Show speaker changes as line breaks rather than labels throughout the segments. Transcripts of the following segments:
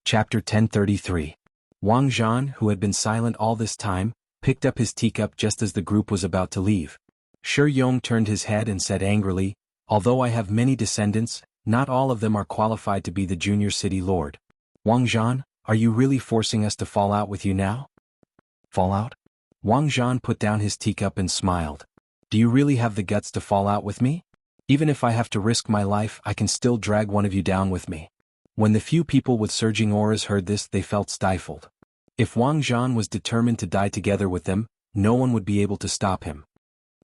Chapter 1033. Wang Zhan, who had been silent all this time, picked up his teacup just as the group was about to leave. Shi Yong turned his head and said angrily, "Although I have many descendants, not all of them are qualified to be the junior city lord. Wang Zhan, are you really forcing us to fall out with you now?" "Fall out?" Wang Zhan put down his teacup and smiled. "Do you really have the guts to fall out with me? Even if I have to risk my life, I can still drag one of you down with me." When the few people with surging auras heard this, they felt stifled. If Wang Zhan was determined to die together with them, no one would be able to stop him.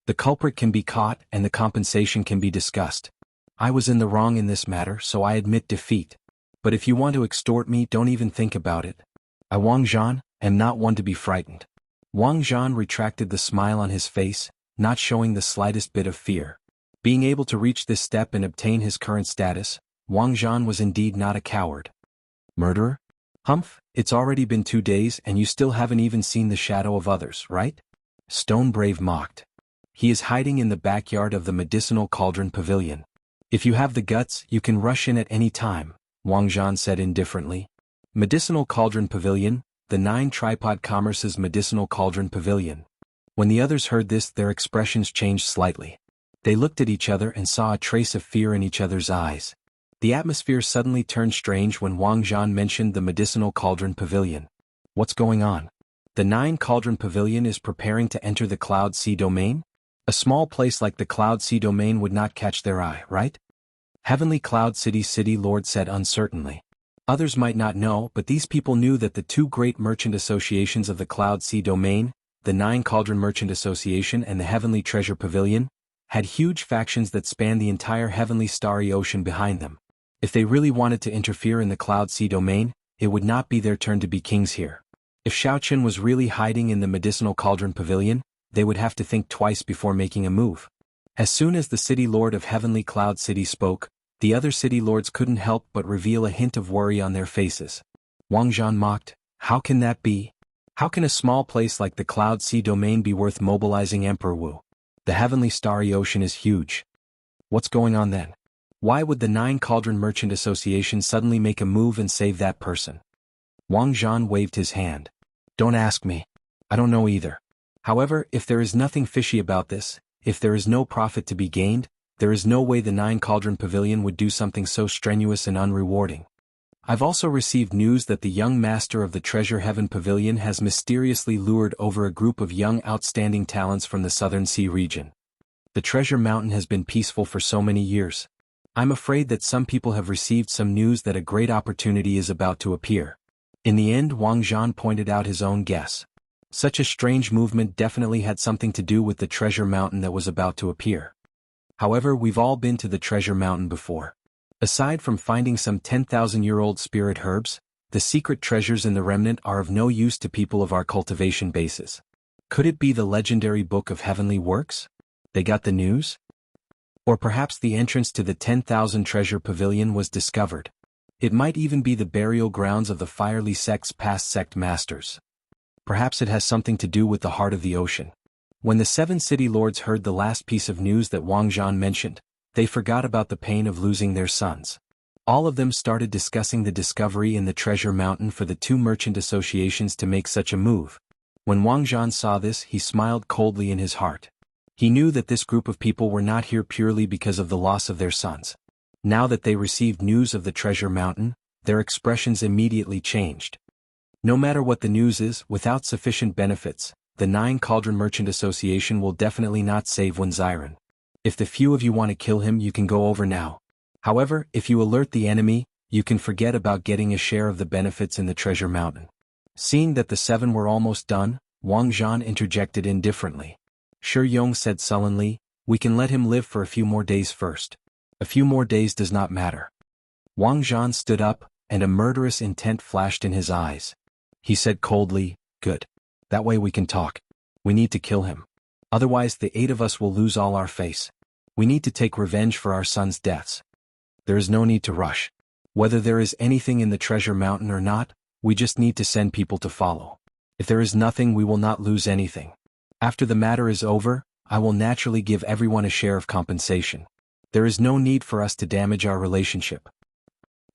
The culprit can be caught and the compensation can be discussed. I was in the wrong in this matter, so I admit defeat. But if you want to extort me, don't even think about it. I, Wang Zhan, am not one to be frightened. Wang Zhan retracted the smile on his face, not showing the slightest bit of fear. Being able to reach this step and obtain his current status, Wang Zhan was indeed not a coward. "Murderer? Humph, it's already been 2 days and you still haven't even seen the shadow of others, right?" Stone Brave mocked. "He is hiding in the backyard of the Medicinal Cauldron Pavilion. If you have the guts, you can rush in at any time," Wang Zhan said indifferently. Medicinal Cauldron Pavilion, the 9 Tripod Commerce's Medicinal Cauldron Pavilion. When the others heard this, their expressions changed slightly. They looked at each other and saw a trace of fear in each other's eyes. The atmosphere suddenly turned strange when Wang Zhan mentioned the Medicinal Cauldron Pavilion. "What's going on?" "The 9 Cauldron Pavilion is preparing to enter the Cloud Sea domain? A small place like the Cloud Sea domain would not catch their eye, right?" Heavenly Cloud City Lord said uncertainly. Others might not know, but these people knew that the 2 great merchant associations of the Cloud Sea domain, the 9 Cauldron Merchant Association and the Heavenly Treasure Pavilion, had huge factions that spanned the entire Heavenly Starry Ocean behind them. If they really wanted to interfere in the Cloud Sea domain, it would not be their turn to be kings here. If Xiaoqian was really hiding in the Medicinal Cauldron Pavilion, they would have to think twice before making a move. As soon as the City Lord of Heavenly Cloud City spoke, the other City Lords couldn't help but reveal a hint of worry on their faces. Wang Zhan mocked, "How can that be? How can a small place like the Cloud Sea domain be worth mobilizing Emperor Wu? The Heavenly Starry Ocean is huge. What's going on then? Why would the 9 Cauldron Merchant Association suddenly make a move and save that person?" Wang Zhan waved his hand. "Don't ask me. I don't know either. However, if there is nothing fishy about this, if there is no profit to be gained, there is no way the 9 Cauldron Pavilion would do something so strenuous and unrewarding. I've also received news that the young master of the Treasure Heaven Pavilion has mysteriously lured over a group of young outstanding talents from the Southern Sea region. The Treasure Mountain has been peaceful for so many years. I'm afraid that some people have received some news that a great opportunity is about to appear." In the end, Wang Zhan pointed out his own guess. Such a strange movement definitely had something to do with the Treasure Mountain that was about to appear. However, we've all been to the Treasure Mountain before. Aside from finding some 10,000-year-old spirit herbs, the secret treasures in the remnant are of no use to people of our cultivation bases. Could it be the legendary Book of Heavenly Works? They got the news? Or perhaps the entrance to the 10,000 Treasure Pavilion was discovered. It might even be the burial grounds of the Firely Sect's past sect masters. Perhaps it has something to do with the heart of the ocean. When the 7 city lords heard the last piece of news that Wang Zhan mentioned, they forgot about the pain of losing their sons. All of them started discussing the discovery in the Treasure Mountain for the 2 merchant associations to make such a move. When Wang Zhan saw this, he smiled coldly in his heart. He knew that this group of people were not here purely because of the loss of their sons. Now that they received news of the Treasure Mountain, their expressions immediately changed. No matter what the news is, without sufficient benefits, the 9 Cauldron Merchant Association will definitely not save Wenziren. If the few of you want to kill him, you can go over now. However, if you alert the enemy, you can forget about getting a share of the benefits in the Treasure Mountain. Seeing that the 7 were almost done, Wang Zhan interjected indifferently. Shi Yong said sullenly, "We can let him live for a few more days first. A few more days does not matter." Wang Zhan stood up, and a murderous intent flashed in his eyes. He said coldly, "Good. That way we can talk. We need to kill him. Otherwise the 8 of us will lose all our face. We need to take revenge for our sons' deaths. There is no need to rush. Whether there is anything in the Treasure Mountain or not, we just need to send people to follow. If there is nothing, we will not lose anything. After the matter is over, I will naturally give everyone a share of compensation. There is no need for us to damage our relationship.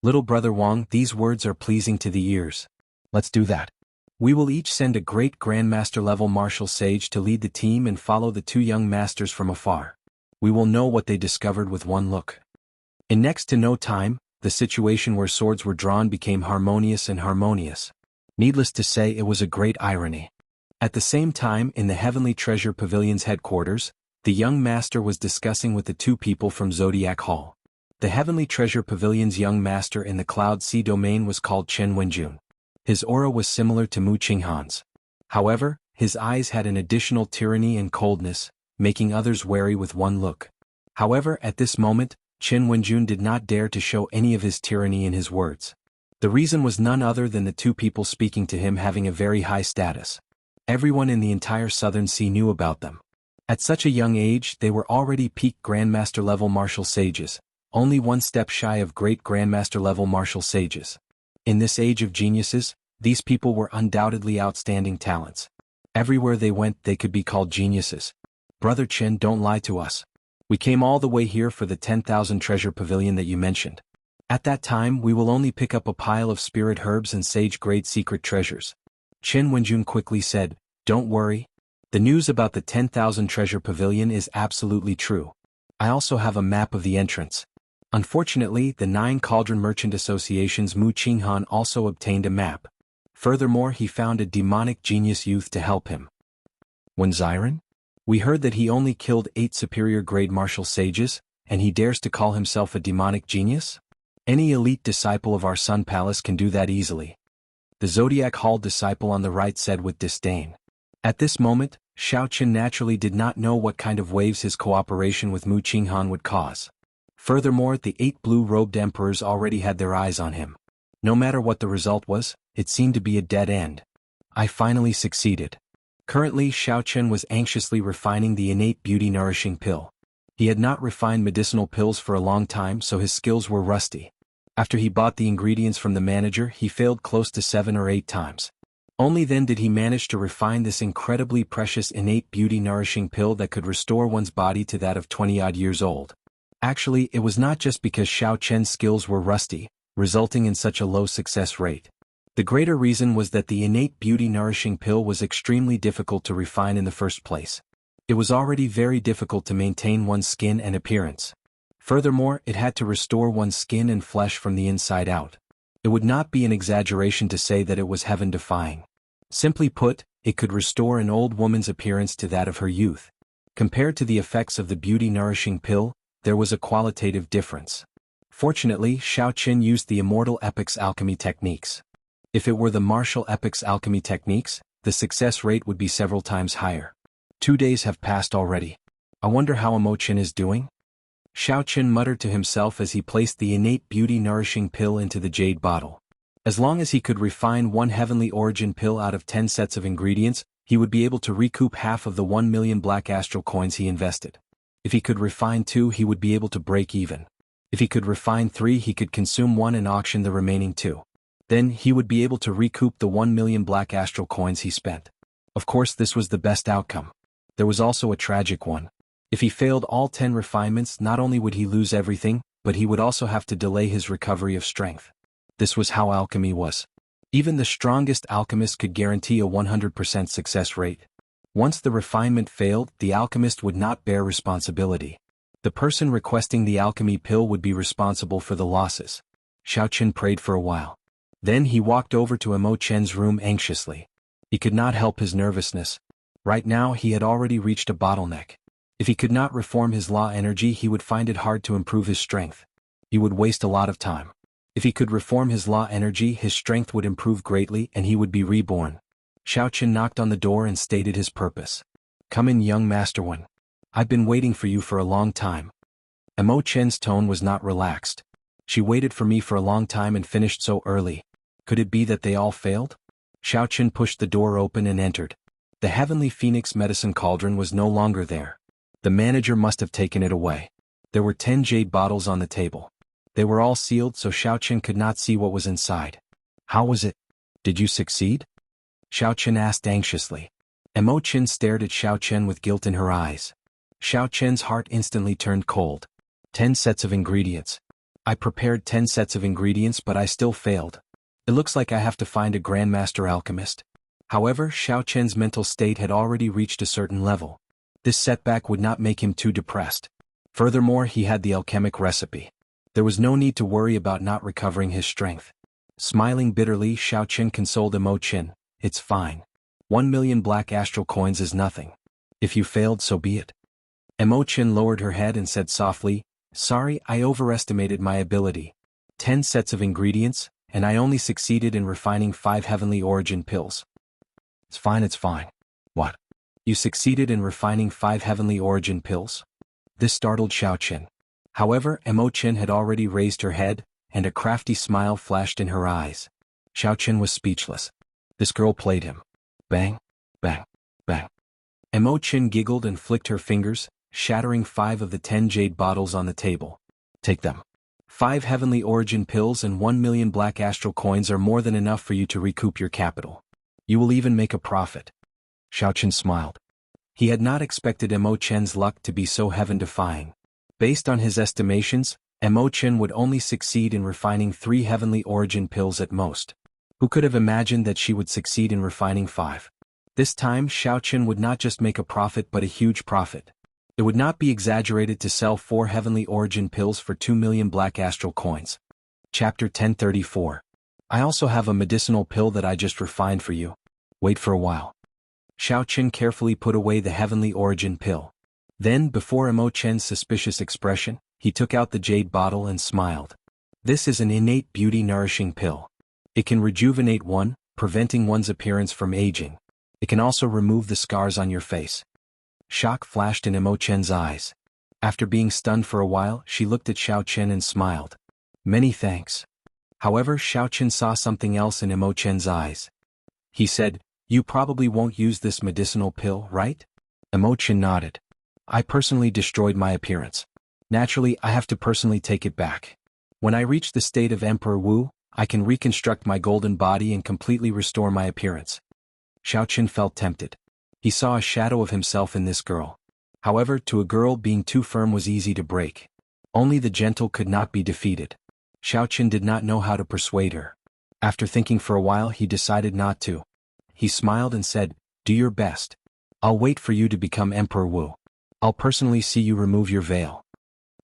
Little brother Wang, these words are pleasing to the ears. Let's do that. We will each send a great Grandmaster level martial sage to lead the team and follow the two young masters from afar. We will know what they discovered with one look. In next to no time, the situation where swords were drawn became harmonious and harmonious. Needless to say, it was a great irony. At the same time, in the Heavenly Treasure Pavilion's headquarters, the young master was discussing with the two people from Zodiac Hall. The Heavenly Treasure Pavilion's young master in the Cloud Sea domain was called Chen Wenjun. His aura was similar to Mu Qinghan's. However, his eyes had an additional tyranny and coldness, making others wary with one look. However, at this moment, Chen Wenjun did not dare to show any of his tyranny in his words. The reason was none other than the two people speaking to him having a very high status. Everyone in the entire Southern Sea knew about them. At such a young age, they were already peak Grandmaster level martial sages, only one step shy of great Grandmaster level martial sages. In this age of geniuses, these people were undoubtedly outstanding talents. Everywhere they went, they could be called geniuses. Brother Chen, don't lie to us. We came all the way here for the 10,000 treasure pavilion that you mentioned. At that time, we will only pick up a pile of spirit herbs and sage-grade secret treasures. Chen Wenjun quickly said, "Don't worry. The news about the 10,000 treasure pavilion is absolutely true. I also have a map of the entrance." Unfortunately, the 9 Cauldron Merchant Association's Mu Qinghan also obtained a map. Furthermore, he found a demonic genius youth to help him. Wen Xiren? We heard that he only killed 8 superior grade martial sages, and he dares to call himself a demonic genius? Any elite disciple of our Sun Palace can do that easily. The Zodiac Hall disciple on the right said with disdain. At this moment, Xiao Qin naturally did not know what kind of waves his cooperation with Mu Qinghan would cause. Furthermore, the 8 blue-robed emperors already had their eyes on him. No matter what the result was, it seemed to be a dead end. I finally succeeded. Currently, Xiao Chen was anxiously refining the innate beauty-nourishing pill. He had not refined medicinal pills for a long time, so his skills were rusty. After he bought the ingredients from the manager, he failed close to 7 or 8 times. Only then did he manage to refine this incredibly precious innate beauty-nourishing pill that could restore one's body to that of 20-odd years old. Actually, it was not just because Xiao Chen's skills were rusty, resulting in such a low success rate. The greater reason was that the innate beauty-nourishing pill was extremely difficult to refine in the first place. It was already very difficult to maintain one's skin and appearance. Furthermore, it had to restore one's skin and flesh from the inside out. It would not be an exaggeration to say that it was heaven-defying. Simply put, it could restore an old woman's appearance to that of her youth. Compared to the effects of the beauty-nourishing pill, there was a qualitative difference. Fortunately, Xiao Qin used the Immortal Epic's alchemy techniques. If it were the Martial Epic's alchemy techniques, the success rate would be several times higher. 2 days have passed already. I wonder how Imo Qin is doing? Xiao Qin muttered to himself as he placed the innate beauty-nourishing pill into the jade bottle. As long as he could refine one heavenly origin pill out of 10 sets of ingredients, he would be able to recoup half of the 1 million black astral coins he invested. If he could refine 2, he would be able to break even. If he could refine 3, he could consume 1 and auction the remaining 2. Then, he would be able to recoup the 1 million black astral coins he spent. Of course, this was the best outcome. There was also a tragic one. If he failed all 10 refinements, not only would he lose everything, but he would also have to delay his recovery of strength. This was how alchemy was. Even the strongest alchemist could guarantee a 100% success rate. Once the refinement failed, the alchemist would not bear responsibility. The person requesting the alchemy pill would be responsible for the losses. Xiao Qin prayed for a while. Then he walked over to Imo Chen's room anxiously. He could not help his nervousness. Right now he had already reached a bottleneck. If he could not reform his law energy, he would find it hard to improve his strength. He would waste a lot of time. If he could reform his law energy, his strength would improve greatly and he would be reborn. Xiao Qin knocked on the door and stated his purpose. "Come in, young Master One. I've been waiting for you for a long time." Imo Chen's tone was not relaxed. "She waited for me for a long time and finished so early. Could it be that they all failed?" Xiao Qin pushed the door open and entered. The Heavenly Phoenix Medicine Cauldron was no longer there. The manager must have taken it away. There were 10 jade bottles on the table. They were all sealed, so Xiao Qin could not see what was inside. "How was it? Did you succeed?" Xiao Qin asked anxiously. Imo Qin stared at Xiao Chen with guilt in her eyes. Xiao Chen's heart instantly turned cold. 10 sets of ingredients. I prepared 10 sets of ingredients but I still failed. It looks like I have to find a grandmaster alchemist. However, Xiao Chen's mental state had already reached a certain level. This setback would not make him too depressed. Furthermore, he had the alchemic recipe. There was no need to worry about not recovering his strength. Smiling bitterly, Xiao Chen consoled Emo Chin, "It's fine. 1 million black astral coins is nothing. If you failed, so be it." Emo Chin lowered her head and said softly, "Sorry, I overestimated my ability. 10 sets of ingredients, and I only succeeded in refining 5 heavenly origin pills." "It's fine, it's fine." "What? You succeeded in refining 5 heavenly origin pills?" This startled Xiao Chen. However, Emo Chin had already raised her head, and a crafty smile flashed in her eyes. Xiao Chen was speechless. This girl played him. Bang, bang, bang. Emo Chin giggled and flicked her fingers, shattering 5 of the 10 jade bottles on the table. "Take them. 5 heavenly origin pills and 1 million black astral coins are more than enough for you to recoup your capital. You will even make a profit." Xiao Chen smiled. He had not expected Emo Chen's luck to be so heaven-defying. Based on his estimations, Emo Chen would only succeed in refining 3 heavenly origin pills at most. Who could have imagined that she would succeed in refining 5? This time, Xiao Chen would not just make a profit but a huge profit. It would not be exaggerated to sell 4 heavenly origin pills for 2 million black astral coins. Chapter 1034. I also have a medicinal pill that I just refined for you. Wait for a while. Xiao Chen carefully put away the heavenly origin pill. Then, before Emo Chen's suspicious expression, he took out the jade bottle and smiled. This is an innate beauty-nourishing pill. It can rejuvenate one, preventing one's appearance from aging. It can also remove the scars on your face. Shock flashed in Emo Chen's eyes. After being stunned for a while, she looked at Xiao Chen and smiled. "Many thanks." However, Xiao Chen saw something else in Emo Chen's eyes. He said, "You probably won't use this medicinal pill, right?" Emo Chen nodded. "I personally destroyed my appearance. Naturally, I have to personally take it back. When I reach the state of Emperor Wu, I can reconstruct my golden body and completely restore my appearance." Xiao Chen felt tempted. He saw a shadow of himself in this girl. However, to a girl, being too firm was easy to break. Only the gentle could not be defeated. Xiao Chen did not know how to persuade her. After thinking for a while, he decided not to. He smiled and said, "Do your best. I'll wait for you to become Emperor Wu. I'll personally see you remove your veil."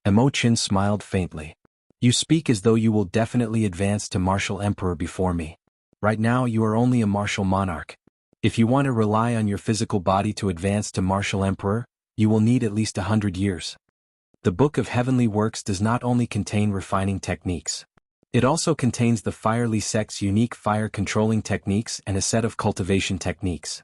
Emo Chin smiled faintly. "You speak as though you will definitely advance to martial emperor before me. Right now you are only a martial monarch. If you want to rely on your physical body to advance to martial emperor, you will need at least 100 years. The Book of Heavenly Works does not only contain refining techniques. It also contains the Fire Li sect's unique fire-controlling techniques and a set of cultivation techniques.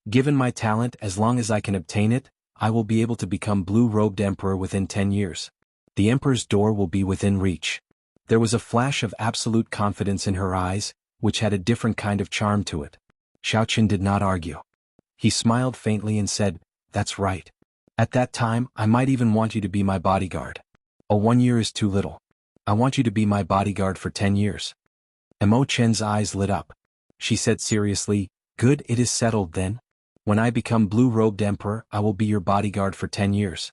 Given my talent, as long as I can obtain it, I will be able to become blue-robed emperor within 10 years. The emperor's door will be within reach." There was a flash of absolute confidence in her eyes, which had a different kind of charm to it. Xiao Chen did not argue. He smiled faintly and said, "That's right. At that time, I might even want you to be my bodyguard. Oh, 1 year is too little. I want you to be my bodyguard for 10 years. Emo Chen's eyes lit up. She said seriously, "Good, it is settled then. When I become blue-robed emperor, I will be your bodyguard for 10 years.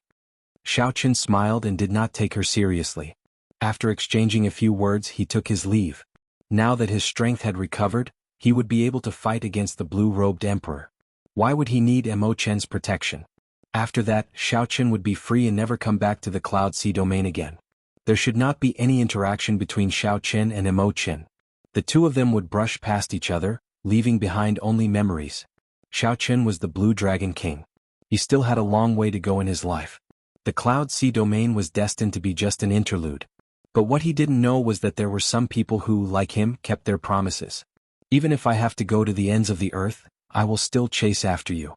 Xiao Chen smiled and did not take her seriously. After exchanging a few words, he took his leave. Now that his strength had recovered, he would be able to fight against the blue-robed emperor. Why would he need Emo Chen's protection? After that, Xiao Chen would be free and never come back to the Cloud Sea domain again. There should not be any interaction between Xiao Chen and Emo Chen. The two of them would brush past each other, leaving behind only memories. Xiao Chen was the Blue Dragon King. He still had a long way to go in his life. The Cloud Sea domain was destined to be just an interlude. But what he didn't know was that there were some people who, like him, kept their promises. "Even if I have to go to the ends of the earth, I will still chase after you.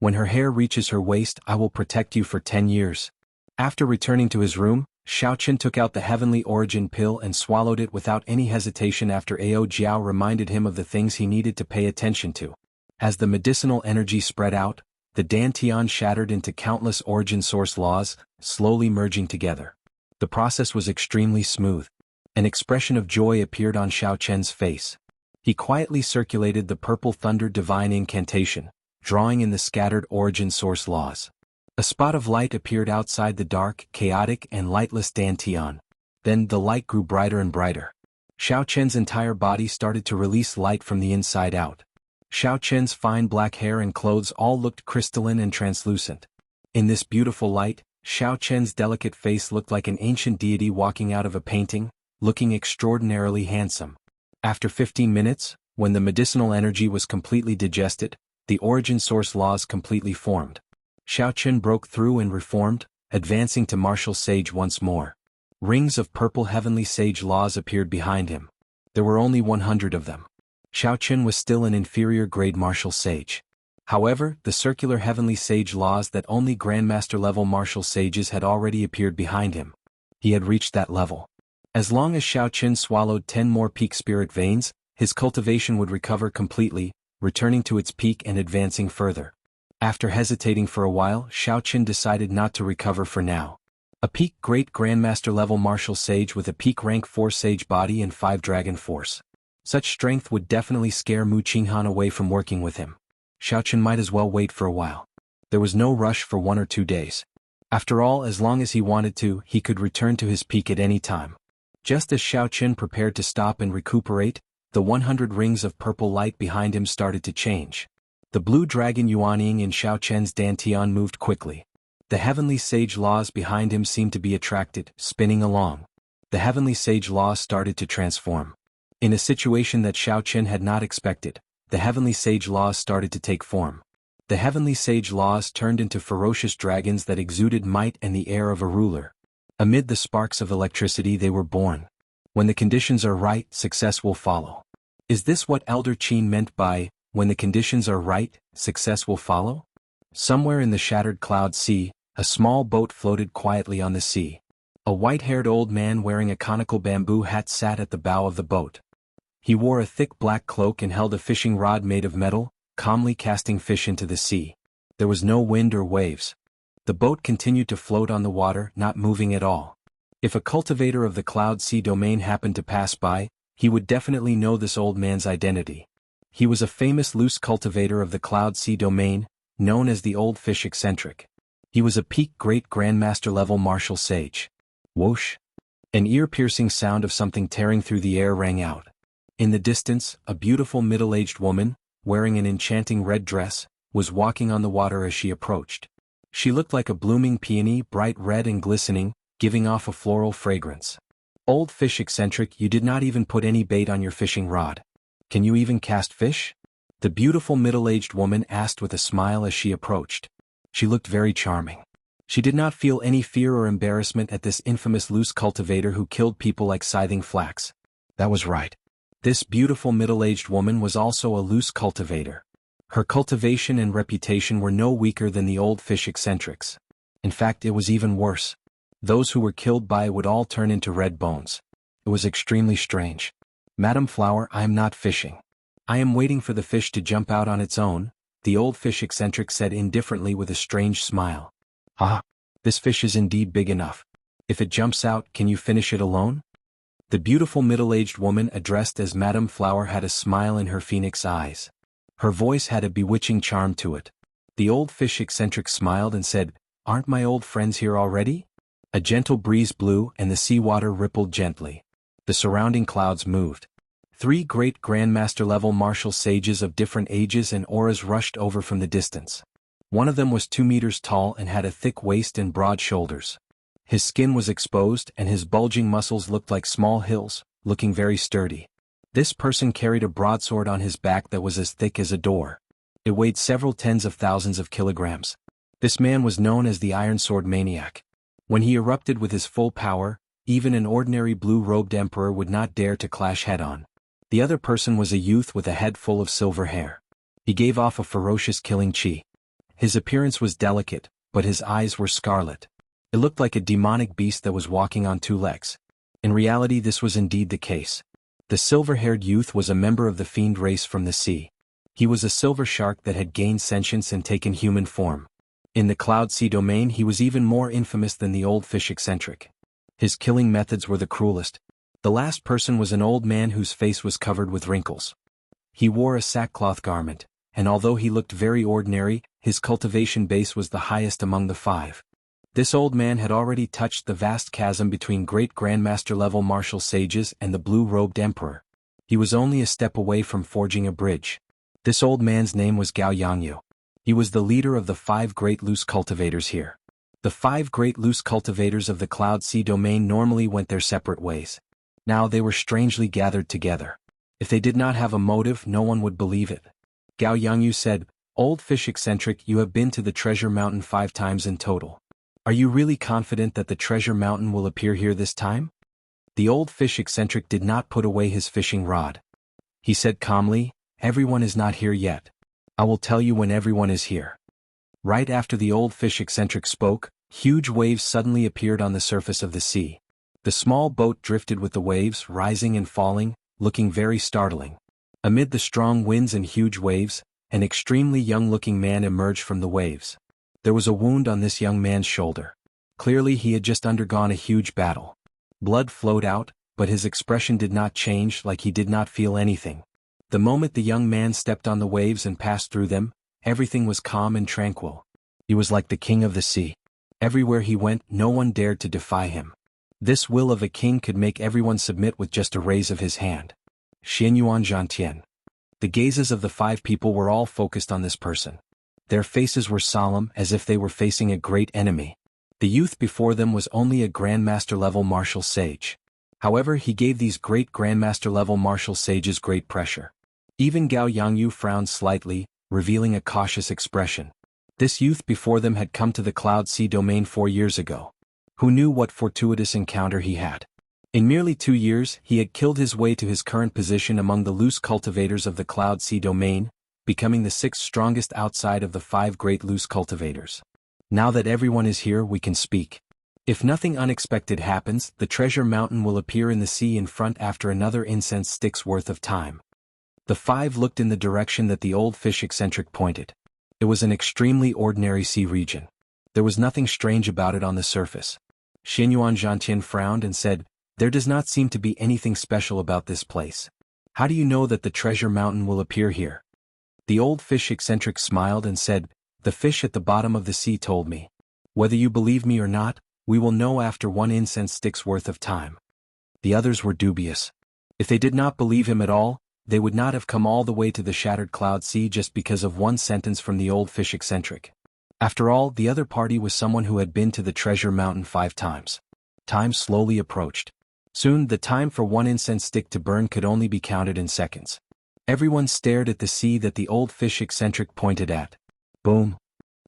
When her hair reaches her waist, I will protect you for 10 years. After returning to his room, Xiao Chen took out the heavenly origin pill and swallowed it without any hesitation after Ao Jiao reminded him of the things he needed to pay attention to. As the medicinal energy spread out, the Dantian shattered into countless origin source laws, slowly merging together. The process was extremely smooth. An expression of joy appeared on Xiao Chen's face. He quietly circulated the purple thunder divine incantation, drawing in the scattered origin source laws. A spot of light appeared outside the dark, chaotic and lightless Dantian. Then the light grew brighter and brighter. Xiao Chen's entire body started to release light from the inside out. Xiao Chen's fine black hair and clothes all looked crystalline and translucent. In this beautiful light, Xiao Chen's delicate face looked like an ancient deity walking out of a painting, looking extraordinarily handsome. After 15 minutes, when the medicinal energy was completely digested, the origin source laws completely formed. Xiao Chen broke through and reformed, advancing to martial sage once more. Rings of purple heavenly sage laws appeared behind him. There were only 100 of them. Xiao Chen was still an inferior grade martial sage. However, the circular heavenly sage laws that only grandmaster level martial sages had already appeared behind him. He had reached that level. As long as Xiao Chen swallowed 10 more peak spirit veins, his cultivation would recover completely, returning to its peak and advancing further. After hesitating for a while, Xiao Chen decided not to recover for now. A peak great grandmaster level martial sage with a peak rank 4 sage body and 5 dragon force. Such strength would definitely scare Mu Qinghan away from working with him. Xiao Chen might as well wait for a while. There was no rush for 1 or 2 days. After all, as long as he wanted to, he could return to his peak at any time. Just as Xiao Chen prepared to stop and recuperate, the 100 rings of purple light behind him started to change. The blue dragon Yuanying in Xiao Chen's dantian moved quickly. The heavenly sage laws behind him seemed to be attracted, spinning along. The heavenly sage laws started to transform. In a situation that Xiao Chen had not expected, the heavenly sage laws started to take form. The heavenly sage laws turned into ferocious dragons that exuded might and the air of a ruler. Amid the sparks of electricity they were born. When the conditions are right, success will follow. Is this what Elder Qin meant by, when the conditions are right, success will follow? Somewhere in the shattered cloud sea, a small boat floated quietly on the sea. A white-haired old man wearing a conical bamboo hat sat at the bow of the boat. He wore a thick black cloak and held a fishing rod made of metal, calmly casting fish into the sea. There was no wind or waves. The boat continued to float on the water, not moving at all. If a cultivator of the Cloud Sea domain happened to pass by, he would definitely know this old man's identity. He was a famous loose cultivator of the Cloud Sea domain, known as the Old Fish Eccentric. He was a peak great grandmaster level martial sage. Whoosh! An ear-piercing sound of something tearing through the air rang out. In the distance, a beautiful middle-aged woman, wearing an enchanting red dress, was walking on the water as she approached. She looked like a blooming peony, bright red and glistening, giving off a floral fragrance. Old Fish Eccentric, you did not even put any bait on your fishing rod. Can you even cast fish? The beautiful middle-aged woman asked with a smile as she approached. She looked very charming. She did not feel any fear or embarrassment at this infamous loose cultivator who killed people like scything flax. That was right. This beautiful middle-aged woman was also a loose cultivator. Her cultivation and reputation were no weaker than the Old Fish Eccentrics. In fact, it was even worse. Those who were killed by it would all turn into red bones. It was extremely strange. Madam Flower, I am not fishing. I am waiting for the fish to jump out on its own, the Old Fish Eccentric said indifferently with a strange smile. Ah, this fish is indeed big enough. If it jumps out, can you finish it alone? The beautiful middle-aged woman addressed as Madam Flower had a smile in her phoenix eyes. Her voice had a bewitching charm to it. The Old Fish Eccentric smiled and said, "Aren't my old friends here already?" A gentle breeze blew and the seawater rippled gently. The surrounding clouds moved. 3 great grandmaster-level martial sages of different ages and auras rushed over from the distance. One of them was 2 meters tall and had a thick waist and broad shoulders. His skin was exposed and his bulging muscles looked like small hills, looking very sturdy. This person carried a broadsword on his back that was as thick as a door. It weighed several tens of thousands of kilograms. This man was known as the Iron Sword Maniac. When he erupted with his full power, even an ordinary blue-robed emperor would not dare to clash head-on. The other person was a youth with a head full of silver hair. He gave off a ferocious killing chi. His appearance was delicate, but his eyes were scarlet. It looked like a demonic beast that was walking on 2 legs. In reality, this was indeed the case. The silver-haired youth was a member of the fiend race from the sea. He was a silver shark that had gained sentience and taken human form. In the Cloud Sea domain he was even more infamous than the Old Fish Eccentric. His killing methods were the cruelest. The last person was an old man whose face was covered with wrinkles. He wore a sackcloth garment, and although he looked very ordinary, his cultivation base was the highest among the 5. This old man had already touched the vast chasm between great grandmaster-level martial sages and the blue-robed emperor. He was only a step away from forging a bridge. This old man's name was Gao Yangyu. He was the leader of the 5 great loose cultivators here. The 5 great loose cultivators of the Cloud Sea domain normally went their separate ways. Now they were strangely gathered together. If they did not have a motive, no one would believe it. Gao Yangyu said, "Old fish eccentric, you have been to the treasure mountain 5 times in total. Are you really confident that the treasure mountain will appear here this time?" The old fish eccentric did not put away his fishing rod. He said calmly, "Everyone is not here yet. I will tell you when everyone is here." Right after the old fish eccentric spoke, huge waves suddenly appeared on the surface of the sea. The small boat drifted with the waves, rising and falling, looking very startling. Amid the strong winds and huge waves, an extremely young-looking man emerged from the waves. There was a wound on this young man's shoulder. Clearly he had just undergone a huge battle. Blood flowed out, but his expression did not change, like he did not feel anything. The moment the young man stepped on the waves and passed through them, everything was calm and tranquil. He was like the king of the sea. Everywhere he went, no one dared to defy him. This will of a king could make everyone submit with just a raise of his hand. Xianyuan Zhantian. The gazes of the 5 people were all focused on this person. Their faces were solemn, as if they were facing a great enemy. The youth before them was only a grandmaster-level martial sage. However, he gave these great grandmaster-level martial sages great pressure. Even Gao Yangyu frowned slightly, revealing a cautious expression. This youth before them had come to the Cloud Sea domain 4 years ago. Who knew what fortuitous encounter he had? In merely 2 years, he had killed his way to his current position among the loose cultivators of the Cloud Sea domain, becoming the 6th strongest outside of the 5 great loose cultivators. Now that everyone is here, we can speak. If nothing unexpected happens, the treasure mountain will appear in the sea in front after another incense stick's worth of time. The 5 looked in the direction that the old fish eccentric pointed. It was an extremely ordinary sea region. There was nothing strange about it on the surface. Xianyuan Zhantian frowned and said, "There does not seem to be anything special about this place. How do you know that the treasure mountain will appear here?" The old fish eccentric smiled and said, "The fish at the bottom of the sea told me. Whether you believe me or not, we will know after 1 incense stick's worth of time." The others were dubious. If they did not believe him at all, they would not have come all the way to the shattered Cloud Sea just because of 1 sentence from the old fish eccentric. After all, the other party was someone who had been to the treasure mountain 5 times. Time slowly approached. Soon, the time for 1 incense stick to burn could only be counted in seconds. Everyone stared at the sea that the old fish eccentric pointed at. Boom.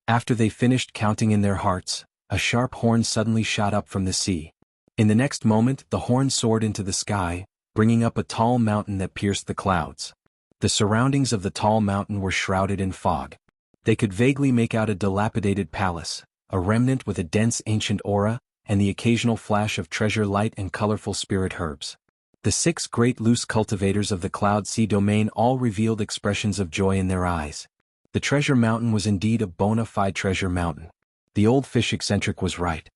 After they finished counting in their hearts, a sharp horn suddenly shot up from the sea. In the next moment, the horn soared into the sky, bringing up a tall mountain that pierced the clouds. The surroundings of the tall mountain were shrouded in fog. They could vaguely make out a dilapidated palace, a remnant with a dense ancient aura, and the occasional flash of treasure light and colorful spirit herbs. The 6 great loose cultivators of the Cloud Sea domain all revealed expressions of joy in their eyes. The treasure mountain was indeed a bona fide treasure mountain. The old fish eccentric was right.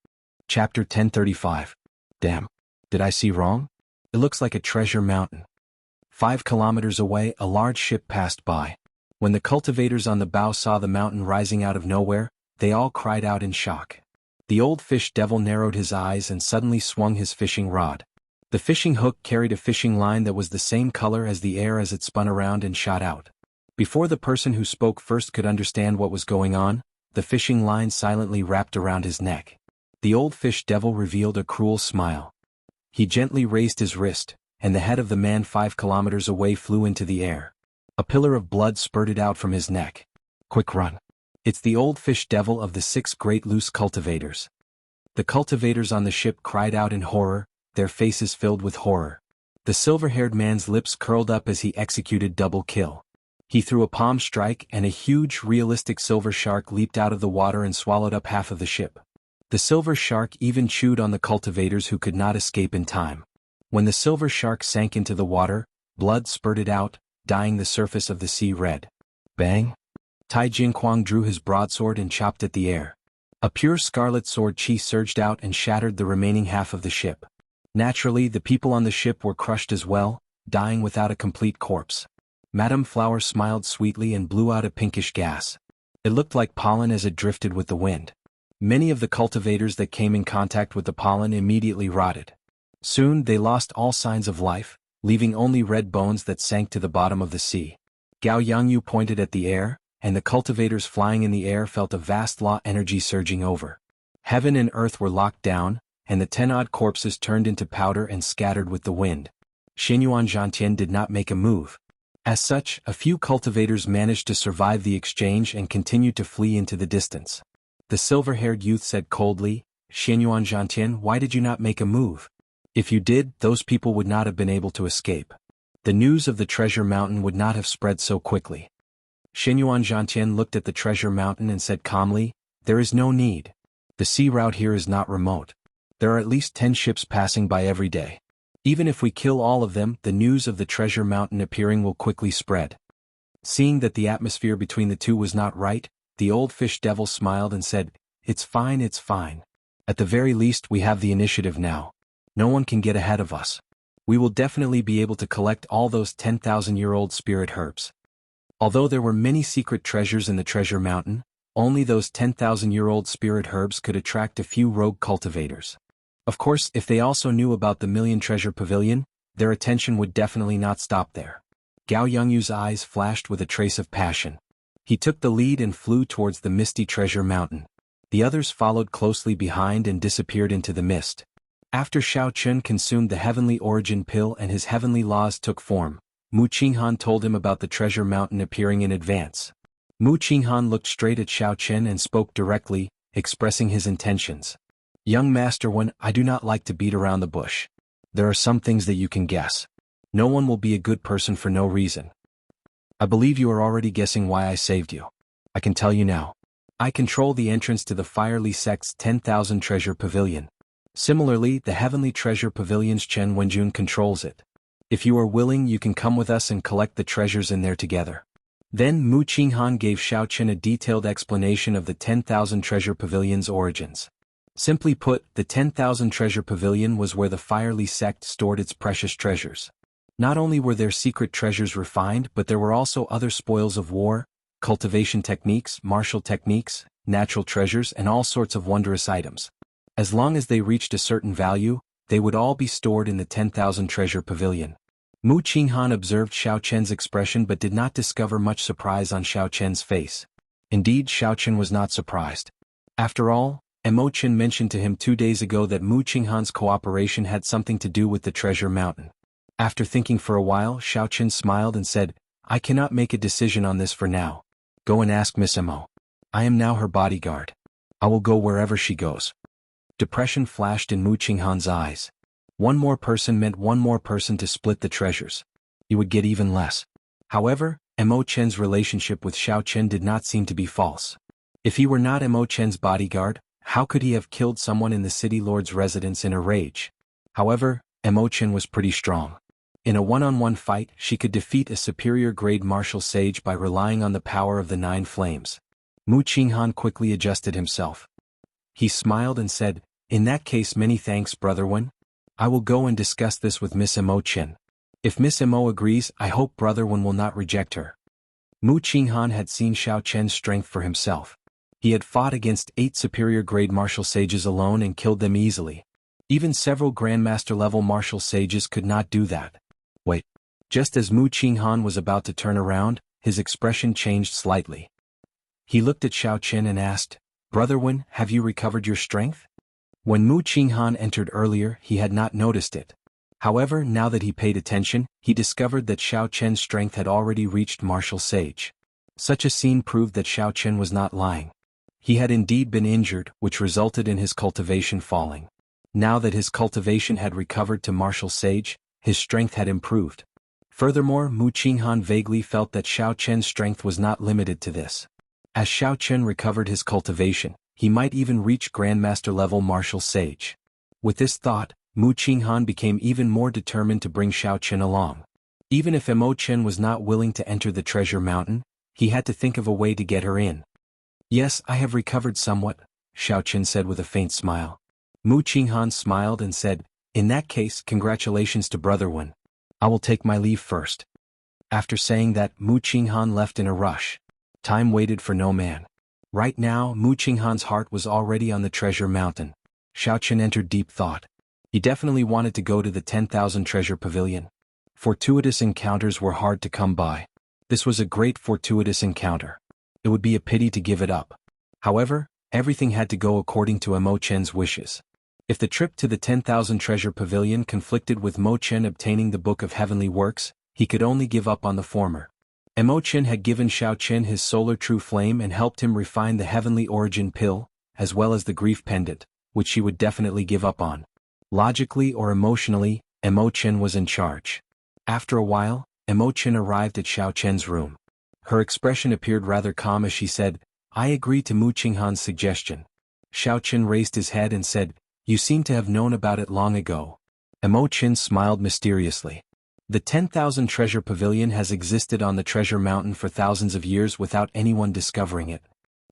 Chapter 1035. Damn. Did I see wrong? It looks like a treasure mountain. 5 kilometers away, a large ship passed by. When the cultivators on the bow saw the mountain rising out of nowhere, they all cried out in shock. The old fish devil narrowed his eyes and suddenly swung his fishing rod. The fishing hook carried a fishing line that was the same color as the air as it spun around and shot out. Before the person who spoke first could understand what was going on, the fishing line silently wrapped around his neck. The old fish devil revealed a cruel smile. He gently raised his wrist, and the head of the man 5 kilometers away flew into the air. A pillar of blood spurted out from his neck. Quick run. It's the old fish devil of the 6 great loose cultivators. The cultivators on the ship cried out in horror, their faces filled with horror. The silver-haired man's lips curled up as he executed double kill. He threw a palm strike and a huge, realistic silver shark leaped out of the water and swallowed up half of the ship. The silver shark even chewed on the cultivators who could not escape in time. When the silver shark sank into the water, blood spurted out, dyeing the surface of the sea red. Bang! Tai Jinquang drew his broadsword and chopped at the air. A pure scarlet sword chi surged out and shattered the remaining half of the ship. Naturally, the people on the ship were crushed as well, dying without a complete corpse. Madame Flower smiled sweetly and blew out a pinkish gas. It looked like pollen as it drifted with the wind. Many of the cultivators that came in contact with the pollen immediately rotted. Soon they lost all signs of life, leaving only red bones that sank to the bottom of the sea. Gao Yangyu pointed at the air, and the cultivators flying in the air felt a vast law energy surging over. Heaven and earth were locked down, and the 10-odd corpses turned into powder and scattered with the wind. Xinyuan Zhantian did not make a move. As such, a few cultivators managed to survive the exchange and continued to flee into the distance. The silver-haired youth said coldly, "Xinyuan Zhantian, why did you not make a move? If you did, those people would not have been able to escape. The news of the treasure mountain would not have spread so quickly." Xinyuan Zhantian looked at the treasure mountain and said calmly, "There is no need. The sea route here is not remote. There are at least 10 ships passing by every day. Even if we kill all of them, the news of the treasure mountain appearing will quickly spread." Seeing that the atmosphere between the two was not right, the old fish devil smiled and said, it's fine. At the very least we have the initiative now. No one can get ahead of us. We will definitely be able to collect all those 10,000-year-old spirit herbs. Although there were many secret treasures in the treasure mountain, only those 10,000-year-old spirit herbs could attract a few rogue cultivators. Of course, if they also knew about the Million Treasure Pavilion, their attention would definitely not stop there. Gao Yangyu's eyes flashed with a trace of passion. He took the lead and flew towards the misty treasure mountain. The others followed closely behind and disappeared into the mist. After Xiao Chun consumed the heavenly origin pill and his heavenly laws took form, Mu Qinghan told him about the treasure mountain appearing in advance. Mu Qinghan looked straight at Xiao Chun and spoke directly, expressing his intentions. "Young Master One, I do not like to beat around the bush. There are some things that you can guess. No one will be a good person for no reason. I believe you are already guessing why I saved you. I can tell you now. I control the entrance to the Firely Sect's 10,000 Treasure Pavilion. Similarly, the Heavenly Treasure Pavilion's Chen Wenjun controls it. If you are willing, you can come with us and collect the treasures in there together." Then Mu Qinghan gave Xiao Chen a detailed explanation of the 10,000 Treasure Pavilion's origins. Simply put, the 10,000 Treasure Pavilion was where the Firely Sect stored its precious treasures. Not only were their secret treasures refined, but there were also other spoils of war, cultivation techniques, martial techniques, natural treasures, and all sorts of wondrous items. As long as they reached a certain value, they would all be stored in the 10,000 Treasure Pavilion. Mu Qinghan observed Xiao Chen's expression but did not discover much surprise on Xiao Chen's face. Indeed, Xiao Chen was not surprised. After all, Mo Chen mentioned to him 2 days ago that Mu Qinghan's cooperation had something to do with the treasure mountain. After thinking for a while, Xiao Chen smiled and said, "I cannot make a decision on this for now. Go and ask Miss Mo. I am now her bodyguard. I will go wherever she goes." Depression flashed in Mu Qinghan's eyes. One more person meant one more person to split the treasures. He would get even less. However, Mo Chen's relationship with Xiao Chen did not seem to be false. If he were not Mo Chen's bodyguard, how could he have killed someone in the city lord's residence in a rage? However, Mo Chen was pretty strong. In a one-on-one fight, she could defeat a superior-grade martial sage by relying on the power of the 9 flames. Mu Qinghan quickly adjusted himself. He smiled and said, "In that case, many thanks, Brother Wen. I will go and discuss this with Miss Mo Chen. If Miss Mo agrees, I hope Brother Wen will not reject her." Mu Qinghan had seen Xiao Chen's strength for himself. He had fought against 8 superior-grade martial sages alone and killed them easily. Even several Grandmaster-level martial sages could not do that. Wait. Just as Mu Qinghan was about to turn around, his expression changed slightly. He looked at Xiao Chen and asked, "Brother Wen, have you recovered your strength?" When Mu Qinghan entered earlier, he had not noticed it. However, now that he paid attention, he discovered that Xiao Chen's strength had already reached martial sage. Such a scene proved that Xiao Chen was not lying. He had indeed been injured, which resulted in his cultivation falling. Now that his cultivation had recovered to martial sage, his strength had improved. Furthermore, Mu Qinghan vaguely felt that Xiao Chen's strength was not limited to this. As Xiao Chen recovered his cultivation, he might even reach Grandmaster-level martial sage. With this thought, Mu Qinghan became even more determined to bring Xiao Chen along. Even if Mo Chen was not willing to enter the treasure mountain, he had to think of a way to get her in. "Yes, I have recovered somewhat," Xiao Chen said with a faint smile. Mu Qinghan smiled and said, "In that case, congratulations to Brother Wen. I will take my leave first." After saying that, Mu Qinghan left in a rush. Time waited for no man. Right now, Mu Qinghan's heart was already on the treasure mountain. Xiaoqian entered deep thought. He definitely wanted to go to the 10,000 treasure pavilion. Fortuitous encounters were hard to come by. This was a great fortuitous encounter. It would be a pity to give it up. However, everything had to go according to Mo Chen's wishes. If the trip to the 10,000 treasure pavilion conflicted with Mo Chen obtaining the Book of Heavenly Works, he could only give up on the former. Mo Chen had given Xiaoqian his solar true flame and helped him refine the heavenly origin pill, as well as the grief pendant, which she would definitely give up on. Logically or emotionally, Mo Chen was in charge. After a while, Mo Chen arrived at Xiaoqian's room. Her expression appeared rather calm as she said, "I agree to Mu Qinghan's suggestion." Xiaoqian raised his head and said, "You seem to have known about it long ago." Mo Chen smiled mysteriously. The 10,000 treasure pavilion has existed on the treasure mountain for thousands of years without anyone discovering it.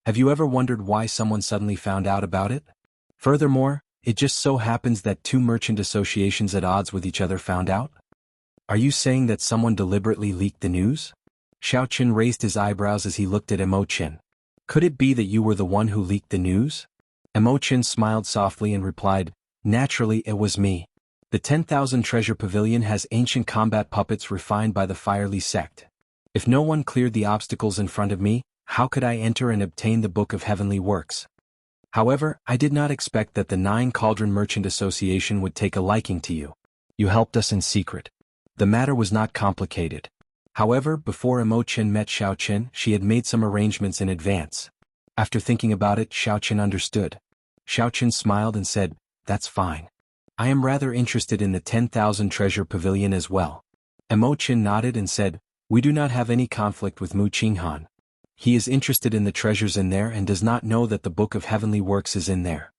Have you ever wondered why someone suddenly found out about it? Furthermore, it just so happens that two merchant associations at odds with each other found out? Are you saying that someone deliberately leaked the news? Xiaoqian raised his eyebrows as he looked at Mo Chen. Could it be that you were the one who leaked the news? Mo Chen smiled softly and replied, "Naturally it was me. The 10,000 treasure pavilion has ancient combat puppets refined by the Firely sect. If no one cleared the obstacles in front of me, how could I enter and obtain the Book of Heavenly Works? However, I did not expect that the 9 Cauldron Merchant Association would take a liking to you. You helped us in secret. The matter was not complicated. However, before Mo Chen met Xiaoqian, she had made some arrangements in advance. After thinking about it, Xiaoqian understood. Xiaoqian smiled and said, "That's fine. I am rather interested in the 10,000 treasure pavilion as well." Mo Chen nodded and said, "We do not have any conflict with Mu Qinghan. He is interested in the treasures in there and does not know that the Book of Heavenly Works is in there.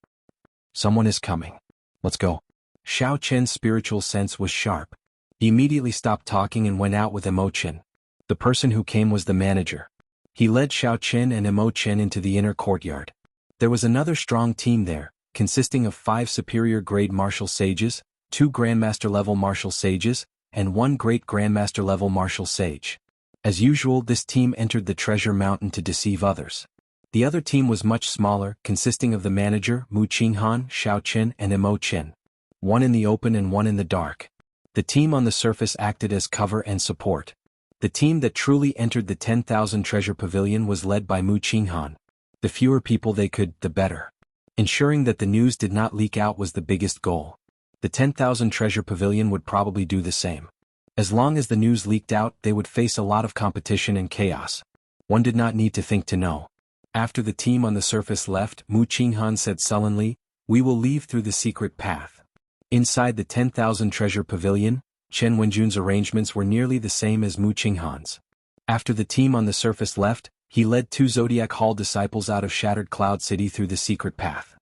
Someone is coming. Let's go." Xiaoqian's spiritual sense was sharp. He immediately stopped talking and went out with Mo Chen. The person who came was the manager. He led Xiaoqian and Mo Chen into the inner courtyard. There was another strong team there, consisting of 5 superior-grade martial sages, 2 Grandmaster-level martial sages, and 1 Great Grandmaster-level martial sage. As usual, this team entered the treasure mountain to deceive others. The other team was much smaller, consisting of the manager, Mu Qinghan, Xiaoqian, and Mo Chen. 1 in the open and 1 in the dark. The team on the surface acted as cover and support. The team that truly entered the 10,000 treasure pavilion was led by Mu Qinghan. The fewer people they could, the better. Ensuring that the news did not leak out was the biggest goal. The 10,000 treasure pavilion would probably do the same. As long as the news leaked out, they would face a lot of competition and chaos. One did not need to think to know. After the team on the surface left, Mu Qinghan said sullenly, "We will leave through the secret path." Inside the 10,000 treasure pavilion, Chen Wenjun's arrangements were nearly the same as Mu Qinghan's. After the team on the surface left, he led 2 Zodiac Hall disciples out of Shattered Cloud City through the secret path.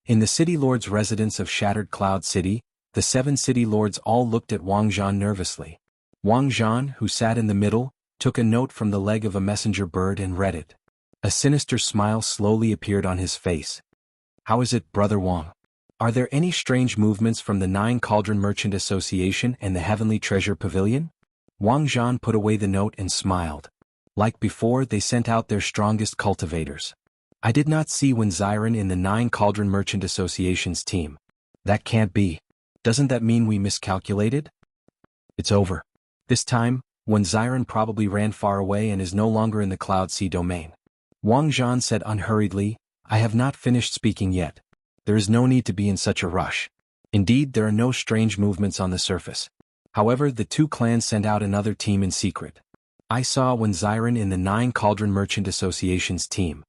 In the city lord's residence of Shattered Cloud City, the 7 city lords all looked at Wang Zhan nervously. Wang Zhan, who sat in the middle, took a note from the leg of a messenger bird and read it. A sinister smile slowly appeared on his face. "How is it, Brother Wang? Are there any strange movements from the 9 Cauldron Merchant Association and the Heavenly Treasure Pavilion?" Wang Zhan put away the note and smiled. Like before, they sent out their strongest cultivators. I did not see Wen Xiren in the 9 Cauldron Merchant Association's team. That can't be. Doesn't that mean we miscalculated? It's over. This time, Wen Xiren probably ran far away and is no longer in the Cloud Sea domain. Wang Zhan said unhurriedly, "I have not finished speaking yet. There is no need to be in such a rush. Indeed, there are no strange movements on the surface. However, the 2 clans sent out another team in secret. I saw Wen Xiren in the 9 Cauldron Merchant Association's team.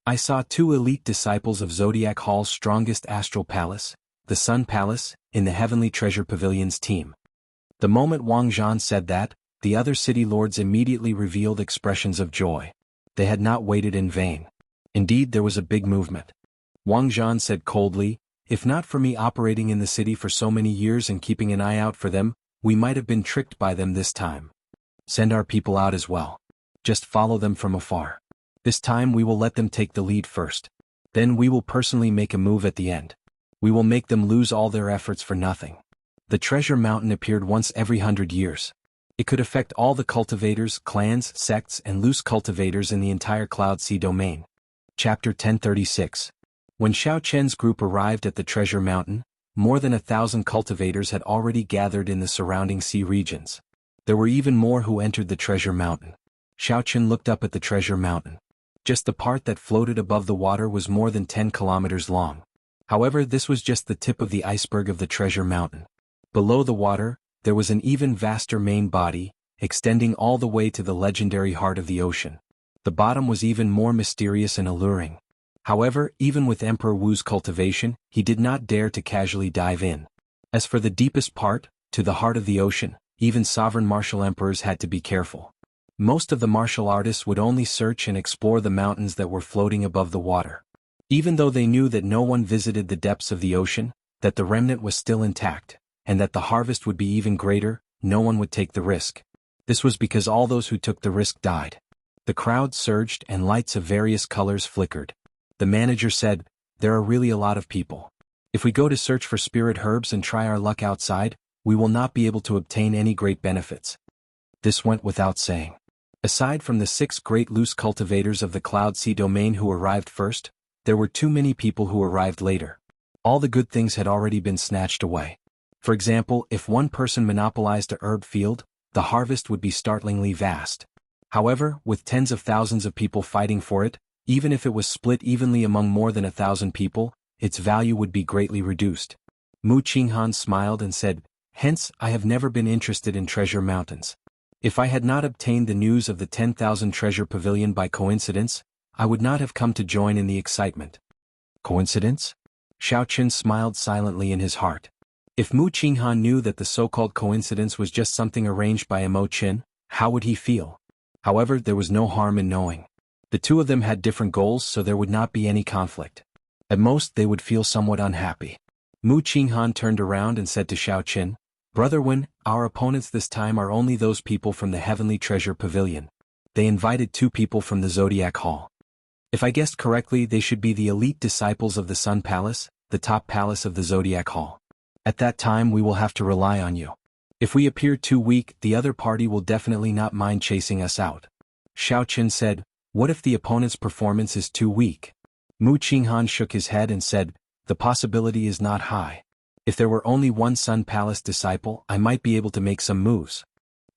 I saw 2 elite disciples of Zodiac Hall's strongest astral palace, the Sun Palace, in the Heavenly Treasure Pavilion's team." The moment Wang Zhan said that, the other city lords immediately revealed expressions of joy. They had not waited in vain. Indeed, there was a big movement. Wang Zhan said coldly, "If not for me operating in the city for so many years and keeping an eye out for them, we might have been tricked by them this time. Send our people out as well. Just follow them from afar. This time we will let them take the lead first. Then we will personally make a move at the end. We will make them lose all their efforts for nothing." The treasure mountain appeared once every 100 years. It could affect all the cultivators, clans, sects, and loose cultivators in the entire Cloud Sea domain. Chapter 1036. When Xiao Chen's group arrived at the treasure mountain, more than 1,000 cultivators had already gathered in the surrounding sea regions. There were even more who entered the treasure mountain. Xiao Chen looked up at the treasure mountain. Just the part that floated above the water was more than 10 kilometers long. However, this was just the tip of the iceberg of the treasure mountain. Below the water, there was an even vaster main body, extending all the way to the legendary heart of the ocean. The bottom was even more mysterious and alluring. However, even with Emperor Wu's cultivation, he did not dare to casually dive in. As for the deepest part, to the heart of the ocean, even sovereign martial emperors had to be careful. Most of the martial artists would only search and explore the mountains that were floating above the water. Even though they knew that no one visited the depths of the ocean, that the remnant was still intact, and that the harvest would be even greater, no one would take the risk. This was because all those who took the risk died. The crowd surged and lights of various colors flickered. The manager said, "There are really a lot of people. If we go to search for spirit herbs and try our luck outside, we will not be able to obtain any great benefits." This went without saying. Aside from the 6 great loose cultivators of the Cloud Sea domain who arrived first, there were too many people who arrived later. All the good things had already been snatched away. For example, if one person monopolized a herb field, the harvest would be startlingly vast. However, with tens of thousands of people fighting for it, even if it was split evenly among more than 1,000 people, its value would be greatly reduced. Mu Qinghan smiled and said, "Hence, I have never been interested in treasure mountains. If I had not obtained the news of the 10,000 treasure pavilion by coincidence, I would not have come to join in the excitement." Coincidence? Xiao Chen smiled silently in his heart. If Mu Qinghan knew that the so-called coincidence was just something arranged by Mo Qin, how would he feel? However, there was no harm in knowing. The two of them had different goals, so there would not be any conflict. At most, they would feel somewhat unhappy. Mu Qinghan turned around and said to Xiao Chen, "Brother Wen, our opponents this time are only those people from the Heavenly Treasure Pavilion. They invited 2 people from the Zodiac Hall. If I guessed correctly, they should be the elite disciples of the Sun Palace, the top palace of the Zodiac Hall. At that time we will have to rely on you. If we appear too weak, the other party will definitely not mind chasing us out." Xiao Chen said, "What if the opponent's performance is too weak?" Mu Qinghan shook his head and said, "The possibility is not high. If there were only one Sun Palace disciple, I might be able to make some moves.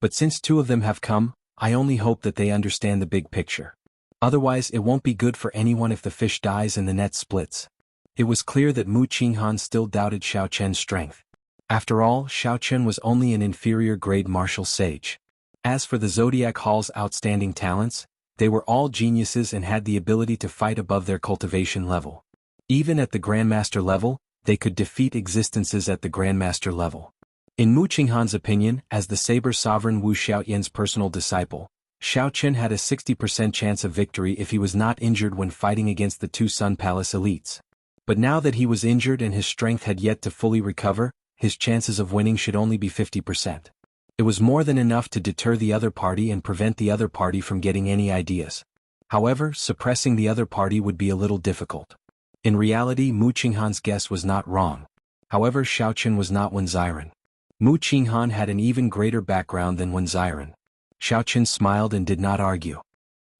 But since 2 of them have come, I only hope that they understand the big picture. Otherwise, it won't be good for anyone if the fish dies and the net splits." It was clear that Mu Qinghan still doubted Xiao Chen's strength. After all, Xiao Chen was only an inferior-grade martial sage. As for the Zodiac Hall's outstanding talents, they were all geniuses and had the ability to fight above their cultivation level. Even at the Grandmaster level, they could defeat existences at the Grandmaster level. In Mu Qinghan's opinion, as the Saber Sovereign Wu Xiaoyan's personal disciple, Xiao Chen had a 60% chance of victory if he was not injured when fighting against the 2 Sun Palace elites. But now that he was injured and his strength had yet to fully recover, his chances of winning should only be 50%. It was more than enough to deter the other party and prevent the other party from getting any ideas. However, suppressing the other party would be a little difficult. In reality, Mu Qinghan's guess was not wrong. However, Xiao Chen was not Wen Xiren. Mu Qinghan had an even greater background than Wen Xiren. Xiao Chen smiled and did not argue.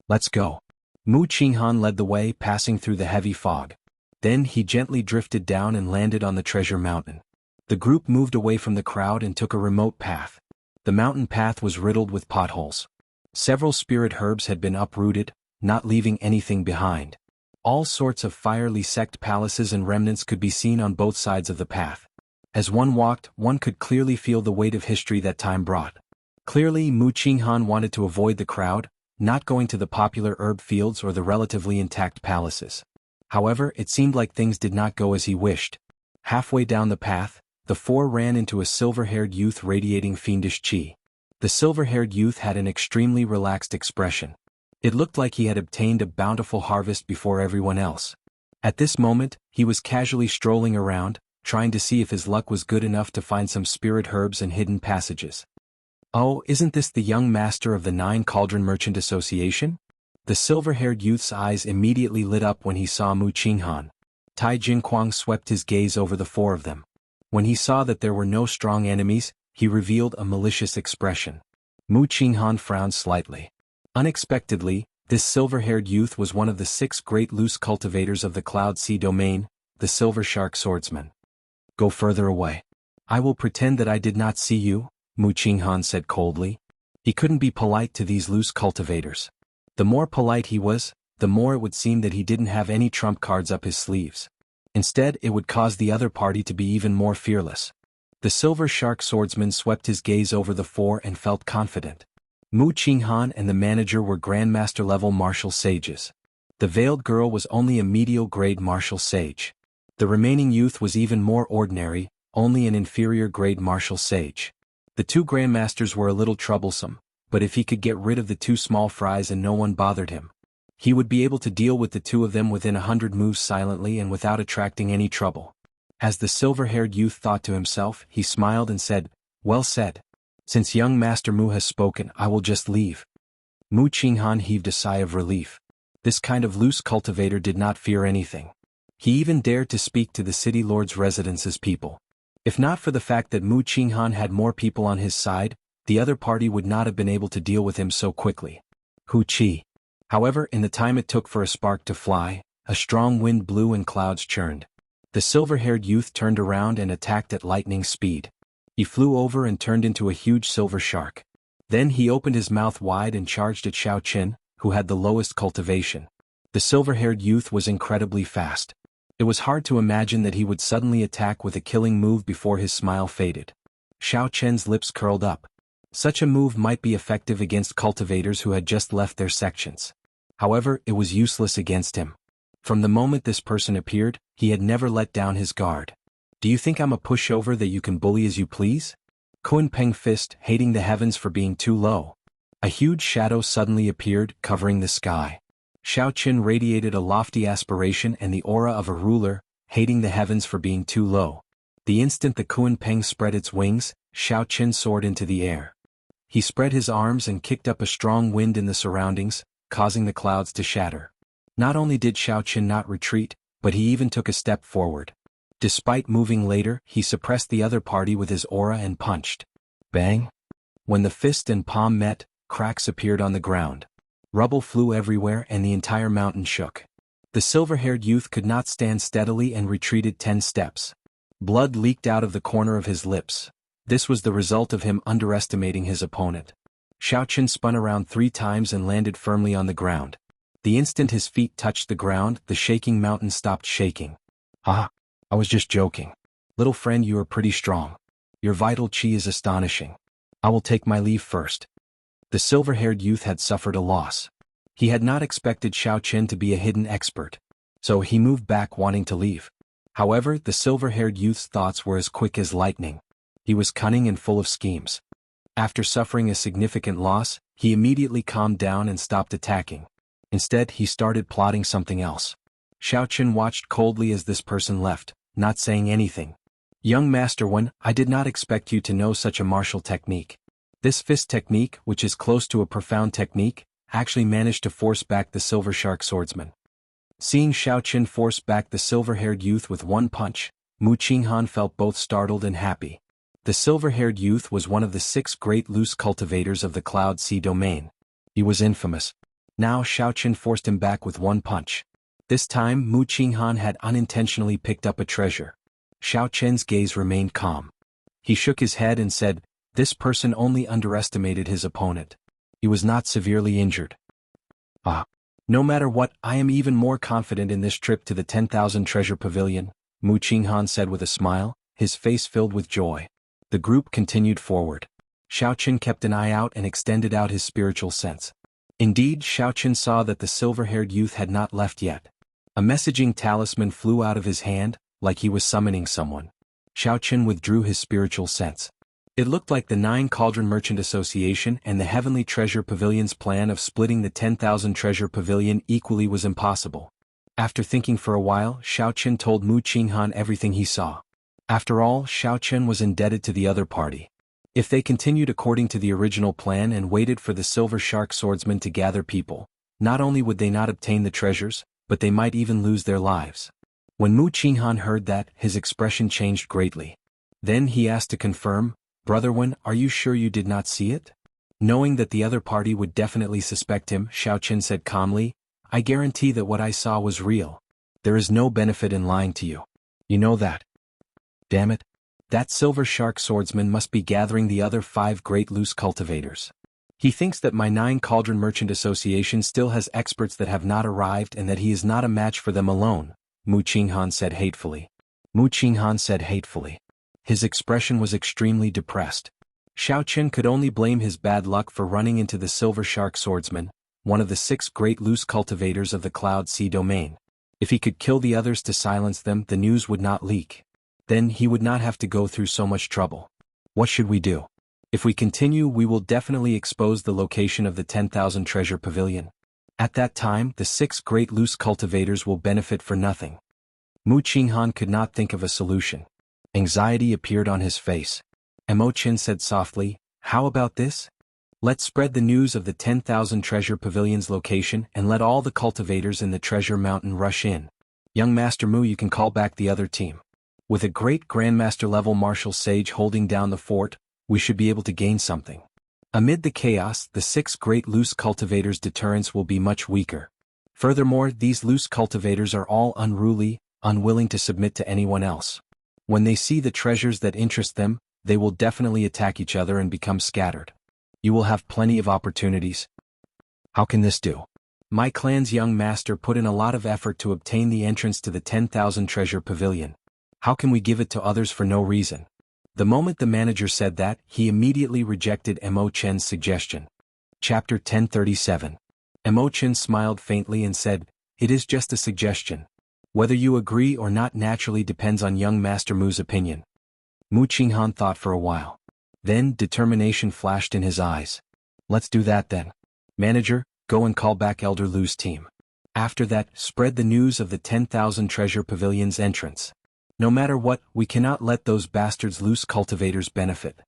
"Let's go." Mu Qinghan led the way, passing through the heavy fog. Then he gently drifted down and landed on the treasure mountain. The group moved away from the crowd and took a remote path. The mountain path was riddled with potholes. Several spirit herbs had been uprooted, not leaving anything behind. All sorts of fiery sect palaces and remnants could be seen on both sides of the path. As one walked, one could clearly feel the weight of history that time brought. Clearly, Mu Qinghan wanted to avoid the crowd, not going to the popular herb fields or the relatively intact palaces. However, it seemed like things did not go as he wished. Halfway down the path, the 4 ran into a silver-haired youth radiating fiendish qi. The silver-haired youth had an extremely relaxed expression. It looked like he had obtained a bountiful harvest before everyone else. At this moment, he was casually strolling around, trying to see if his luck was good enough to find some spirit herbs and hidden passages. "Oh, isn't this the young master of the 9 Cauldron Merchant Association?" The silver-haired youth's eyes immediately lit up when he saw Mu Qinghan. Tai Jinquang swept his gaze over the 4 of them. When he saw that there were no strong enemies, he revealed a malicious expression. Mu Qinghan frowned slightly. Unexpectedly, This silver-haired youth was one of the 6 great loose cultivators of the Cloud Sea domain, the Silver Shark Swordsman. Go further away. I will pretend that I did not see you, Mu Qinghan said coldly. He couldn't be polite to these loose cultivators. The more polite he was, the more it would seem that he didn't have any trump cards up his sleeves. Instead, it would cause the other party to be even more fearless. The Silver Shark Swordsman swept his gaze over the 4 and felt confident. Mu Qinghan and the manager were Grandmaster-level martial sages. The veiled girl was only a medial-grade martial sage. The remaining youth was even more ordinary, only an inferior-grade martial sage. The 2 Grandmasters were a little troublesome, but if he could get rid of the 2 small fries and no one bothered him, he would be able to deal with the 2 of them within 100 moves silently and without attracting any trouble. As the silver-haired youth thought to himself, he smiled and said, "Well said. Since young Master Mu has spoken, I will just leave." Mu Qinghan heaved a sigh of relief. This kind of loose cultivator did not fear anything. He even dared to speak to the city lord's residence's people. If not for the fact that Mu Qinghan had more people on his side, the other party would not have been able to deal with him so quickly. Hu Qi. However, in the time it took for a spark to fly, a strong wind blew and clouds churned. The silver-haired youth turned around and attacked at lightning speed. He flew over and turned into a huge silver shark. Then he opened his mouth wide and charged at Xiao Qin, who had the lowest cultivation. The silver-haired youth was incredibly fast. It was hard to imagine that he would suddenly attack with a killing move before his smile faded. Xiao Qin's lips curled up. Such a move might be effective against cultivators who had just left their sections. However, it was useless against him. From the moment this person appeared, he had never let down his guard. Do you think I'm a pushover that you can bully as you please? Kunpeng fist, hating the heavens for being too low. A huge shadow suddenly appeared, covering the sky. Xiao Qin radiated a lofty aspiration and the aura of a ruler, hating the heavens for being too low. The instant the Kunpeng spread its wings, Xiao Qin soared into the air. He spread his arms and kicked up a strong wind in the surroundings, causing the clouds to shatter. Not only did Xiao Qin not retreat, but he even took a step forward. Despite moving later, he suppressed the other party with his aura and punched. Bang! When the fist and palm met, cracks appeared on the ground. Rubble flew everywhere and the entire mountain shook. The silver-haired youth could not stand steadily and retreated 10 steps. Blood leaked out of the corner of his lips. This was the result of him underestimating his opponent. Xiao Qin spun around 3 times and landed firmly on the ground. The instant his feet touched the ground, the shaking mountain stopped shaking. "Ah, I was just joking. Little friend, you are pretty strong. Your vital qi is astonishing. I will take my leave first." The silver-haired youth had suffered a loss. He had not expected Xiao Qin to be a hidden expert, so he moved back wanting to leave. However, the silver-haired youth's thoughts were as quick as lightning. He was cunning and full of schemes. After suffering a significant loss, he immediately calmed down and stopped attacking. Instead, he started plotting something else. Xiao Qin watched coldly as this person left, not saying anything. "Young Master Wen, I did not expect you to know such a martial technique. This fist technique, which is close to a profound technique, actually managed to force back the Silver Shark Swordsman." Seeing Xiao Qin force back the silver-haired youth with one punch, Mu Qinghan felt both startled and happy. The silver-haired youth was one of the 6 great loose cultivators of the Cloud Sea domain. He was infamous. Now Xiao Qin forced him back with one punch. This time Mu Qinghan had unintentionally picked up a treasure. Xiao Qin's gaze remained calm. He shook his head and said, "This person only underestimated his opponent. He was not severely injured." "Ah. No matter what, I am even more confident in this trip to the 10,000 treasure pavilion," Mu Qinghan said with a smile, his face filled with joy. The group continued forward. Xiao Qin kept an eye out and extended out his spiritual sense. Indeed, Xiao Qin saw that the silver-haired youth had not left yet. A messaging talisman flew out of his hand, like he was summoning someone. Xiao Qin withdrew his spiritual sense. It looked like the 9 Cauldron Merchant Association and the Heavenly Treasure Pavilion's plan of splitting the 10,000 treasure pavilion equally was impossible. After thinking for a while, Xiao Qin told Mu Qinghan everything he saw. After all, Xiao Qin was indebted to the other party. If they continued according to the original plan and waited for the Silver Shark Swordsman to gather people, not only would they not obtain the treasures, but they might even lose their lives. When Mu Qinghan heard that, his expression changed greatly. Then he asked to confirm, "Brother Wen, are you sure you did not see it?" Knowing that the other party would definitely suspect him, Xiaoqin said calmly, I guarantee that what I saw was real. There is no benefit in lying to you. You know that. Damn it. That silver shark swordsman must be gathering the other 5 great loose cultivators. He thinks that my 9 Cauldron Merchant Association still has experts that have not arrived and that he is not a match for them alone, Mu Qinghan said hatefully. Mu Qinghan said hatefully. His expression was extremely depressed. Xiaoqin could only blame his bad luck for running into the silver shark swordsman, one of the 6 great loose cultivators of the Cloud Sea domain. If he could kill the others to silence them, the news would not leak. Then he would not have to go through so much trouble. What should we do? If we continue, we will definitely expose the location of the 10,000 treasure pavilion. At that time, the 6 great loose cultivators will benefit for nothing. Mu Qinghan could not think of a solution. Anxiety appeared on his face. Mo Qin said softly, how about this? Let's spread the news of the 10,000 treasure pavilion's location and let all the cultivators in the treasure mountain rush in. Young Master Mu, you can call back the other team. With a great Grandmaster level martial sage holding down the fort, we should be able to gain something. Amid the chaos, the 6 great loose cultivators' deterrence will be much weaker. Furthermore, these loose cultivators are all unruly, unwilling to submit to anyone else. When they see the treasures that interest them, they will definitely attack each other and become scattered. You will have plenty of opportunities. How can this do? My clan's young master put in a lot of effort to obtain the entrance to the 10,000 treasure pavilion. How can we give it to others for no reason? The moment the manager said that, he immediately rejected Mo Chen's suggestion. Chapter 1037. Mo Chen smiled faintly and said, it is just a suggestion. Whether you agree or not naturally depends on young Master Mu's opinion. Mu Qinghan thought for a while. Then determination flashed in his eyes. Let's do that then. Manager, go and call back Elder Lu's team. After that, spread the news of the 10,000 treasure pavilion's entrance. No matter what, we cannot let those bastards loose cultivators benefit.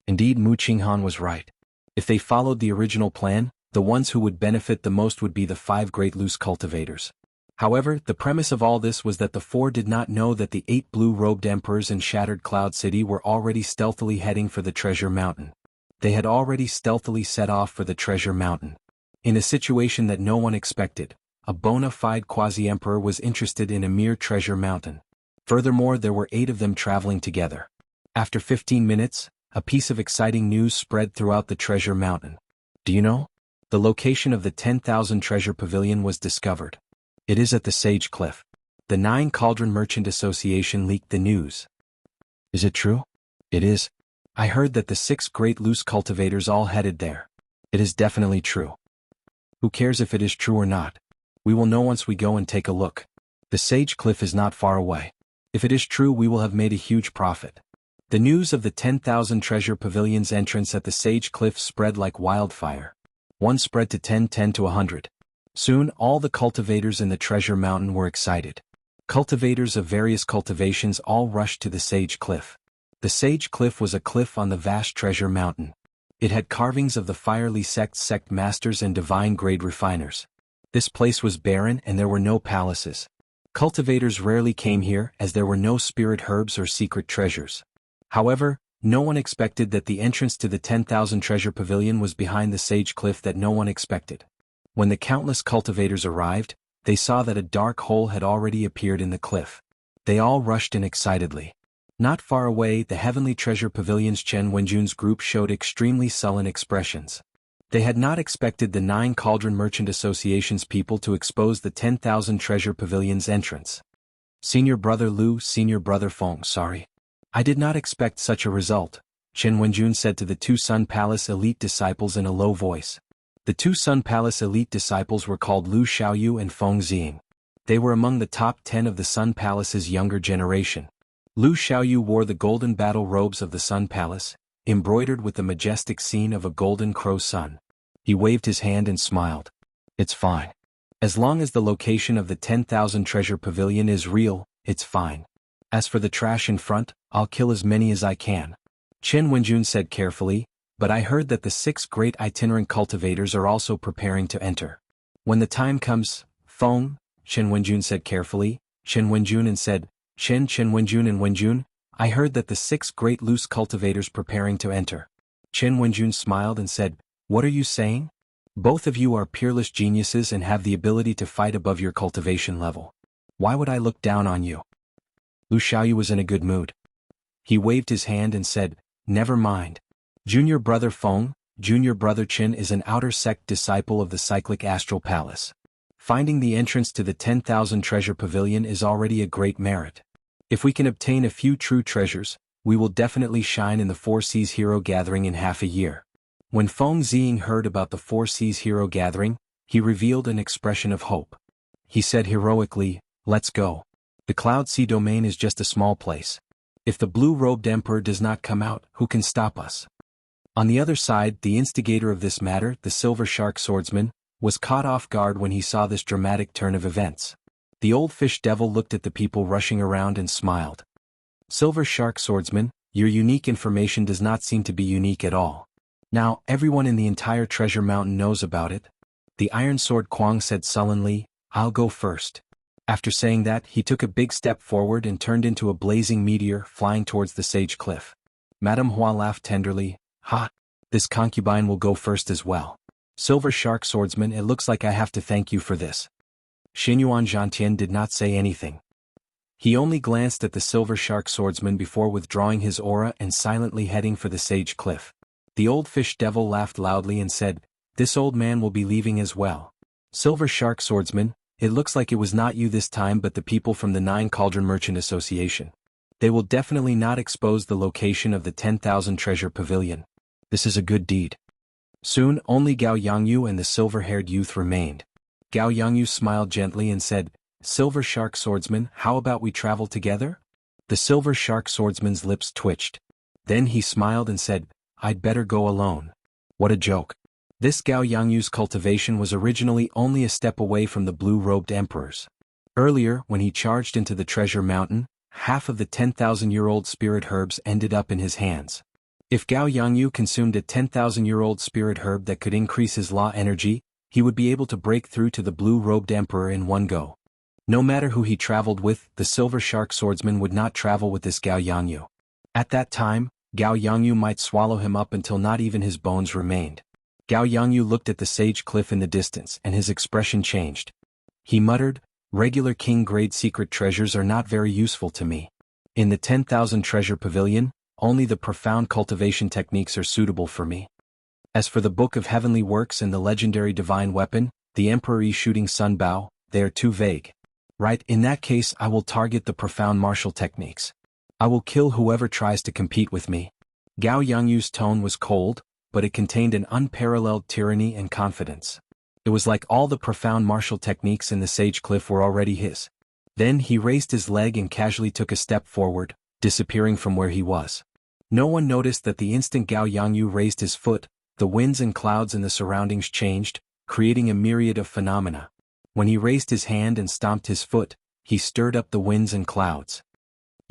Indeed, Mu Qinghan was right. If they followed the original plan, the ones who would benefit the most would be the 5 great loose cultivators. However, the premise of all this was that the 4 did not know that the 8 blue-robed emperors in Shattered Cloud City were already stealthily heading for the treasure mountain. They had already stealthily set off for the treasure mountain. In a situation that no one expected, a bona fide quasi-emperor was interested in a mere treasure mountain. Furthermore, there were 8 of them traveling together. After 15 minutes, a piece of exciting news spread throughout the treasure mountain. Do you know? The location of the 10,000 treasure pavilion was discovered. It is at the Sage Cliff. The 9 Cauldron Merchant Association leaked the news. Is it true? It is. I heard that the 6 great loose cultivators all headed there. It is definitely true. Who cares if it is true or not? We will know once we go and take a look. The Sage Cliff is not far away. If it is true, we will have made a huge profit. The news of the 10,000 treasure pavilion's entrance at the Sage Cliff spread like wildfire. One spread to 10, 10 to 100. Soon, all the cultivators in the treasure mountain were excited. Cultivators of various cultivations all rushed to the Sage Cliff. The Sage Cliff was a cliff on the vast treasure mountain. It had carvings of the Firely sect masters and divine grade refiners. This place was barren and there were no palaces. Cultivators rarely came here as there were no spirit herbs or secret treasures. However, no one expected that the entrance to the 10,000 treasure pavilion was behind the Sage Cliff that no one expected. When the countless cultivators arrived, they saw that a dark hole had already appeared in the cliff. They all rushed in excitedly. Not far away, the Heavenly Treasure Pavilion's Chen Wenjun's group showed extremely sullen expressions. They had not expected the 9 Cauldron Merchant Association's people to expose the 10,000 treasure pavilion's entrance. Senior Brother Lu, Senior Brother Feng, sorry. I did not expect such a result, Chen Wenjun said to the 2 Sun Palace elite disciples in a low voice. The 2 Sun Palace elite disciples were called Lu Xiaoyu and Feng Xing. They were among the top 10 of the Sun Palace's younger generation. Lu Xiaoyu wore the golden battle robes of the Sun Palace, embroidered with the majestic scene of a golden crow sun. He waved his hand and smiled. It's fine. As long as the location of the 10,000 treasure pavilion is real, it's fine. As for the trash in front, I'll kill as many as I can. Chen Wenjun said carefully, but I heard that the 6 great itinerant cultivators are also preparing to enter. When the time comes, Feng, Chen Wenjun said carefully, Chen Wenjun and said, Chen Wenjun and Wenjun, I heard that the 6 great loose cultivators preparing to enter. Chen Wenjun smiled and said, What are you saying? Both of you are peerless geniuses and have the ability to fight above your cultivation level. Why would I look down on you? Lu Xiaoyu was in a good mood. He waved his hand and said, never mind. Junior brother Feng, junior brother Qin is an outer sect disciple of the cyclic astral palace. Finding the entrance to the 10,000 treasure pavilion is already a great merit. If we can obtain a few true treasures, we will definitely shine in the Four Seas Hero Gathering in half a year. When Feng Ziying heard about the Four Seas Hero Gathering, he revealed an expression of hope. He said heroically, let's go. The Cloud Sea domain is just a small place. If the blue-robed emperor does not come out, who can stop us? On the other side, the instigator of this matter, the Silver Shark Swordsman, was caught off guard when he saw this dramatic turn of events. The old fish devil looked at the people rushing around and smiled. Silver Shark Swordsman, your unique information does not seem to be unique at all. Now, everyone in the entire treasure mountain knows about it. The Iron Sword Kuang said sullenly, I'll go first. After saying that, he took a big step forward and turned into a blazing meteor flying towards the sage cliff. Madame Hua laughed tenderly, ha! This concubine will go first as well. Silver Shark Swordsman, it looks like I have to thank you for this. Xinyuan Zhantian did not say anything. He only glanced at the Silver Shark Swordsman before withdrawing his aura and silently heading for the sage cliff. The old fish devil laughed loudly and said, this old man will be leaving as well. Silver Shark Swordsman, it looks like it was not you this time but the people from the Nine Cauldron Merchant Association. They will definitely not expose the location of the 10,000 treasure pavilion. This is a good deed. Soon only Gao Yangyu and the silver-haired youth remained. Gao Yangyu smiled gently and said, Silver Shark Swordsman, how about we travel together? The Silver Shark Swordsman's lips twitched. Then he smiled and said, I'd better go alone. What a joke. This Gao Yangyu's cultivation was originally only a step away from the blue-robed emperor's. Earlier, when he charged into the treasure mountain, half of the 10,000-year-old spirit herbs ended up in his hands. If Gao Yangyu consumed a 10,000-year-old spirit herb that could increase his law energy, he would be able to break through to the blue-robed emperor in one go. No matter who he traveled with, the Silver Shark Swordsman would not travel with this Gao Yangyu. At that time, Gao Yangyu might swallow him up until not even his bones remained. Gao Yangyu looked at the sage cliff in the distance and his expression changed. He muttered, regular king-grade secret treasures are not very useful to me. In the 10,000 treasure pavilion, only the profound cultivation techniques are suitable for me. As for the Book of Heavenly Works and the legendary divine weapon, the Emperor shooting Sun Bao, they are too vague. Right, in that case I will target the profound martial techniques. I will kill whoever tries to compete with me. Gao Yangyu's tone was cold, but it contained an unparalleled tyranny and confidence. It was like all the profound martial techniques in the Sage Cliff were already his. Then he raised his leg and casually took a step forward, disappearing from where he was. No one noticed that the instant Gao Yangyu raised his foot, the winds and clouds in the surroundings changed, creating a myriad of phenomena. When he raised his hand and stomped his foot, he stirred up the winds and clouds.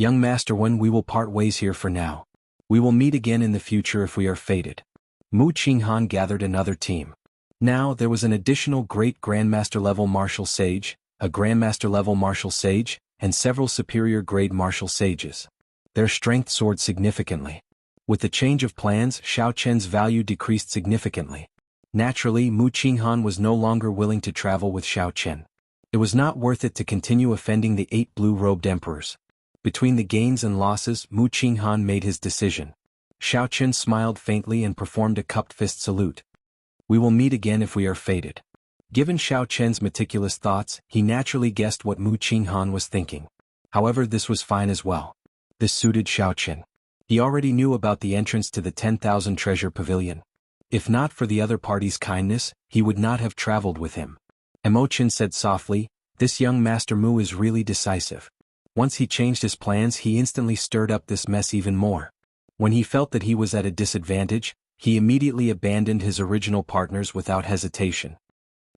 Young Master Wen, we will part ways here for now. We will meet again in the future if we are fated. Mu Qinghan gathered another team. Now there was an additional great Grandmaster level martial sage, a Grandmaster level martial sage, and several superior grade martial sages. Their strength soared significantly. With the change of plans, Xiao Chen's value decreased significantly. Naturally, Mu Qinghan was no longer willing to travel with Xiao Chen. It was not worth it to continue offending the 8 blue-robed emperors. Between the gains and losses, Mu Qinghan made his decision. Xiao Chen smiled faintly and performed a cupped fist salute. We will meet again if we are fated. Given Xiao Chen's meticulous thoughts, he naturally guessed what Mu Qinghan was thinking. However, this was fine as well. This suited Xiao Chen. He already knew about the entrance to the 10,000 treasure pavilion. If not for the other party's kindness, he would not have traveled with him. Imochen said softly, this young Master Mu is really decisive. Once he changed his plans, he instantly stirred up this mess even more. When he felt that he was at a disadvantage, he immediately abandoned his original partners without hesitation.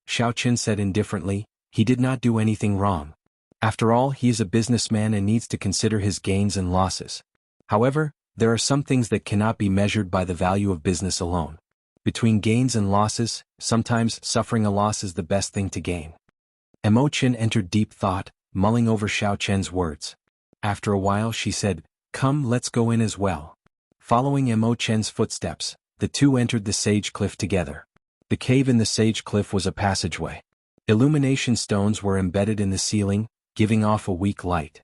Xiao Chen said indifferently, he did not do anything wrong. After all, he is a businessman and needs to consider his gains and losses. However, there are some things that cannot be measured by the value of business alone. Between gains and losses, sometimes suffering a loss is the best thing to gain. Imochen entered deep thought, mulling over Xiao Chen's words. After a while she said, come, let's go in as well. Following Emochen's footsteps, the two entered the sage cliff together. The cave in the sage cliff was a passageway. Illumination stones were embedded in the ceiling, giving off a weak light.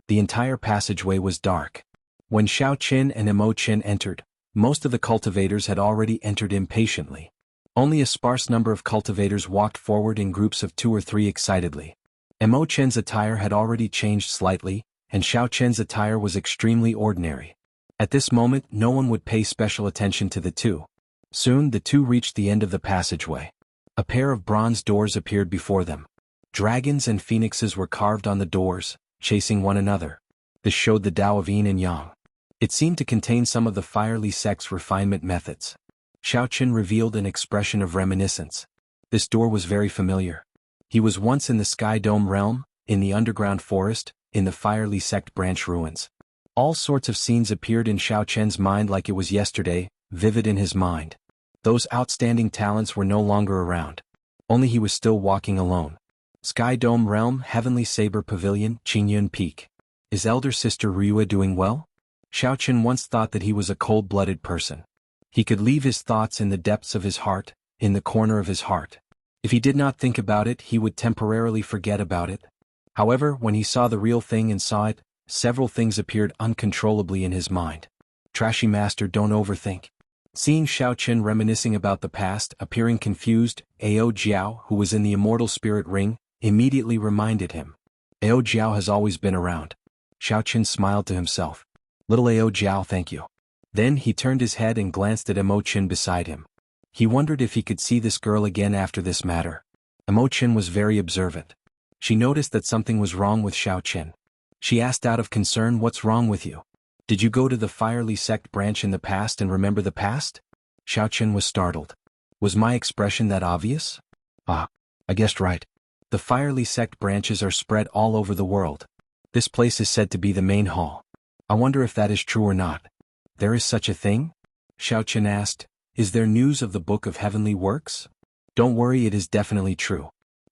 The entire passageway was dark. When Xiao Qin and Emo Qin entered, most of the cultivators had already entered impatiently. Only a sparse number of cultivators walked forward in groups of 2 or 3 excitedly. Emo Qin's attire had already changed slightly, and Xiao Qin's attire was extremely ordinary. At this moment no one would pay special attention to the two. Soon the two reached the end of the passageway. A pair of bronze doors appeared before them. Dragons and phoenixes were carved on the doors, chasing one another. This showed the Tao of Yin and Yang. It seemed to contain some of the fiery sect's refinement methods. Xiao Qin revealed an expression of reminiscence. This door was very familiar. He was once in the Sky Dome realm, in the underground forest, in the fiery sect branch ruins. All sorts of scenes appeared in Xiao Qin's mind like it was yesterday, vivid in his mind. Those outstanding talents were no longer around. Only he was still walking alone. Sky Dome Realm, Heavenly Saber Pavilion, Qingyun Peak. Is elder sister Ryua doing well? Xiao Qin once thought that he was a cold-blooded person. He could leave his thoughts in the depths of his heart, in the corner of his heart. If he did not think about it, he would temporarily forget about it. However, when he saw the real thing and saw it, several things appeared uncontrollably in his mind. Trashy master, don't overthink. Seeing Xiao Qin reminiscing about the past, appearing confused, Ao Jiao, who was in the immortal spirit ring, immediately reminded him. Ao Jiao has always been around. Xiao Qin smiled to himself. Little Ao Jiao, thank you. Then he turned his head and glanced at Emo Qin beside him. He wondered if he could see this girl again after this matter. Emo Qin was very observant. She noticed that something was wrong with Xiao Qin. She asked out of concern, what's wrong with you? Did you go to the fiery sect branch in the past and remember the past? Xiao Qin was startled. Was my expression that obvious? Ah, I guessed right. The fiery sect branches are spread all over the world. This place is said to be the main hall. I wonder if that is true or not. There is such a thing? Xiao Qin asked. Is there news of the Book of Heavenly Works? Don't worry, it is definitely true.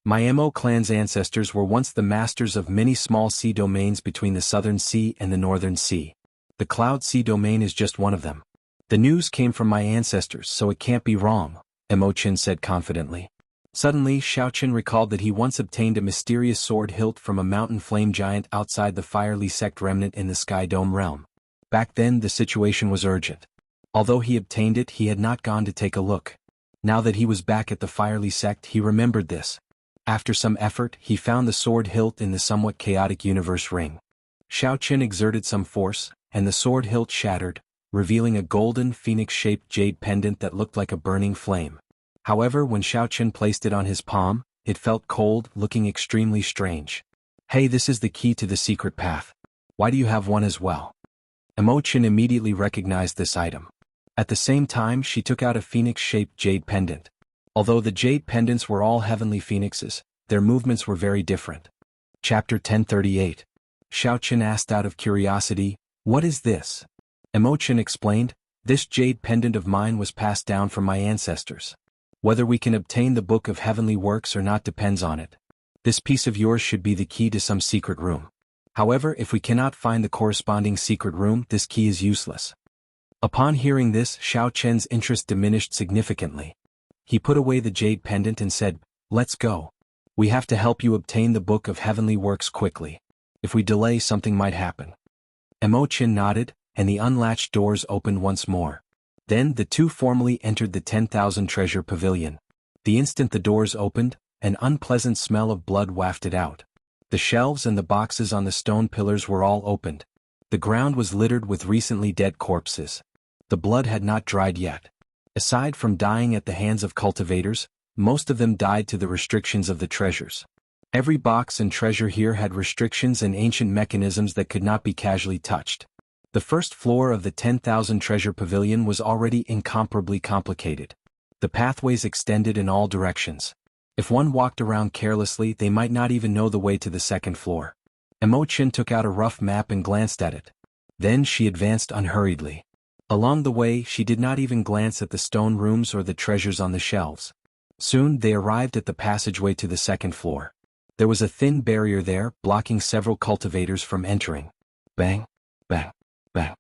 My Mo clan's ancestors were once the masters of many small sea domains between the Southern Sea and the Northern Sea. The Cloud Sea domain is just one of them. The news came from my ancestors, so it can't be wrong, Emo Qin said confidently. Suddenly, Xiao Qin recalled that he once obtained a mysterious sword hilt from a mountain flame giant outside the fiery sect remnant in the Sky Dome realm. Back then the situation was urgent. Although he obtained it, he had not gone to take a look. Now that he was back at the fiery sect, he remembered this. After some effort, he found the sword hilt in the somewhat chaotic universe ring. Xiao Qin exerted some force, and the sword hilt shattered, revealing a golden phoenix-shaped jade pendant that looked like a burning flame. However, when Xiao Qin placed it on his palm, it felt cold, looking extremely strange. Hey, this is the key to the secret path. Why do you have one as well? Emo Qin immediately recognized this item. At the same time, she took out a phoenix-shaped jade pendant. Although the jade pendants were all heavenly phoenixes, their movements were very different. Chapter 1038. Xiao Qin asked out of curiosity, what is this? Emo Qin explained, this jade pendant of mine was passed down from my ancestors. Whether we can obtain the Book of Heavenly Works or not depends on it. This piece of yours should be the key to some secret room. However, if we cannot find the corresponding secret room, this key is useless. Upon hearing this, Xiao Qin's interest diminished significantly. He put away the jade pendant and said, let's go. We have to help you obtain the Book of Heavenly Works quickly. If we delay, something might happen. Emo Qin nodded, and the unlatched doors opened once more. Then the two formally entered the 10,000 treasure pavilion. The instant the doors opened, an unpleasant smell of blood wafted out. The shelves and the boxes on the stone pillars were all opened. The ground was littered with recently dead corpses. The blood had not dried yet. Aside from dying at the hands of cultivators, most of them died to the restrictions of the treasures. Every box and treasure here had restrictions and ancient mechanisms that could not be casually touched. The first floor of the 10,000 treasure pavilion was already incomparably complicated. The pathways extended in all directions. If one walked around carelessly, they might not even know the way to the second floor. Emo Qin took out a rough map and glanced at it. Then she advanced unhurriedly. Along the way, she did not even glance at the stone rooms or the treasures on the shelves. Soon they arrived at the passageway to the second floor. There was a thin barrier there, blocking several cultivators from entering. Bang, bang, bang.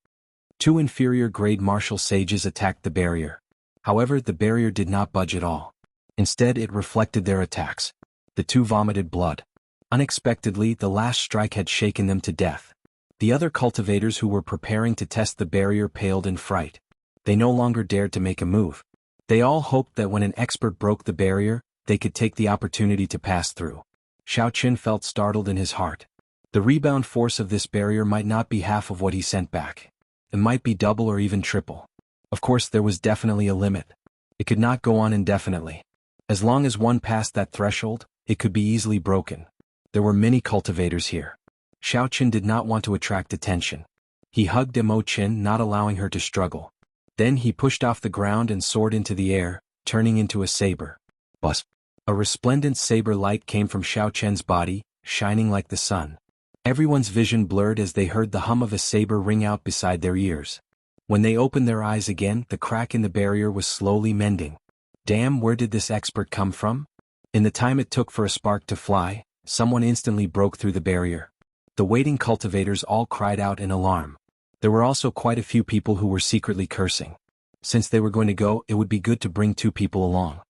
Two inferior-grade martial sages attacked the barrier. However, the barrier did not budge at all. Instead, it reflected their attacks. The two vomited blood. Unexpectedly, the last strike had shaken them to death. The other cultivators who were preparing to test the barrier paled in fright. They no longer dared to make a move. They all hoped that when an expert broke the barrier, they could take the opportunity to pass through. Xiao Qin felt startled in his heart. The rebound force of this barrier might not be half of what he sent back. It might be double or even triple. Of course, there was definitely a limit. It could not go on indefinitely. As long as one passed that threshold, it could be easily broken. There were many cultivators here. Xiao Qin did not want to attract attention. He hugged Imo Qin, not allowing her to struggle. Then he pushed off the ground and soared into the air, turning into a saber. Buzz. A resplendent saber light came from Xiao Qian's body, shining like the sun. Everyone's vision blurred as they heard the hum of a saber ring out beside their ears. When they opened their eyes again, the crack in the barrier was slowly mending. Damn, where did this expert come from? In the time it took for a spark to fly, someone instantly broke through the barrier. The waiting cultivators all cried out in alarm. There were also quite a few people who were secretly cursing. Since they were going to go, it would be good to bring two people along.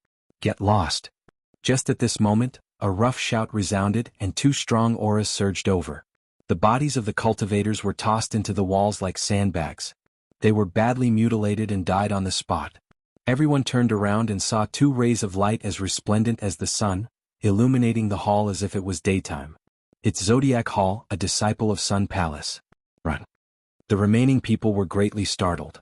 Get lost. Just at this moment, a rough shout resounded and two strong auras surged over. The bodies of the cultivators were tossed into the walls like sandbags. They were badly mutilated and died on the spot. Everyone turned around and saw two rays of light as resplendent as the sun, illuminating the hall as if it was daytime. It's Zodiac Hall, a disciple of Sun Palace. Run. The remaining people were greatly startled.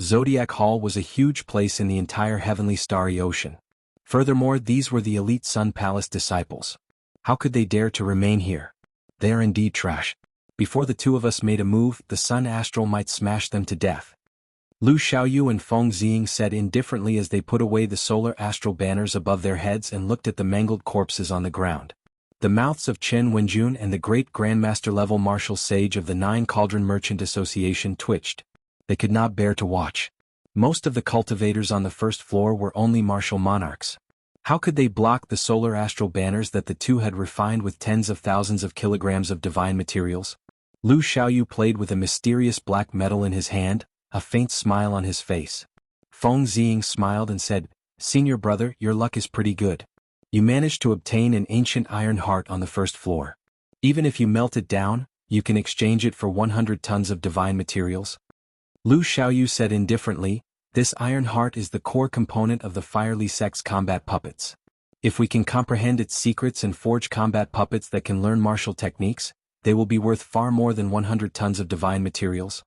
Zodiac Hall was a huge place in the entire heavenly starry ocean. Furthermore, these were the elite Sun Palace disciples. How could they dare to remain here? They are indeed trash. Before the two of us made a move, the Sun Astral might smash them to death. Lu Xiaoyu and Feng Ziying said indifferently as they put away the solar astral banners above their heads and looked at the mangled corpses on the ground. The mouths of Chen Wenjun and the great Grandmaster-level martial sage of the Nine Cauldron Merchant Association twitched. They could not bear to watch. Most of the cultivators on the first floor were only martial monarchs. How could they block the solar astral banners that the two had refined with tens of thousands of kilograms of divine materials? Lu Xiaoyu played with a mysterious black metal in his hand, a faint smile on his face. Feng Ziying smiled and said, "Senior brother, your luck is pretty good. You managed to obtain an ancient iron heart on the first floor. Even if you melt it down, you can exchange it for 100 tons of divine materials." Lu Xiaoyu said indifferently, "This iron heart is the core component of the Firely Sect's combat puppets. If we can comprehend its secrets and forge combat puppets that can learn martial techniques, they will be worth far more than 100 tons of divine materials."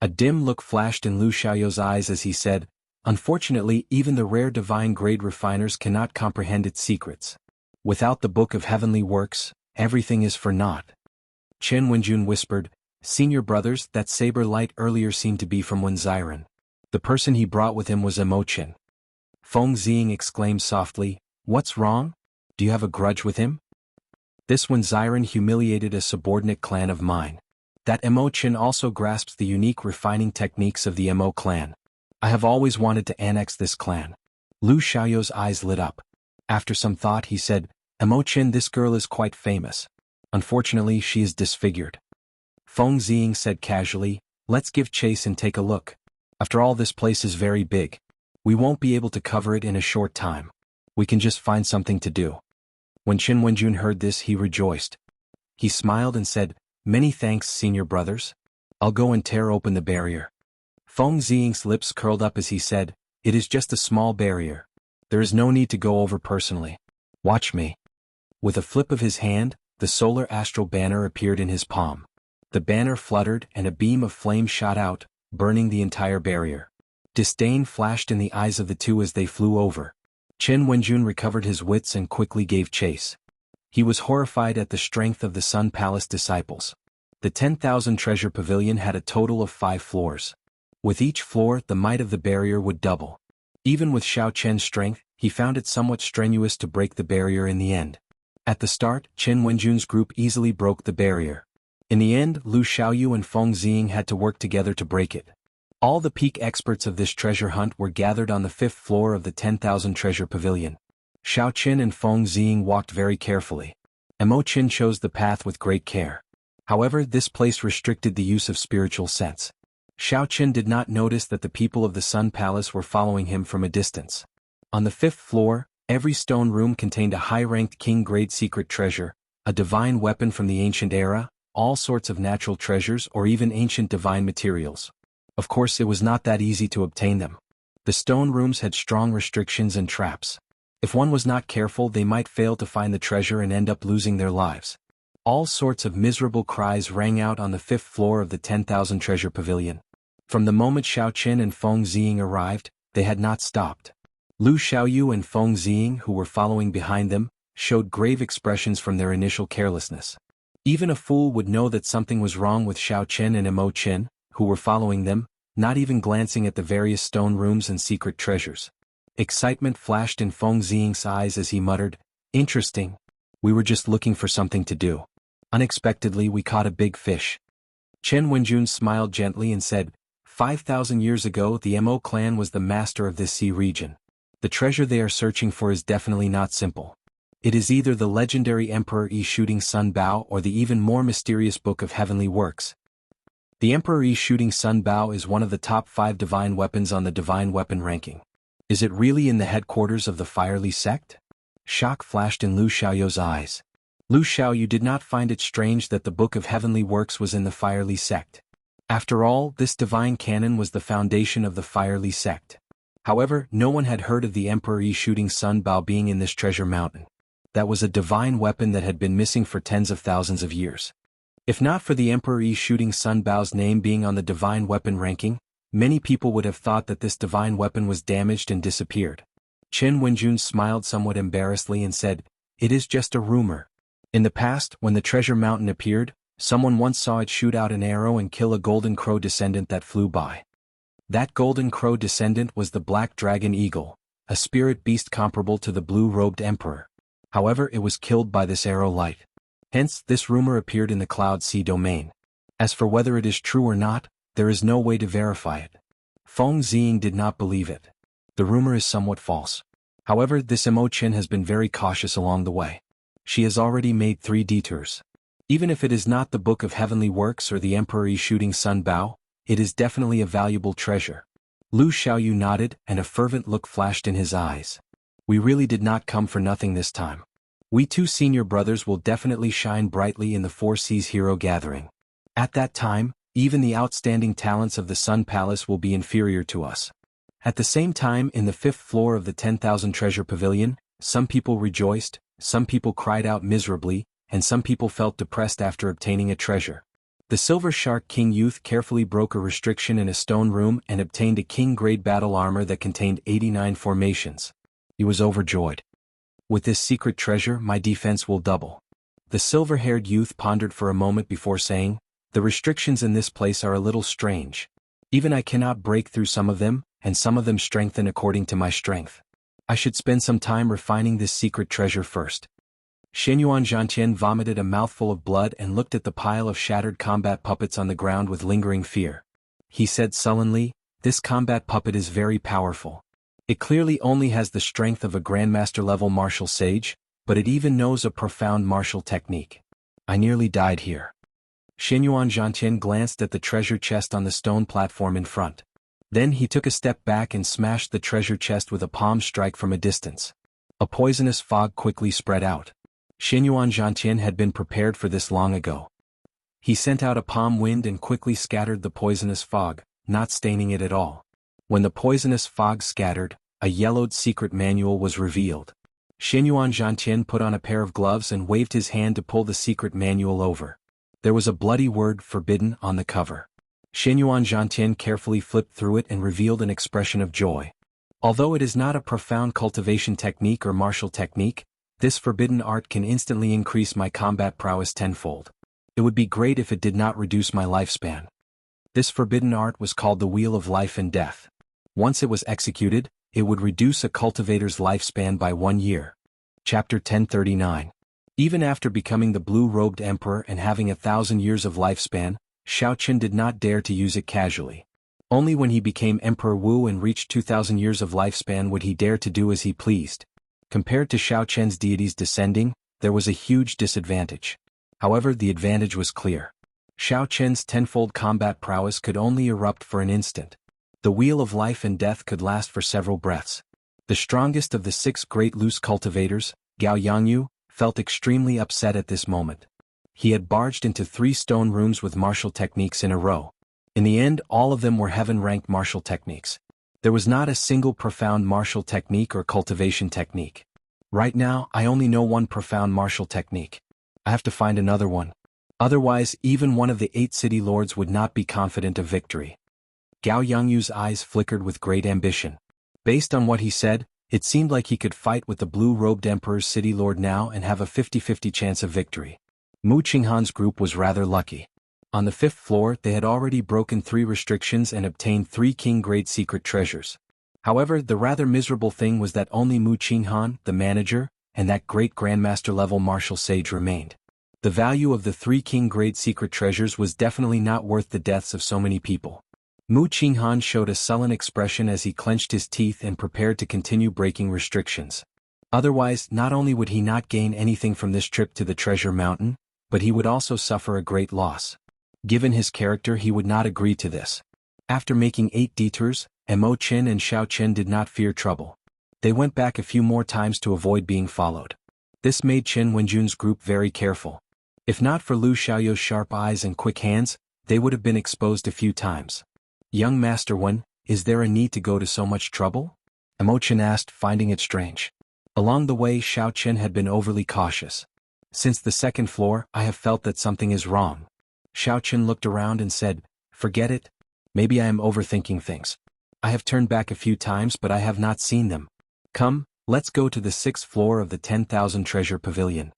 A dim look flashed in Lu Xiaoyu's eyes as he said, "Unfortunately, even the rare divine-grade refiners cannot comprehend its secrets. Without the Book of Heavenly Works, everything is for naught." Chen Wenjun whispered, "Senior brothers, that saber light earlier seemed to be from Wenziren. The person he brought with him was Imo Qin." Feng Ziying exclaimed softly, "What's wrong? Do you have a grudge with him?" "This Wenziren humiliated a subordinate clan of mine. That Imo Qin also grasps the unique refining techniques of the Imo clan. I have always wanted to annex this clan." Lu Xiaoyu's eyes lit up. After some thought he said, "Imo Qin, this girl is quite famous. Unfortunately, she is disfigured." Feng Ziying said casually, "Let's give chase and take a look. After all, this place is very big. We won't be able to cover it in a short time. We can just find something to do." When Chen Wenjun heard this, he rejoiced. He smiled and said, "Many thanks, senior brothers. I'll go and tear open the barrier." Feng Ziying's lips curled up as he said, "It is just a small barrier. There is no need to go over personally. Watch me." With a flip of his hand, the solar astral banner appeared in his palm. The banner fluttered and a beam of flame shot out, burning the entire barrier. Disdain flashed in the eyes of the two as they flew over. Chen Wenjun recovered his wits and quickly gave chase. He was horrified at the strength of the Sun Palace disciples. The 10,000 treasure pavilion had a total of 5 floors. With each floor, the might of the barrier would double. Even with Xiao Chen's strength, he found it somewhat strenuous to break the barrier in the end. At the start, Chen Wenjun's group easily broke the barrier. In the end, Lu Xiaoyu and Feng Ziying had to work together to break it. All the peak experts of this treasure hunt were gathered on the 5th floor of the 10,000 treasure pavilion. Xiao Qin and Feng Ziying walked very carefully. Imo Qin chose the path with great care. However, this place restricted the use of spiritual sense. Xiao Qin did not notice that the people of the Sun Palace were following him from a distance. On the 5th floor, every stone room contained a high-ranked king-grade secret treasure, a divine weapon from the ancient era, all sorts of natural treasures or even ancient divine materials. Of course, it was not that easy to obtain them. The stone rooms had strong restrictions and traps. If one was not careful, they might fail to find the treasure and end up losing their lives. All sorts of miserable cries rang out on the 5th floor of the 10,000 treasure pavilion. From the moment Xiao Qin and Feng Ziying arrived, they had not stopped. Lu Xiaoyu and Feng Ziying, who were following behind them, showed grave expressions from their initial carelessness. Even a fool would know that something was wrong with Xiao Qin and Imo Qin, who were following them, not even glancing at the various stone rooms and secret treasures. Excitement flashed in Feng Ziying's eyes as he muttered, "Interesting. We were just looking for something to do. Unexpectedly, we caught a big fish." Chen Wenjun smiled gently and said, 5,000 years ago the Mo clan was the master of this sea region. The treasure they are searching for is definitely not simple. It is either the legendary Emperor Yi Shooting Sun Bao or the even more mysterious Book of Heavenly Works. The Emperor Yi Shooting Sun Bao is one of the top 5 divine weapons on the divine weapon ranking. Is it really in the headquarters of the Firely sect? Shock flashed in Lu Xiaoyu's eyes. Lu Xiaoyu did not find it strange that the Book of Heavenly Works was in the Firely sect. After all, this divine canon was the foundation of the Firely sect. However, no one had heard of the Emperor Yi Shooting Sun Bao being in this treasure mountain. That was a divine weapon that had been missing for tens of thousands of years. If not for the Emperor Yi Shooting Sun Bao's name being on the divine weapon ranking, many people would have thought that this divine weapon was damaged and disappeared. Chen Wenjun smiled somewhat embarrassedly and said, "It is just a rumor. In the past, when the treasure mountain appeared, someone once saw it shoot out an arrow and kill a golden crow descendant that flew by. That golden crow descendant was the black dragon eagle, a spirit beast comparable to the blue-robed emperor. However, it was killed by this arrow light. Hence, this rumor appeared in the Cloud Sea domain. As for whether it is true or not, there is no way to verify it." Feng Ziying did not believe it. The rumor is somewhat false. However, this Imo Qin has been very cautious along the way. She has already made 3 detours. Even if it is not the Book of Heavenly Works or the Emperor Yi Shooting Sun Bao, it is definitely a valuable treasure. Lu Xiaoyu nodded, and a fervent look flashed in his eyes. "We really did not come for nothing this time. We 2 senior brothers will definitely shine brightly in the Four Seas Hero Gathering. At that time, even the outstanding talents of the Sun Palace will be inferior to us." At the same time, in the 5th floor of the 10,000 treasure pavilion, some people rejoiced, some people cried out miserably, and some people felt depressed after obtaining a treasure. The Silver Shark King Youth carefully broke a restriction in a stone room and obtained a king-grade battle armor that contained 89 formations. He was overjoyed. "With this secret treasure, my defense will double." The silver-haired youth pondered for a moment before saying, "The restrictions in this place are a little strange. Even I cannot break through some of them, and some of them strengthen according to my strength. I should spend some time refining this secret treasure first." Shenyuan Zhantian vomited a mouthful of blood and looked at the pile of shattered combat puppets on the ground with lingering fear. He said sullenly, "This combat puppet is very powerful. It clearly only has the strength of a Grandmaster-level martial sage, but it even knows a profound martial technique. I nearly died here." Shenyuan Zhantian glanced at the treasure chest on the stone platform in front. Then he took a step back and smashed the treasure chest with a palm strike from a distance. A poisonous fog quickly spread out. Shenyuan Zhantian had been prepared for this long ago. He sent out a palm wind and quickly scattered the poisonous fog, not staining it at all. When the poisonous fog scattered, a yellowed secret manual was revealed. Shenyuan Zhantian put on a pair of gloves and waved his hand to pull the secret manual over. There was a bloody word "forbidden" on the cover. Shenyuan Zhantian carefully flipped through it and revealed an expression of joy. Although it is not a profound cultivation technique or martial technique, this forbidden art can instantly increase my combat prowess tenfold. It would be great if it did not reduce my lifespan. This forbidden art was called the Wheel of Life and Death. Once it was executed, it would reduce a cultivator's lifespan by 1 year. Chapter 1039. Even after becoming the blue-robed emperor and having 1,000 years of lifespan, Xiao Qin did not dare to use it casually. Only when he became Emperor Wu and reached 2,000 years of lifespan would he dare to do as he pleased. Compared to Xiao Qian's deities descending, there was a huge disadvantage. However, the advantage was clear. Xiao Qin's tenfold combat prowess could only erupt for an instant. The wheel of life and death could last for several breaths. The strongest of the 6 great loose cultivators, Gao Yangyu, felt extremely upset at this moment. He had barged into 3 stone rooms with martial techniques in a row. In the end, all of them were heaven-ranked martial techniques. There was not a single profound martial technique or cultivation technique. Right now, I only know one profound martial technique. I have to find another one. Otherwise, even one of the 8 city lords would not be confident of victory. Gao Yangyu's eyes flickered with great ambition. Based on what he said, it seemed like he could fight with the blue-robed emperor's city lord now and have a 50-50 chance of victory. Mu Qinghan's group was rather lucky. On the 5th floor, they had already broken 3 restrictions and obtained 3 king-grade secret treasures. However, the rather miserable thing was that only Mu Qinghan, the manager, and that great grandmaster-level martial sage remained. The value of the 3 king-grade secret treasures was definitely not worth the deaths of so many people. Mu Qinghan showed a sullen expression as he clenched his teeth and prepared to continue breaking restrictions. Otherwise, not only would he not gain anything from this trip to the treasure mountain, but he would also suffer a great loss. Given his character, he would not agree to this. After making 8 detours, Mo Qin and Xiao Qin did not fear trouble. They went back a few more times to avoid being followed. This made Qin Wenjun's group very careful. If not for Lu Xiaoyou's sharp eyes and quick hands, they would have been exposed a few times. Young Master Wen, is there a need to go to so much trouble? Mo Qin asked, finding it strange. Along the way, Xiao Qin had been overly cautious. Since the 2nd floor, I have felt that something is wrong. Xiao Qin looked around and said, forget it. Maybe I am overthinking things. I have turned back a few times but I have not seen them. Come, let's go to the 6th floor of the 10,000 treasure pavilion.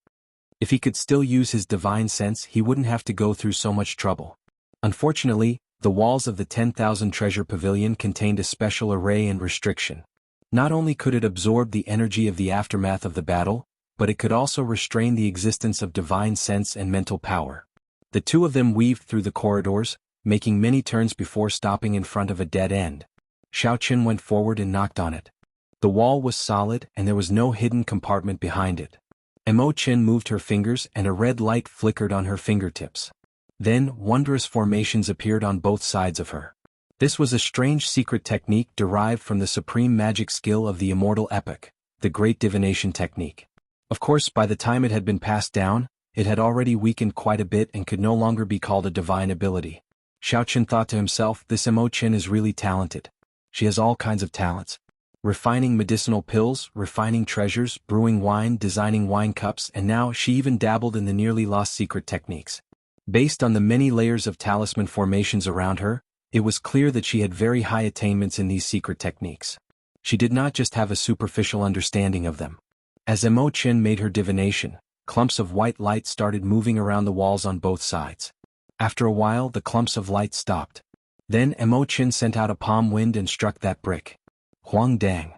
If he could still use his divine sense, he wouldn't have to go through so much trouble. Unfortunately, the walls of the 10,000 treasure pavilion contained a special array and restriction. Not only could it absorb the energy of the aftermath of the battle, but it could also restrain the existence of divine sense and mental power. The 2 of them weaved through the corridors, making many turns before stopping in front of a dead end. Xiao Qin went forward and knocked on it. The wall was solid and there was no hidden compartment behind it. Mo Qin moved her fingers and a red light flickered on her fingertips. Then, wondrous formations appeared on both sides of her. This was a strange secret technique derived from the supreme magic skill of the immortal epic, the great divination technique. Of course, by the time it had been passed down, it had already weakened quite a bit and could no longer be called a divine ability. Xiao Qin thought to himself, this Mo Qin is really talented. She has all kinds of talents. Refining medicinal pills, refining treasures, brewing wine, designing wine cups, and now she even dabbled in the nearly lost secret techniques. Based on the many layers of talisman formations around her, it was clear that she had very high attainments in these secret techniques. She did not just have a superficial understanding of them. As Mo Qin made her divination, clumps of white light started moving around the walls on both sides. After a while, the clumps of light stopped. Then Mo Qin sent out a palm wind and struck that brick. Huang dang.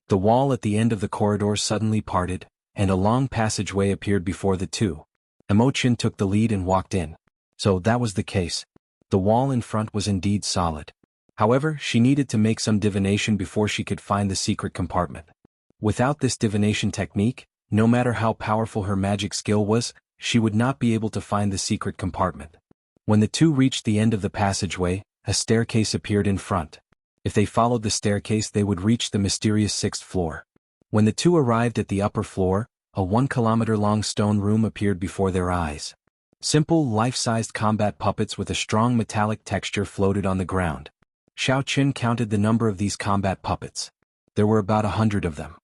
The wall at the end of the corridor suddenly parted, and a long passageway appeared before the 2. Mo Qin took the lead and walked in. So that was the case. The wall in front was indeed solid. However, she needed to make some divination before she could find the secret compartment. Without this divination technique, no matter how powerful her magic skill was, she would not be able to find the secret compartment. When the 2 reached the end of the passageway, a staircase appeared in front. If they followed the staircase, they would reach the mysterious 6th floor. When the 2 arrived at the upper floor, a 1-kilometer-long stone room appeared before their eyes. Simple, life-sized combat puppets with a strong metallic texture floated on the ground. Xiao Qin counted the number of these combat puppets. There were about 100 of them.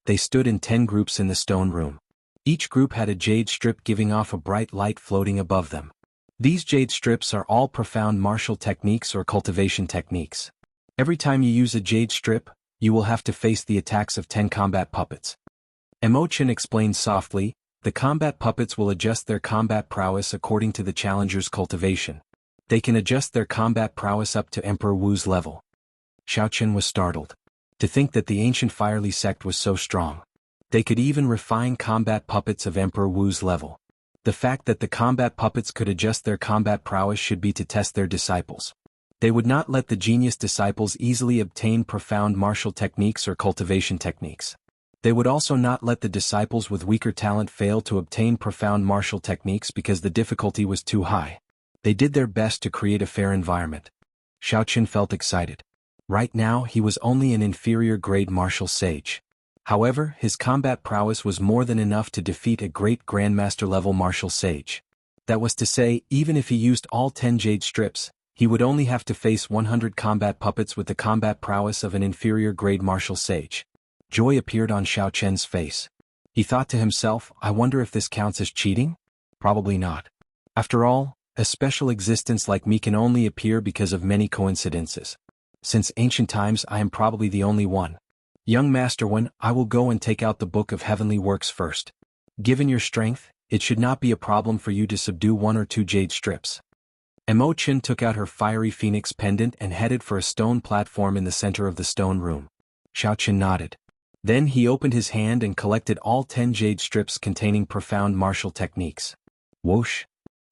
They stood in 10 groups in the stone room. Each group had a jade strip giving off a bright light floating above them. These jade strips are all profound martial techniques or cultivation techniques. Every time you use a jade strip, you will have to face the attacks of 10 combat puppets. Mo Qin explained softly, the combat puppets will adjust their combat prowess according to the challenger's cultivation. They can adjust their combat prowess up to Emperor Wu's level. Xiao Qin was startled. To think that the ancient Firely sect was so strong. They could even refine combat puppets of Emperor Wu's level. The fact that the combat puppets could adjust their combat prowess should be to test their disciples. They would not let the genius disciples easily obtain profound martial techniques or cultivation techniques. They would also not let the disciples with weaker talent fail to obtain profound martial techniques because the difficulty was too high. They did their best to create a fair environment. Xiaoqun felt excited. Right now he was only an inferior-grade martial sage. However, his combat prowess was more than enough to defeat a great grandmaster-level martial sage. That was to say, even if he used all 10 jade strips, he would only have to face 100 combat puppets with the combat prowess of an inferior-grade martial sage. Joy appeared on Xiaoqun's face. He thought to himself, I wonder if this counts as cheating? Probably not. After all, a special existence like me can only appear because of many coincidences. Since ancient times I am probably the only one. Young Master One, I will go and take out the Book of Heavenly Works first. Given your strength, it should not be a problem for you to subdue 1 or 2 jade strips. Imochen took out her fiery phoenix pendant and headed for a stone platform in the center of the stone room. Xiaoqun nodded. Then he opened his hand and collected all 10 jade strips containing profound martial techniques. Whoosh!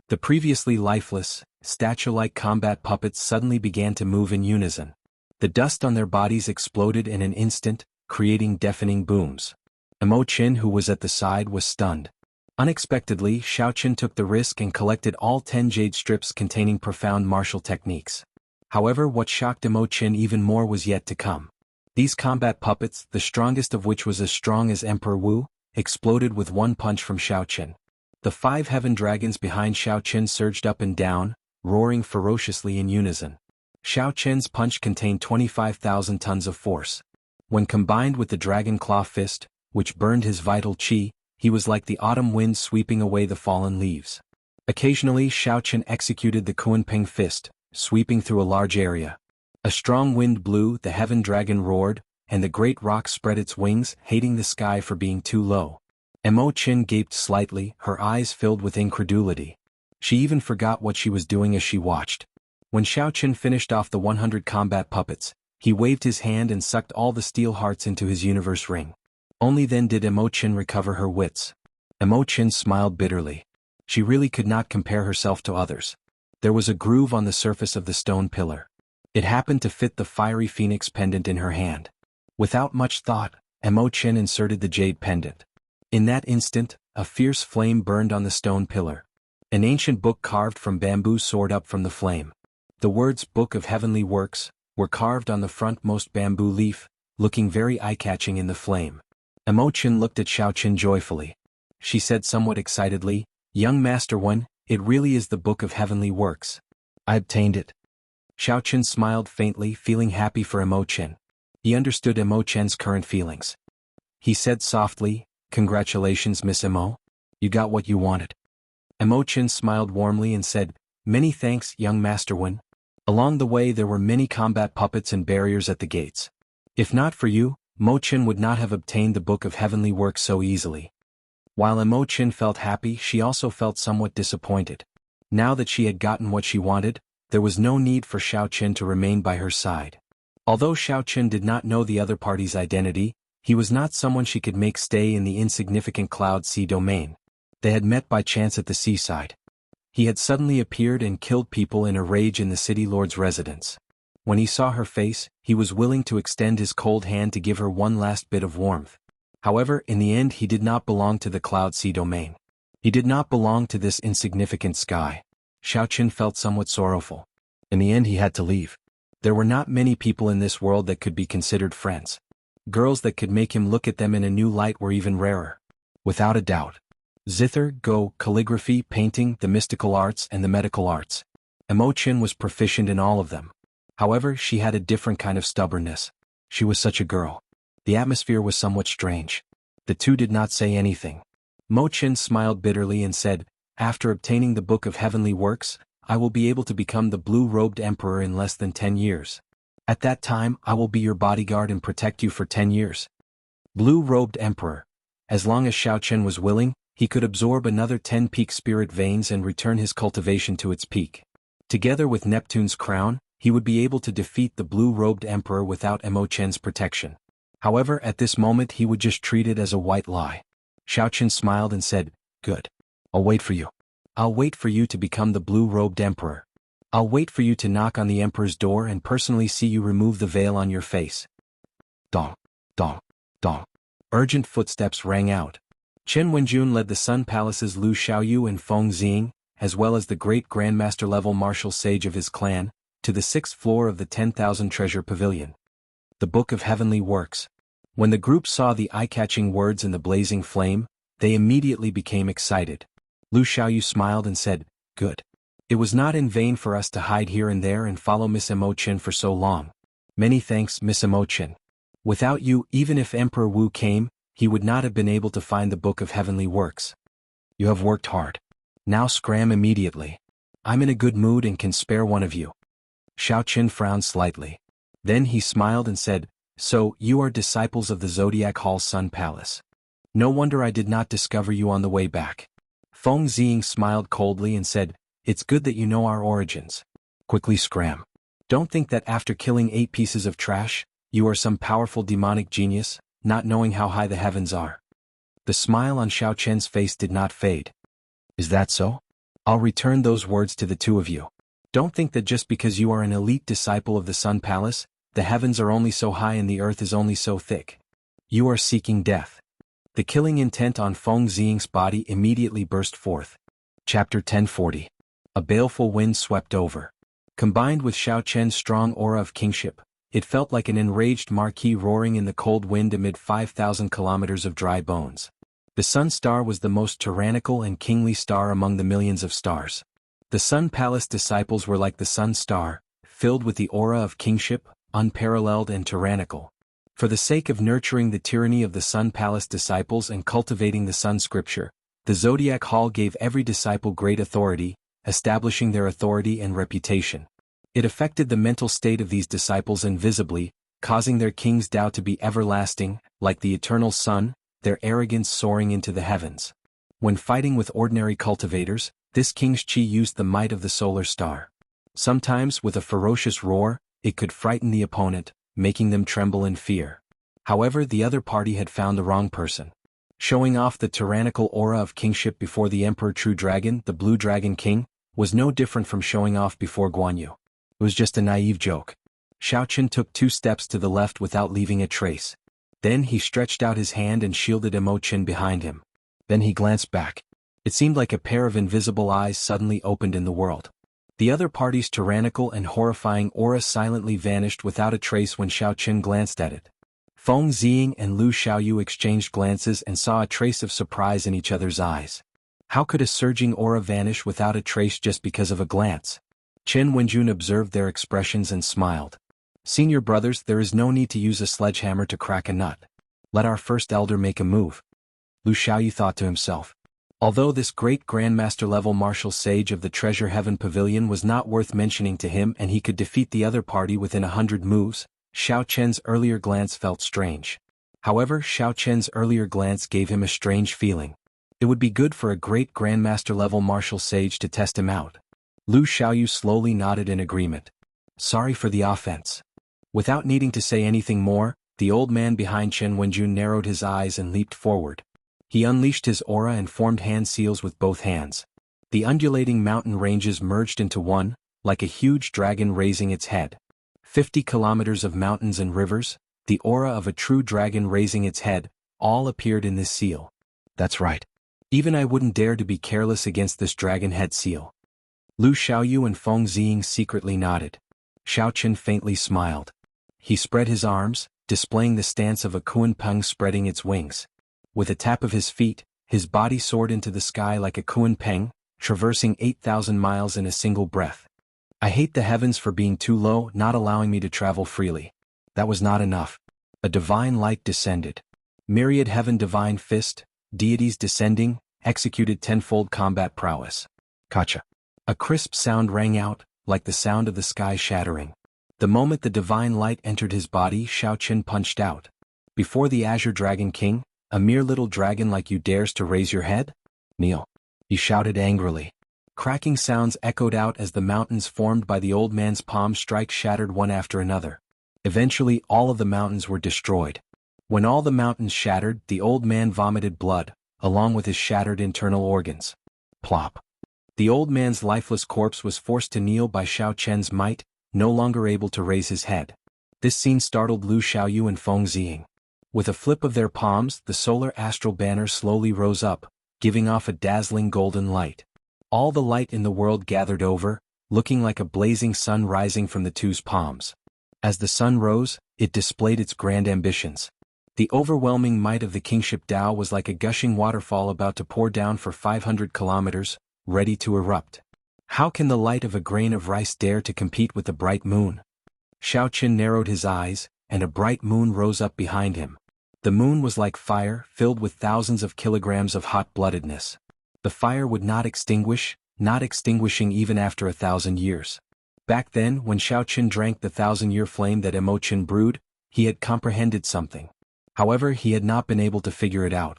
The previously lifeless, statue-like combat puppets suddenly began to move in unison. The dust on their bodies exploded in an instant, creating deafening booms. Imochen, who was at the side, was stunned. Unexpectedly, Xiaoqun took the risk and collected all 10 jade strips containing profound martial techniques. However, what shocked Imochen even more was yet to come. These combat puppets, the strongest of which was as strong as Emperor Wu, exploded with one punch from Xiaoqun. The 5 heaven dragons behind Xiaoqun surged up and down, roaring ferociously in unison. Xiaoqun's punch contained 25,000 tons of force. When combined with the dragon claw fist, which burned his vital qi, he was like the autumn wind sweeping away the fallen leaves. Occasionally Xiaoqun executed the Kunpeng fist, sweeping through a large area. A strong wind blew, the heaven dragon roared, and the great rock spread its wings, hating the sky for being too low. Imochen gaped slightly, her eyes filled with incredulity. She even forgot what she was doing as she watched. When Xiaoqun finished off the 100 combat puppets, he waved his hand and sucked all the steel hearts into his universe ring. Only then did Imochen recover her wits. Imochen smiled bitterly. She really could not compare herself to others. There was a groove on the surface of the stone pillar. It happened to fit the fiery phoenix pendant in her hand. Without much thought, Imochen inserted the jade pendant. In that instant, a fierce flame burned on the stone pillar. An ancient book carved from bamboo soared up from the flame. The words Book of Heavenly Works were carved on the frontmost bamboo leaf, looking very eye-catching in the flame. Imochen looked at Xiaoqun joyfully. She said somewhat excitedly, Young Master One, it really is the Book of Heavenly Works. I obtained it. Xiaoqun smiled faintly, feeling happy for Imochen. He understood Imochen's current feelings. He said softly, Congratulations, Miss Imo. You got what you wanted. Imochen smiled warmly and said, Many thanks, young Master One. Along the way there were many combat puppets and barriers at the gates. If not for you, Mochen would not have obtained the Book of Heavenly Works so easily. While Imochen felt happy, she also felt somewhat disappointed. Now that she had gotten what she wanted, there was no need for Xiaoqun to remain by her side. Although Xiaoqun did not know the other party's identity, he was not someone she could make stay in the insignificant Cloud Sea domain. They had met by chance at the seaside. He had suddenly appeared and killed people in a rage in the city lord's residence. When he saw her face, he was willing to extend his cold hand to give her one last bit of warmth. However, in the end he did not belong to the Cloud Sea domain. He did not belong to this insignificant sky. Xiaoqun felt somewhat sorrowful. In the end he had to leave. There were not many people in this world that could be considered friends. Girls that could make him look at them in a new light were even rarer. Without a doubt. Zither, Go, calligraphy, painting, the mystical arts, and the medical arts. Imochen was proficient in all of them. However, she had a different kind of stubbornness. She was such a girl. The atmosphere was somewhat strange. The two did not say anything. Mochen smiled bitterly and said, After obtaining the Book of Heavenly Works, I will be able to become the blue-robed emperor in less than 10 years. At that time, I will be your bodyguard and protect you for 10 years. Blue-robed emperor. As long as Xiaoqun was willing, he could absorb another 10 peak spirit veins and return his cultivation to its peak. Together with Neptune's crown, he would be able to defeat the blue-robed emperor without Emochen's protection. However, at this moment he would just treat it as a white lie. Xiaoqun smiled and said, Good. I'll wait for you. I'll wait for you to become the blue-robed emperor. I'll wait for you to knock on the emperor's door and personally see you remove the veil on your face. Dong, dong, dong. Urgent footsteps rang out. Chen Wenjun led the Sun Palace's Lu Xiaoyu and Feng Xing, as well as the great Grandmaster-level martial sage of his clan, to the 6th floor of the 10,000 treasure pavilion. The Book of Heavenly Works. When the group saw the eye-catching words in the blazing flame, they immediately became excited. Lu Xiaoyu smiled and said, "Good. It was not in vain for us to hide here and there and follow Miss Imo-chin for so long. Many thanks, Miss Imo-chin. Without you, even if Emperor Wu came, he would not have been able to find the Book of Heavenly Works. You have worked hard. Now scram immediately. I'm in a good mood and can spare one of you." Xiao Qin frowned slightly. Then he smiled and said, "So, you are disciples of the Zodiac Hall Sun Palace. No wonder I did not discover you on the way back." Feng Ziying smiled coldly and said, "It's good that you know our origins. Quickly scram. Don't think that after killing 8 pieces of trash, you are some powerful demonic genius, not knowing how high the heavens are." The smile on Xiao Chen's face did not fade. "Is that so? I'll return those words to the two of you. Don't think that just because you are an elite disciple of the Sun Palace, the heavens are only so high and the earth is only so thick. You are seeking death." The killing intent on Feng Ziying's body immediately burst forth. Chapter 1040. A baleful wind swept over. Combined with Xiao Chen's strong aura of kingship, it felt like an enraged marquis roaring in the cold wind amid 5,000 kilometers of dry bones. The Sun Star was the most tyrannical and kingly star among the millions of stars. The Sun Palace disciples were like the Sun Star, filled with the aura of kingship, unparalleled and tyrannical. For the sake of nurturing the tyranny of the Sun Palace disciples and cultivating the Sun Scripture, the Zodiac Hall gave every disciple great authority, establishing their authority and reputation. It affected the mental state of these disciples invisibly, causing their king's Tao to be everlasting, like the eternal sun, their arrogance soaring into the heavens. When fighting with ordinary cultivators, this king's chi used the might of the solar star. Sometimes, with a ferocious roar, it could frighten the opponent, making them tremble in fear. However, the other party had found the wrong person. Showing off the tyrannical aura of kingship before the Emperor True Dragon, the Blue Dragon King, was no different from showing off before Guan Yu. It was just a naive joke. Xiao Qin took 2 steps to the left without leaving a trace. Then he stretched out his hand and shielded Imo-chin behind him. Then he glanced back. It seemed like a pair of invisible eyes suddenly opened in the world. The other party's tyrannical and horrifying aura silently vanished without a trace when Xiao Qin glanced at it. Feng Ziying and Lu Xiaoyu exchanged glances and saw a trace of surprise in each other's eyes. How could a surging aura vanish without a trace just because of a glance? Chen Wenjun observed their expressions and smiled. "Senior brothers, there is no need to use a sledgehammer to crack a nut. Let our first elder make a move." Lu Xiaoyu thought to himself. Although this great Grandmaster-level martial sage of the Treasure Heaven Pavilion was not worth mentioning to him and he could defeat the other party within 100 moves, Xiao Chen's earlier glance felt strange. However, Xiao Chen's earlier glance gave him a strange feeling. It would be good for a great Grandmaster-level martial sage to test him out. Lu Xiaoyu slowly nodded in agreement. "Sorry for the offense." Without needing to say anything more, the old man behind Chen Wenjun narrowed his eyes and leaped forward. He unleashed his aura and formed hand seals with both hands. The undulating mountain ranges merged into one, like a huge dragon raising its head. 50 kilometers of mountains and rivers, the aura of a true dragon raising its head, all appeared in this seal. That's right. Even I wouldn't dare to be careless against this dragon head seal. Lu Xiaoyu and Feng Ziying secretly nodded. Xiao Qin faintly smiled. He spread his arms, displaying the stance of a kunpeng spreading its wings. With a tap of his feet, his body soared into the sky like a kunpeng, traversing 8,000 miles in a single breath. I hate the heavens for being too low, not allowing me to travel freely. That was not enough. A divine light descended. Myriad heaven divine fist, deities descending, executed tenfold combat prowess. Kacha. A crisp sound rang out, like the sound of the sky shattering. The moment the divine light entered his body, Xiao Qin punched out. Before the Azure Dragon King, a mere little dragon like you dares to raise your head? Kneel. He shouted angrily. Cracking sounds echoed out as the mountains formed by the old man's palm strike shattered one after another. Eventually all of the mountains were destroyed. When all the mountains shattered, the old man vomited blood, along with his shattered internal organs. Plop. The old man's lifeless corpse was forced to kneel by Xiao Chen's might, no longer able to raise his head. This scene startled Lu Xiaoyu and Feng Ziying. With a flip of their palms, the solar astral banner slowly rose up, giving off a dazzling golden light. All the light in the world gathered over, looking like a blazing sun rising from the two's palms. As the sun rose, it displayed its grand ambitions. The overwhelming might of the kingship Tao was like a gushing waterfall about to pour down for 500 kilometers, ready to erupt. How can the light of a grain of rice dare to compete with the bright moon? Xiao Qin narrowed his eyes, and a bright moon rose up behind him. The moon was like fire, filled with thousands of kilograms of hot-bloodedness. The fire would not extinguish, not extinguishing even after 1,000 years. Back then, when Xiao Qin drank the 1,000-year flame that Imochen brewed, he had comprehended something. However, he had not been able to figure it out.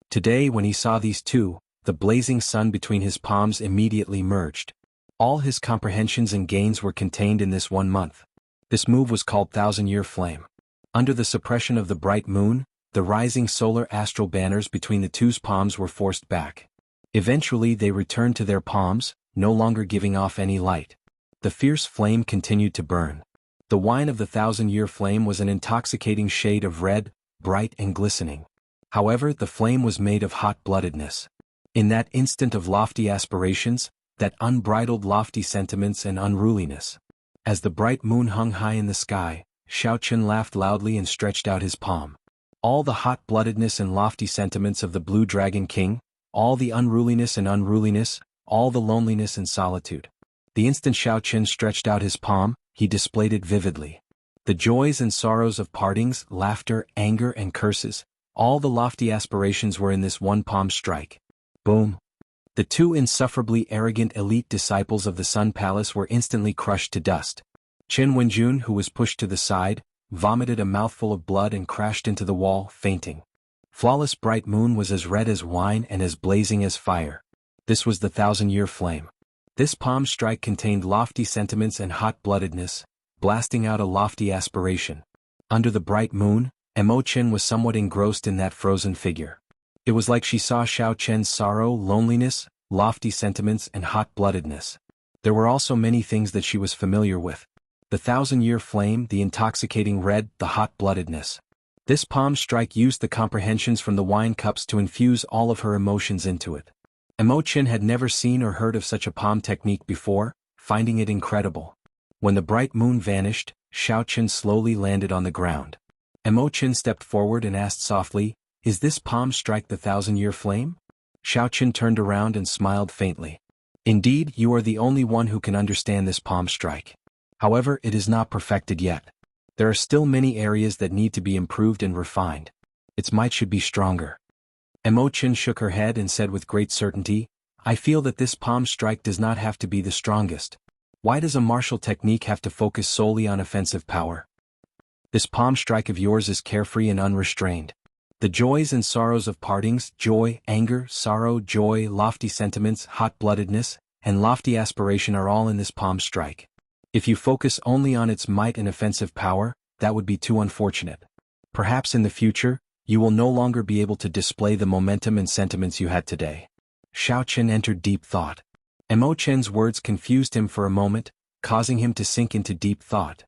Today, when he saw these two, the blazing sun between his palms immediately merged. All his comprehensions and gains were contained in this 1 month. This move was called 1,000-year flame. Under the suppression of the bright moon, the rising solar astral banners between the two's palms were forced back. Eventually they returned to their palms, no longer giving off any light. The fierce flame continued to burn. The wine of the 1,000-year flame was an intoxicating shade of red, bright and glistening. However, the flame was made of hot-bloodedness. In that instant of lofty aspirations, that unbridled lofty sentiments and unruliness. As the bright moon hung high in the sky, Xiao Qin laughed loudly and stretched out his palm. All the hot-bloodedness and lofty sentiments of the Blue Dragon King, all the unruliness and unruliness, all the loneliness and solitude. The instant Xiao Qin stretched out his palm, he displayed it vividly. The joys and sorrows of partings, laughter, anger and curses, all the lofty aspirations were in this one palm strike. Boom! The two insufferably arrogant elite disciples of the Sun Palace were instantly crushed to dust. Chen Wenjun, who was pushed to the side, vomited a mouthful of blood and crashed into the wall, fainting. Flawless bright moon was as red as wine and as blazing as fire. This was the 1,000-year flame. This palm strike contained lofty sentiments and hot-bloodedness, blasting out a lofty aspiration. Under the bright moon, Imochen was somewhat engrossed in that frozen figure. It was like she saw Xiao Chen's sorrow, loneliness, lofty sentiments and hot-bloodedness. There were also many things that she was familiar with. The 1,000-year flame, the intoxicating red, the hot-bloodedness. This palm strike used the comprehensions from the wine cups to infuse all of her emotions into it. Imochen had never seen or heard of such a palm technique before, finding it incredible. When the bright moon vanished, Xiao Qin slowly landed on the ground. Imochen stepped forward and asked softly, "Is this palm strike the 1,000-year flame?" Xiao Qin turned around and smiled faintly. "Indeed, you are the only one who can understand this palm strike. However, it is not perfected yet. There are still many areas that need to be improved and refined. Its might should be stronger." Imochen shook her head and said with great certainty, "I feel that this palm strike does not have to be the strongest. Why does a martial technique have to focus solely on offensive power? This palm strike of yours is carefree and unrestrained. The joys and sorrows of partings, joy, anger, sorrow, joy, lofty sentiments, hot-bloodedness, and lofty aspiration are all in this palm strike. If you focus only on its might and offensive power, that would be too unfortunate. Perhaps in the future, you will no longer be able to display the momentum and sentiments you had today." Xiao Qin entered deep thought. Imochen's words confused him for a moment, causing him to sink into deep thought.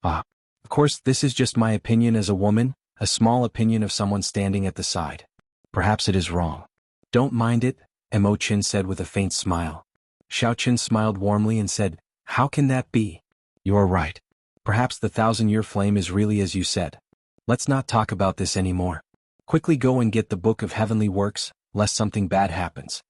Of course, this is just my opinion as a woman, a small opinion of someone standing at the side. Perhaps it is wrong. Don't mind it, Imochen said with a faint smile. Xiao Qin smiled warmly and said, "How can that be? You're right. Perhaps the 1,000-year flame is really as you said. Let's not talk about this anymore. Quickly go and get the Book of Heavenly Works, lest something bad happens."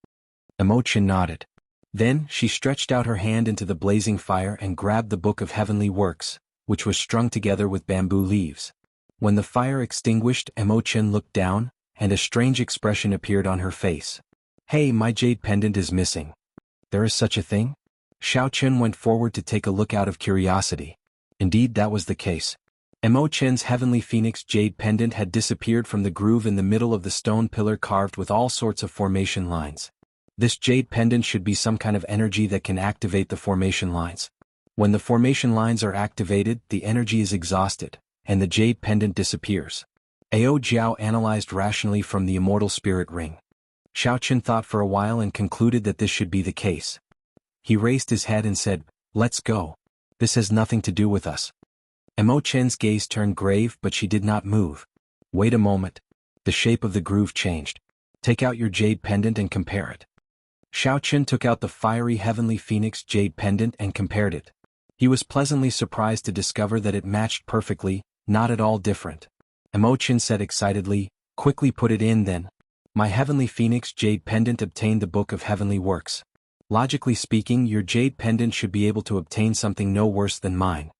Imochen nodded. Then, she stretched out her hand into the blazing fire and grabbed the Book of Heavenly Works, which was strung together with bamboo leaves. When the fire extinguished, Imochen looked down, and a strange expression appeared on her face. "Hey, my jade pendant is missing. There is such a thing?" Xiao Qin went forward to take a look out of curiosity. Indeed, that was the case. Imochen's heavenly phoenix jade pendant had disappeared from the groove in the middle of the stone pillar carved with all sorts of formation lines. This jade pendant should be some kind of energy that can activate the formation lines. When the formation lines are activated, the energy is exhausted, and the jade pendant disappears. Ao Jiao analyzed rationally from the immortal spirit ring. Xiao Qin thought for a while and concluded that this should be the case. He raised his head and said, "Let's go. This has nothing to do with us." Imochen's gaze turned grave, but she did not move. "Wait a moment." The shape of the groove changed. "Take out your jade pendant and compare it." Xiao Qin took out the fiery heavenly phoenix jade pendant and compared it. He was pleasantly surprised to discover that it matched perfectly, not at all different. Imochen said excitedly, "Quickly put it in then." My heavenly phoenix jade pendant obtained the book of heavenly works. Logically speaking, your jade pendant should be able to obtain something no worse than mine.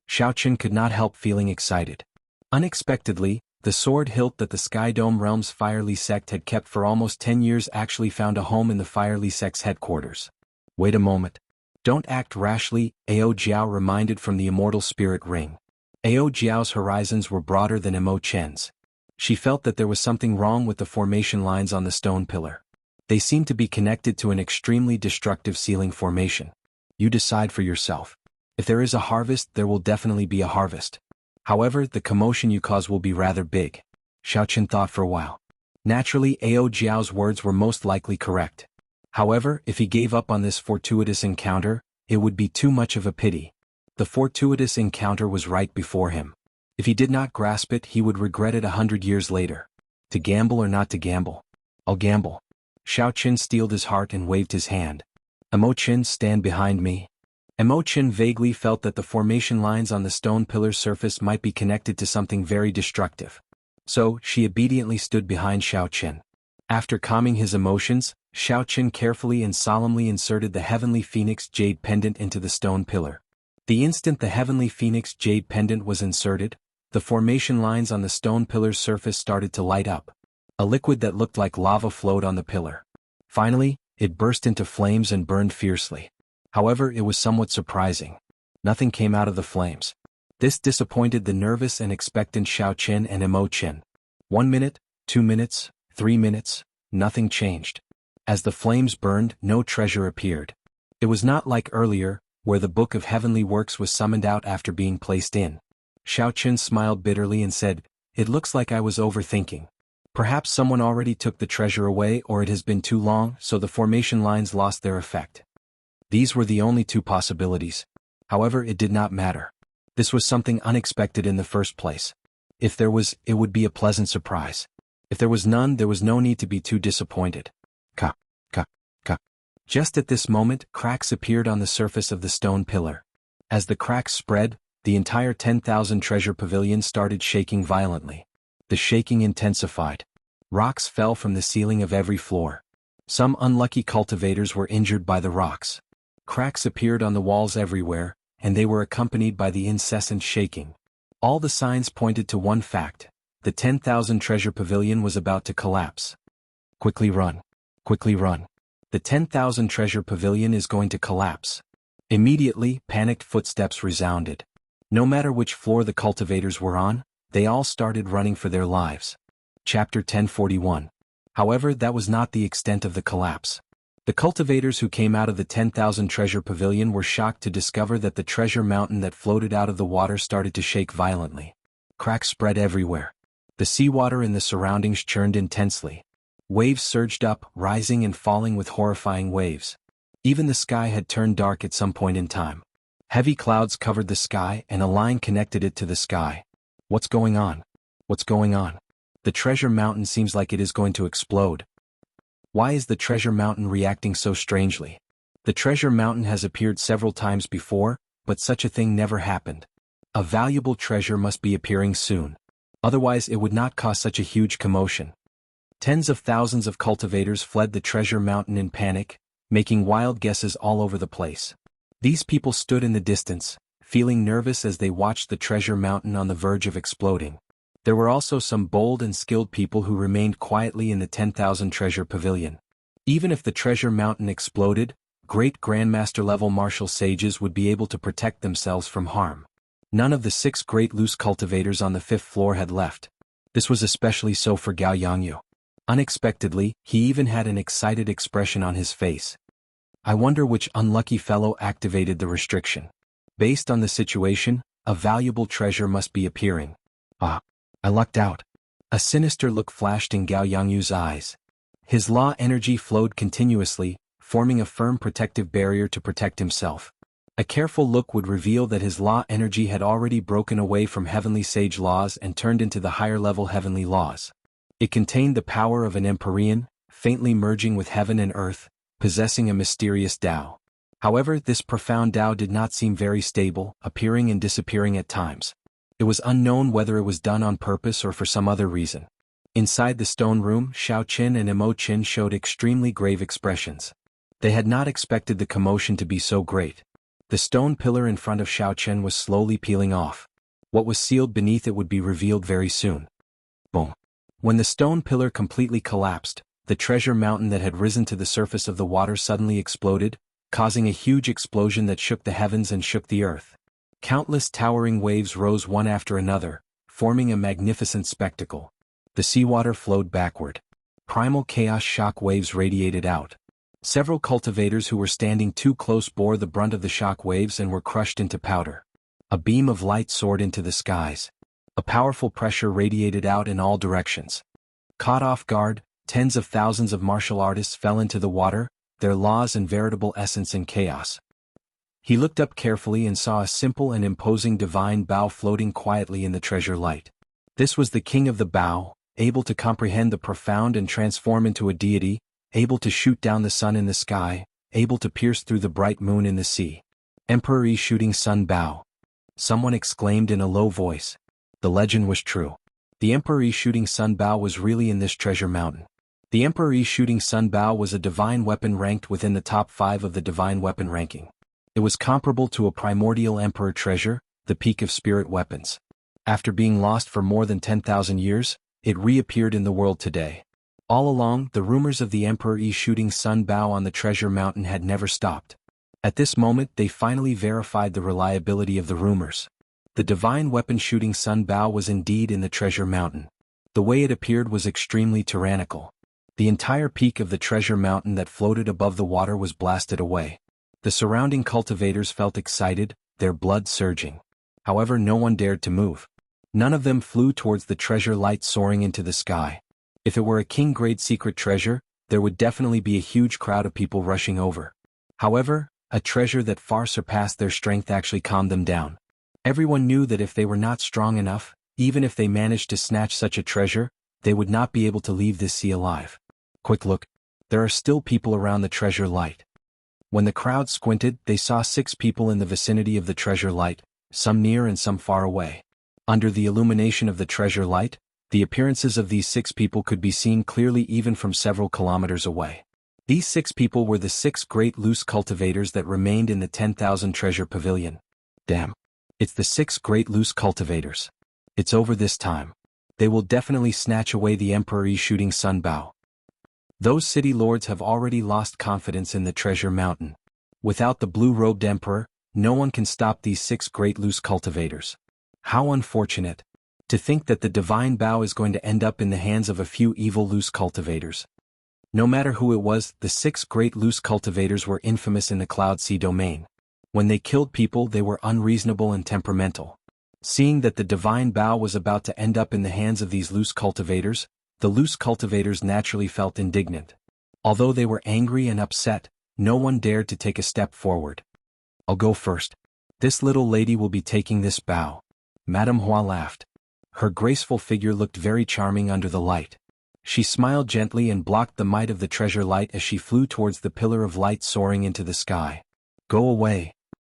Xiao Qin could not help feeling excited. Unexpectedly, the sword hilt that the Sky Dome Realm's Firely sect had kept for almost 10 years actually found a home in the Firely sect's headquarters. Wait a moment. Don't act rashly, Ao Jiao reminded from the immortal spirit ring. Ao Jiao's horizons were broader than Imochen's. She felt that there was something wrong with the formation lines on the stone pillar. They seemed to be connected to an extremely destructive ceiling formation. You decide for yourself. If there is a harvest, there will definitely be a harvest. However, the commotion you cause will be rather big. Xiao Qin thought for a while. Naturally, Ao Jiao's words were most likely correct. However, if he gave up on this fortuitous encounter, it would be too much of a pity. The fortuitous encounter was right before him. If he did not grasp it, he would regret it 100 years later. To gamble or not to gamble? I'll gamble. Xiao Qin steeled his heart and waved his hand. Imochen, stand behind me. Imochen vaguely felt that the formation lines on the stone pillar's surface might be connected to something very destructive. So, she obediently stood behind Xiao Qin. After calming his emotions, Xiao Qin carefully and solemnly inserted the heavenly phoenix jade pendant into the stone pillar. The instant the heavenly phoenix jade pendant was inserted, the formation lines on the stone pillar's surface started to light up. A liquid that looked like lava flowed on the pillar. Finally, it burst into flames and burned fiercely. However, it was somewhat surprising. Nothing came out of the flames. This disappointed the nervous and expectant Xiao Qin and Imochen. 1 minute, 2 minutes, 3 minutes, nothing changed. As the flames burned, no treasure appeared. It was not like earlier, where the Book of Heavenly Works was summoned out after being placed in. Xiao Qin smiled bitterly and said, "It looks like I was overthinking. Perhaps someone already took the treasure away, or it has been too long, so the formation lines lost their effect." These were the only two possibilities. However, it did not matter. This was something unexpected in the first place. If there was, it would be a pleasant surprise. If there was none, there was no need to be too disappointed. Ka, ka, ka. Just at this moment, cracks appeared on the surface of the stone pillar. As the cracks spread, the entire 10,000 treasure pavilion started shaking violently. The shaking intensified. Rocks fell from the ceiling of every floor. Some unlucky cultivators were injured by the rocks. Cracks appeared on the walls everywhere, and they were accompanied by the incessant shaking. All the signs pointed to one fact: the 10,000 treasure pavilion was about to collapse. Quickly run. Quickly run. The 10,000 treasure pavilion is going to collapse. Immediately, panicked footsteps resounded. No matter which floor the cultivators were on, they all started running for their lives. Chapter 1041. However, that was not the extent of the collapse. The cultivators who came out of the 10,000 treasure pavilion were shocked to discover that the treasure mountain that floated out of the water started to shake violently. Cracks spread everywhere. The seawater in the surroundings churned intensely. Waves surged up, rising and falling with horrifying waves. Even the sky had turned dark at some point in time. Heavy clouds covered the sky and a line connected it to the sky. What's going on? What's going on? The treasure mountain seems like it is going to explode. Why is the treasure mountain reacting so strangely? The treasure mountain has appeared several times before, but such a thing never happened. A valuable treasure must be appearing soon. Otherwise it would not cause such a huge commotion. Tens of thousands of cultivators fled the treasure mountain in panic, making wild guesses all over the place. These people stood in the distance, feeling nervous as they watched the treasure mountain on the verge of exploding. There were also some bold and skilled people who remained quietly in the 10,000 treasure pavilion. Even if the treasure mountain exploded, great grandmaster-level martial sages would be able to protect themselves from harm. None of the 6 great loose cultivators on the 5th floor had left. This was especially so for Gao Yangyu. Unexpectedly, he even had an excited expression on his face. I wonder which unlucky fellow activated the restriction. Based on the situation, a valuable treasure must be appearing. Ah, I lucked out. A sinister look flashed in Gao Yangyu's eyes. His law energy flowed continuously, forming a firm protective barrier to protect himself. A careful look would reveal that his law energy had already broken away from heavenly sage laws and turned into the higher-level heavenly laws. It contained the power of an Empyrean, faintly merging with heaven and earth, possessing a mysterious Tao. However, this profound Tao did not seem very stable, appearing and disappearing at times. It was unknown whether it was done on purpose or for some other reason. Inside the stone room, Xiao Qin and Imo Qin showed extremely grave expressions. They had not expected the commotion to be so great. The stone pillar in front of Xiao Qin was slowly peeling off. What was sealed beneath it would be revealed very soon. Boom. When the stone pillar completely collapsed, the treasure mountain that had risen to the surface of the water suddenly exploded, causing a huge explosion that shook the heavens and shook the earth. Countless towering waves rose one after another, forming a magnificent spectacle. The seawater flowed backward. Primal chaos shock waves radiated out. Several cultivators who were standing too close bore the brunt of the shock waves and were crushed into powder. A beam of light soared into the skies. A powerful pressure radiated out in all directions. Caught off guard, tens of thousands of martial artists fell into the water, their laws and veritable essence in chaos. He looked up carefully and saw a simple and imposing divine bow floating quietly in the treasure light. This was the king of the bow, able to comprehend the profound and transform into a deity, able to shoot down the sun in the sky, able to pierce through the bright moon in the sea. Emperor Yi Shooting Sun Bao. Someone exclaimed in a low voice. The legend was true. The Emperor Yi Shooting Sun Bao was really in this treasure mountain. The Emperor Yi Shooting Sun Bao was a divine weapon ranked within the top 5 of the divine weapon ranking. It was comparable to a primordial emperor treasure, the peak of spirit weapons. After being lost for more than 10,000 years, it reappeared in the world today. All along, the rumors of the Emperor Yi Shooting Sun Bao on the treasure mountain had never stopped. At this moment they finally verified the reliability of the rumors. The divine weapon shooting Sun Bao was indeed in the treasure mountain. The way it appeared was extremely tyrannical. The entire peak of the treasure mountain that floated above the water was blasted away. The surrounding cultivators felt excited, their blood surging. However, no one dared to move. None of them flew towards the treasure light soaring into the sky. If it were a king-grade secret treasure, there would definitely be a huge crowd of people rushing over. However, a treasure that far surpassed their strength actually calmed them down. Everyone knew that if they were not strong enough, even if they managed to snatch such a treasure, they would not be able to leave this sea alive. Quick look. There are still people around the treasure light. When the crowd squinted, they saw 6 people in the vicinity of the treasure light, some near and some far away. Under the illumination of the treasure light, the appearances of these 6 people could be seen clearly even from several kilometers away. These 6 people were the 6 great loose cultivators that remained in the 10,000 treasure pavilion. Damn. It's the 6 great loose cultivators. It's over this time. They will definitely snatch away the Emperor Yi Shooting Sun Bao. Those city lords have already lost confidence in the treasure mountain. Without the blue-robed emperor, no one can stop these 6 great loose cultivators. How unfortunate. To think that the divine Bao is going to end up in the hands of a few evil loose cultivators. No matter who it was, the 6 great loose cultivators were infamous in the Cloud Sea domain. When they killed people, they were unreasonable and temperamental. Seeing that the divine Bao was about to end up in the hands of these loose cultivators, the loose cultivators naturally felt indignant. Although they were angry and upset, no one dared to take a step forward. I'll go first. This little lady will be taking this Bao. Madame Hua laughed. Her graceful figure looked very charming under the light. She smiled gently and blocked the might of the treasure light as she flew towards the pillar of light soaring into the sky. Go away.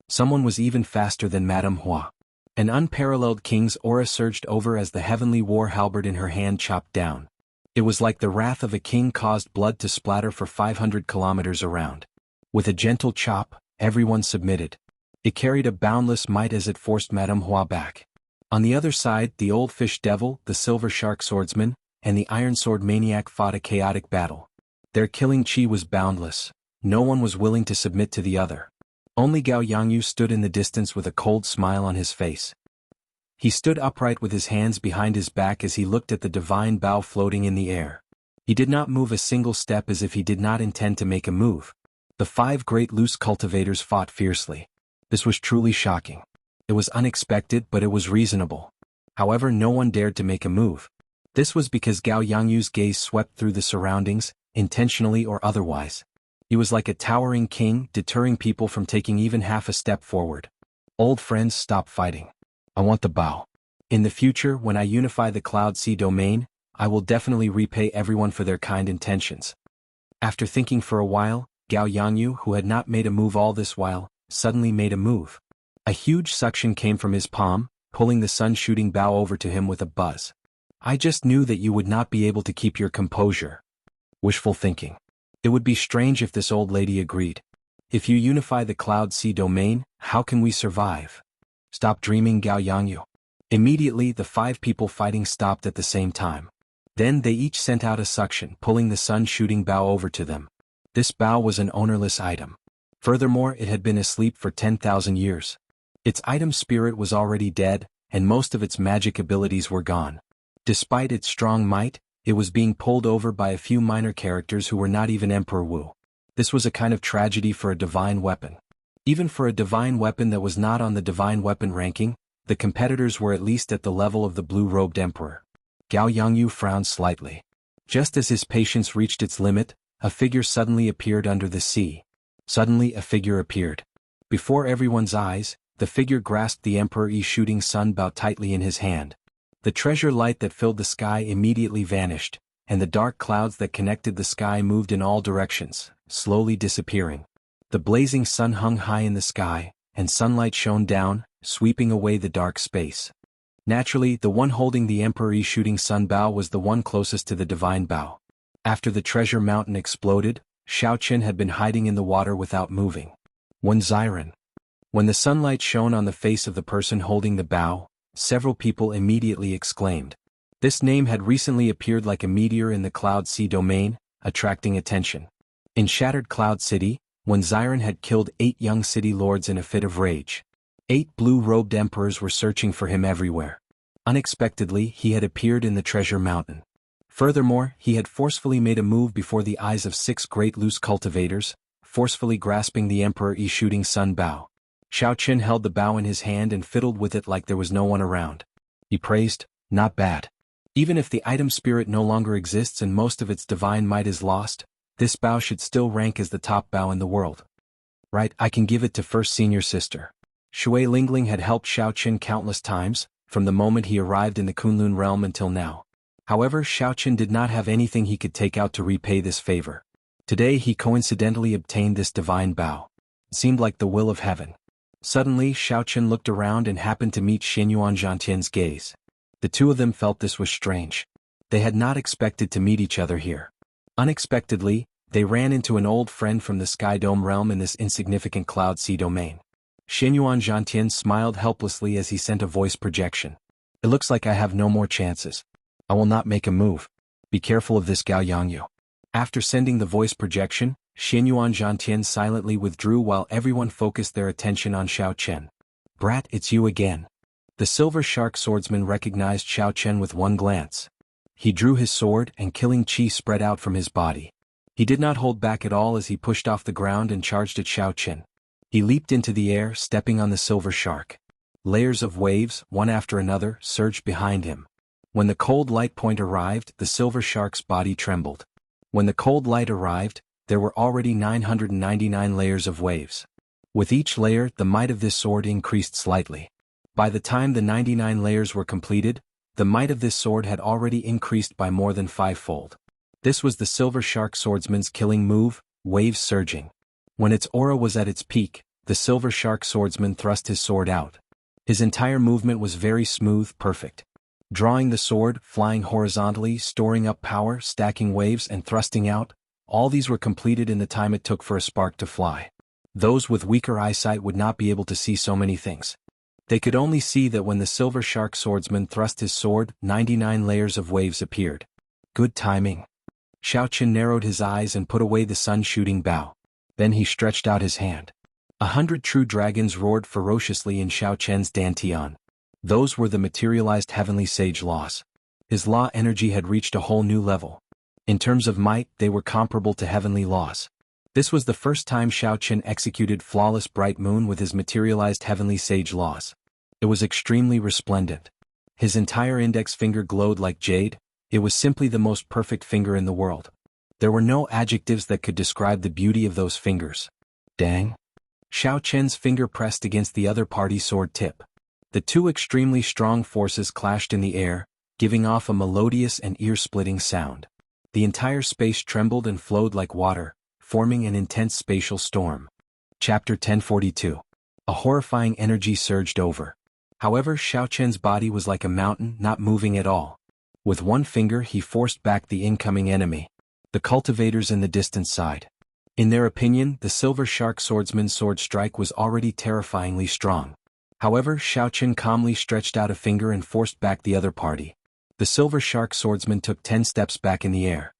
Someone was even faster than Madame Hua. An unparalleled king's aura surged over as the heavenly war halberd in her hand chopped down. It was like the wrath of a king caused blood to splatter for 500 kilometers around. With a gentle chop, everyone submitted. It carried a boundless might as it forced Madame Hua back. On the other side, the old fish devil, the silver shark swordsman, and the iron sword maniac fought a chaotic battle. Their killing chi was boundless. No one was willing to submit to the other. Only Gao Yangyu stood in the distance with a cold smile on his face. He stood upright with his hands behind his back as he looked at the divine Bao floating in the air. He did not move a single step as if he did not intend to make a move. The 5 great loose cultivators fought fiercely. This was truly shocking. It was unexpected, but it was reasonable. However, no one dared to make a move. This was because Gao Yangyu's gaze swept through the surroundings, intentionally or otherwise. He was like a towering king, deterring people from taking even half a step forward. Old friends, stop fighting. I want the Bao. In the future, when I unify the Cloud Sea domain, I will definitely repay everyone for their kind intentions. After thinking for a while, Gao Yangyu, who had not made a move all this while, suddenly made a move. A huge suction came from his palm, pulling the sun-shooting bow over to him with a buzz. I just knew that you would not be able to keep your composure. Wishful thinking. It would be strange if this old lady agreed. If you unify the Cloud Sea domain, how can we survive? Stop dreaming, Gao Yangyu. Immediately the 5 people fighting stopped at the same time. Then they each sent out a suction, pulling the sun-shooting bow over to them. This bow was an ownerless item. Furthermore, it had been asleep for 10,000 years. Its item spirit was already dead, and most of its magic abilities were gone. Despite its strong might, it was being pulled over by a few minor characters who were not even Emperor Wu. This was a kind of tragedy for a divine weapon. Even for a divine weapon that was not on the divine weapon ranking, the competitors were at least at the level of the blue-robed emperor. Gao Yangyu frowned slightly. Just as his patience reached its limit, a figure suddenly appeared under the sea. Suddenly a figure appeared. Before everyone's eyes, the figure grasped the Emperor-y shooting sun bow tightly in his hand. The treasure light that filled the sky immediately vanished, and the dark clouds that connected the sky moved in all directions, slowly disappearing. The blazing sun hung high in the sky, and sunlight shone down, sweeping away the dark space. Naturally, the one holding the Emperor-y shooting sun bow was the one closest to the divine bow. After the treasure mountain exploded, Xiaoqin had been hiding in the water without moving. One Xiren. When the sunlight shone on the face of the person holding the bow, several people immediately exclaimed. This name had recently appeared like a meteor in the Cloud Sea domain, attracting attention. In Shattered Cloud City, when Xiren had killed 8 young city lords in a fit of rage. 8 blue-robed emperors were searching for him everywhere. Unexpectedly, he had appeared in the treasure mountain. Furthermore, he had forcefully made a move before the eyes of 6 great loose cultivators, forcefully grasping the Emperor-y shooting sun bow. Xiaoqin held the bow in his hand and fiddled with it like there was no one around. He praised, "Not bad. Even if the item spirit no longer exists and most of its divine might is lost, this bow should still rank as the top bow in the world. Right, I can give it to first senior sister." Shui Lingling had helped Xiaoqin countless times, from the moment he arrived in the Kunlun realm until now. However, Xiaoqin did not have anything he could take out to repay this favor. Today he coincidentally obtained this divine bow. It seemed like the will of heaven. Suddenly, Xiaoqin looked around and happened to meet Xinyuan Zhantian's gaze. The two of them felt this was strange. They had not expected to meet each other here. Unexpectedly, they ran into an old friend from the Sky Dome realm in this insignificant Cloud Sea domain. Xinyuan Zhantian smiled helplessly as he sent a voice projection. "It looks like I have no more chances. I will not make a move. Be careful of this, Gao Yangyu." After sending the voice projection, Xinyuan Zhantian silently withdrew while everyone focused their attention on Xiaoqian. "Brat, it's you again." The silver shark swordsman recognized Xiaoqian with one glance. He drew his sword and killing chi spread out from his body. He did not hold back at all as he pushed off the ground and charged at Xiaoqian. He leaped into the air, stepping on the silver shark. Layers of waves, one after another, surged behind him. When the cold light point arrived, the silver shark's body trembled. When the cold light arrived, there were already 999 layers of waves. With each layer, the might of this sword increased slightly. By the time the 99 layers were completed, the might of this sword had already increased by more than 5-fold. This was the silver shark swordsman's killing move, waves surging. When its aura was at its peak, the silver shark swordsman thrust his sword out. His entire movement was very smooth, perfect. Drawing the sword, flying horizontally, storing up power, stacking waves and thrusting out, all these were completed in the time it took for a spark to fly. Those with weaker eyesight would not be able to see so many things. They could only see that when the silver shark swordsman thrust his sword, 99 layers of waves appeared. Good timing. Xiaoqian narrowed his eyes and put away the sun-shooting bow. Then he stretched out his hand. 100 true dragons roared ferociously in Xiaoqian's dantian. Those were the materialized heavenly sage laws. His law energy had reached a whole new level. In terms of might, they were comparable to heavenly laws. This was the first time Xiaoqian executed flawless bright moon with his materialized heavenly sage laws. It was extremely resplendent. His entire index finger glowed like jade. It was simply the most perfect finger in the world. There were no adjectives that could describe the beauty of those fingers. Dang. Xiaoqian's finger pressed against the other party's sword tip. The two extremely strong forces clashed in the air, giving off a melodious and ear-splitting sound. The entire space trembled and flowed like water, forming an intense spatial storm. Chapter 1042. A horrifying energy surged over. However, Xiao Chen's body was like a mountain, not moving at all. With one finger he forced back the incoming enemy. The cultivators in the distant side. In their opinion, the Silver Shark Swordsman's sword strike was already terrifyingly strong. However, Xiao Chen calmly stretched out a finger and forced back the other party. The Silver Shark Swordsman took 10 steps back in the air.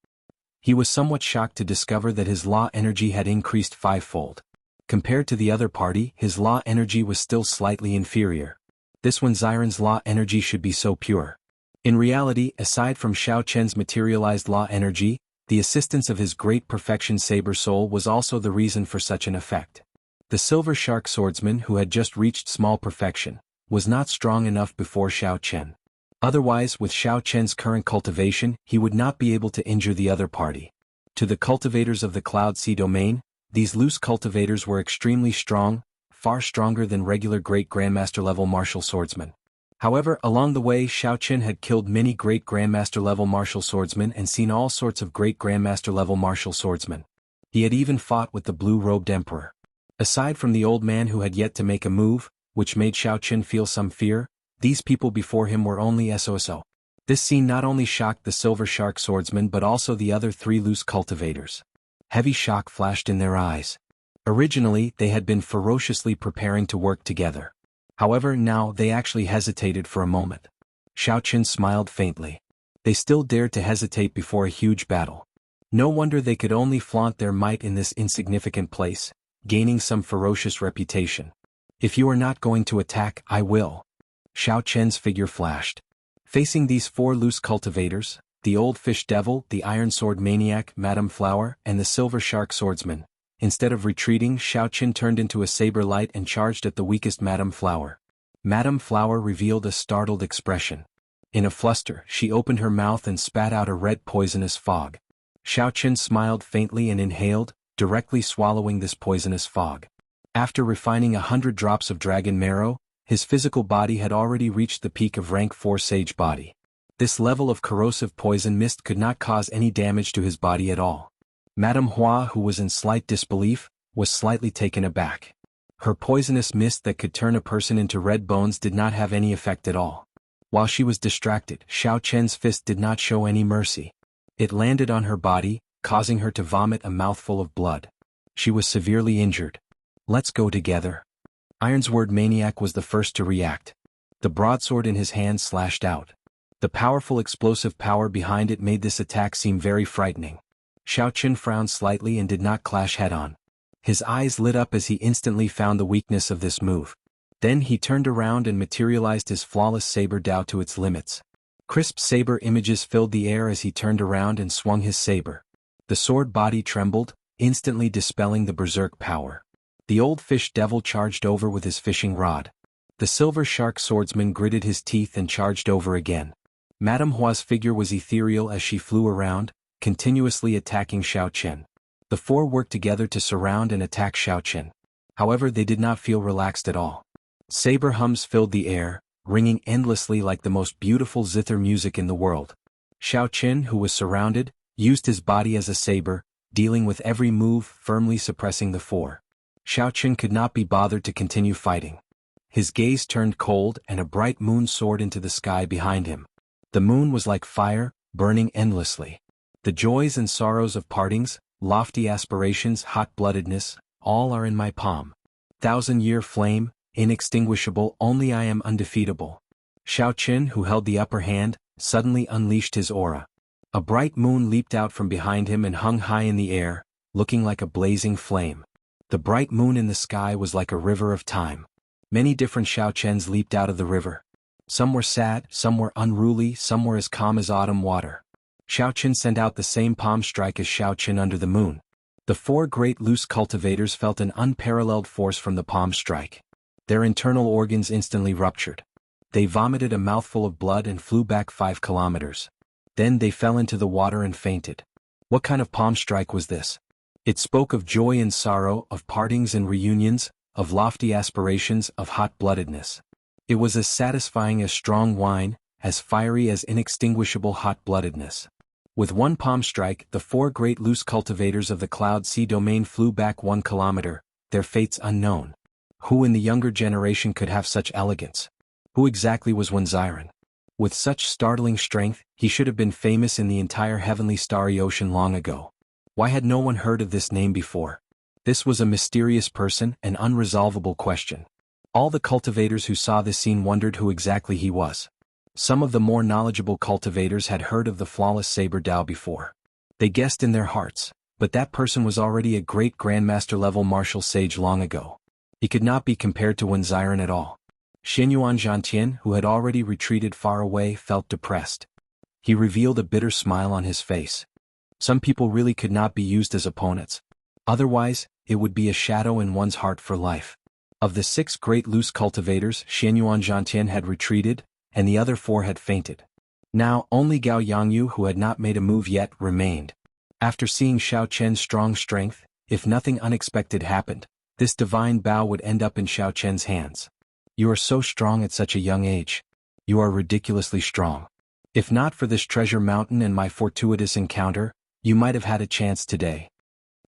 He was somewhat shocked to discover that his law energy had increased fivefold. Compared to the other party, his law energy was still slightly inferior. This when Xiren's law energy should be so pure. In reality, aside from Xiao Chen's materialized law energy, the assistance of his great perfection saber soul was also the reason for such an effect. The Silver Shark Swordsman, who had just reached small perfection, was not strong enough before Xiao Chen. Otherwise, with Xiao Chen's current cultivation, he would not be able to injure the other party. To the cultivators of the Cloud Sea domain, these loose cultivators were extremely strong, far stronger than regular Great Grandmaster level martial swordsmen. However, along the way Xiao Chen had killed many Great Grandmaster level martial swordsmen and seen all sorts of Great Grandmaster level martial swordsmen. He had even fought with the blue-robed emperor. Aside from the old man who had yet to make a move, which made Xiao Chen feel some fear, these people before him were only SOSO. This scene not only shocked the Silver Shark Swordsman but also the other three loose cultivators. Heavy shock flashed in their eyes. Originally, they had been ferociously preparing to work together. However, now they actually hesitated for a moment. Xiao Chen smiled faintly. They still dared to hesitate before a huge battle. No wonder they could only flaunt their might in this insignificant place, gaining some ferocious reputation. If you are not going to attack, I will. Xiao Chen's figure flashed. Facing these four loose cultivators, the Old Fish Devil, the Iron Sword Maniac, Madame Flower, and the Silver Shark Swordsman, instead of retreating, Xiao Chen turned into a saber light and charged at the weakest Madame Flower. Madame Flower revealed a startled expression. In a fluster, she opened her mouth and spat out a red poisonous fog. Xiao Chen smiled faintly and inhaled, directly swallowing this poisonous fog. After refining 100 drops of dragon marrow, his physical body had already reached the peak of rank 4 sage body. This level of corrosive poison mist could not cause any damage to his body at all. Madame Hua, who was in slight disbelief, was slightly taken aback. Her poisonous mist that could turn a person into red bones did not have any effect at all. While she was distracted, Xiao Chen's fist did not show any mercy. It landed on her body, causing her to vomit a mouthful of blood. She was severely injured. Let's go together. Iron Sword Maniac was the first to react. The broadsword in his hand slashed out. The powerful explosive power behind it made this attack seem very frightening. Xiao Chen frowned slightly and did not clash head-on. His eyes lit up as he instantly found the weakness of this move. Then he turned around and materialized his flawless saber Dao to its limits. Crisp saber images filled the air as he turned around and swung his saber. The sword body trembled, instantly dispelling the berserk power. The Old Fish Devil charged over with his fishing rod. The Silver Shark Swordsman gritted his teeth and charged over again. Madame Hua's figure was ethereal as she flew around, continuously attacking Xiao Chen. The four worked together to surround and attack Xiao Chen. However, they did not feel relaxed at all. Saber hums filled the air, ringing endlessly like the most beautiful zither music in the world. Xiao Chen, who was surrounded, used his body as a saber, dealing with every move, firmly suppressing the four. Xiao Chen could not be bothered to continue fighting. His gaze turned cold and a bright moon soared into the sky behind him. The moon was like fire, burning endlessly. The joys and sorrows of partings, lofty aspirations, hot-bloodedness, all are in my palm. 1,000-year flame, inextinguishable, only I am undefeatable. Xiao Chen, who held the upper hand, suddenly unleashed his aura. A bright moon leaped out from behind him and hung high in the air, looking like a blazing flame. The bright moon in the sky was like a river of time. Many different Xiao Chens leaped out of the river. Some were sad, some were unruly, some were as calm as autumn water. Xiao Chen sent out the same palm strike as Xiao Chen under the moon. The four great loose cultivators felt an unparalleled force from the palm strike. Their internal organs instantly ruptured. They vomited a mouthful of blood and flew back 5 kilometers. Then they fell into the water and fainted. What kind of palm strike was this? It spoke of joy and sorrow, of partings and reunions, of lofty aspirations, of hot-bloodedness. It was as satisfying as strong wine, as fiery as inextinguishable hot-bloodedness. With one palm strike, the four great loose cultivators of the Cloud Sea domain flew back 1 kilometer, their fates unknown. Who in the younger generation could have such elegance? Who exactly was Wenziren? With such startling strength, he should have been famous in the entire heavenly starry ocean long ago. Why had no one heard of this name before? This was a mysterious person, an unresolvable question. All the cultivators who saw this scene wondered who exactly he was. Some of the more knowledgeable cultivators had heard of the flawless Saber Dao before. They guessed in their hearts, but that person was already a great Grandmaster-level martial sage long ago. He could not be compared to Wenziren at all. Xinyuan Zhantian, who had already retreated far away, felt depressed. He revealed a bitter smile on his face. Some people really could not be used as opponents. Otherwise, it would be a shadow in one's heart for life. Of the 6 great loose cultivators, Xinyuan Zhantian had retreated, and the other 4 had fainted. Now, only Gao Yangyu, who had not made a move yet, remained. After seeing Xiao Chen's strong strength, if nothing unexpected happened, this divine Bao would end up in Xiao Chen's hands. You are so strong at such a young age. You are ridiculously strong. If not for this treasure mountain and my fortuitous encounter, you might have had a chance today.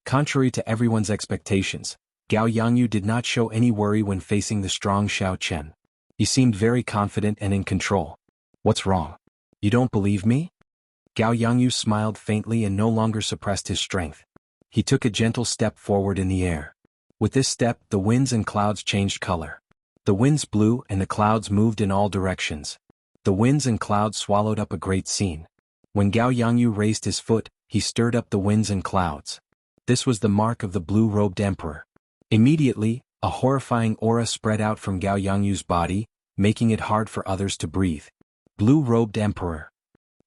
Contrary to everyone's expectations, Gao Yangyu did not show any worry when facing the strong Xiao Chen. He seemed very confident and in control. What's wrong? You don't believe me? Gao Yangyu smiled faintly and no longer suppressed his strength. He took a gentle step forward in the air. With this step, the winds and clouds changed color. The winds blew and the clouds moved in all directions. The winds and clouds swallowed up a great scene. When Gao Yangyu raised his foot, he stirred up the winds and clouds. This was the mark of the blue-robed emperor. Immediately, a horrifying aura spread out from Gao Yangyu's body, making it hard for others to breathe. Blue-robed emperor.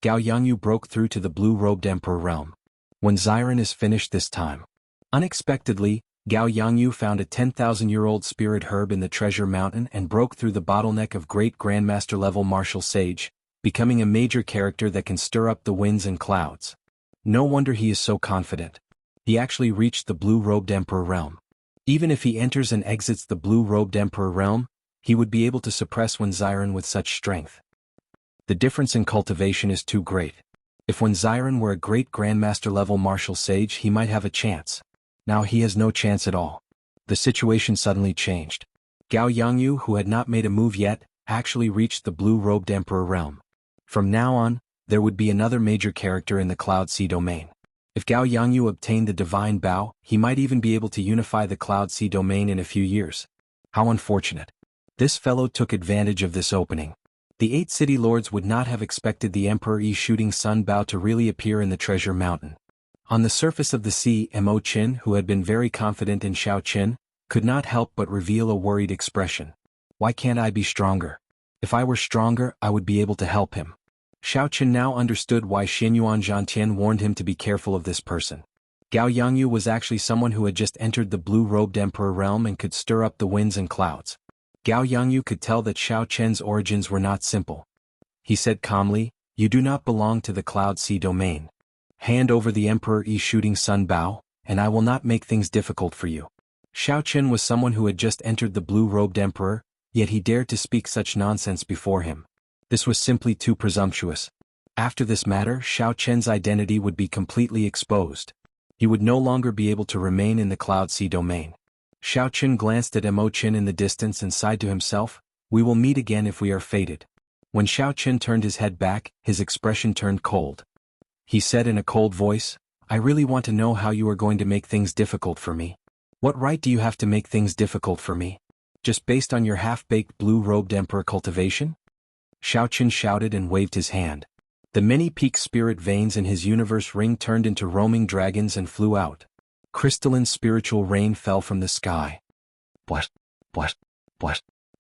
Gao Yangyu broke through to the blue-robed emperor realm. Wenziren is finished this time. Unexpectedly, Gao Yangyu found a 10,000-year-old spirit herb in the treasure mountain and broke through the bottleneck of great grandmaster-level martial sage, becoming a major character that can stir up the winds and clouds. No wonder he is so confident. He actually reached the blue-robed emperor realm. Even if he enters and exits the blue-robed emperor realm, he would be able to suppress Wenziren with such strength. The difference in cultivation is too great. If Wenziren were a great grandmaster-level martial sage, he might have a chance. Now he has no chance at all. The situation suddenly changed. Gao Yangyu, who had not made a move yet, actually reached the blue-robed emperor realm. From now on, there would be another major character in the Cloud Sea domain. If Gao Yangyu obtained the divine Bao, he might even be able to unify the Cloud Sea domain in a few years. How unfortunate. This fellow took advantage of this opening. The 8 city lords would not have expected the Emperor Yi shooting Sun Bao to really appear in the treasure mountain. On the surface of the sea, Mo Qin, who had been very confident in Xiao Qin, could not help but reveal a worried expression. Why can't I be stronger? If I were stronger, I would be able to help him. Xiao Qin now understood why Xinyuan Zhantian warned him to be careful of this person. Gao Yangyu was actually someone who had just entered the blue-robed emperor realm and could stir up the winds and clouds. Gao Yangyu could tell that Xiao Chen's origins were not simple. He said calmly, "You do not belong to the Cloud Sea domain. Hand over the Emperor Yi shooting Sun Bao, and I will not make things difficult for you." Xiao Chen was someone who had just entered the blue-robed emperor, yet he dared to speak such nonsense before him. This was simply too presumptuous. After this matter, Xiao Chen's identity would be completely exposed. He would no longer be able to remain in the Cloud Sea domain. Xiao Chen glanced at Mo Qin in the distance and sighed to himself, "We will meet again if we are fated." When Xiao Chen turned his head back, his expression turned cold. He said in a cold voice, "I really want to know how you are going to make things difficult for me. What right do you have to make things difficult for me? Just based on your half-baked blue-robed emperor cultivation?" Xiao Chen shouted and waved his hand. The many peak spirit veins in his universe ring turned into roaming dragons and flew out. Crystalline spiritual rain fell from the sky. What?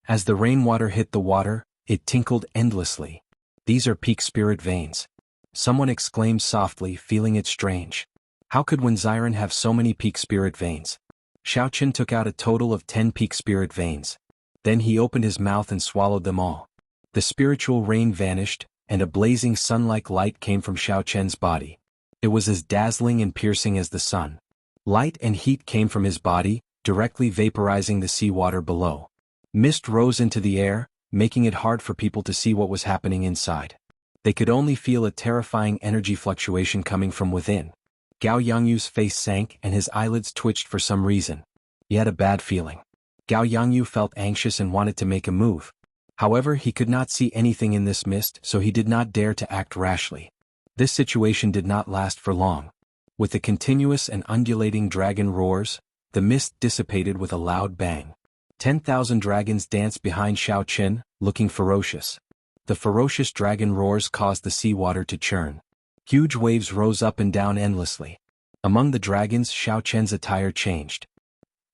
As the rainwater hit the water, it tinkled endlessly. "These are peak spirit veins." Someone exclaimed softly, feeling it strange. How could Wenziren have so many peak spirit veins? Xiao Chen took out a total of 10 peak spirit veins. Then he opened his mouth and swallowed them all. The spiritual rain vanished, and a blazing sun-like light came from Xiao Chen's body. It was as dazzling and piercing as the sun. Light and heat came from his body, directly vaporizing the seawater below. Mist rose into the air, making it hard for people to see what was happening inside. They could only feel a terrifying energy fluctuation coming from within. Gao Yangyu's face sank and his eyelids twitched for some reason. He had a bad feeling. Gao Yangyu felt anxious and wanted to make a move. However, he could not see anything in this mist, so he did not dare to act rashly. This situation did not last for long. With the continuous and undulating dragon roars, the mist dissipated with a loud bang. 10,000 dragons danced behind Xiao Chen, looking ferocious. The ferocious dragon roars caused the seawater to churn. Huge waves rose up and down endlessly. Among the dragons, Xiao Chen's attire changed.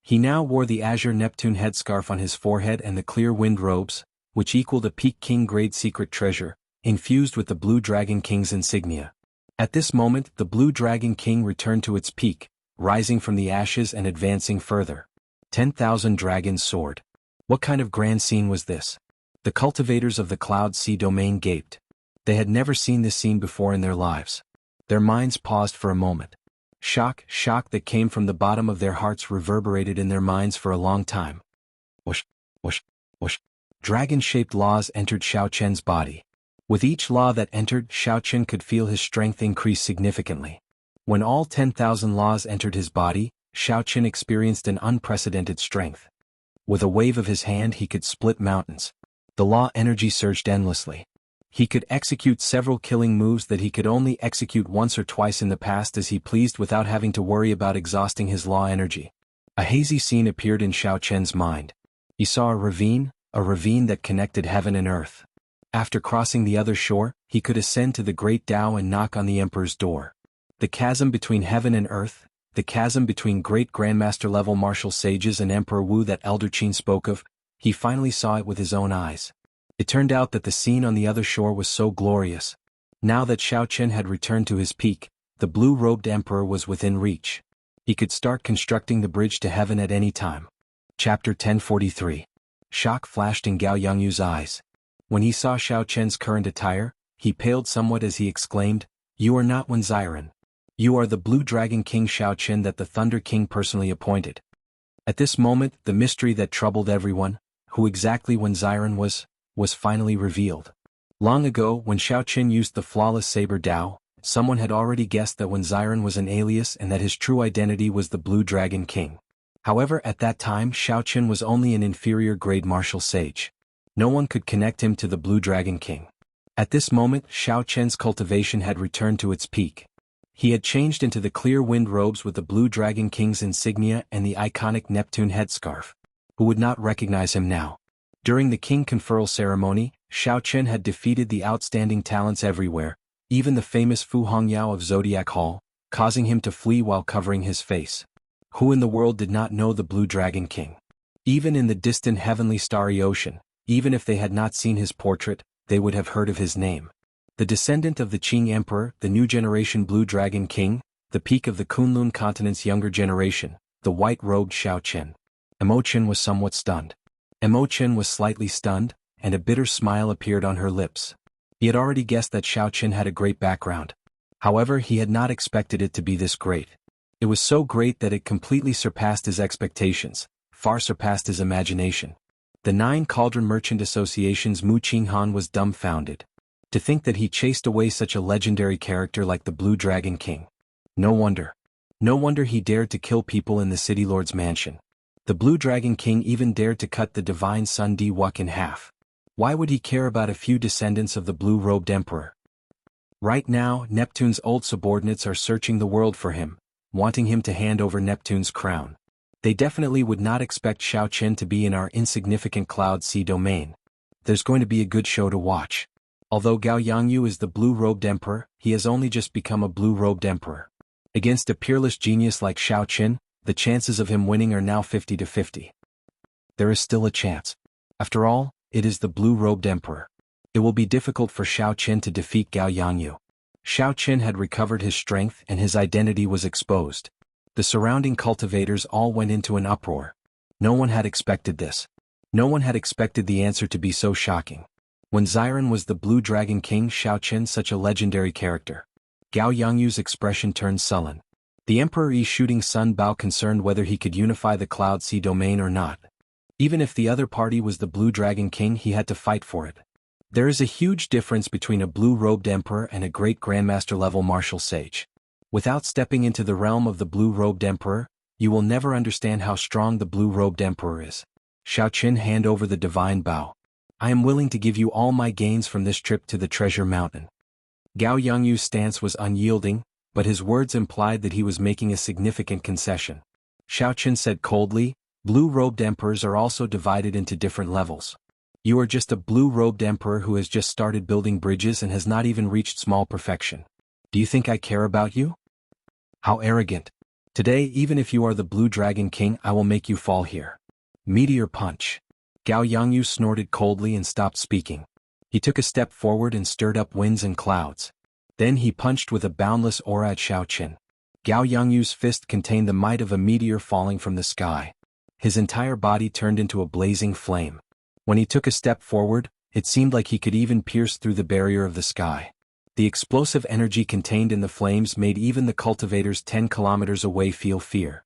He now wore the azure Neptune headscarf on his forehead and the clear wind robes, which equaled a Peak King grade secret treasure, infused with the Blue Dragon King's insignia. At this moment, the Blue Dragon King returned to its peak, rising from the ashes and advancing further. 10,000 dragons soared. What kind of grand scene was this? The cultivators of the Cloud Sea domain gaped. They had never seen this scene before in their lives. Their minds paused for a moment. Shock that came from the bottom of their hearts reverberated in their minds for a long time. Whoosh, whoosh, whoosh. Dragon-shaped laws entered Xiao Chen's body. With each law that entered, Xiao Chen could feel his strength increase significantly. When all 10,000 laws entered his body, Xiao Chen experienced an unprecedented strength. With a wave of his hand he could split mountains. The law energy surged endlessly. He could execute several killing moves that he could only execute once or twice in the past as he pleased without having to worry about exhausting his law energy. A hazy scene appeared in Xiao Chen's mind. He saw a ravine that connected heaven and earth. After crossing the other shore, he could ascend to the great Tao and knock on the Emperor's door. The chasm between heaven and earth, the chasm between great Grandmaster-level martial sages and Emperor Wu that Elder Qin spoke of, he finally saw it with his own eyes. It turned out that the scene on the other shore was so glorious. Now that Xiao Chen had returned to his peak, the blue-robed Emperor was within reach. He could start constructing the bridge to heaven at any time. Chapter 1043. Shock flashed in Gao Yangyu's eyes. When he saw Xiao Chen's current attire, he paled somewhat as he exclaimed, "You are not Wen Xiren. You are the Blue Dragon King Xiao Chen that the Thunder King personally appointed." At this moment, the mystery that troubled everyone, who exactly Wen Xiren was finally revealed. Long ago, when Xiao Chen used the flawless saber Dao, someone had already guessed that Wen Xiren was an alias and that his true identity was the Blue Dragon King. However, at that time Xiao Chen was only an inferior grade martial sage. No one could connect him to the Blue Dragon King. At this moment, Xiao Chen's cultivation had returned to its peak. He had changed into the clear wind robes with the Blue Dragon King's insignia and the iconic Neptune headscarf. Who would not recognize him now? During the king conferral ceremony, Xiao Chen had defeated the outstanding talents everywhere, even the famous Fu Hongyao of Zodiac Hall, causing him to flee while covering his face. Who in the world did not know the Blue Dragon King? Even in the distant heavenly starry ocean, even if they had not seen his portrait, they would have heard of his name. The descendant of the Qing Emperor, the new generation Blue Dragon King, the peak of the Kunlun continent's younger generation, the white-robed Xiao Chen. Emo Chen was somewhat stunned. Emo Chen was slightly stunned, and a bitter smile appeared on her lips. He had already guessed that Xiao Chen had a great background. However, he had not expected it to be this great. It was so great that it completely surpassed his expectations, far surpassed his imagination. The 9 Cauldron Merchant Association's Mu Qinghan was dumbfounded. To think that he chased away such a legendary character like the Blue Dragon King. No wonder. No wonder he dared to kill people in the City Lord's mansion. The Blue Dragon King even dared to cut the divine Sun Di Wuk in half. Why would he care about a few descendants of the blue-robed emperor? Right now, Neptune's old subordinates are searching the world for him, wanting him to hand over Neptune's crown. They definitely would not expect Xiao Chen to be in our insignificant Cloud Sea domain. There's going to be a good show to watch. Although Gao Yangyu is the blue-robed emperor, he has only just become a blue-robed emperor. Against a peerless genius like Xiao Chen, the chances of him winning are now 50-50. There is still a chance. After all, it is the blue-robed emperor. It will be difficult for Xiao Chen to defeat Gao Yangyu. Xiao Chen had recovered his strength and his identity was exposed. The surrounding cultivators all went into an uproar. No one had expected this. No one had expected the answer to be so shocking. When Xiren was the Blue Dragon King, Xiao Chen such a legendary character. Gao Yangyu's expression turned sullen. The Emperor Yi Shooting Sun Bao concerned whether he could unify the Cloud Sea domain or not. Even if the other party was the Blue Dragon King, he had to fight for it. There is a huge difference between a blue-robed emperor and a great grandmaster-level martial sage. Without stepping into the realm of the blue-robed emperor, you will never understand how strong the blue-robed emperor is. Xiao Qin hand over the divine bow. I am willing to give you all my gains from this trip to the treasure mountain. Gao Yangyu's stance was unyielding, but his words implied that he was making a significant concession. Xiao Qin said coldly, blue-robed emperors are also divided into different levels. You are just a blue-robed emperor who has just started building bridges and has not even reached small perfection. Do you think I care about you? How arrogant. Today, even if you are the Blue Dragon King, I will make you fall here. Meteor punch. Gao Yangyu snorted coldly and stopped speaking. He took a step forward and stirred up winds and clouds. Then he punched with a boundless aura at Xiao Qin. Gao Yangyu's fist contained the might of a meteor falling from the sky. His entire body turned into a blazing flame. When he took a step forward, it seemed like he could even pierce through the barrier of the sky. The explosive energy contained in the flames made even the cultivators 10 kilometers away feel fear.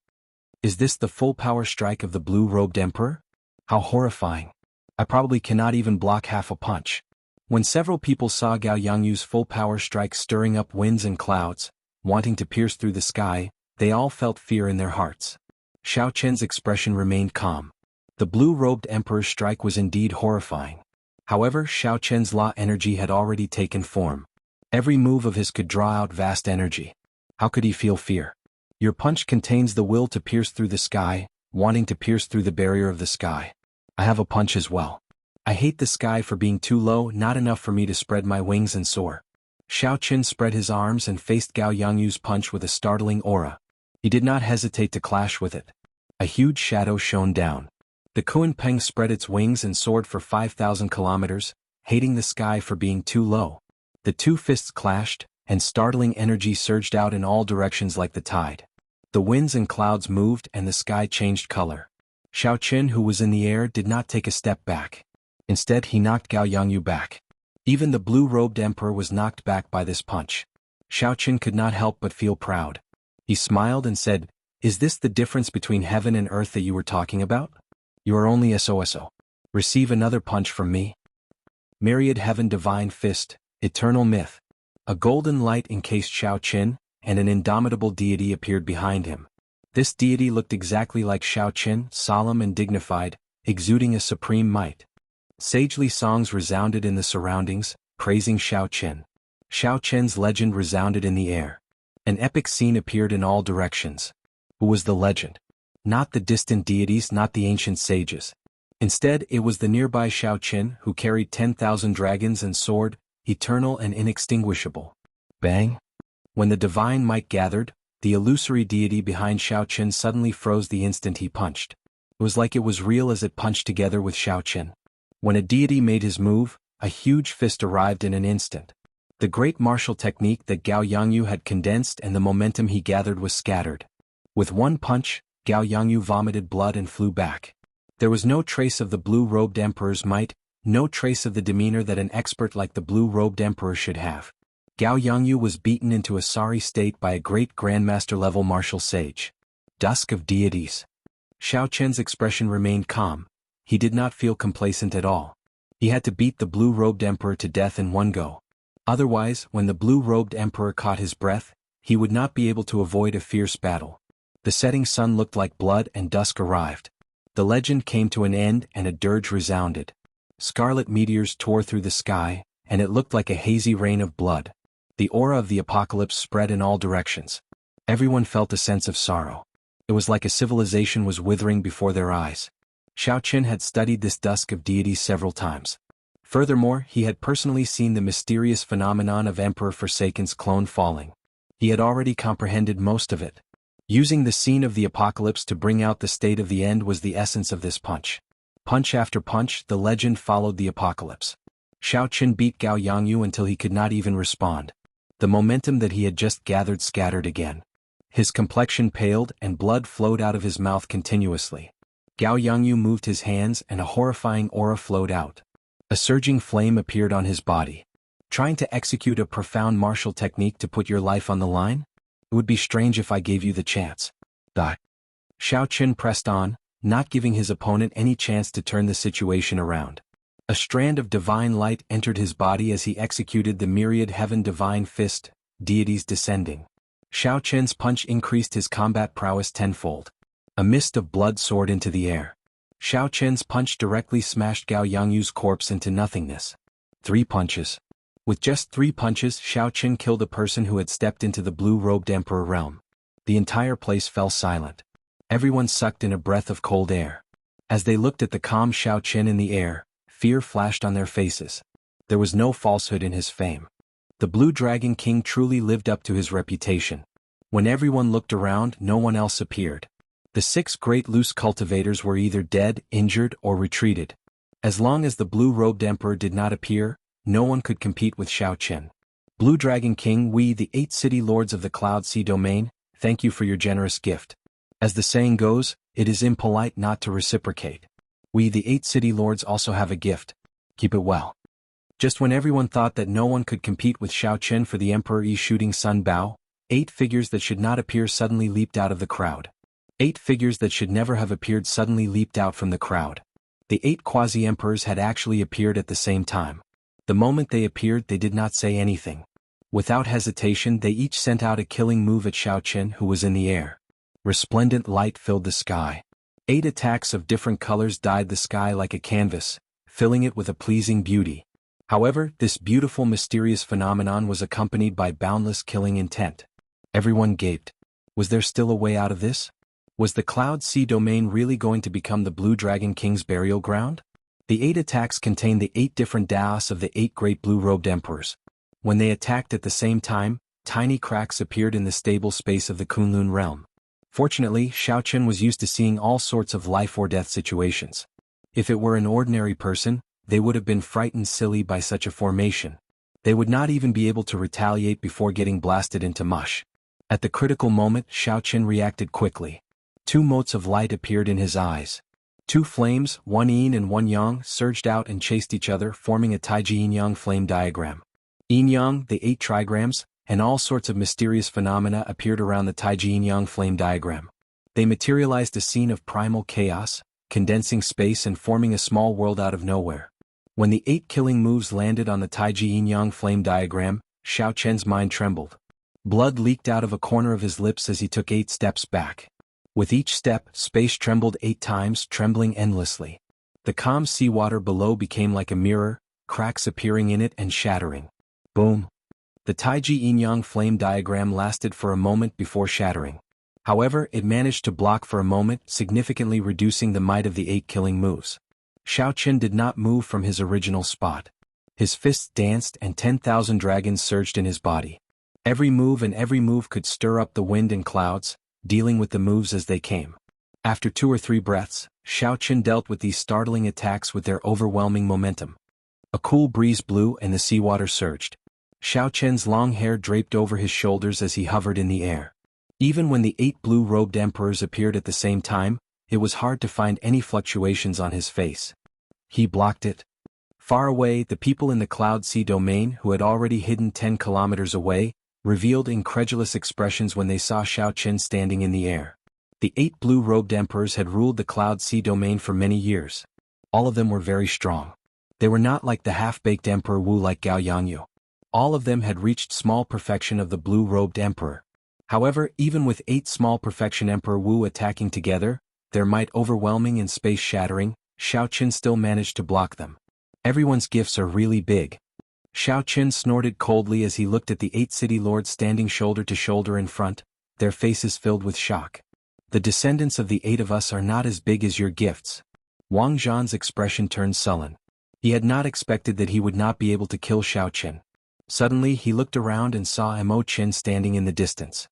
Is this the full power strike of the blue-robed emperor? How horrifying. I probably cannot even block half a punch. When several people saw Gao Yangyu's full power strike stirring up winds and clouds, wanting to pierce through the sky, they all felt fear in their hearts. Xiao Qin's expression remained calm. The blue-robed emperor's strike was indeed horrifying. However, Xiao Qin's law energy had already taken form. Every move of his could draw out vast energy. How could he feel fear? Your punch contains the will to pierce through the sky, wanting to pierce through the barrier of the sky. I have a punch as well. I hate the sky for being too low, not enough for me to spread my wings and soar. Xiao Qin spread his arms and faced Gao Yangyu's punch with a startling aura. He did not hesitate to clash with it. A huge shadow shone down. The Kunpeng spread its wings and soared for 5,000 kilometers, hating the sky for being too low. The two fists clashed, and startling energy surged out in all directions like the tide. The winds and clouds moved and the sky changed color. Xiao Qin, who was in the air, did not take a step back. Instead, he knocked Gao Yangyu back. Even the blue-robed emperor was knocked back by this punch. Xiao Qin could not help but feel proud. He smiled and said, "Is this the difference between heaven and earth that you were talking about? You are only SOSO. Receive another punch from me." Myriad Heaven Divine Fist, Eternal Myth. A golden light encased Xiao Qin, and an indomitable deity appeared behind him. This deity looked exactly like Xiao Qin, solemn and dignified, exuding a supreme might. Sagely songs resounded in the surroundings, praising Xiao Qin. Xiao Qin's legend resounded in the air. An epic scene appeared in all directions. Who was the legend? Not the distant deities, not the ancient sages. Instead, it was the nearby Xiao Qin who carried 10,000 dragons and soared, eternal and inextinguishable. Bang! When the divine might gathered, the illusory deity behind Xiao Qin suddenly froze the instant he punched. It was like it was real as it punched together with Xiao Qin. When a deity made his move, a huge fist arrived in an instant. The great martial technique that Gao Yangyu had condensed and the momentum he gathered was scattered. With one punch, Gao Yangyu vomited blood and flew back. There was no trace of the blue-robed emperor's might, no trace of the demeanor that an expert like the blue-robed emperor should have. Gao Yangyu was beaten into a sorry state by a great grandmaster-level martial sage. Dusk of deities. Xiao Qin's expression remained calm. He did not feel complacent at all. He had to beat the blue-robed emperor to death in one go. Otherwise, when the blue-robed emperor caught his breath, he would not be able to avoid a fierce battle. The setting sun looked like blood and dusk arrived. The legend came to an end and a dirge resounded. Scarlet meteors tore through the sky, and it looked like a hazy rain of blood. The aura of the apocalypse spread in all directions. Everyone felt a sense of sorrow. It was like a civilization was withering before their eyes. Xiao Qin had studied this dusk of deities several times. Furthermore, he had personally seen the mysterious phenomenon of Emperor Forsaken's clone falling. He had already comprehended most of it. Using the scene of the apocalypse to bring out the state of the end was the essence of this punch. Punch after punch, the legend followed the apocalypse. Xiao Qin beat Gao Yangyu until he could not even respond. The momentum that he had just gathered scattered again. His complexion paled and blood flowed out of his mouth continuously. Gao Yangyu moved his hands and a horrifying aura flowed out. A surging flame appeared on his body. Trying to execute a profound martial technique to put your life on the line? It would be strange if I gave you the chance. Die. Xiao Qin pressed on, not giving his opponent any chance to turn the situation around. A strand of divine light entered his body as he executed the myriad heaven divine fist, deities descending. Xiao Chen's punch increased his combat prowess tenfold. A mist of blood soared into the air. Xiao Chen's punch directly smashed Gao Yangyu's corpse into nothingness. 3 punches. With just 3 punches, Xiao Chen killed a person who had stepped into the blue-robed emperor realm. The entire place fell silent. Everyone sucked in a breath of cold air. As they looked at the calm Xiao Chen in the air, fear flashed on their faces. There was no falsehood in his fame. The Blue Dragon King truly lived up to his reputation. When everyone looked around, no one else appeared. The 6 great loose cultivators were either dead, injured, or retreated. As long as the blue-robed emperor did not appear, no one could compete with Xiao Chen. Blue Dragon King, we, the 8 city lords of the Cloud Sea domain, thank you for your generous gift. As the saying goes, it is impolite not to reciprocate. We, the 8 city lords, also have a gift. Keep it well. Just when everyone thought that no one could compete with Xiao Chen for the Emperor Yi shooting Sun Bao, 8 figures that should not appear suddenly leaped out of the crowd. 8 figures that should never have appeared suddenly leaped out from the crowd. The 8 quasi-emperors had actually appeared at the same time. The moment they appeared, they did not say anything. Without hesitation, they each sent out a killing move at Xiao Chen, who was in the air. Resplendent light filled the sky. 8 attacks of different colors dyed the sky like a canvas, filling it with a pleasing beauty. However, this beautiful mysterious phenomenon was accompanied by boundless killing intent. Everyone gaped. Was there still a way out of this? Was the Cloud Sea domain really going to become the Blue Dragon King's burial ground? The 8 attacks contained the 8 different Daos of the 8 great blue-robed emperors. When they attacked at the same time, tiny cracks appeared in the stable space of the Kunlun realm. Fortunately, Xiao Chen was used to seeing all sorts of life-or-death situations. If it were an ordinary person, they would have been frightened silly by such a formation. They would not even be able to retaliate before getting blasted into mush. At the critical moment, Xiao Chen reacted quickly. 2 motes of light appeared in his eyes. 2 flames, one yin and one yang, surged out and chased each other, forming a Taiji yin-yang flame diagram. Yin-yang, the 8 trigrams, and all sorts of mysterious phenomena appeared around the Taiji yin-yang flame diagram. They materialized a scene of primal chaos, condensing space and forming a small world out of nowhere. When the 8 killing moves landed on the Taiji yin-yang flame diagram, Xiao Chen's mind trembled. Blood leaked out of a corner of his lips as he took 8 steps back. With each step, space trembled 8 times, trembling endlessly. The calm seawater below became like a mirror, cracks appearing in it and shattering. Boom. The Taiji yin-yang flame diagram lasted for a moment before shattering. However, it managed to block for a moment, significantly reducing the might of the 8 killing moves. Xiao Chen did not move from his original spot. His fists danced and 10,000 dragons surged in his body. Every move could stir up the wind and clouds, dealing with the moves as they came. After 2 or 3 breaths, Xiao Chen dealt with these startling attacks with their overwhelming momentum. A cool breeze blew and the seawater surged. Xiao Chen's long hair draped over his shoulders as he hovered in the air. Even when the 8 blue-robed emperors appeared at the same time, it was hard to find any fluctuations on his face. He blocked it. Far away, the people in the Cloud Sea domain, who had already hidden 10 kilometers away, revealed incredulous expressions when they saw Xiao Chen standing in the air. The 8 blue-robed emperors had ruled the Cloud Sea domain for many years. All of them were very strong. They were not like the half-baked Emperor Wu like Gao Yangyu. All of them had reached small perfection of the blue-robed emperor. However, even with 8 small perfection Emperor Wu attacking together, their might overwhelming and space-shattering, Xiao Chen still managed to block them. Everyone's gifts are really big. Xiao Chen snorted coldly as he looked at the 8 city lords standing shoulder to shoulder in front, their faces filled with shock. The descendants of the 8 of us are not as big as your gifts. Wang Zhan's expression turned sullen. He had not expected that he would not be able to kill Xiao Chen. Suddenly he looked around and saw Emo Chen standing in the distance.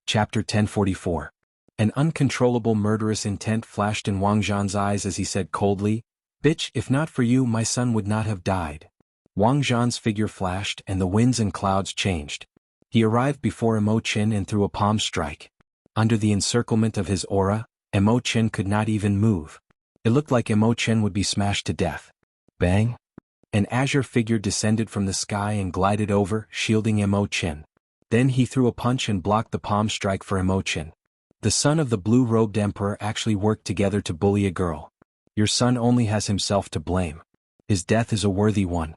Chapter 1044. An uncontrollable murderous intent flashed in Wang Zhan's eyes as he said coldly, "Bitch, if not for you my son would not have died." Wang Zhan's figure flashed and the winds and clouds changed. He arrived before Emo Chen and threw a palm strike. Under the encirclement of his aura, Emo Chen could not even move. It looked like Emo Chen would be smashed to death. Bang! An azure figure descended from the sky and glided over, shielding Emo Chen. Then he threw a punch and blocked the palm strike for Emo Chen. The son of the blue-robed emperor actually worked together to bully a girl. Your son only has himself to blame. His death is a worthy one.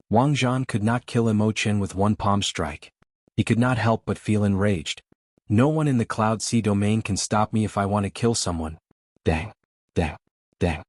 Wang Zhan could not kill Imo Chen with one palm strike. He could not help but feel enraged. No one in the Cloud Sea domain can stop me if I want to kill someone. Dang. Dang. Dang.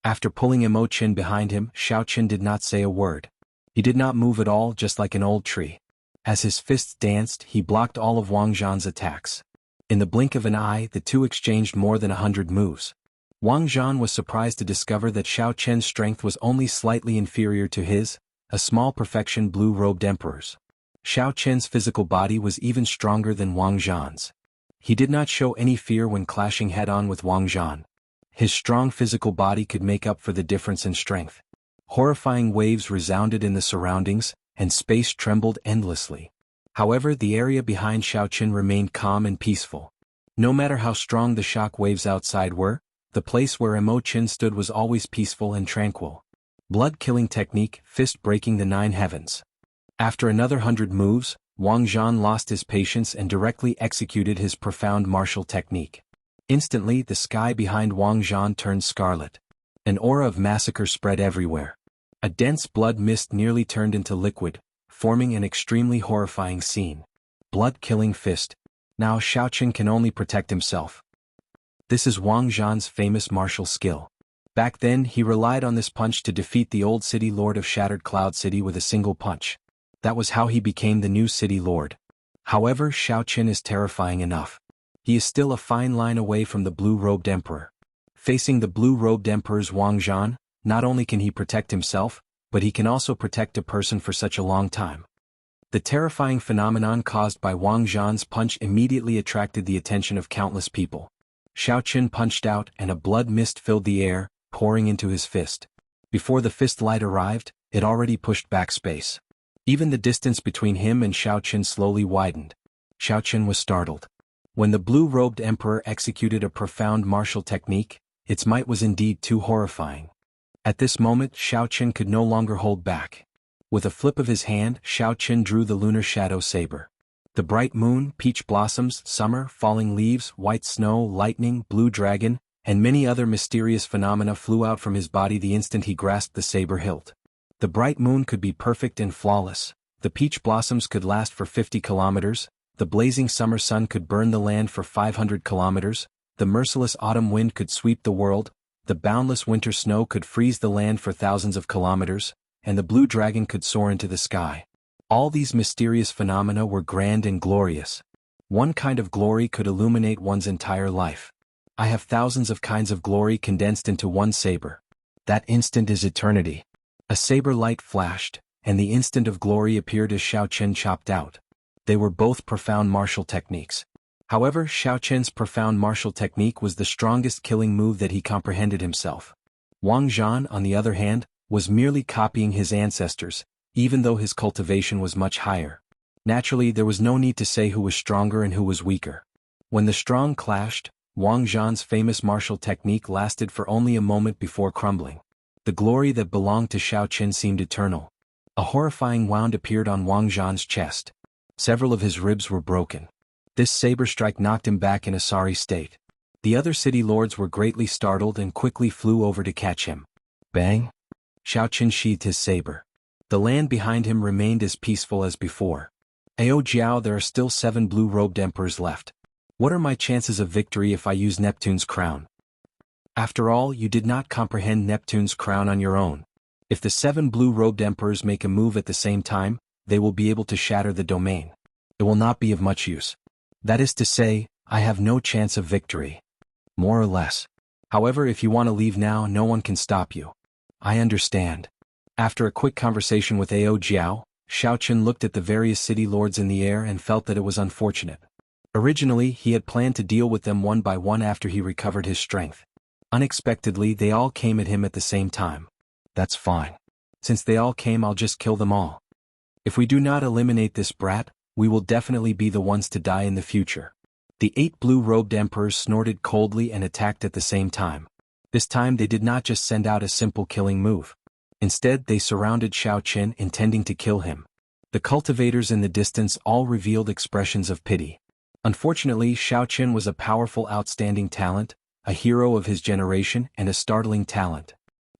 After pulling Imo Chen behind him, Xiao Chen did not say a word. He did not move at all, just like an old tree. As his fists danced, he blocked all of Wang Zhan's attacks. In the blink of an eye, the two exchanged more than 100 moves. Wang Zhan was surprised to discover that Xiao Chen's strength was only slightly inferior to his, a small perfection blue-robed emperor's. Xiao Chen's physical body was even stronger than Wang Zhan's. He did not show any fear when clashing head-on with Wang Zhan. His strong physical body could make up for the difference in strength. Horrifying waves resounded in the surroundings, and space trembled endlessly. However, the area behind Xiao Chen remained calm and peaceful. No matter how strong the shock waves outside were, the place where Imo Chen stood was always peaceful and tranquil. Blood-killing technique, fist breaking the 9 heavens. After another 100 moves, Wang Zhan lost his patience and directly executed his profound martial technique. Instantly, the sky behind Wang Zhan turned scarlet. An aura of massacre spread everywhere. A dense blood mist nearly turned into liquid, forming an extremely horrifying scene. Blood-killing fist. Now Xiao Chen can only protect himself. This is Wang Zhan's famous martial skill. Back then, he relied on this punch to defeat the old city lord of Shattered Cloud City with a single punch. That was how he became the new city lord. However, Xiao Chen is terrifying enough. He is still a fine line away from the blue-robed emperor. Facing the blue-robed emperor's Wang Zhan, not only can he protect himself, but he can also protect a person for such a long time. The terrifying phenomenon caused by Wang Zhan's punch immediately attracted the attention of countless people. Xiao Chen punched out and a blood mist filled the air, pouring into his fist. Before the fist light arrived, it already pushed back space. Even the distance between him and Xiao Chen slowly widened. Xiao Chen was startled. When the blue-robed emperor executed a profound martial technique, its might was indeed too horrifying. At this moment, Xiao Chen could no longer hold back. With a flip of his hand, Xiao Chen drew the lunar shadow saber. The bright moon, peach blossoms, summer, falling leaves, white snow, lightning, blue dragon, and many other mysterious phenomena flew out from his body the instant he grasped the saber hilt. The bright moon could be perfect and flawless, the peach blossoms could last for 50 kilometers, the blazing summer sun could burn the land for 500 kilometers, the merciless autumn wind could sweep the world, the boundless winter snow could freeze the land for thousands of kilometers, and the blue dragon could soar into the sky. All these mysterious phenomena were grand and glorious. One kind of glory could illuminate one's entire life. I have thousands of kinds of glory condensed into one saber. That instant is eternity. A saber light flashed, and the instant of glory appeared as Xiao Chen chopped out. They were both profound martial techniques. However, Xiao Chen's profound martial technique was the strongest killing move that he comprehended himself. Wang Zhan, on the other hand, was merely copying his ancestors, even though his cultivation was much higher. Naturally, there was no need to say who was stronger and who was weaker. When the strong clashed, Wang Zhan's famous martial technique lasted for only a moment before crumbling. The glory that belonged to Xiao Chen seemed eternal. A horrifying wound appeared on Wang Zhan's chest. Several of his ribs were broken. This saber strike knocked him back in a sorry state. The other city lords were greatly startled and quickly flew over to catch him. Bang! Xiao Chen sheathed his saber. The land behind him remained as peaceful as before. Ao Jiao, there are still 7 blue-robed emperors left. What are my chances of victory if I use Neptune's crown? After all, you did not comprehend Neptune's crown on your own. If the 7 blue-robed emperors make a move at the same time, they will be able to shatter the domain. It will not be of much use. That is to say, I have no chance of victory. More or less. However, if you want to leave now, no one can stop you. I understand. After a quick conversation with Ao Jiao, Xiao Chen looked at the various city lords in the air and felt that it was unfortunate. Originally, he had planned to deal with them one by one after he recovered his strength. Unexpectedly, they all came at him at the same time. That's fine. Since they all came, I'll just kill them all. If we do not eliminate this brat, we will definitely be the ones to die in the future. The 8 blue-robed emperors snorted coldly and attacked at the same time. This time they did not just send out a simple killing move. Instead, they surrounded Xiao Chen, intending to kill him. The cultivators in the distance all revealed expressions of pity. Unfortunately, Xiao Chen was a powerful, outstanding talent, a hero of his generation and a startling talent.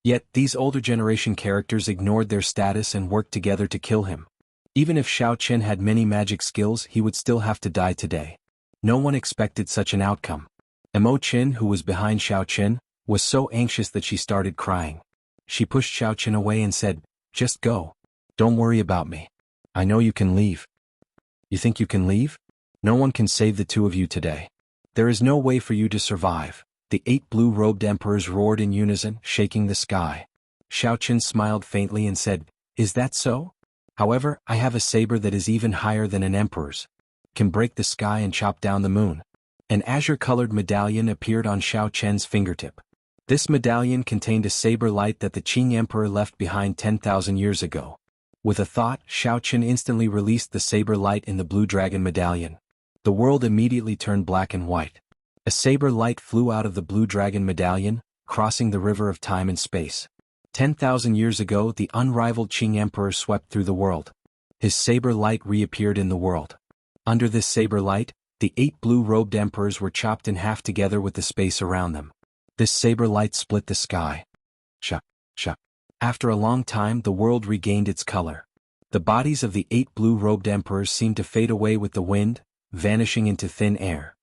Yet, these older generation characters ignored their status and worked together to kill him. Even if Xiao Qian had many magic skills, he would still have to die today. No one expected such an outcome. Mo Qin, who was behind Xiao Qian, was so anxious that she started crying. She pushed Xiao Qian away and said, "Just go. Don't worry about me. I know you can leave." "You think you can leave? No one can save the two of you today. There is no way for you to survive." The 8 blue-robed emperors roared in unison, shaking the sky. Xiao Qian smiled faintly and said, "Is that so? However, I have a saber that is even higher than an emperor's. Can break the sky and chop down the moon." An azure-colored medallion appeared on Xiao Qian's fingertip. This medallion contained a saber light that the Qing Emperor left behind 10,000 years ago. With a thought, Xiao Qian instantly released the saber light in the blue dragon medallion. The world immediately turned black and white. A saber light flew out of the blue dragon medallion, crossing the river of time and space. 10,000 years ago, the unrivaled Qing Emperor swept through the world. His saber light reappeared in the world. Under this saber light, the 8 blue-robed emperors were chopped in half together with the space around them. This saber light split the sky. Shuck, shuck. After a long time, the world regained its color. The bodies of the 8 blue-robed emperors seemed to fade away with the wind, vanishing into thin air.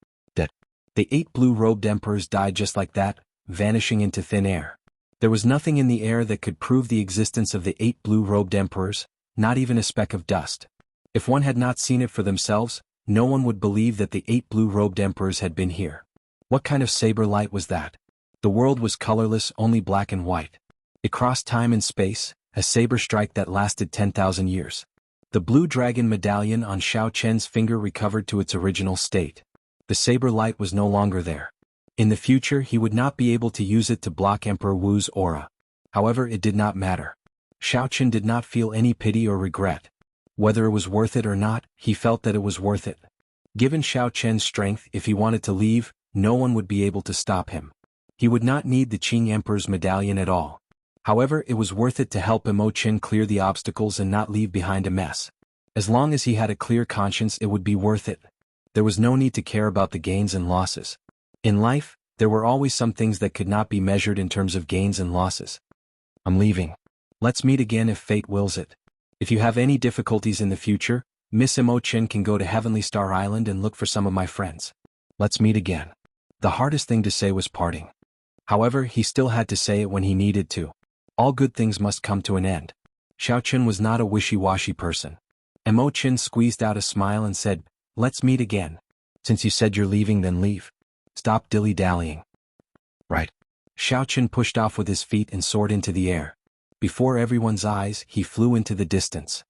The 8 blue-robed emperors died just like that, vanishing into thin air. There was nothing in the air that could prove the existence of the 8 blue-robed emperors, not even a speck of dust. If one had not seen it for themselves, no one would believe that the 8 blue-robed emperors had been here. What kind of saber light was that? The world was colorless, only black and white. It crossed time and space, a saber strike that lasted 10,000 years. The blue dragon medallion on Xiao Qian's finger recovered to its original state. The saber light was no longer there. In the future, he would not be able to use it to block Emperor Wu's aura. However, it did not matter. Xiao Qian did not feel any pity or regret. Whether it was worth it or not, he felt that it was worth it. Given Xiao Qian's strength, if he wanted to leave, no one would be able to stop him. He would not need the Qing Emperor's medallion at all. However, it was worth it to help Mo Qin clear the obstacles and not leave behind a mess. As long as he had a clear conscience, it would be worth it. There was no need to care about the gains and losses. In life, there were always some things that could not be measured in terms of gains and losses. "I'm leaving. Let's meet again if fate wills it. If you have any difficulties in the future, Miss Mo Qin can go to Heavenly Star Island and look for some of my friends. Let's meet again." The hardest thing to say was parting. However, he still had to say it when he needed to. All good things must come to an end. Xiao Qian was not a wishy-washy person. Mo Qin squeezed out a smile and said, "Let's meet again. Since you said you're leaving, then leave. Stop dilly-dallying." "Right." Xiao Qian pushed off with his feet and soared into the air. Before everyone's eyes, he flew into the distance.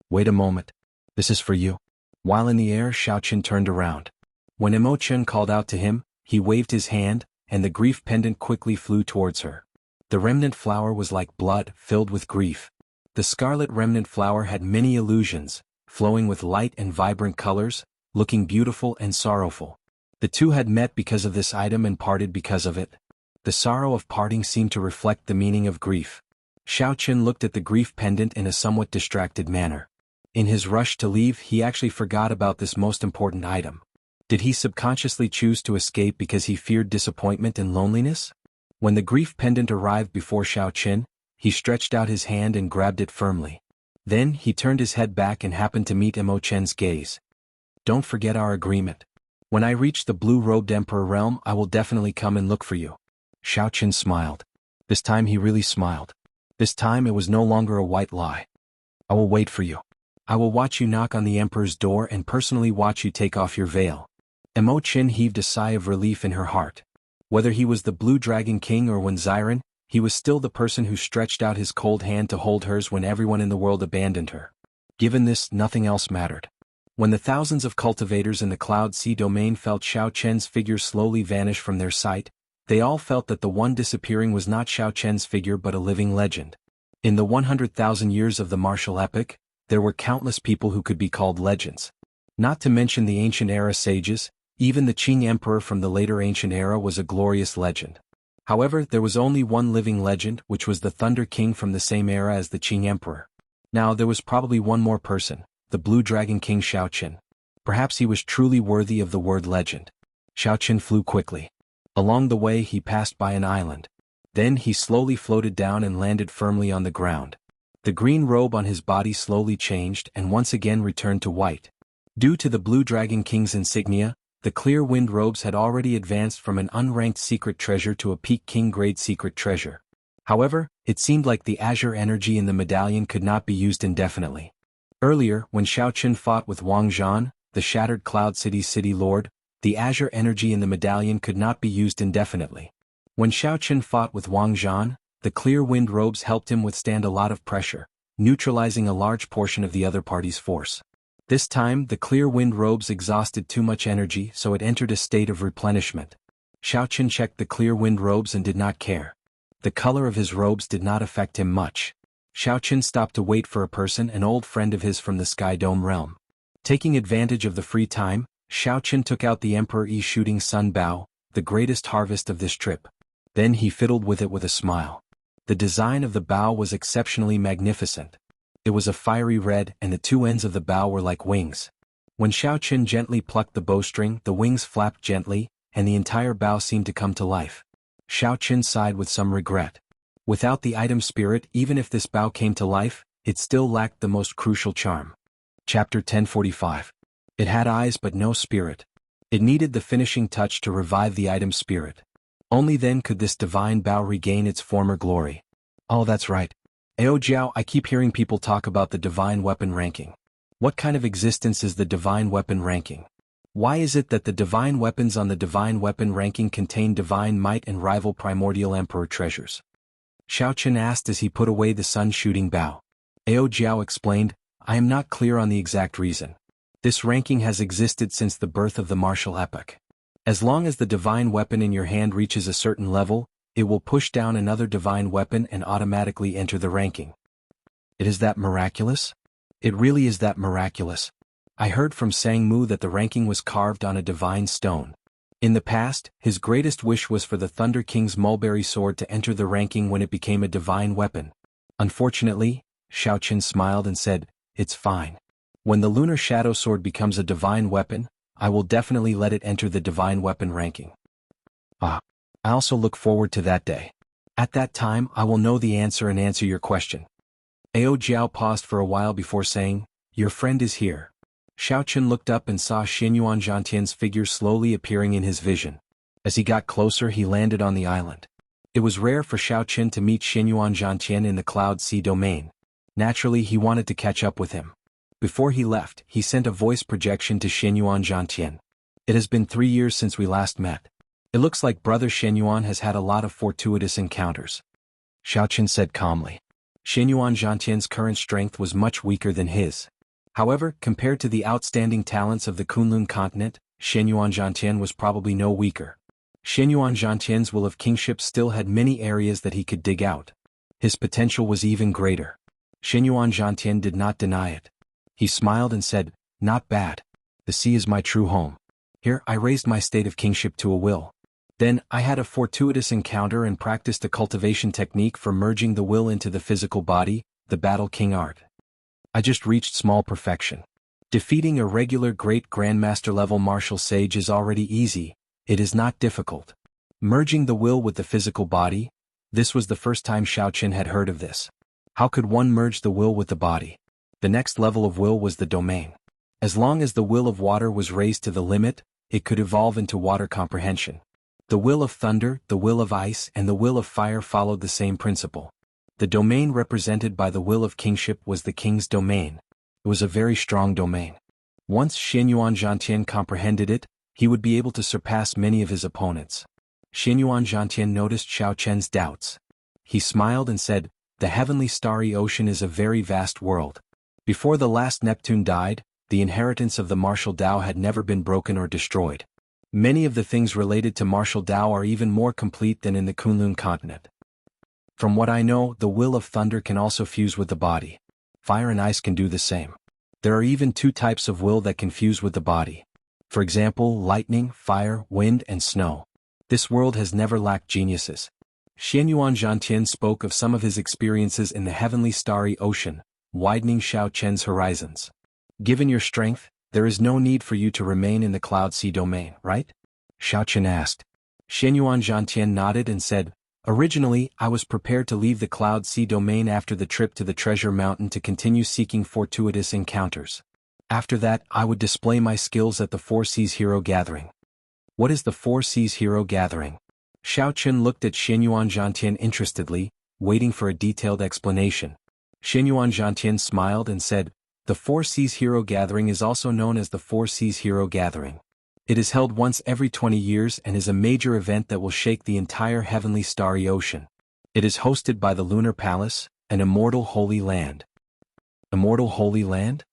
"Wait a moment. This is for you." While in the air, Xiao Qian turned around. When Mo Qin called out to him, he waved his hand, and the grief pendant quickly flew towards her. The remnant flower was like blood, filled with grief. The scarlet remnant flower had many illusions, flowing with light and vibrant colors, looking beautiful and sorrowful. The two had met because of this item and parted because of it. The sorrow of parting seemed to reflect the meaning of grief. Xiao Qian looked at the grief pendant in a somewhat distracted manner. In his rush to leave, he actually forgot about this most important item. Did he subconsciously choose to escape because he feared disappointment and loneliness? When the grief pendant arrived before Xiao Qian, he stretched out his hand and grabbed it firmly. Then, he turned his head back and happened to meet Mo Qian's gaze. "Don't forget our agreement. When I reach the blue-robed emperor realm, I will definitely come and look for you." Xiao Qian smiled. This time he really smiled. This time it was no longer a white lie. "I will wait for you. I will watch you knock on the emperor's door and personally watch you take off your veil." Mo Qin heaved a sigh of relief in her heart. Whether he was the Blue Dragon King or Wenziren, he was still the person who stretched out his cold hand to hold hers when everyone in the world abandoned her. Given this, nothing else mattered. When the thousands of cultivators in the Cloud Sea domain felt Xiao Qian's figure slowly vanish from their sight, they all felt that the one disappearing was not Xiao Qian's figure but a living legend. In the 100,000 years of the martial epic, there were countless people who could be called legends. Not to mention the ancient era sages, even the Qing Emperor from the later ancient era was a glorious legend. However, there was only one living legend, which was the Thunder King from the same era as the Qing Emperor. Now there was probably one more person, the Blue Dragon King Xiao Qian. Perhaps he was truly worthy of the word legend. Xiao Qian flew quickly. Along the way he passed by an island. Then he slowly floated down and landed firmly on the ground. The green robe on his body slowly changed and once again returned to white. Due to the Blue Dragon King's insignia, the clear wind robes had already advanced from an unranked secret treasure to a peak king-grade secret treasure. However, it seemed like the azure energy in the medallion could not be used indefinitely. Earlier, when Xiao Qin fought with Wang Zhan, the Shattered Cloud City's city lord, the azure energy in the medallion could not be used indefinitely. When Xiao Qin fought with Wang Zhan, the clear wind robes helped him withstand a lot of pressure, neutralizing a large portion of the other party's force. This time, the clear wind robes exhausted too much energy, so it entered a state of replenishment. Xiao Qin checked the clear wind robes and did not care. The color of his robes did not affect him much. Xiao Qin stopped to wait for a person, an old friend of his from the Sky Dome realm. Taking advantage of the free time, Xiao Qin took out the Emperor Yi Shooting Sun Bow, the greatest harvest of this trip. Then he fiddled with it with a smile. The design of the bow was exceptionally magnificent. It was a fiery red and the two ends of the bow were like wings. When Xiao Qin gently plucked the bowstring, the wings flapped gently, and the entire bow seemed to come to life. Xiao Qin sighed with some regret. Without the item spirit, even if this bow came to life, it still lacked the most crucial charm. Chapter 1045. It had eyes but no spirit. It needed the finishing touch to revive the item spirit. Only then could this divine bow regain its former glory. Oh, that's right. Jiao, I keep hearing people talk about the divine weapon ranking. What kind of existence is the divine weapon ranking? Why is it that the divine weapons on the divine weapon ranking contain divine might and rival primordial emperor treasures? Xiao Qin asked as he put away the sun-shooting bow. Jiao explained, I am not clear on the exact reason. This ranking has existed since the birth of the martial epoch. As long as the divine weapon in your hand reaches a certain level, it will push down another divine weapon and automatically enter the ranking. It is that miraculous? It really is that miraculous. I heard from Sang Mu that the ranking was carved on a divine stone. In the past, his greatest wish was for the Thunder King's mulberry sword to enter the ranking when it became a divine weapon. Unfortunately, Xiao Qin smiled and said, it's fine. When the lunar shadow sword becomes a divine weapon, I will definitely let it enter the divine weapon ranking. I also look forward to that day. At that time I will know the answer and answer your question. Jiao paused for a while before saying, your friend is here. Xiao Qin looked up and saw Xianyuan Zhantian's figure slowly appearing in his vision. As he got closer he landed on the island. It was rare for Xiao Qin to meet Xianyuan Zhantian in the Cloud Sea domain. Naturally he wanted to catch up with him. Before he left, he sent a voice projection to Xianyuan Zhantian. It has been 3 years since we last met. It looks like brother Xianyuan has had a lot of fortuitous encounters. Xiao Qin said calmly. Xianyuan Zhantian's current strength was much weaker than his. However, compared to the outstanding talents of the Kunlun continent, Xianyuan Zhantian was probably no weaker. Xianyuan Zhantian's will of kingship still had many areas that he could dig out. His potential was even greater. Xianyuan Zhantian did not deny it. He smiled and said, not bad. The sea is my true home. Here I raised my state of kingship to a will. Then, I had a fortuitous encounter and practiced a cultivation technique for merging the will into the physical body, the Battle King art. I just reached small perfection. Defeating a regular great grandmaster level martial sage is already easy, it is not difficult. Merging the will with the physical body, this was the first time Xiao Qin had heard of this. How could one merge the will with the body? The next level of will was the domain. As long as the will of water was raised to the limit, it could evolve into water comprehension. The will of thunder, the will of ice, and the will of fire followed the same principle. The domain represented by the will of kingship was the king's domain. It was a very strong domain. Once Xianyuan Zhantian comprehended it, he would be able to surpass many of his opponents. Xianyuan Zhantian noticed Xiao Qin's doubts. He smiled and said, the heavenly starry ocean is a very vast world. Before the last Neptune died, the inheritance of the martial Tao had never been broken or destroyed. Many of the things related to martial Tao are even more complete than in the Kunlun continent. From what I know, the will of thunder can also fuse with the body. Fire and ice can do the same. There are even 2 types of will that can fuse with the body. For example, lightning, fire, wind, and snow. This world has never lacked geniuses. Xianyuan Zhantian spoke of some of his experiences in the heavenly starry ocean, widening Xiao Qin's horizons. Given your strength, there is no need for you to remain in the Cloud Sea domain, right? Xiao Qin asked. Xianyuan Zhantian nodded and said, Originally, I was prepared to leave the Cloud Sea domain after the trip to the Treasure Mountain to continue seeking fortuitous encounters. After that, I would display my skills at the Four Seas Hero Gathering. What is the Four Seas Hero Gathering? Xiao Chen looked at Xinyuan Zhantian interestedly, waiting for a detailed explanation. Xinyuan Zhantian smiled and said, "The Four Seas Hero Gathering is also known as the Four Seas Hero Gathering. It is held once every 20 years and is a major event that will shake the entire heavenly starry ocean. It is hosted by the Lunar Palace, an immortal holy land." Immortal holy land?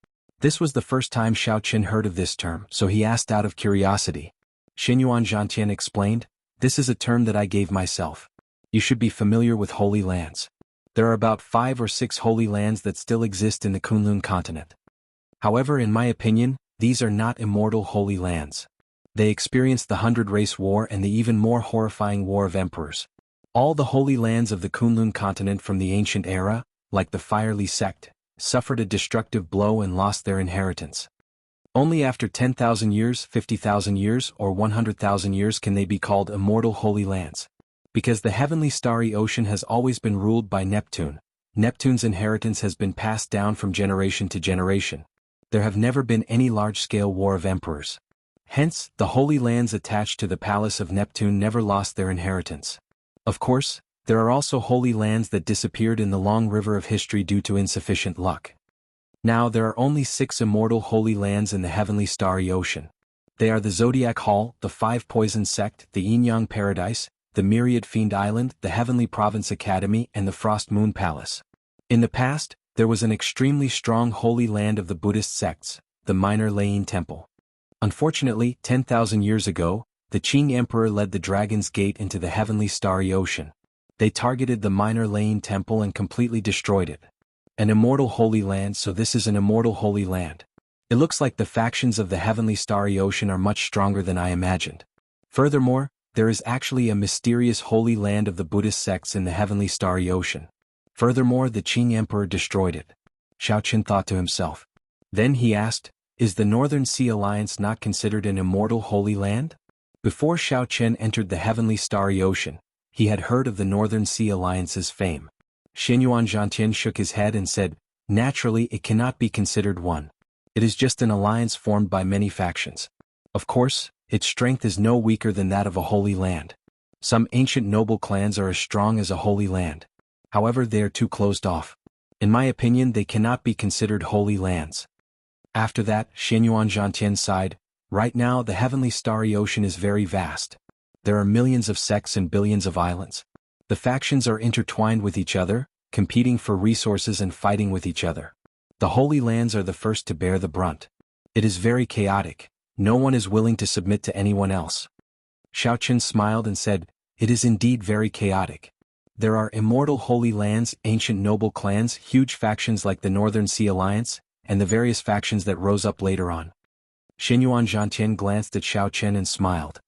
This was the first time Xiao Chen heard of this term, so he asked out of curiosity. Xinyuan Zhantian explained, "This is a term that I gave myself. You should be familiar with holy lands. There are about 5 or 6 holy lands that still exist in the Kunlun continent. However, in my opinion, these are not immortal holy lands. They experienced the 100-Race War and the even more horrifying War of Emperors. All the holy lands of the Kunlun continent from the ancient era, like the Firely sect, suffered a destructive blow and lost their inheritance. Only after 10,000 years, 50,000 years, or 100,000 years can they be called immortal holy lands. Because the heavenly starry ocean has always been ruled by Neptune, Neptune's inheritance has been passed down from generation to generation. There have never been any large-scale war of emperors. Hence, the holy lands attached to the palace of Neptune never lost their inheritance. Of course, there are also holy lands that disappeared in the long river of history due to insufficient luck. Now there are only 6 immortal holy lands in the heavenly starry ocean. They are the Zodiac Hall, the 5 Poison Sect, the Yin-Yang Paradise, the Myriad Fiend Island, the Heavenly Province Academy, and the Frost Moon Palace. In the past, there was an extremely strong holy land of the Buddhist sects, the Minor Layin Temple. Unfortunately, 10,000 years ago, the Qing Emperor led the Dragon's Gate into the heavenly starry ocean. They targeted the Minor Layin Temple and completely destroyed it. An immortal holy land, so this is an immortal holy land. It looks like the factions of the heavenly starry ocean are much stronger than I imagined. Furthermore, there is actually a mysterious holy land of the Buddhist sects in the heavenly starry ocean. Furthermore, the Qing Emperor destroyed it. Xiao Chen thought to himself. Then he asked, "Is the Northern Sea Alliance not considered an immortal holy land?" Before Xiao Chen entered the heavenly starry ocean, he had heard of the Northern Sea Alliance's fame. Xinyuan Zhantian shook his head and said, "Naturally it cannot be considered one. It is just an alliance formed by many factions. Of course, its strength is no weaker than that of a holy land. Some ancient noble clans are as strong as a holy land. However, they are too closed off. In my opinion, they cannot be considered holy lands." After that, Xinyuan Zhantian sighed, "Right now the heavenly starry ocean is very vast. There are millions of sects and billions of islands. The factions are intertwined with each other, competing for resources and fighting with each other. The holy lands are the first to bear the brunt. It is very chaotic. No one is willing to submit to anyone else." Xiao Chen smiled and said, "It is indeed very chaotic. There are immortal holy lands, ancient noble clans, huge factions like the Northern Sea Alliance, and the various factions that rose up later on." Xinyuan Zhantian glanced at Xiao Chen and smiled.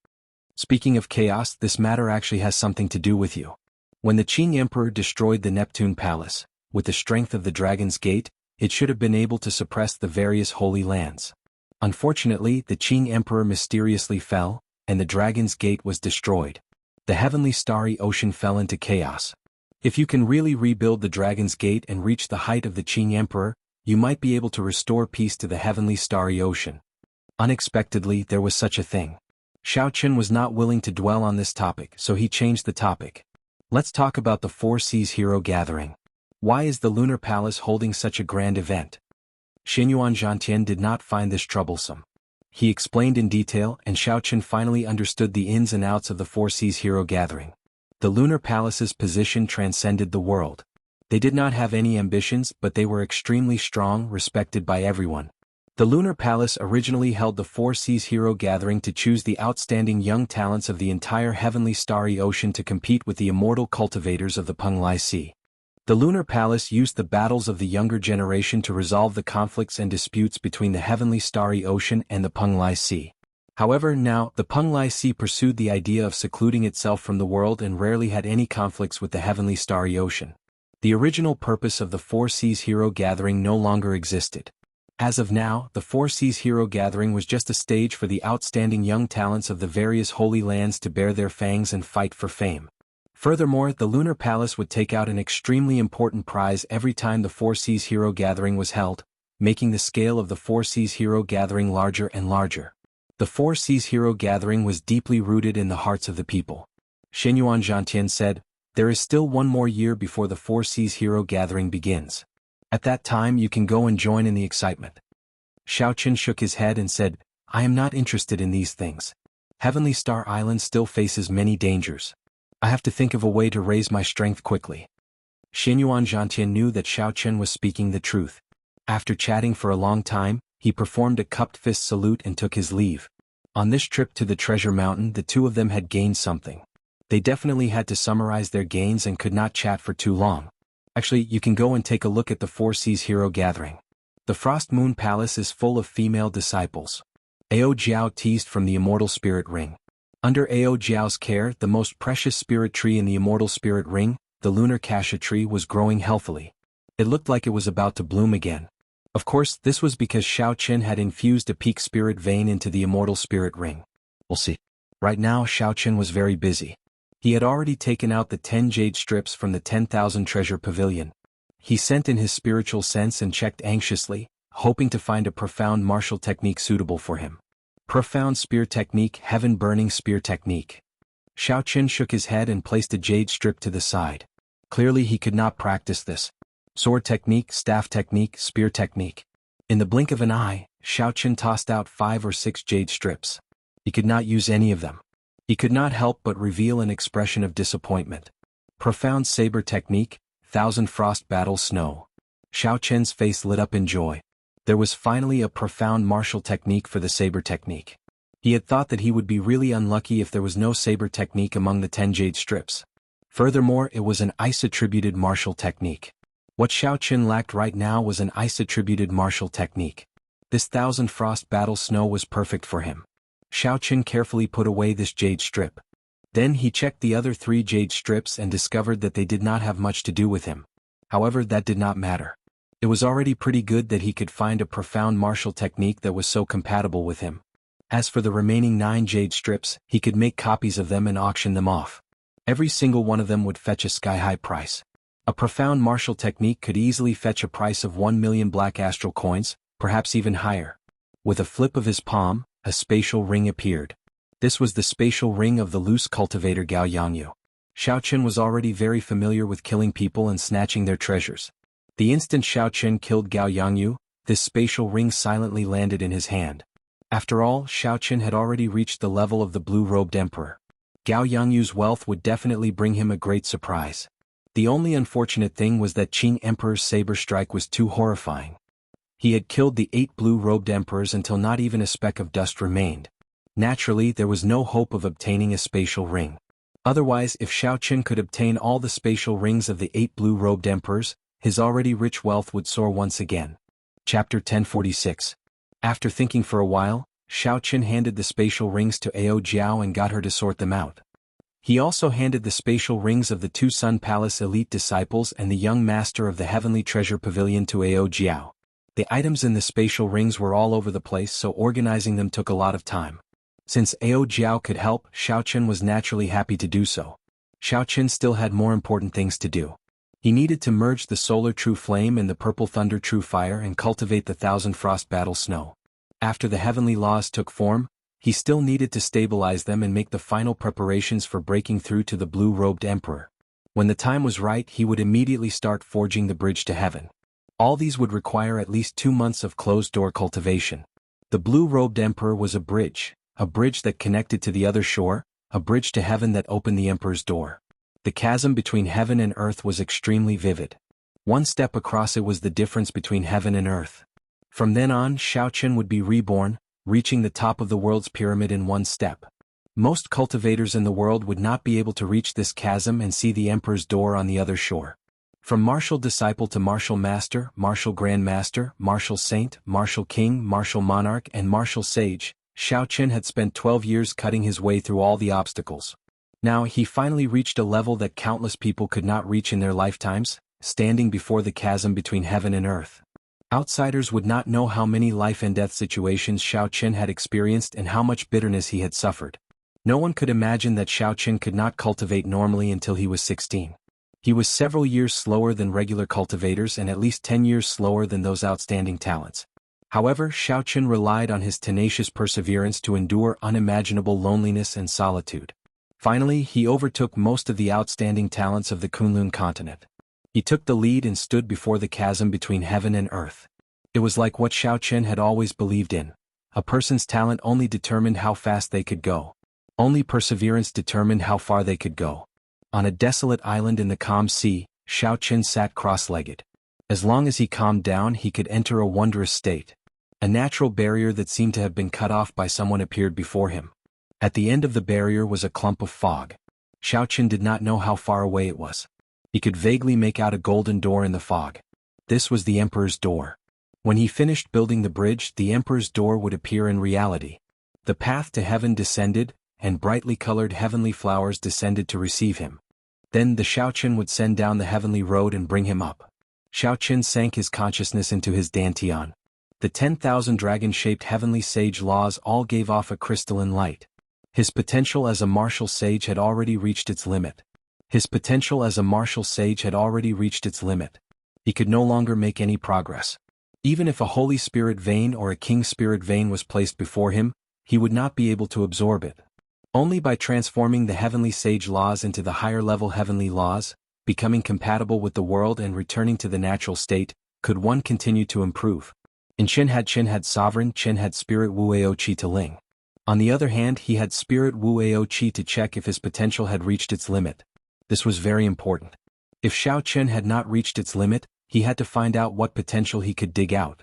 "Speaking of chaos, this matter actually has something to do with you. When the Qing Emperor destroyed the Neptune Palace, with the strength of the Dragon's Gate, it should have been able to suppress the various holy lands. Unfortunately, the Qing Emperor mysteriously fell, and the Dragon's Gate was destroyed. The heavenly starry ocean fell into chaos. If you can really rebuild the Dragon's Gate and reach the height of the Qing Emperor, you might be able to restore peace to the heavenly starry ocean." Unexpectedly, there was such a thing. Xiao Chen was not willing to dwell on this topic, so he changed the topic. "Let's talk about the Four Seas Hero Gathering. Why is the Lunar Palace holding such a grand event?" Xinyuan Zhantian did not find this troublesome. He explained in detail, and Xiao Chen finally understood the ins and outs of the Four Seas Hero Gathering. The Lunar Palace's position transcended the world. They did not have any ambitions, but they were extremely strong, respected by everyone. The Lunar Palace originally held the Four Seas Hero Gathering to choose the outstanding young talents of the entire heavenly starry ocean to compete with the immortal cultivators of the Penglai Sea. The Lunar Palace used the battles of the younger generation to resolve the conflicts and disputes between the heavenly starry ocean and the Penglai Sea. However, now, the Penglai Sea pursued the idea of secluding itself from the world and rarely had any conflicts with the heavenly starry ocean. The original purpose of the Four Seas Hero Gathering no longer existed. As of now, the Four Seas Hero Gathering was just a stage for the outstanding young talents of the various holy lands to bare their fangs and fight for fame. Furthermore, the Lunar Palace would take out an extremely important prize every time the Four Seas Hero Gathering was held, making the scale of the Four Seas Hero Gathering larger and larger. The Four Seas Hero Gathering was deeply rooted in the hearts of the people. Xinyuan Zhantian said, "There is still one more year before the Four Seas Hero Gathering begins. At that time you can go and join in the excitement." Xiaoqin shook his head and said, "I am not interested in these things. Heavenly Star Island still faces many dangers. I have to think of a way to raise my strength quickly." Xinyuan Zhantian knew that Xiaoqin was speaking the truth. After chatting for a long time, he performed a cupped fist salute and took his leave. On this trip to the Treasure Mountain, the two of them had gained something. They definitely had to summarize their gains and could not chat for too long. Actually, you can go and take a look at the Four Seas Hero Gathering. The Frost Moon Palace is full of female disciples. Ao Jiao teased from the Immortal Spirit Ring. Under Ao Jiao's care, the most precious spirit tree in the Immortal Spirit Ring, the Lunar Cassia tree, was growing healthily. It looked like it was about to bloom again. Of course, this was because Xiaoqin had infused a peak spirit vein into the Immortal Spirit Ring. We'll see. Right now, Xiaoqin was very busy. He had already taken out the 10 jade strips from the 10,000 treasure pavilion. He sent in his spiritual sense and checked anxiously, hoping to find a profound martial technique suitable for him. Profound spear technique, heaven-burning spear technique. Xiaoqin shook his head and placed a jade strip to the side. Clearly he could not practice this. Sword technique, staff technique, spear technique. In the blink of an eye, Xiaoqin tossed out 5 or 6 jade strips. He could not use any of them. He could not help but reveal an expression of disappointment. Profound saber technique, 1,000 frost battle snow. Xiaoqin's face lit up in joy. There was finally a profound martial technique for the saber technique. He had thought that he would be really unlucky if there was no saber technique among the 10 jade strips. Furthermore, it was an ice-attributed martial technique. What Xiaoqin lacked right now was an ice-attributed martial technique. This 1,000 frost battle snow was perfect for him. Xiaoqin carefully put away this jade strip. Then he checked the other 3 jade strips and discovered that they did not have much to do with him. However, that did not matter. It was already pretty good that he could find a profound martial technique that was so compatible with him. As for the remaining 9 jade strips, he could make copies of them and auction them off. Every single one of them would fetch a sky-high price. A profound martial technique could easily fetch a price of 1 million black astral coins, perhaps even higher. With a flip of his palm, a spatial ring appeared. This was the spatial ring of the loose cultivator Gao Yangyu. Xiaoqin was already very familiar with killing people and snatching their treasures. The instant Xiaoqin killed Gao Yangyu, this spatial ring silently landed in his hand. After all, Xiaoqin had already reached the level of the blue-robed emperor. Gao Yangyu's wealth would definitely bring him a great surprise. The only unfortunate thing was that Qing Emperor's saber strike was too horrifying. He had killed the 8 blue-robed emperors until not even a speck of dust remained. Naturally, there was no hope of obtaining a spatial ring. Otherwise, if Xiaoqin could obtain all the spatial rings of the 8 blue-robed emperors, his already rich wealth would soar once again. Chapter 1046. After thinking for a while, Xiaoqin handed the spatial rings to Ao Jiao and got her to sort them out. He also handed the spatial rings of the 2 Sun Palace elite disciples and the young master of the Heavenly Treasure Pavilion to Ao Jiao. The items in the spatial rings were all over the place, so organizing them took a lot of time. Since Ao Jiao could help, Xiaoqin was naturally happy to do so. Xiaoqin still had more important things to do. He needed to merge the Solar True Flame and the Purple Thunder True Fire and cultivate the 1,000 Frost Battle Snow. After the heavenly laws took form, he still needed to stabilize them and make the final preparations for breaking through to the blue-robed emperor. When the time was right, he would immediately start forging the bridge to heaven. All these would require at least 2 months of closed-door cultivation. The blue-robed emperor was a bridge that connected to the other shore, a bridge to heaven that opened the emperor's door. The chasm between heaven and earth was extremely vivid. One step across it was the difference between heaven and earth. From then on, Xiaoqin would be reborn, reaching the top of the world's pyramid in 1 step. Most cultivators in the world would not be able to reach this chasm and see the emperor's door on the other shore. From martial disciple to martial master, martial grand master, martial saint, martial king, martial monarch and martial sage, Xiaoqin had spent 12 years cutting his way through all the obstacles. Now he finally reached a level that countless people could not reach in their lifetimes, standing before the chasm between heaven and earth. Outsiders would not know how many life and death situations Xiaoqin had experienced and how much bitterness he had suffered. No one could imagine that Xiaoqun could not cultivate normally until he was 16. He was several years slower than regular cultivators and at least 10 years slower than those outstanding talents. However, Xiaoqun relied on his tenacious perseverance to endure unimaginable loneliness and solitude. Finally, he overtook most of the outstanding talents of the Kunlun continent. He took the lead and stood before the chasm between heaven and earth. It was like what Xiaoqun had always believed in. A person's talent only determined how fast they could go. Only perseverance determined how far they could go. On a desolate island in the calm sea, Xiaoqun sat cross-legged. As long as he calmed down, he could enter a wondrous state. A natural barrier that seemed to have been cut off by someone appeared before him. At the end of the barrier was a clump of fog. Xiaoqun did not know how far away it was. He could vaguely make out a golden door in the fog. This was the Emperor's door. When he finished building the bridge, the Emperor's door would appear in reality. The path to heaven descended, and brightly colored heavenly flowers descended to receive him. Then the Xiaoqun would send down the heavenly road and bring him up. Xiaoqun sank his consciousness into his dantian. The 10,000 dragon-shaped heavenly sage laws all gave off a crystalline light. His potential as a martial sage had already reached its limit. He could no longer make any progress. Even if a Holy Spirit vein or a King Spirit vein was placed before him, he would not be able to absorb it. Only by transforming the heavenly sage laws into the higher-level heavenly laws, becoming compatible with the world and returning to the natural state, could one continue to improve. Chen had sovereign, Chen had spirit Wuao Qi to Ling. On the other hand, he had spirit Wuao Qi to check if his potential had reached its limit. This was very important. If Xiaoqun had not reached its limit, he had to find out what potential he could dig out.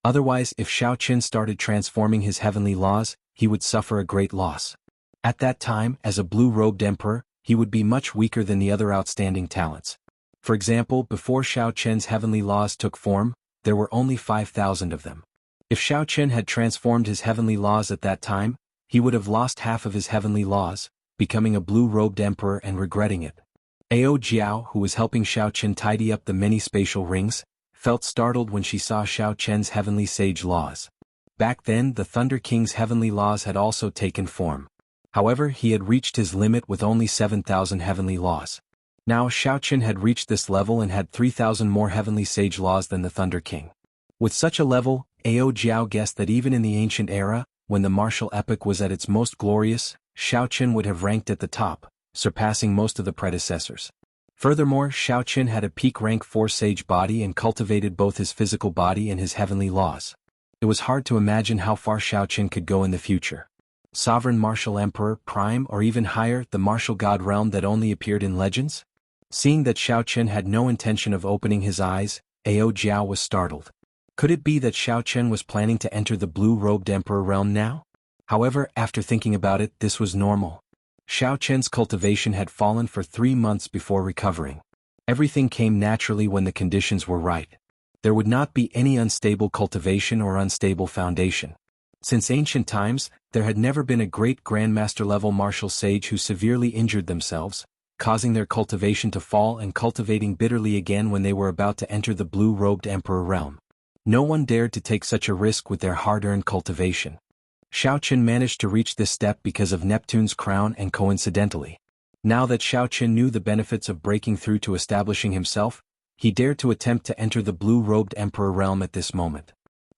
Otherwise, if Xiaoqun started transforming his heavenly laws, he would suffer a great loss. At that time, as a blue-robed emperor, he would be much weaker than the other outstanding talents. For example, before Xiaoqun's heavenly laws took form, there were only 5,000 of them. If Xiaoqun had transformed his heavenly laws at that time, he would have lost half of his heavenly laws, becoming a blue-robed emperor and regretting it. Ao Jiao, who was helping Xiaoqun tidy up the many spatial rings, felt startled when she saw Xiaoqun's heavenly sage laws. Back then, the Thunder King's heavenly laws had also taken form. However, he had reached his limit with only 7,000 heavenly laws. Now Xiaoqun had reached this level and had 3,000 more heavenly sage laws than the Thunder King. With such a level, Ao Jiao guessed that even in the ancient era, when the martial epoch was at its most glorious, Xiaoqun would have ranked at the top, surpassing most of the predecessors. Furthermore, Xiaoqun had a peak rank 4 sage body and cultivated both his physical body and his heavenly laws. It was hard to imagine how far Xiaoqun could go in the future. Sovereign martial emperor, prime or even higher, the martial god realm that only appeared in legends? Seeing that Xiaoqun had no intention of opening his eyes, Ao Jiao was startled. Could it be that Xiaoqun was planning to enter the blue-robed emperor realm now? However, after thinking about it, this was normal. Xiaoqun's cultivation had fallen for 3 months before recovering. Everything came naturally when the conditions were right. There would not be any unstable cultivation or unstable foundation. Since ancient times, there had never been a great grandmaster-level martial sage who severely injured themselves, causing their cultivation to fall and cultivating bitterly again when they were about to enter the blue-robed emperor realm. No one dared to take such a risk with their hard-earned cultivation. Xiaoqun managed to reach this step because of Neptune's crown and coincidentally. Now that Xiaoqun knew the benefits of breaking through to establishing himself, he dared to attempt to enter the blue-robed emperor realm at this moment.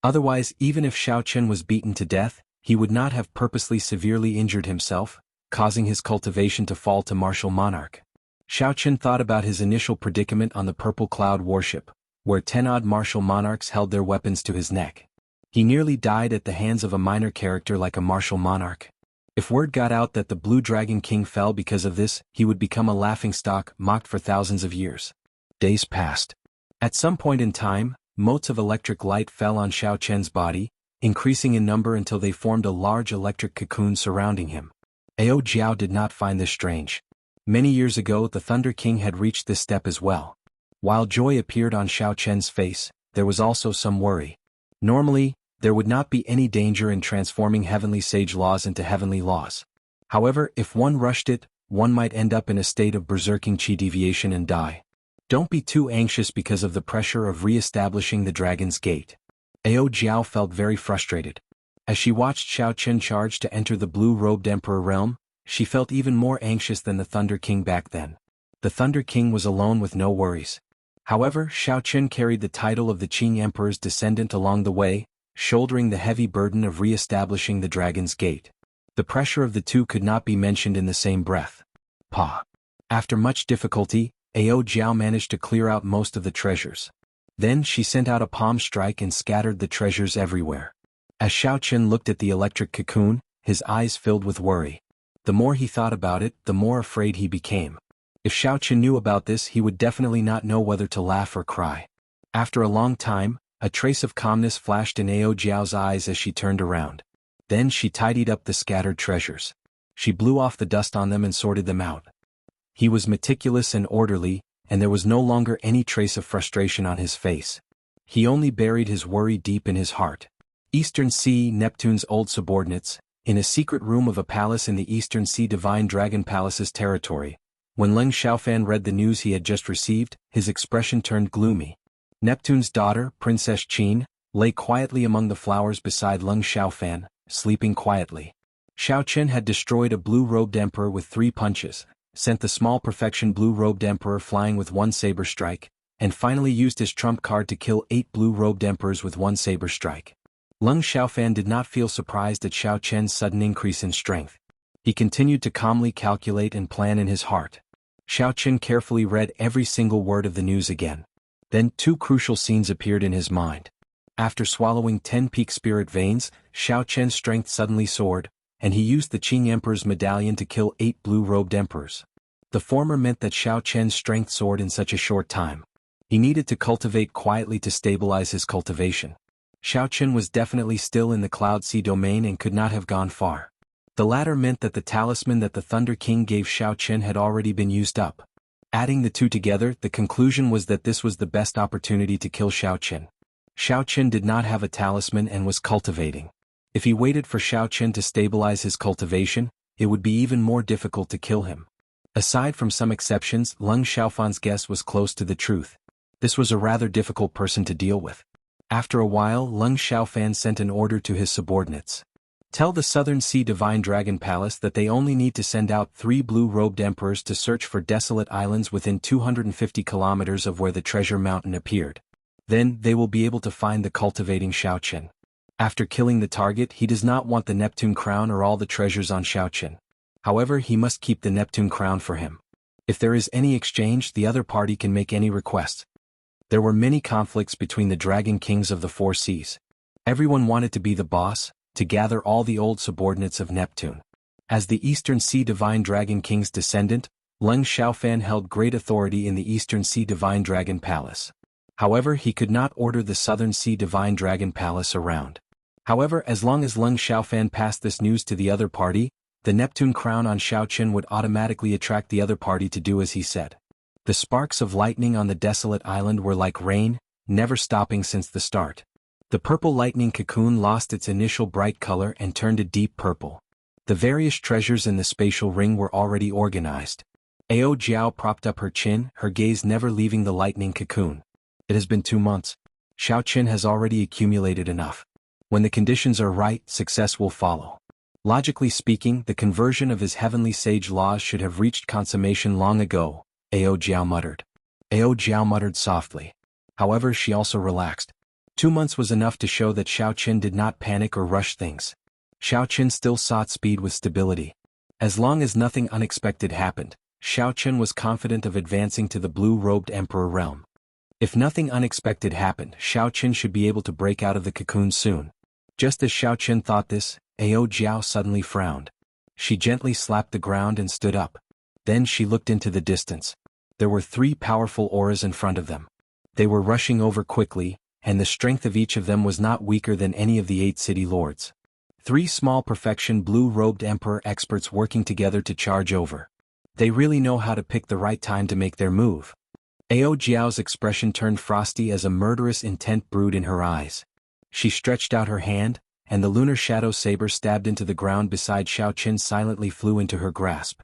Otherwise, even if Xiaoqun was beaten to death, he would not have purposely severely injured himself, causing his cultivation to fall to martial monarch. Xiaoqun thought about his initial predicament on the Purple Cloud warship, where 10-odd martial monarchs held their weapons to his neck. He nearly died at the hands of a minor character like a martial monarch. If word got out that the Blue Dragon King fell because of this, he would become a laughingstock, mocked for thousands of years. Days passed. At some point in time, motes of electric light fell on Xiaoqun's body, increasing in number until they formed a large electric cocoon surrounding him. Ao Jiao did not find this strange. Many years ago, the Thunder King had reached this step as well. While joy appeared on Xiaoqun's face, there was also some worry. Normally, there would not be any danger in transforming heavenly sage laws into heavenly laws. However, if one rushed it, one might end up in a state of berserking chi deviation and die. Don't be too anxious because of the pressure of re-establishing the Dragon's Gate. Ao Jiao felt very frustrated. As she watched Xiaoqun charge to enter the blue-robed emperor realm, She felt even more anxious than the Thunder King back then. The Thunder King was alone with no worries. However, Xiao Chen carried the title of the Qing Emperor's descendant along the way, shouldering the heavy burden of re-establishing the Dragon's Gate. The pressure of the two could not be mentioned in the same breath. After much difficulty, Ao Jiao managed to clear out most of the treasures. Then she sent out a palm strike and scattered the treasures everywhere. As Xiao Chen looked at the electric cocoon, his eyes filled with worry. The more he thought about it, the more afraid he became. If Xiao Chen knew about this, he would definitely not know whether to laugh or cry. After a long time, a trace of calmness flashed in Ao Jiao's eyes as she turned around. Then she tidied up the scattered treasures. She blew off the dust on them and sorted them out. He was meticulous and orderly, and there was no longer any trace of frustration on his face. He only buried his worry deep in his heart. Eastern Sea, Neptune's old subordinates, in a secret room of a palace in the Eastern Sea Divine Dragon Palace's territory. When Leng Xiaofan read the news he had just received, his expression turned gloomy. Neptune's daughter, Princess Qin, lay quietly among the flowers beside Leng Xiaofan, sleeping quietly. Xiao Chen had destroyed a blue-robed emperor with 3 punches, sent the small perfection blue-robed emperor flying with 1 saber strike, and finally used his trump card to kill 8 blue-robed emperors with 1 saber strike. Leng Xiaofan did not feel surprised at Xiao Chen's sudden increase in strength. He continued to calmly calculate and plan in his heart. Xiao Chen carefully read every single word of the news again. Then 2 crucial scenes appeared in his mind. After swallowing 10 peak spirit veins, Xiao Chen's strength suddenly soared, and he used the Qing Emperor's medallion to kill 8 blue-robed emperors. The former meant that Xiao Chen's strength soared in such a short time. He needed to cultivate quietly to stabilize his cultivation. Xiao Chen was definitely still in the Cloud Sea domain and could not have gone far. The latter meant that the talisman that the Thunder King gave Xiao Chen had already been used up. Adding the two together, the conclusion was that this was the best opportunity to kill Xiao Chen. Xiao Chen did not have a talisman and was cultivating. If he waited for Xiao Chen to stabilize his cultivation, it would be even more difficult to kill him. Aside from some exceptions, Leng Xiaofan's guess was close to the truth. This was a rather difficult person to deal with. After a while, Leng Xiaofan sent an order to his subordinates. Tell the Southern Sea Divine Dragon Palace that they only need to send out 3 blue-robed emperors to search for desolate islands within 250 kilometers of where the treasure mountain appeared. Then, they will be able to find the cultivating Xiao Chen. After killing the target, he does not want the Neptune crown or all the treasures on Xiao Chen. However, he must keep the Neptune crown for him. If there is any exchange, the other party can make any request. There were many conflicts between the Dragon Kings of the 4 seas. Everyone wanted to be the boss, to gather all the old subordinates of Neptune. As the Eastern Sea Divine Dragon King's descendant, Leng Xiaofan held great authority in the Eastern Sea Divine Dragon Palace. However, he could not order the Southern Sea Divine Dragon Palace around. However, as long as Leng Xiaofan passed this news to the other party, the Neptune crown on Xiao Chen would automatically attract the other party to do as he said. The sparks of lightning on the desolate island were like rain, never stopping since the start. The purple lightning cocoon lost its initial bright color and turned a deep purple. The various treasures in the spatial ring were already organized. Ao Jiao propped up her chin, her gaze never leaving the lightning cocoon. It has been 2 months. Xiao Chen has already accumulated enough. When the conditions are right, success will follow. Logically speaking, the conversion of his heavenly sage laws should have reached consummation long ago, Ao Jiao muttered. Ao Jiao muttered softly. However, she also relaxed. 2 months was enough to show that Xiao Chen did not panic or rush things. Xiao Chen still sought speed with stability. As long as nothing unexpected happened, Xiao Chen was confident of advancing to the blue-robed emperor realm. If nothing unexpected happened, Xiao Chen should be able to break out of the cocoon soon. Just as Xiao Chen thought this, Ao Jiao suddenly frowned. She gently slapped the ground and stood up. Then she looked into the distance. There were 3 powerful auras in front of them. They were rushing over quickly, and the strength of each of them was not weaker than any of the 8 city lords. 3 small perfection blue-robed emperor experts working together to charge over. They really know how to pick the right time to make their move. Ao Jiao's expression turned frosty as a murderous intent brewed in her eyes. She stretched out her hand, and the lunar shadow saber stabbed into the ground beside Xiao Chen silently flew into her grasp.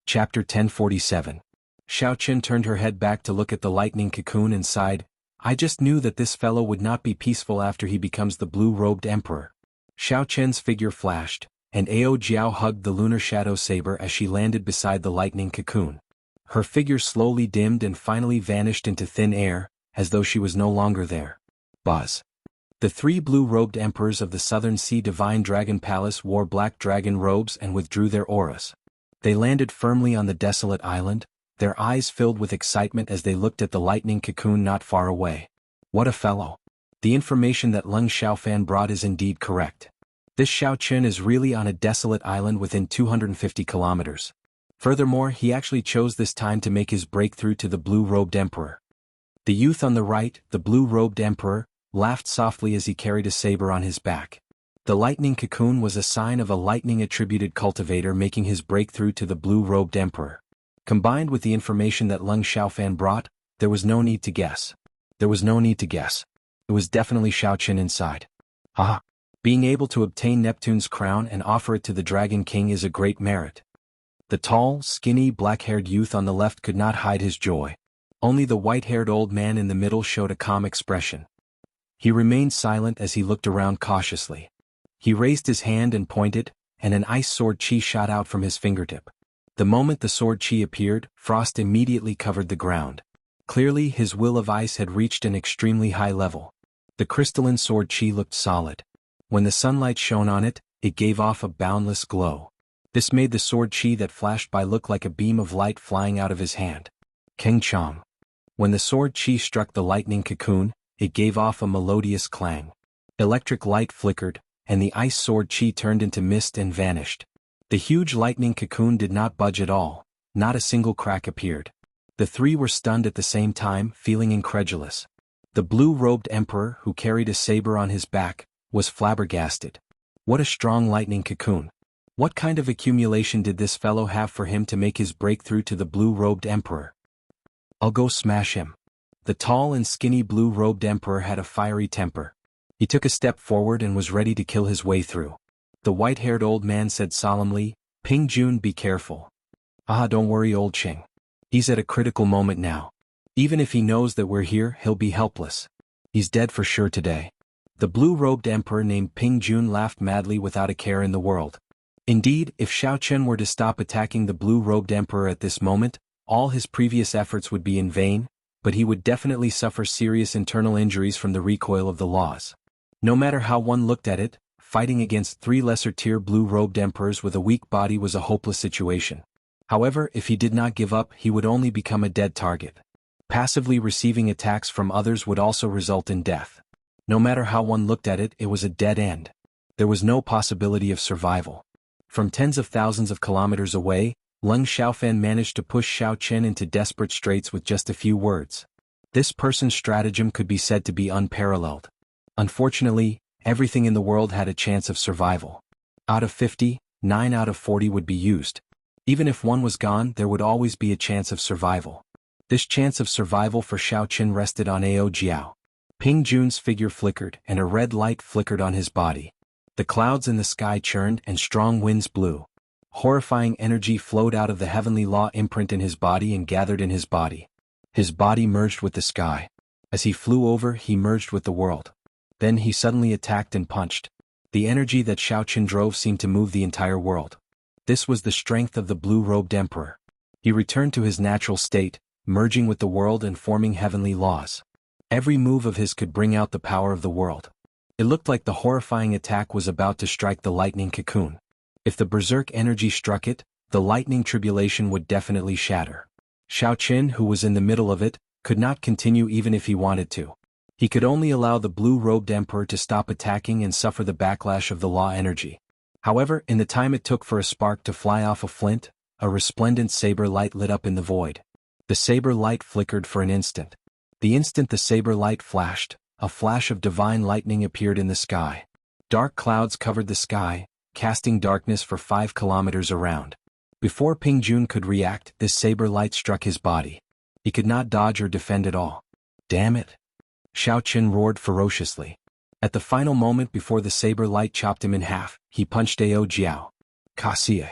Chapter 1047. Xiao Chen turned her head back to look at the lightning cocoon and sighed, I just knew that this fellow would not be peaceful after he becomes the blue-robed emperor. Xiao Chen's figure flashed, and Ao Jiao hugged the lunar shadow saber as she landed beside the lightning cocoon. Her figure slowly dimmed and finally vanished into thin air, as though she was no longer there. Buzz. The three blue-robed emperors of the Southern Sea Divine Dragon Palace wore black dragon robes and withdrew their auras. They landed firmly on the desolate island, their eyes filled with excitement as they looked at the lightning cocoon not far away. What a fellow! The information that Leng Xiaofan brought is indeed correct. This Xiao Qin is really on a desolate island within 250 kilometers. Furthermore, he actually chose this time to make his breakthrough to the blue-robed emperor. The youth on the right, the blue-robed emperor, laughed softly as he carried a saber on his back. The lightning cocoon was a sign of a lightning-attributed cultivator making his breakthrough to the blue-robed emperor. Combined with the information that Leng Xiaofan brought, there was no need to guess. There was no need to guess. It was definitely Xiao Qin inside. Haha. Being able to obtain Neptune's crown and offer it to the Dragon King is a great merit. The tall, skinny, black-haired youth on the left could not hide his joy. Only the white-haired old man in the middle showed a calm expression. He remained silent as he looked around cautiously. He raised his hand and pointed, and an ice sword chi shot out from his fingertip. The moment the sword chi appeared, frost immediately covered the ground. Clearly, his will of ice had reached an extremely high level. The crystalline sword chi looked solid. When the sunlight shone on it, it gave off a boundless glow. This made the sword chi that flashed by look like a beam of light flying out of his hand. Keng Chong. When the sword chi struck the lightning cocoon, it gave off a melodious clang. Electric light flickered, and the ice sword chi turned into mist and vanished. The huge lightning cocoon did not budge at all, not a single crack appeared. The three were stunned at the same time, feeling incredulous. The blue-robed emperor, who carried a saber on his back, was flabbergasted. What a strong lightning cocoon. What kind of accumulation did this fellow have for him to make his breakthrough to the blue-robed emperor? I'll go smash him. The tall and skinny blue-robed emperor had a fiery temper. He took a step forward and was ready to kill his way through. The white-haired old man said solemnly, Ping Jun, be careful. Ah, don't worry, old Ching. He's at a critical moment now. Even if he knows that we're here, he'll be helpless. He's dead for sure today. The blue-robed emperor named Ping Jun laughed madly without a care in the world. Indeed, if Xiao Qin were to stop attacking the blue-robed emperor at this moment, all his previous efforts would be in vain, but he would definitely suffer serious internal injuries from the recoil of the laws. No matter how one looked at it, fighting against three lesser-tier blue-robed emperors with a weak body was a hopeless situation. However, if he did not give up, he would only become a dead target. Passively receiving attacks from others would also result in death. No matter how one looked at it, it was a dead end. There was no possibility of survival. From tens of thousands of kilometers away, Leng Xiaofan managed to push Xiao Qin into desperate straits with just a few words. This person's stratagem could be said to be unparalleled. Unfortunately, everything in the world had a chance of survival. Out of 50, 9 out of 40 would be used. Even if one was gone, there would always be a chance of survival. This chance of survival for Xiao Qin rested on Ao Jiao. Ping Jun's figure flickered, and a red light flickered on his body. The clouds in the sky churned, and strong winds blew. Horrifying energy flowed out of the heavenly law imprint in his body and gathered in his body. His body merged with the sky. As he flew over, he merged with the world. Then he suddenly attacked and punched. The energy that Xiao Qin drove seemed to move the entire world. This was the strength of the blue-robed emperor. He returned to his natural state, merging with the world and forming heavenly laws. Every move of his could bring out the power of the world. It looked like the horrifying attack was about to strike the lightning cocoon. If the berserk energy struck it, the lightning tribulation would definitely shatter. Xiao Qin, who was in the middle of it, could not continue even if he wanted to. He could only allow the blue-robed emperor to stop attacking and suffer the backlash of the law energy. However, in the time it took for a spark to fly off a flint, a resplendent saber light lit up in the void. The saber light flickered for an instant. The instant the saber light flashed, a flash of divine lightning appeared in the sky. Dark clouds covered the sky, casting darkness for 5 kilometers around. Before Ping Jun could react, this saber light struck his body. He could not dodge or defend at all. Damn it! Xiao Qin roared ferociously. At the final moment before the saber light chopped him in half, he punched Ao Jiao. Kasie.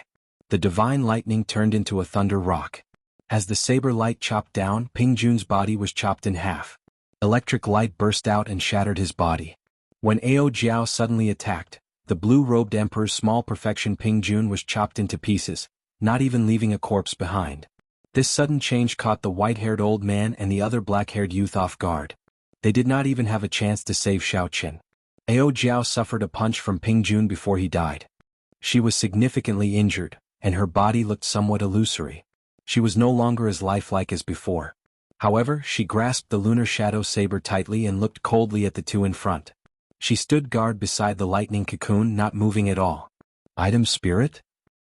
The divine lightning turned into a thunder rock. As the saber light chopped down, Ping Jun's body was chopped in half. Electric light burst out and shattered his body. When Ao Jiao suddenly attacked, The blue-robed emperor's small perfection Ping Jun was chopped into pieces, not even leaving a corpse behind. This sudden change caught the white-haired old man and the other black-haired youth off guard. They did not even have a chance to save Xiao Qin. Ao Jiao suffered a punch from Ping Jun before he died. She was significantly injured, and her body looked somewhat illusory. She was no longer as lifelike as before. However, she grasped the lunar shadow saber tightly and looked coldly at the two in front. She stood guard beside the lightning cocoon, not moving at all. Item spirit?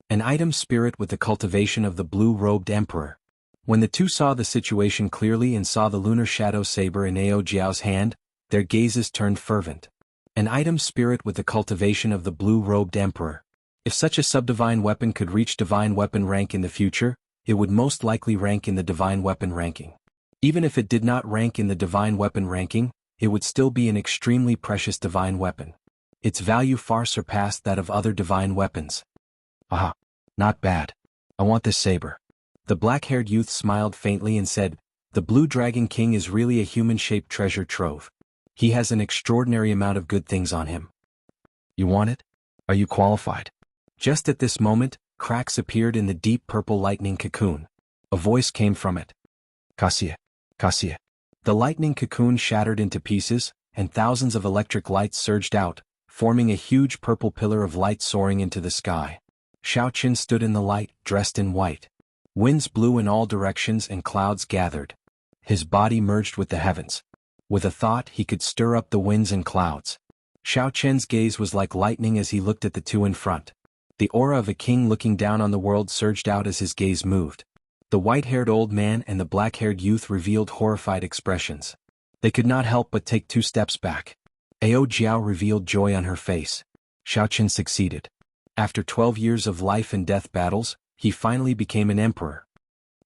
An item spirit with the cultivation of the blue-robed emperor. When the two saw the situation clearly and saw the lunar shadow saber in Ao Jiao's hand, their gazes turned fervent. An item spirit with the cultivation of the blue-robed emperor. If such a subdivine weapon could reach divine weapon rank in the future, it would most likely rank in the divine weapon ranking. Even if it did not rank in the divine weapon ranking, it would still be an extremely precious divine weapon. Its value far surpassed that of other divine weapons. Aha! Not bad. I want this saber. The black-haired youth smiled faintly and said, "The Blue Dragon King is really a human-shaped treasure trove. He has an extraordinary amount of good things on him. You want it? Are you qualified?" Just at this moment, cracks appeared in the deep purple lightning cocoon. A voice came from it. "Cassia. Cassia." The lightning cocoon shattered into pieces, and thousands of electric lights surged out, forming a huge purple pillar of light soaring into the sky. Xiao Qin stood in the light, dressed in white. Winds blew in all directions and clouds gathered. His body merged with the heavens. With a thought, he could stir up the winds and clouds. Xiao Qian's gaze was like lightning as he looked at the two in front. The aura of a king looking down on the world surged out as his gaze moved. The white-haired old man and the black-haired youth revealed horrified expressions. They could not help but take 2 steps back. Ao Jiao revealed joy on her face. Xiao Qin succeeded. After 12 years of life and death battles, he finally became an emperor.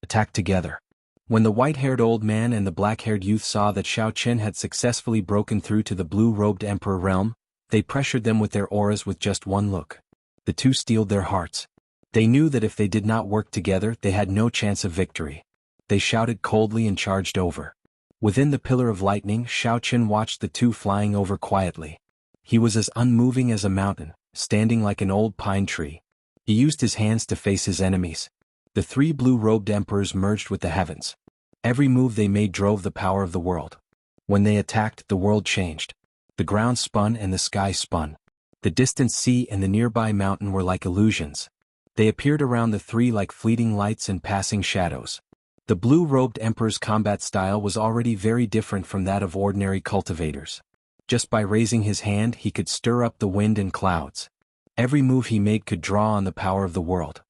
Attack together. When the white-haired old man and the black-haired youth saw that Xiao Qin had successfully broken through to the blue-robed emperor realm, they pressured them with their auras with just one look. The two steeled their hearts. They knew that if they did not work together, they had no chance of victory. They shouted coldly and charged over. Within the pillar of lightning, Xiao Qin watched the two flying over quietly. He was as unmoving as a mountain, standing like an old pine tree. He used his hands to face his enemies. The 3 blue-robed emperors merged with the heavens. Every move they made drove the power of the world. When they attacked, the world changed. The ground spun and the sky spun. The distant sea and the nearby mountain were like illusions. They appeared around the 3 like fleeting lights and passing shadows. The blue-robed emperor's combat style was already very different from that of ordinary cultivators. Just by raising his hand, he could stir up the wind and clouds. Every move he made could draw on the power of the world.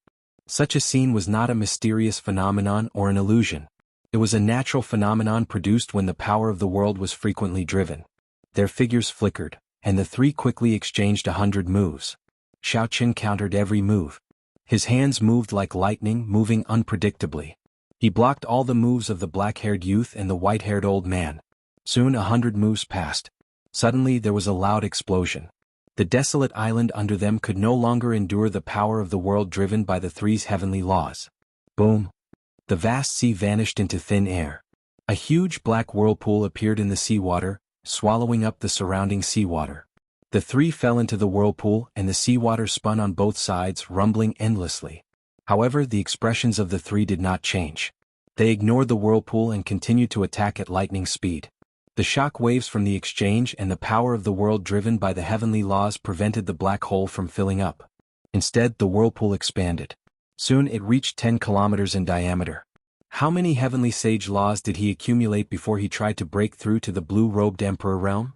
Such a scene was not a mysterious phenomenon or an illusion. It was a natural phenomenon produced when the power of the world was frequently driven. Their figures flickered, and the 3 quickly exchanged 100 moves. Xiao Qin countered every move. His hands moved like lightning, moving unpredictably. He blocked all the moves of the black-haired youth and the white-haired old man. Soon 100 moves passed. Suddenly there was a loud explosion. The desolate island under them could no longer endure the power of the world driven by the 3's heavenly laws. Boom! The vast sea vanished into thin air. A huge black whirlpool appeared in the seawater, swallowing up the surrounding seawater. The 3 fell into the whirlpool and the seawater spun on both sides, rumbling endlessly. However, the expressions of the 3 did not change. They ignored the whirlpool and continued to attack at lightning speed. The shock waves from the exchange and the power of the world driven by the heavenly laws prevented the black hole from filling up. Instead, the whirlpool expanded. Soon it reached 10 kilometers in diameter. How many heavenly sage laws did he accumulate before he tried to break through to the blue-robed emperor realm?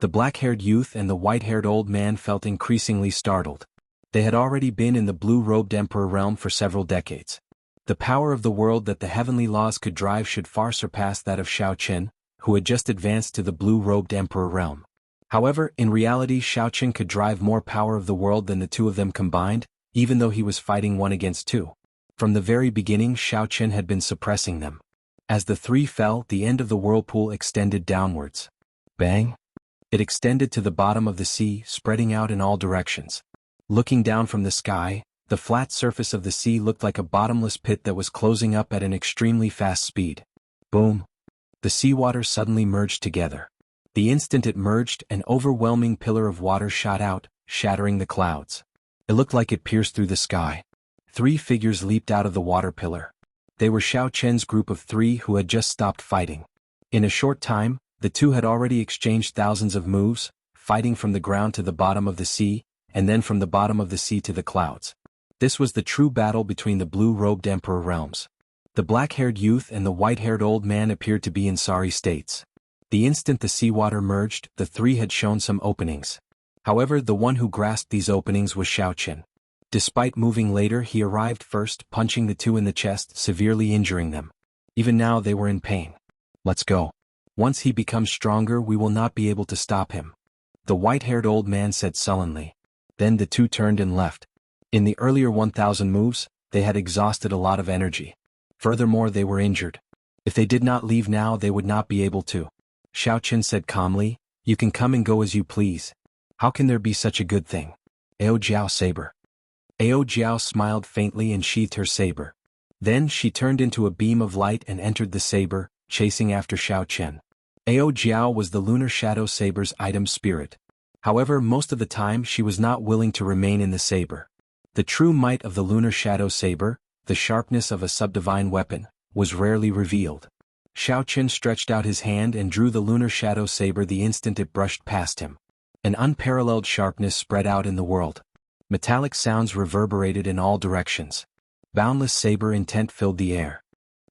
The black-haired youth and the white-haired old man felt increasingly startled. They had already been in the blue-robed emperor realm for several decades. The power of the world that the heavenly laws could drive should far surpass that of Xiao Qin, who had just advanced to the blue-robed emperor realm. However, in reality Xiao Qin could drive more power of the world than the 2 of them combined, even though he was fighting 1 against 2. From the very beginning Xiao Qin had been suppressing them. As the 3 fell, the end of the whirlpool extended downwards. Bang! It extended to the bottom of the sea, spreading out in all directions. Looking down from the sky, the flat surface of the sea looked like a bottomless pit that was closing up at an extremely fast speed. Boom! The seawater suddenly merged together. The instant it merged, an overwhelming pillar of water shot out, shattering the clouds. It looked like it pierced through the sky. 3 figures leaped out of the water pillar. They were Xiao Chen's group of 3 who had just stopped fighting. In a short time, the two had already exchanged thousands of moves, fighting from the ground to the bottom of the sea, and then from the bottom of the sea to the clouds. This was the true battle between the blue-robed emperor realms. The black-haired youth and the white-haired old man appeared to be in sorry states. The instant the seawater merged, the 3 had shown some openings. However, the one who grasped these openings was Xiao Chen. Despite moving later, he arrived first, punching the 2 in the chest, severely injuring them. Even now they were in pain. Let's go. Once he becomes stronger, we will not be able to stop him, the white-haired old man said sullenly. Then the 2 turned and left. In the earlier 1,000 moves, they had exhausted a lot of energy. Furthermore, they were injured. If they did not leave now, they would not be able to. Xiao Chen said calmly, "You can come and go as you please. How can there be such a good thing?" Ao Jiao saber. Ao Jiao smiled faintly and sheathed her saber. Then she turned into a beam of light and entered the saber, chasing after Xiao Chen. Ao Jiao was the lunar shadow saber's item spirit. However, most of the time she was not willing to remain in the saber. The true might of the lunar shadow saber, the sharpness of a subdivine weapon, was rarely revealed. Xiao Chen stretched out his hand and drew the lunar shadow saber the instant it brushed past him. An unparalleled sharpness spread out in the world. Metallic sounds reverberated in all directions. Boundless saber intent filled the air.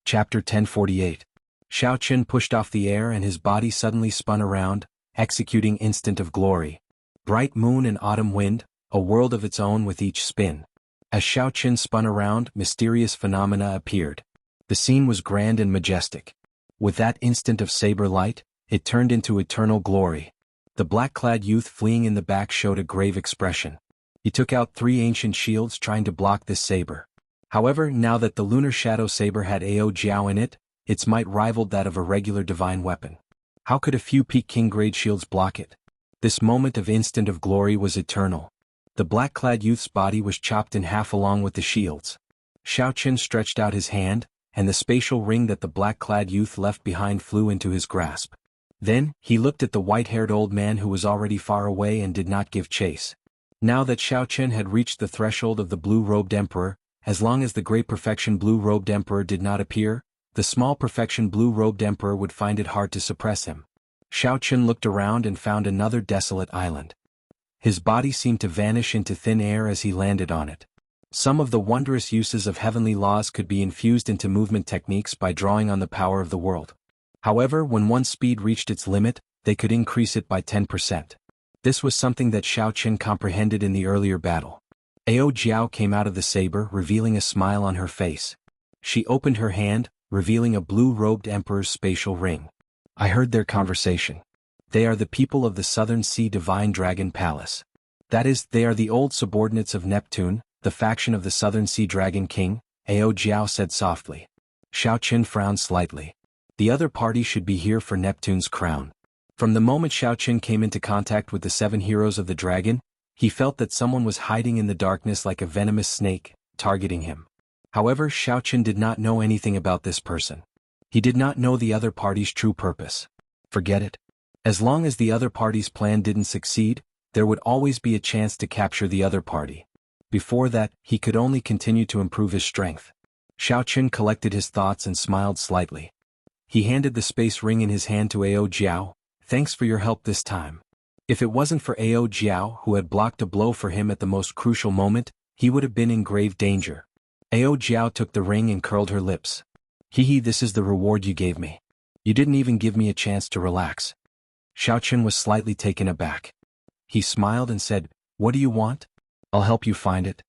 Chapter 1048. Xiao Chen pushed off the air and his body suddenly spun around, executing instant of glory. Bright moon and autumn wind, a world of its own with each spin. As Xiao Chen spun around, mysterious phenomena appeared. The scene was grand and majestic. With that instant of saber light, it turned into eternal glory. The black-clad youth fleeing in the back showed a grave expression. He took out 3 ancient shields trying to block this saber. However, now that the lunar shadow saber had Ao Jiao in it, its might rivaled that of a regular divine weapon. How could a few Peking grade shields block it? This moment of instant of glory was eternal. The black-clad youth's body was chopped in half along with the shields. Xiao Chen stretched out his hand, and the spatial ring that the black-clad youth left behind flew into his grasp. Then, he looked at the white-haired old man who was already far away and did not give chase. Now that Xiao Chen had reached the threshold of the blue-robed emperor, as long as the great perfection blue-robed emperor did not appear, the small perfection blue-robed emperor would find it hard to suppress him. Xiao Chen looked around and found another desolate island. His body seemed to vanish into thin air as he landed on it. Some of the wondrous uses of heavenly laws could be infused into movement techniques by drawing on the power of the world. However, when one's speed reached its limit, they could increase it by 10%. This was something that Xiao Chen comprehended in the earlier battle. Ao Jiao came out of the saber, revealing a smile on her face. She opened her hand, revealing a blue-robed emperor's spatial ring. I heard their conversation. They are the people of the Southern Sea Divine Dragon Palace. That is, they are the old subordinates of Neptune, the faction of the Southern Sea Dragon King, Ao Jiao said softly. Xiao Chen frowned slightly. The other party should be here for Neptune's crown. From the moment Xiao Chen came into contact with the 7 heroes of the dragon, he felt that someone was hiding in the darkness like a venomous snake, targeting him. However, Xiao Chen did not know anything about this person. He did not know the other party's true purpose. Forget it. As long as the other party's plan didn't succeed, there would always be a chance to capture the other party. Before that, he could only continue to improve his strength. Xiao Chen collected his thoughts and smiled slightly. He handed the space ring in his hand to Ao Jiao. Thanks for your help this time. If it wasn't for Ao Jiao, who had blocked a blow for him at the most crucial moment, he would have been in grave danger. Ao Jiao took the ring and curled her lips. Hee, this is the reward you gave me. You didn't even give me a chance to relax. Xiao Chen was slightly taken aback. He smiled and said, What do you want? I'll help you find it.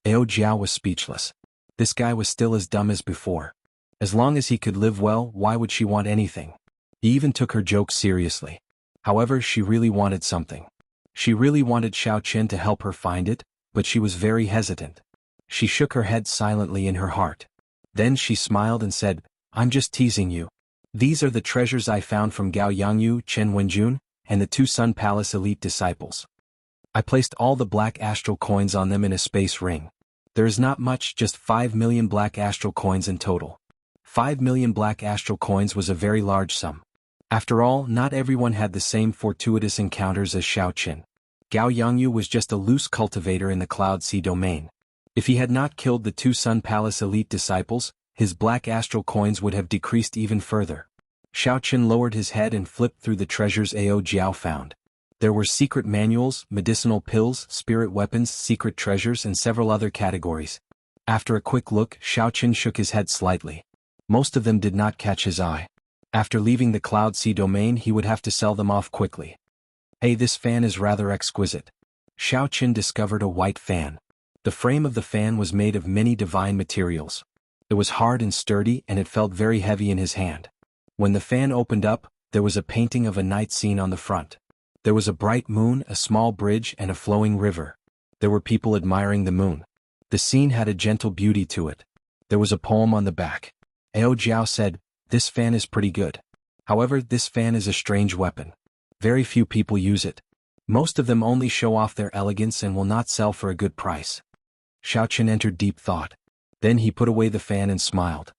Ao Jiao was speechless. This guy was still as dumb as before. As long as he could live well, why would she want anything? He even took her jokes seriously. However, she really wanted something. She really wanted Xiao Chen to help her find it, but she was very hesitant. She shook her head silently in her heart. Then she smiled and said, I'm just teasing you. These are the treasures I found from Gao Yangyu, Chen Wenjun, and the 2 Sun Palace elite disciples. I placed all the black astral coins on them in a space ring. There is not much, just 5 million black astral coins in total. 5 million black astral coins was a very large sum. After all, not everyone had the same fortuitous encounters as Xiao Chen. Gao Yangyu was just a loose cultivator in the Cloud Sea domain. If he had not killed the two Sun Palace elite disciples, his black astral coins would have decreased even further. Xiaoqin lowered his head and flipped through the treasures Ao Jiao found. There were secret manuals, medicinal pills, spirit weapons, secret treasures and several other categories. After a quick look, Xiaoqin shook his head slightly. Most of them did not catch his eye. After leaving the Cloud Sea domain he would have to sell them off quickly. Hey, this fan is rather exquisite. Xiaoqin discovered a white fan. The frame of the fan was made of many divine materials. It was hard and sturdy and it felt very heavy in his hand. When the fan opened up, there was a painting of a night scene on the front. There was a bright moon, a small bridge and a flowing river. There were people admiring the moon. The scene had a gentle beauty to it. There was a poem on the back. Ao Jiao said, "This fan is pretty good. However, this fan is a strange weapon. Very few people use it. Most of them only show off their elegance and will not sell for a good price." Xiaoqin entered deep thought. Then he put away the fan and smiled.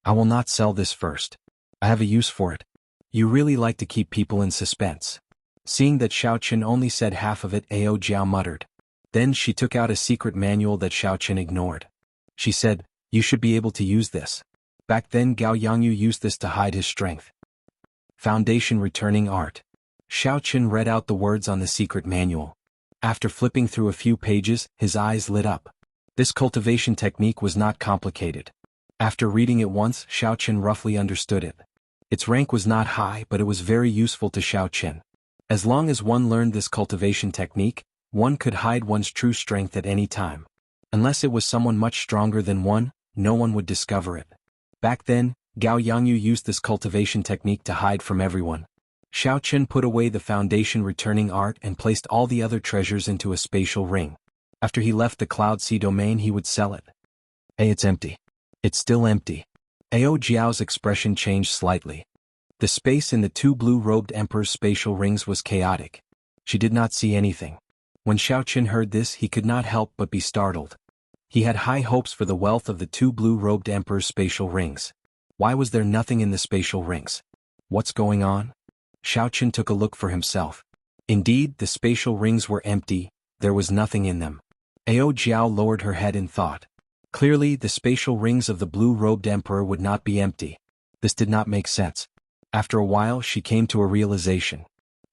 "I will not sell this first. I have a use for it." "You really like to keep people in suspense." Seeing that Xiaoqin only said half of it, Ao Jiao muttered. Then she took out a secret manual that Xiaoqin ignored. She said, "You should be able to use this." Back then Gao Yangyu used this to hide his strength. Foundation Returning Art. Xiaoqin read out the words on the secret manual. After flipping through a few pages, his eyes lit up. This cultivation technique was not complicated. After reading it once, Xiaoqin roughly understood it. Its rank was not high, but it was very useful to Xiaoqin. As long as one learned this cultivation technique, one could hide one's true strength at any time. Unless it was someone much stronger than one, no one would discover it. Back then, Gao Yangyu used this cultivation technique to hide from everyone. Xiaoqin put away the foundation returning art and placed all the other treasures into a spatial ring. After he left the Cloud Sea domain he would sell it. "Hey, it's empty." "It's still empty." Ao Jiao's expression changed slightly. The space in the two blue-robed emperor's spatial rings was chaotic. She did not see anything. When Xiaoqin heard this he could not help but be startled. He had high hopes for the wealth of the two blue-robed emperor's spatial rings. Why was there nothing in the spatial rings? What's going on? Xiaoqin took a look for himself. Indeed, the spatial rings were empty, there was nothing in them. Ao Jiao lowered her head in thought. Clearly, the spatial rings of the blue-robed emperor would not be empty. This did not make sense. After a while she came to a realization.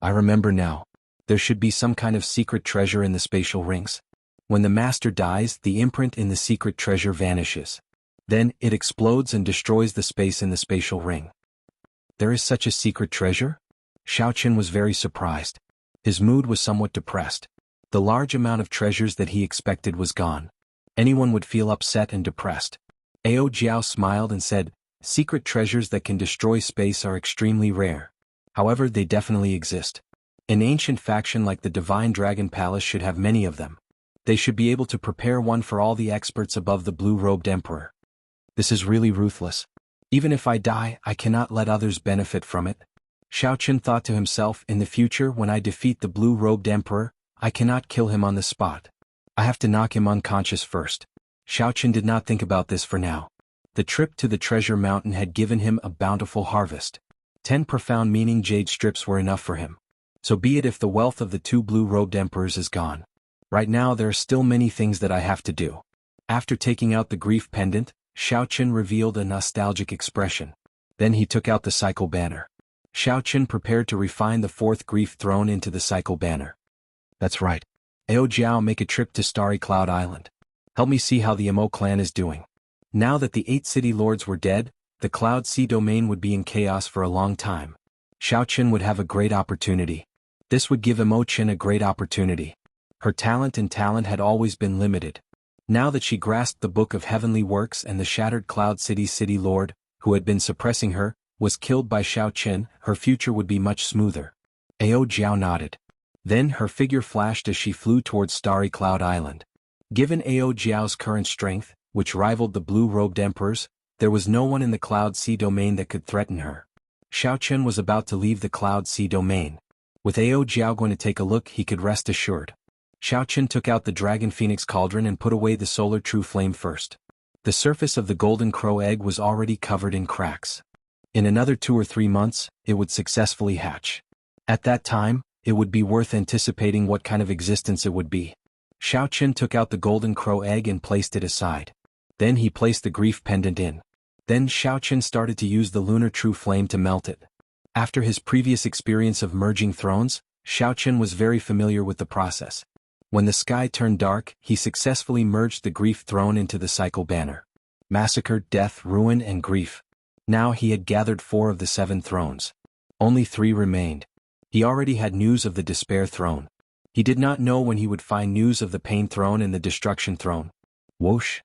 I remember now. There should be some kind of secret treasure in the spatial rings. When the master dies, the imprint in the secret treasure vanishes. Then, it explodes and destroys the space in the spatial ring. There is such a secret treasure? Xiaoqin was very surprised. His mood was somewhat depressed. The large amount of treasures that he expected was gone. Anyone would feel upset and depressed. Ao Jiao smiled and said, "Secret treasures that can destroy space are extremely rare. However, they definitely exist. An ancient faction like the Divine Dragon Palace should have many of them. They should be able to prepare one for all the experts above the blue-robed emperor. This is really ruthless. Even if I die, I cannot let others benefit from it." Xiaoqin thought to himself, in the future when I defeat the blue-robed emperor, I cannot kill him on the spot. I have to knock him unconscious first. Xiaoqin did not think about this for now. The trip to the treasure mountain had given him a bountiful harvest. 10 profound meaning jade strips were enough for him. So be it if the wealth of the two blue-robed emperors is gone. Right now there are still many things that I have to do. After taking out the grief pendant, Xiaoqin revealed a nostalgic expression. Then he took out the cycle banner. Xiaoqin prepared to refine the fourth grief throne into the cycle banner. That's right. Ao Jiao, make a trip to Starry Cloud Island. Help me see how the Emo clan is doing. Now that the 8 city lords were dead, the Cloud Sea domain would be in chaos for a long time. Xiaoqin would have a great opportunity. This would give Imo-chan a great opportunity. Her talent had always been limited. Now that she grasped the Book of Heavenly Works and the shattered Cloud City's city lord, who had been suppressing her, was killed by Xiaoqin, her future would be much smoother. Ao Jiao nodded. Then her figure flashed as she flew towards Starry Cloud Island. Given Ao Jiao's current strength, which rivaled the blue-robed emperor's, there was no one in the Cloud Sea domain that could threaten her. Xiaoqin was about to leave the Cloud Sea domain. With Ao Jiao going to take a look, he could rest assured. Xiaoqin took out the Dragon Phoenix Cauldron and put away the Solar True Flame first. The surface of the Golden Crow egg was already covered in cracks. In another 2 or 3 months, it would successfully hatch. At that time, it would be worth anticipating what kind of existence it would be. Xiao Chen took out the golden crow egg and placed it aside. Then he placed the grief pendant in. Then Xiao Chen started to use the lunar true flame to melt it. After his previous experience of merging thrones, Xiao Chen was very familiar with the process. When the sky turned dark, he successfully merged the grief throne into the cycle banner. Massacre, death, ruin, and grief. Now he had gathered 4 of the 7 thrones. Only 3 remained. He already had news of the despair throne. He did not know when he would find news of the pain throne and the destruction throne. Whoosh!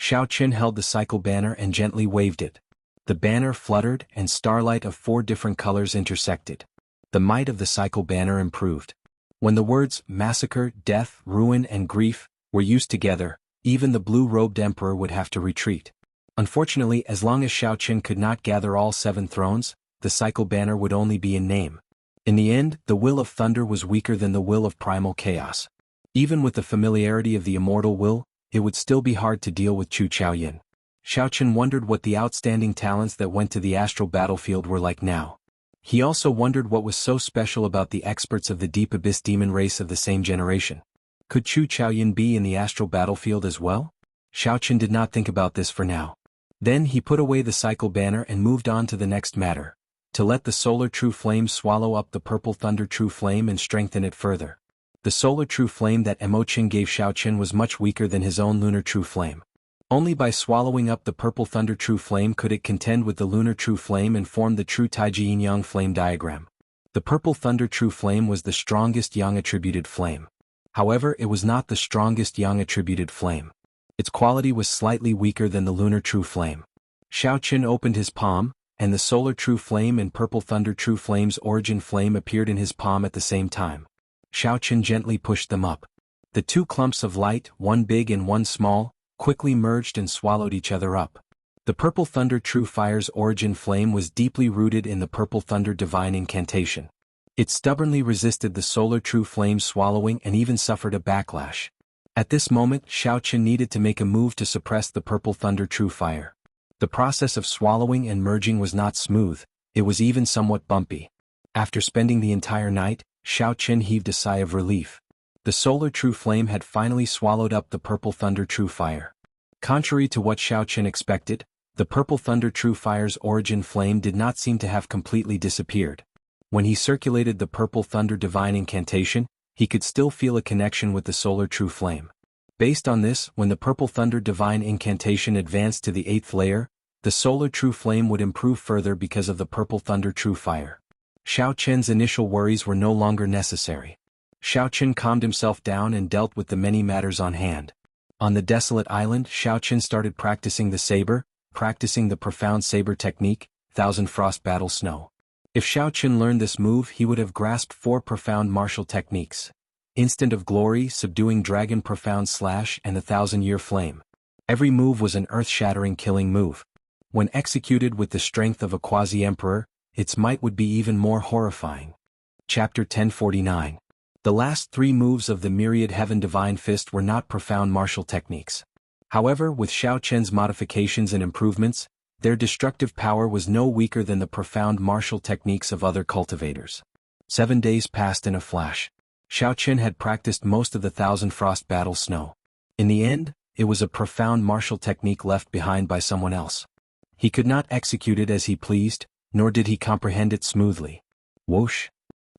Xiao Chen held the cycle banner and gently waved it. The banner fluttered and starlight of 4 different colors intersected. The might of the cycle banner improved. When the words massacre, death, ruin, and grief were used together, even the blue-robed emperor would have to retreat. Unfortunately, as long as Xiao Chen could not gather all 7 thrones, the cycle banner would only be in name. In the end, the will of thunder was weaker than the will of primal chaos. Even with the familiarity of the immortal will, it would still be hard to deal with Chu Chaoyin. Xiao Chen wondered what the outstanding talents that went to the astral battlefield were like now. He also wondered what was so special about the experts of the Deep Abyss demon race of the same generation. Could Chu Chaoyin be in the astral battlefield as well? Xiao Chen did not think about this for now. Then he put away the cycle banner and moved on to the next matter, to let the solar true flame swallow up the purple thunder true flame and strengthen it further. The solar true flame that Emochin gave Xiao Chen was much weaker than his own lunar true flame. Only by swallowing up the purple thunder true flame could it contend with the lunar true flame and form the true Taiji yin-yang flame diagram. The purple thunder true flame was the strongest yang-attributed flame. However, it was not the strongest yang-attributed flame. Its quality was slightly weaker than the lunar true flame. Xiao Chen opened his palm, and the solar true flame and purple thunder true flame's origin flame appeared in his palm at the same time. Xiao Chen gently pushed them up. The 2 clumps of light, one big and one small, quickly merged and swallowed each other up. The purple thunder true fire's origin flame was deeply rooted in the purple thunder divine incantation. It stubbornly resisted the solar true flame's swallowing and even suffered a backlash. At this moment, Xiao Chen needed to make a move to suppress the purple thunder true fire. The process of swallowing and merging was not smooth, it was even somewhat bumpy. After spending the entire night, Xiao Chen heaved a sigh of relief. The solar true flame had finally swallowed up the purple thunder true fire. Contrary to what Xiao Chen expected, the purple thunder true fire's origin flame did not seem to have completely disappeared. When he circulated the purple thunder divine incantation, he could still feel a connection with the solar true flame. Based on this, when the purple thunder divine incantation advanced to the 8th layer, the solar true flame would improve further because of the purple thunder true fire. Xiao Chen's initial worries were no longer necessary. Xiao Chen calmed himself down and dealt with the many matters on hand. On the desolate island, Xiao Chen started practicing the profound saber technique, Thousand Frost Battle Snow. If Xiao Chen learned this move, he would have grasped 4 profound martial techniques. Instant of Glory, Subduing Dragon, Profound Slash, and the 1,000-Year Flame. Every move was an earth-shattering killing move. When executed with the strength of a quasi-emperor, its might would be even more horrifying. Chapter 1049. The last 3 moves of the Myriad Heaven Divine Fist were not profound martial techniques. However, with Xiao Chen's modifications and improvements, their destructive power was no weaker than the profound martial techniques of other cultivators. 7 days passed in a flash. Xiao Chen had practiced most of the Thousand Frost Battle Snow. In the end, it was a profound martial technique left behind by someone else. He could not execute it as he pleased, nor did he comprehend it smoothly. Whoosh!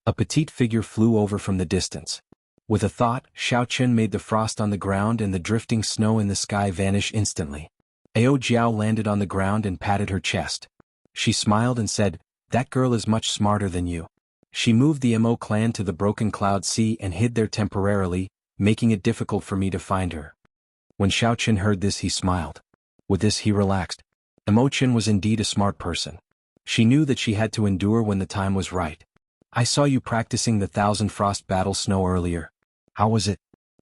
A petite figure flew over from the distance. With a thought, Xiao Chen made the frost on the ground and the drifting snow in the sky vanish instantly. Ao Jiao landed on the ground and patted her chest. She smiled and said, "That girl is much smarter than you." She moved the Mo clan to the Broken Cloud Sea and hid there temporarily, making it difficult for me to find her. When Xiao Chen heard this, he smiled. With this, he relaxed. Emochin was indeed a smart person. She knew that she had to endure when the time was right. "I saw you practicing the Thousand Frost Battle Snow earlier. How was it?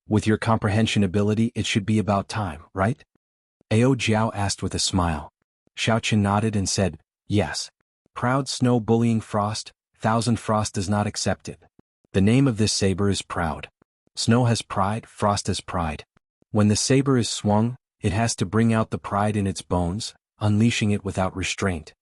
With your comprehension ability, it should be about time, right?" Ao Jiao asked with a smile. Xiao Chen nodded and said, "Yes. Proud snow bullying frost, Thousand Frost does not accept it. The name of this saber is Proud. Snow has pride, frost has pride. When the saber is swung, it has to bring out the pride in its bones, unleashing it without restraint."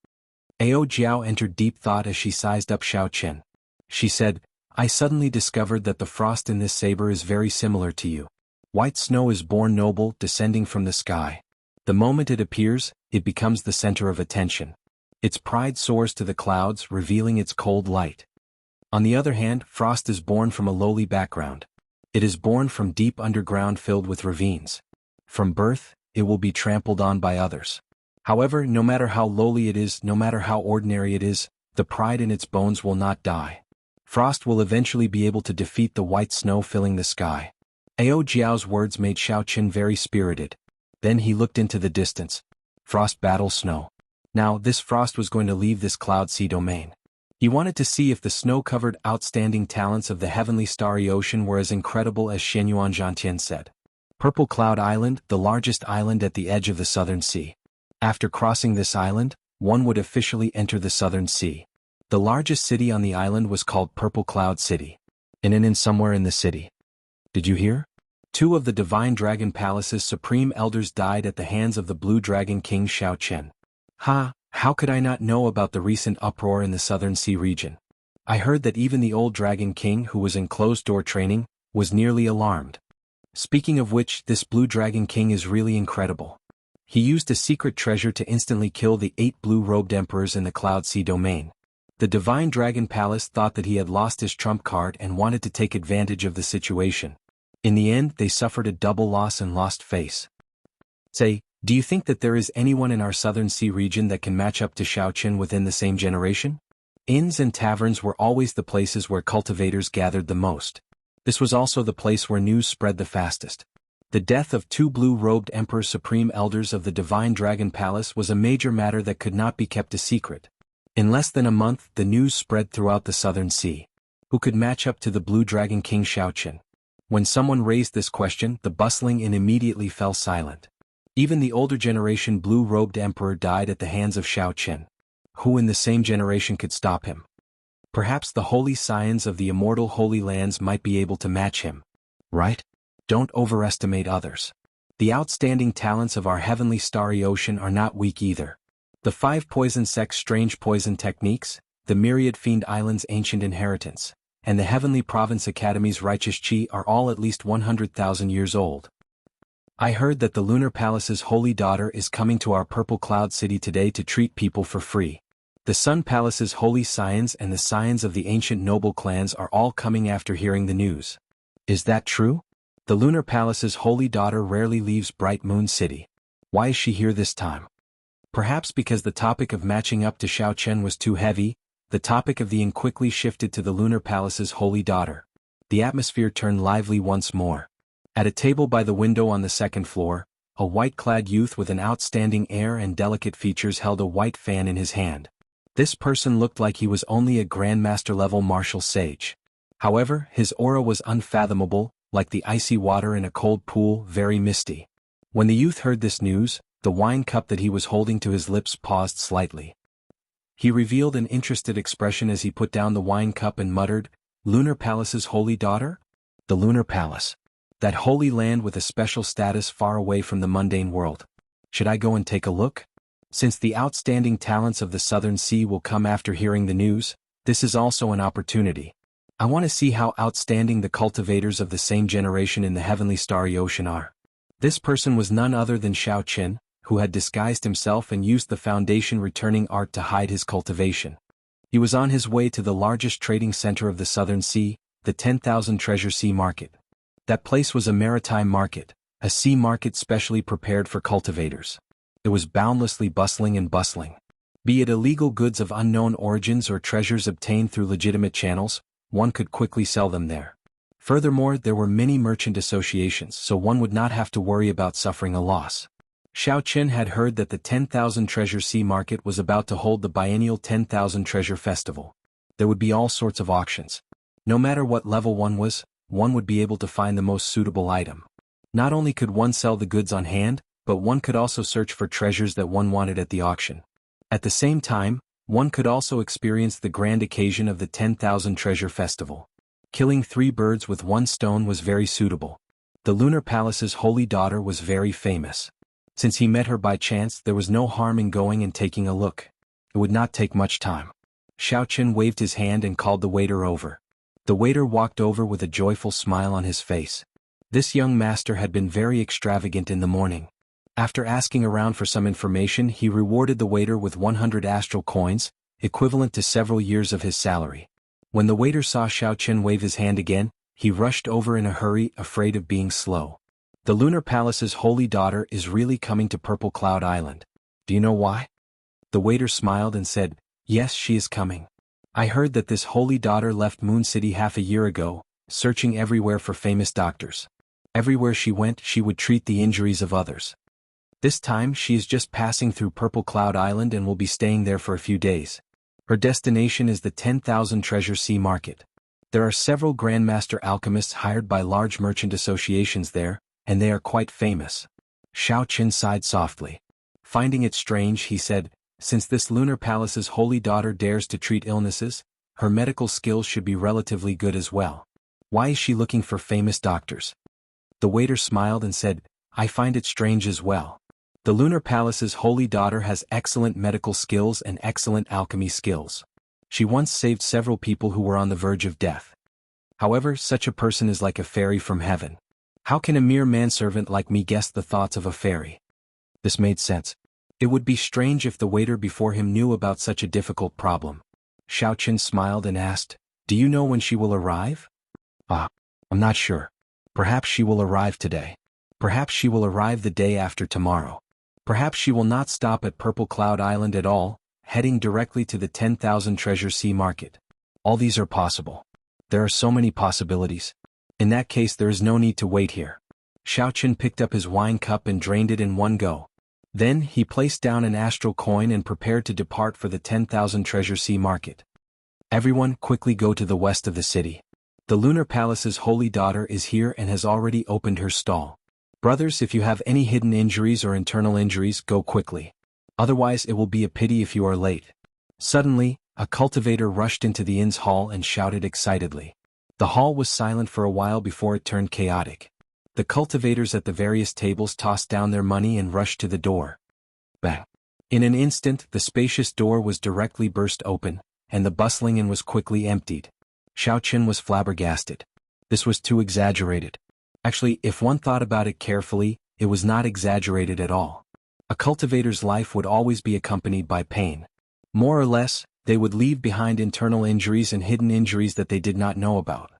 Ao Jiao entered deep thought as she sized up Xiao Chen. She said, I suddenly discovered that the frost in this saber is very similar to you. White snow is born noble, descending from the sky. The moment it appears, it becomes the center of attention. Its pride soars to the clouds, revealing its cold light. On the other hand, frost is born from a lowly background. It is born from deep underground filled with ravines. From birth, it will be trampled on by others. However, no matter how lowly it is, no matter how ordinary it is, the pride in its bones will not die. Frost will eventually be able to defeat the white snow filling the sky. Ao Jiao's words made Xiao Qin very spirited. Then he looked into the distance. Frost battles snow. Now, this frost was going to leave this cloud sea domain. He wanted to see if the snow-covered outstanding talents of the heavenly starry ocean were as incredible as Shenyuan Zhantian said. Purple Cloud Island, the largest island at the edge of the Southern Sea. After crossing this island, one would officially enter the Southern Sea. The largest city on the island was called Purple Cloud City. In an inn somewhere in the city. Did you hear? 2 of the Divine Dragon Palace's supreme elders died at the hands of the Blue Dragon King Xiao Chen. How could I not know about the recent uproar in the Southern Sea region? I heard that even the old Dragon King, who was in closed-door training, was nearly alarmed. Speaking of which, this Blue Dragon King is really incredible. He used a secret treasure to instantly kill the 8 blue-robed emperors in the Cloud Sea domain. The Divine Dragon Palace thought that he had lost his trump card and wanted to take advantage of the situation. In the end, they suffered a double loss and lost face. Say, do you think that there is anyone in our Southern Sea region that can match up to Xiao Qin within the same generation? Inns and taverns were always the places where cultivators gathered the most. This was also the place where news spread the fastest. The death of 2 blue-robed Emperor Supreme Elders of the Divine Dragon Palace was a major matter that could not be kept a secret. In less than a month, the news spread throughout the Southern Sea. Who could match up to the Blue Dragon King Xiao Qin? When someone raised this question, the bustling inn immediately fell silent. Even the older generation blue-robed emperor died at the hands of Xiao Qin. Who in the same generation could stop him? Perhaps the holy scions of the immortal Holy Lands might be able to match him. Right? Don't overestimate others. The outstanding talents of our heavenly starry ocean are not weak either. The 5 poison sects' strange poison techniques, the myriad fiend islands' ancient inheritance, and the Heavenly Province Academy's righteous chi are all at least 100,000 years old. I heard that the Lunar Palace's holy daughter is coming to our Purple Cloud City today to treat people for free. The Sun Palace's holy scions and the scions of the ancient noble clans are all coming after hearing the news. Is that true? The Lunar Palace's holy daughter rarely leaves Bright Moon City. Why is she here this time? Perhaps because the topic of matching up to Xiao Chen was too heavy, the topic of the inn quickly shifted to the Lunar Palace's holy daughter. The atmosphere turned lively once more. At a table by the window on the 2nd floor, a white-clad youth with an outstanding air and delicate features held a white fan in his hand. This person looked like he was only a Grandmaster-level martial sage. However, his aura was unfathomable, like the icy water in a cold pool, very misty. When the youth heard this news, the wine cup that he was holding to his lips paused slightly. He revealed an interested expression as he put down the wine cup and muttered, "Lunar Palace's holy daughter? The Lunar Palace. That holy land with a special status far away from the mundane world. Should I go and take a look? Since the outstanding talents of the Southern Sea will come after hearing the news, this is also an opportunity. I want to see how outstanding the cultivators of the same generation in the heavenly starry ocean are." This person was none other than Xiao Qin, who had disguised himself and used the Foundation returning art to hide his cultivation. He was on his way to the largest trading center of the Southern Sea, the 10,000 Treasure Sea Market. That place was a maritime market, a sea market specially prepared for cultivators. It was boundlessly bustling and bustling. Be it illegal goods of unknown origins or treasures obtained through legitimate channels, one could quickly sell them there. Furthermore, there were many merchant associations, so one would not have to worry about suffering a loss. Xiao Qin had heard that the 10,000 Treasure Sea Market was about to hold the biennial 10,000 Treasure Festival. There would be all sorts of auctions. No matter what level one was, one would be able to find the most suitable item. Not only could one sell the goods on hand, but one could also search for treasures that one wanted at the auction. At the same time, one could also experience the grand occasion of the 10,000 Treasure Festival. Killing 3 birds with 1 stone was very suitable. The Lunar Palace's holy daughter was very famous. Since he met her by chance, there was no harm in going and taking a look. It would not take much time. Xiao Qin waved his hand and called the waiter over. The waiter walked over with a joyful smile on his face. This young master had been very extravagant in the morning. After asking around for some information, he rewarded the waiter with 100 astral coins, equivalent to several years of his salary. When the waiter saw Xiao Chen wave his hand again, he rushed over in a hurry, afraid of being slow. The Lunar Palace's holy daughter is really coming to Purple Cloud Island. Do you know why? The waiter smiled and said, yes, she is coming. I heard that this holy daughter left Moon City half a year ago, searching everywhere for famous doctors. Everywhere she went, she would treat the injuries of others. This time, she is just passing through Purple Cloud Island and will be staying there for a few days. Her destination is the 10,000 Treasure Sea Market. There are several Grandmaster alchemists hired by large merchant associations there, and they are quite famous. Xiao Chen sighed softly. Finding it strange, he said, since this Lunar Palace's holy daughter dares to treat illnesses, her medical skills should be relatively good as well. Why is she looking for famous doctors? The waiter smiled and said, I find it strange as well. The Lunar Palace's holy daughter has excellent medical skills and excellent alchemy skills. She once saved several people who were on the verge of death. However, such a person is like a fairy from heaven. How can a mere manservant like me guess the thoughts of a fairy? This made sense. It would be strange if the waiter before him knew about such a difficult problem. Xiao Chen smiled and asked, do you know when she will arrive? I'm not sure. Perhaps she will arrive today. Perhaps she will arrive the day after tomorrow. Perhaps she will not stop at Purple Cloud Island at all, heading directly to the 10,000 Treasure Sea Market. All these are possible. There are so many possibilities. In that case, there is no need to wait here. Xiao Chen picked up his wine cup and drained it in one go. Then, he placed down an astral coin and prepared to depart for the 10,000 Treasure Sea Market. Everyone, quickly go to the west of the city. The Lunar Palace's holy daughter is here and has already opened her stall. Brothers, if you have any hidden injuries or internal injuries, go quickly. Otherwise, it will be a pity if you are late. Suddenly, a cultivator rushed into the inn's hall and shouted excitedly. The hall was silent for a while before it turned chaotic. The cultivators at the various tables tossed down their money and rushed to the door. Bang! In an instant, the spacious door was directly burst open, and the bustling inn was quickly emptied. Xiao Chen was flabbergasted. This was too exaggerated. Actually, if one thought about it carefully, it was not exaggerated at all. A cultivator's life would always be accompanied by pain. More or less, they would leave behind internal injuries and hidden injuries that they did not know about.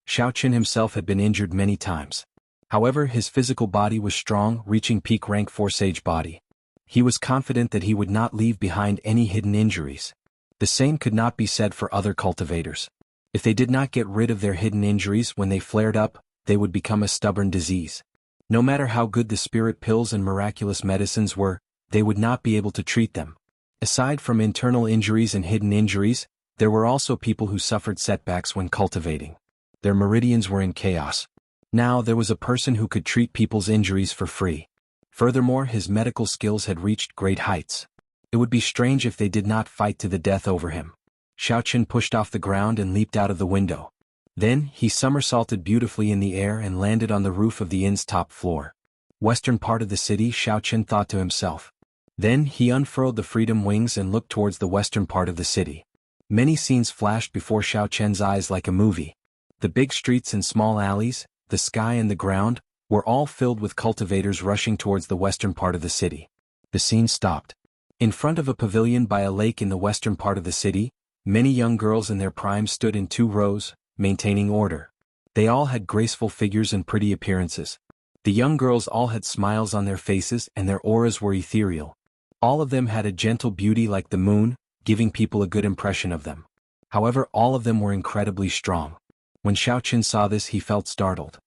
Xiao Chen himself had been injured many times. However, his physical body was strong, reaching peak rank 4 Sage body. He was confident that he would not leave behind any hidden injuries. The same could not be said for other cultivators. If they did not get rid of their hidden injuries when they flared up, they would become a stubborn disease. No matter how good the spirit pills and miraculous medicines were, they would not be able to treat them. Aside from internal injuries and hidden injuries, there were also people who suffered setbacks when cultivating. Their meridians were in chaos. Now there was a person who could treat people's injuries for free. Furthermore, his medical skills had reached great heights. It would be strange if they did not fight to the death over him. Xiao Chen pushed off the ground and leaped out of the window. Then, he somersaulted beautifully in the air and landed on the roof of the inn's top floor. Western part of the city, Xiao Chen thought to himself. Then, he unfurled the freedom wings and looked towards the western part of the city. Many scenes flashed before Xiao Chen's eyes like a movie. The big streets and small alleys, the sky and the ground, were all filled with cultivators rushing towards the western part of the city. The scene stopped. In front of a pavilion by a lake in the western part of the city, many young girls in their prime stood in 2 rows, maintaining order. They all had graceful figures and pretty appearances. The young girls all had smiles on their faces and their auras were ethereal. All of them had a gentle beauty like the moon, giving people a good impression of them. However, all of them were incredibly strong. When Xiao Chen saw this, he felt startled.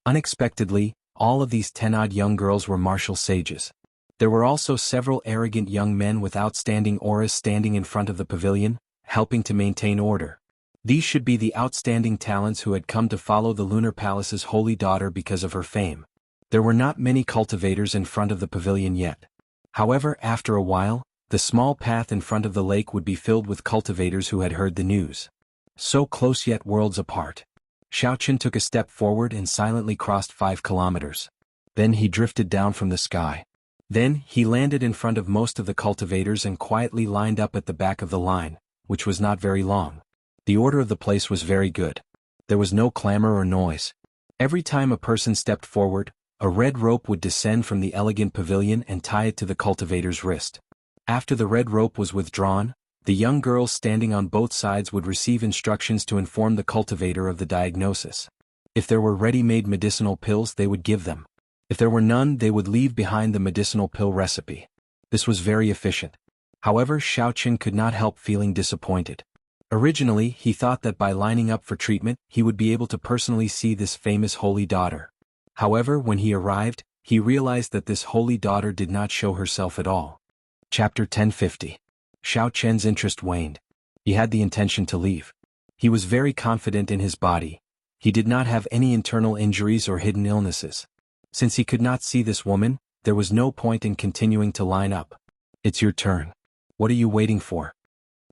Unexpectedly, all of these 10-odd young girls were martial sages. There were also several arrogant young men with outstanding auras standing in front of the pavilion, helping to maintain order. These should be the outstanding talents who had come to follow the Lunar Palace's holy daughter because of her fame. There were not many cultivators in front of the pavilion yet. However, after a while, the small path in front of the lake would be filled with cultivators who had heard the news. So close yet worlds apart. Xiao Chen took a step forward and silently crossed 5 kilometers. Then he drifted down from the sky. Then, he landed in front of most of the cultivators and quietly lined up at the back of the line, which was not very long. The order of the place was very good. There was no clamor or noise. Every time a person stepped forward, a red rope would descend from the elegant pavilion and tie it to the cultivator's wrist. After the red rope was withdrawn, the young girls standing on both sides would receive instructions to inform the cultivator of the diagnosis. If there were ready-made medicinal pills, they would give them. If there were none, they would leave behind the medicinal pill recipe. This was very efficient. However, Xiaoqun could not help feeling disappointed. Originally, he thought that by lining up for treatment, he would be able to personally see this famous holy daughter. However, when he arrived, he realized that this holy daughter did not show herself at all. Chapter 1050. Xiaoqun's interest waned. He had the intention to leave. He was very confident in his body. He did not have any internal injuries or hidden illnesses. Since he could not see this woman, there was no point in continuing to line up. It's your turn. What are you waiting for?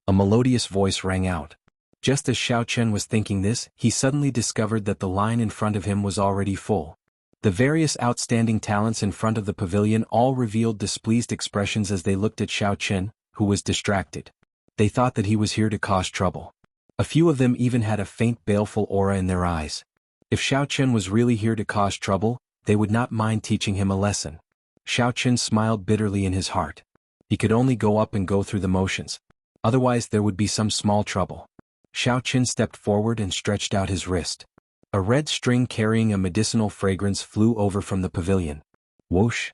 A melodious voice rang out. Just as Xiaoqun was thinking this, he suddenly discovered that the line in front of him was already full. The various outstanding talents in front of the pavilion all revealed displeased expressions as they looked at Xiaoqun, who was distracted. They thought that he was here to cause trouble. A few of them even had a faint baleful aura in their eyes. If Xiaoqun was really here to cause trouble, they would not mind teaching him a lesson. Xiaoqun smiled bitterly in his heart. He could only go up and go through the motions. Otherwise there would be some small trouble. Xiaoqun stepped forward and stretched out his wrist. A red string carrying a medicinal fragrance flew over from the pavilion. Whoosh!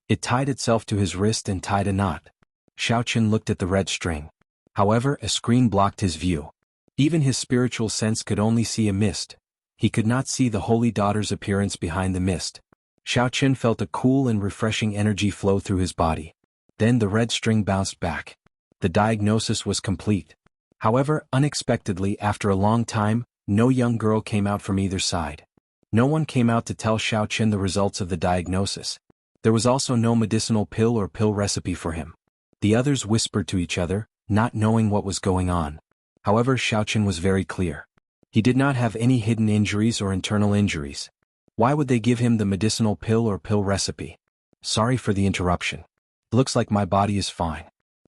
It tied itself to his wrist and tied a knot. Xiaoqun looked at the red string. However, a screen blocked his view. Even his spiritual sense could only see a mist. He could not see the holy daughter's appearance behind the mist. Xiaoqun felt a cool and refreshing energy flow through his body. Then the red string bounced back. The diagnosis was complete. However, unexpectedly, after a long time, no young girl came out from either side. No one came out to tell Xiaoqun the results of the diagnosis. There was also no medicinal pill or pill recipe for him. The others whispered to each other, not knowing what was going on. However, Xiaoqun was very clear. He did not have any hidden injuries or internal injuries. Why would they give him the medicinal pill or pill recipe? Sorry for the interruption. Looks like my body is fine.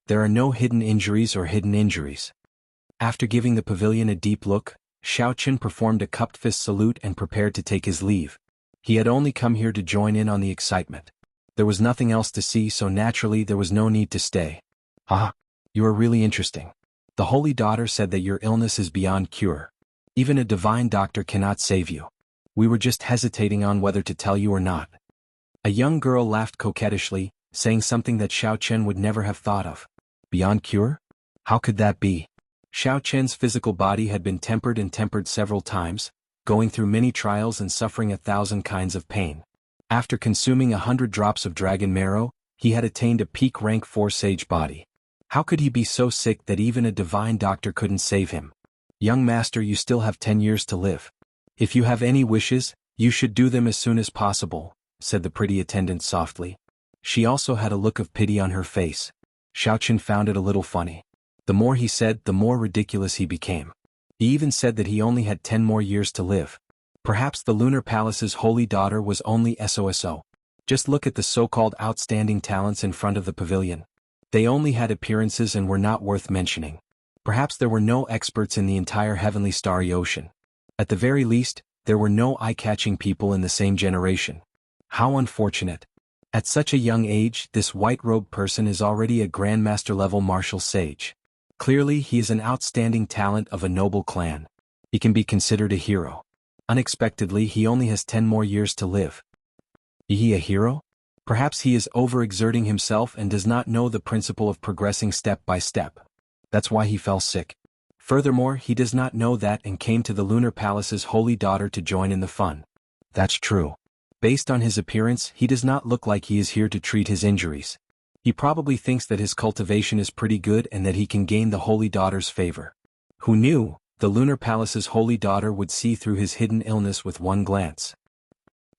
There are no hidden injuries or hidden injuries. After giving the pavilion a deep look, Xiaoqun performed a cupped fist salute and prepared to take his leave. He had only come here to join in on the excitement. There was nothing else to see, so naturally there was no need to stay. Ah, you are really interesting. The Holy Daughter said that your illness is beyond cure. Even a divine doctor cannot save you. We were just hesitating on whether to tell you or not. A young girl laughed coquettishly, saying something that Xiaoqun would never have thought of. Beyond cure? How could that be? Xiaoqun's physical body had been tempered several times, going through many trials and suffering 1,000 kinds of pain. After consuming 100 drops of dragon marrow, he had attained a peak rank 4 sage body. How could he be so sick that even a divine doctor couldn't save him? Young master, you still have 10 years to live. If you have any wishes, you should do them as soon as possible, said the pretty attendant softly. She also had a look of pity on her face. Xiaoqun found it a little funny. The more he said, the more ridiculous he became. He even said that he only had 10 more years to live. Perhaps the Lunar Palace's holy daughter was only SOSO. Just look at the so-called outstanding talents in front of the pavilion. They only had appearances and were not worth mentioning. Perhaps there were no experts in the entire heavenly starry ocean. At the very least, there were no eye-catching people in the same generation. How unfortunate. At such a young age, this white-robed person is already a grandmaster-level martial sage. Clearly, he is an outstanding talent of a noble clan. He can be considered a hero. Unexpectedly, he only has 10 more years to live. Is he a hero? Perhaps he is overexerting himself and does not know the principle of progressing step by step. That's why he fell sick. Furthermore, he does not know that and came to the Lunar Palace's holy daughter to join in the fun. That's true. Based on his appearance, he does not look like he is here to treat his injuries. He probably thinks that his cultivation is pretty good and that he can gain the holy daughter's favor. Who knew? The Lunar Palace's holy daughter would see through his hidden illness with one glance.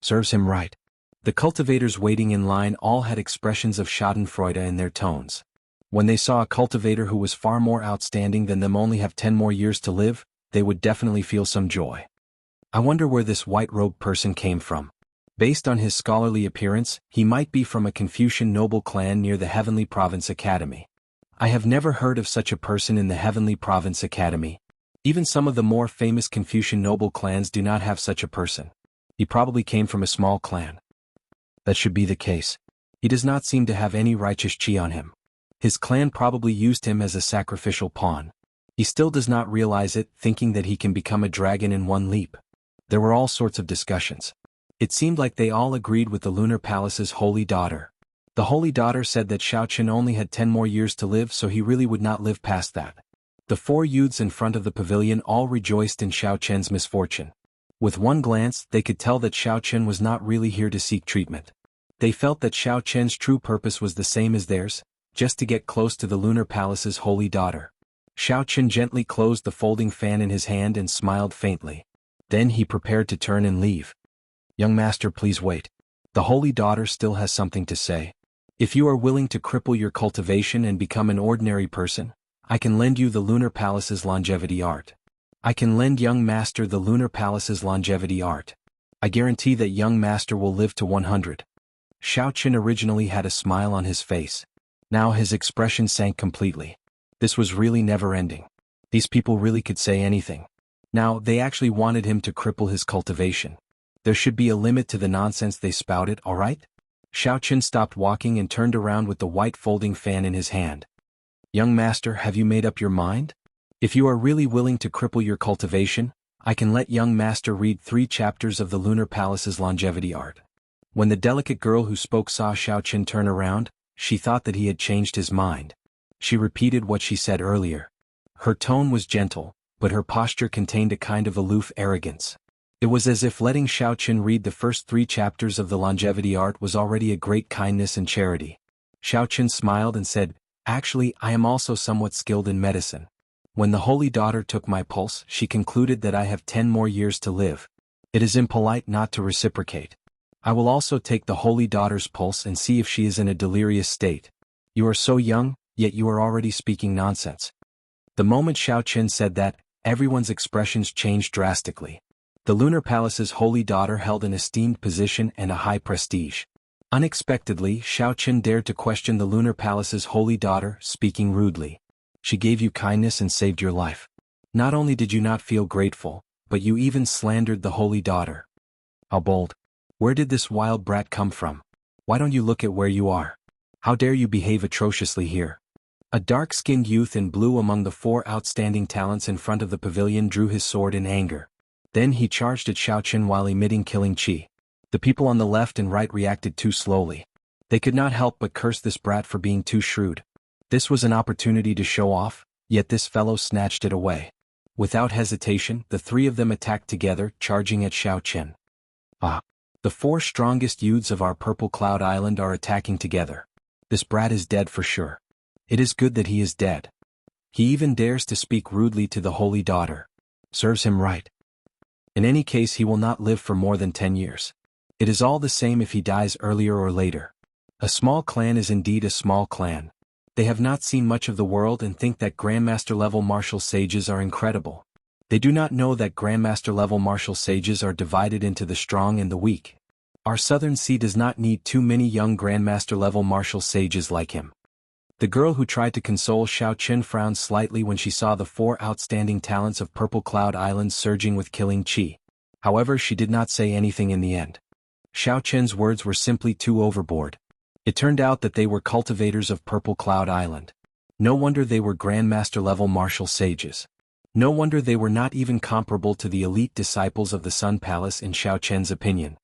Serves him right. The cultivators waiting in line all had expressions of schadenfreude in their tones. When they saw a cultivator who was far more outstanding than them only have 10 more years to live, they would definitely feel some joy. I wonder where this white-robed person came from. Based on his scholarly appearance, he might be from a Confucian noble clan near the Heavenly Province Academy. I have never heard of such a person in the Heavenly Province Academy. Even some of the more famous Confucian noble clans do not have such a person. He probably came from a small clan. That should be the case. He does not seem to have any righteous chi on him. His clan probably used him as a sacrificial pawn. He still does not realize it, thinking that he can become a dragon in one leap. There were all sorts of discussions. It seemed like they all agreed with the Lunar Palace's holy daughter. The holy daughter said that Xiaoqin only had 10 more years to live, so he really would not live past that. The 4 youths in front of the pavilion all rejoiced in Xiaoqin's misfortune. With one glance, they could tell that Xiaoqin was not really here to seek treatment. They felt that Xiaoqin's true purpose was the same as theirs, just to get close to the Lunar Palace's holy daughter. Xiaoqin gently closed the folding fan in his hand and smiled faintly. Then he prepared to turn and leave. "Young master, please wait. The holy daughter still has something to say. If you are willing to cripple your cultivation and become an ordinary person, I can lend you the Lunar Palace's longevity art. I can lend young master the Lunar Palace's longevity art. I guarantee that young master will live to 100. Xiaoqin originally had a smile on his face. Now his expression sank completely. This was really never-ending. These people really could say anything. Now, they actually wanted him to cripple his cultivation. There should be a limit to the nonsense they spouted, alright? Xiaoqin stopped walking and turned around with the white folding fan in his hand. "Young master, have you made up your mind? If you are really willing to cripple your cultivation, I can let young master read 3 chapters of the Lunar Palace's longevity art." When the delicate girl who spoke saw Xiaoqin turn around, she thought that he had changed his mind. She repeated what she said earlier. Her tone was gentle, but her posture contained a kind of aloof arrogance. It was as if letting Xiaoqin read the first 3 chapters of the longevity art was already a great kindness and charity. Xiaoqin smiled and said, "Actually, I am also somewhat skilled in medicine. When the holy daughter took my pulse, she concluded that I have 10 more years to live. It is impolite not to reciprocate. I will also take the holy daughter's pulse and see if she is in a delirious state. You are so young, yet you are already speaking nonsense." The moment Xiaoqin said that, everyone's expressions changed drastically. The Lunar Palace's holy daughter held an esteemed position and a high prestige. Unexpectedly, Xiaoqin dared to question the Lunar Palace's holy daughter, speaking rudely. "She gave you kindness and saved your life. Not only did you not feel grateful, but you even slandered the holy daughter. How bold. Where did this wild brat come from? Why don't you look at where you are? How dare you behave atrociously here?" A dark-skinned youth in blue among the 4 outstanding talents in front of the pavilion drew his sword in anger. Then he charged at Xiaoqin while emitting killing chi. The people on the left and right reacted too slowly. They could not help but curse this brat for being too shrewd. This was an opportunity to show off, yet this fellow snatched it away. Without hesitation, the 3 of them attacked together, charging at Xiaoqin. "Ah! The 4 strongest youths of our Purple Cloud Island are attacking together. This brat is dead for sure. It is good that he is dead. He even dares to speak rudely to the holy daughter. Serves him right. In any case, he will not live for more than 10 years. It is all the same if he dies earlier or later. A small clan is indeed a small clan. They have not seen much of the world and think that Grandmaster-level martial sages are incredible. They do not know that Grandmaster-level martial sages are divided into the strong and the weak. Our Southern Sea does not need too many young Grandmaster-level martial sages like him." The girl who tried to console Xiaoqin frowned slightly when she saw the 4 outstanding talents of Purple Cloud Island surging with killing chi. However, she did not say anything in the end. Xiaoqin's words were simply too overboard. It turned out that they were cultivators of Purple Cloud Island. No wonder they were Grandmaster-level martial sages. No wonder they were not even comparable to the elite disciples of the Sun Palace in Xiaoqin's opinion.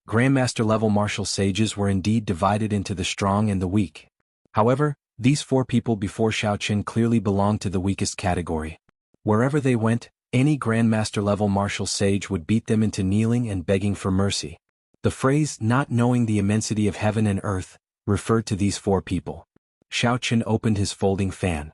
Grandmaster-level martial sages were indeed divided into the strong and the weak. However, these 4 people before Xiaoqin clearly belonged to the weakest category. Wherever they went, any Grandmaster-level martial sage would beat them into kneeling and begging for mercy. The phrase, "not knowing the immensity of heaven and earth," referred to these 4 people. Xiaoqin opened his folding fan.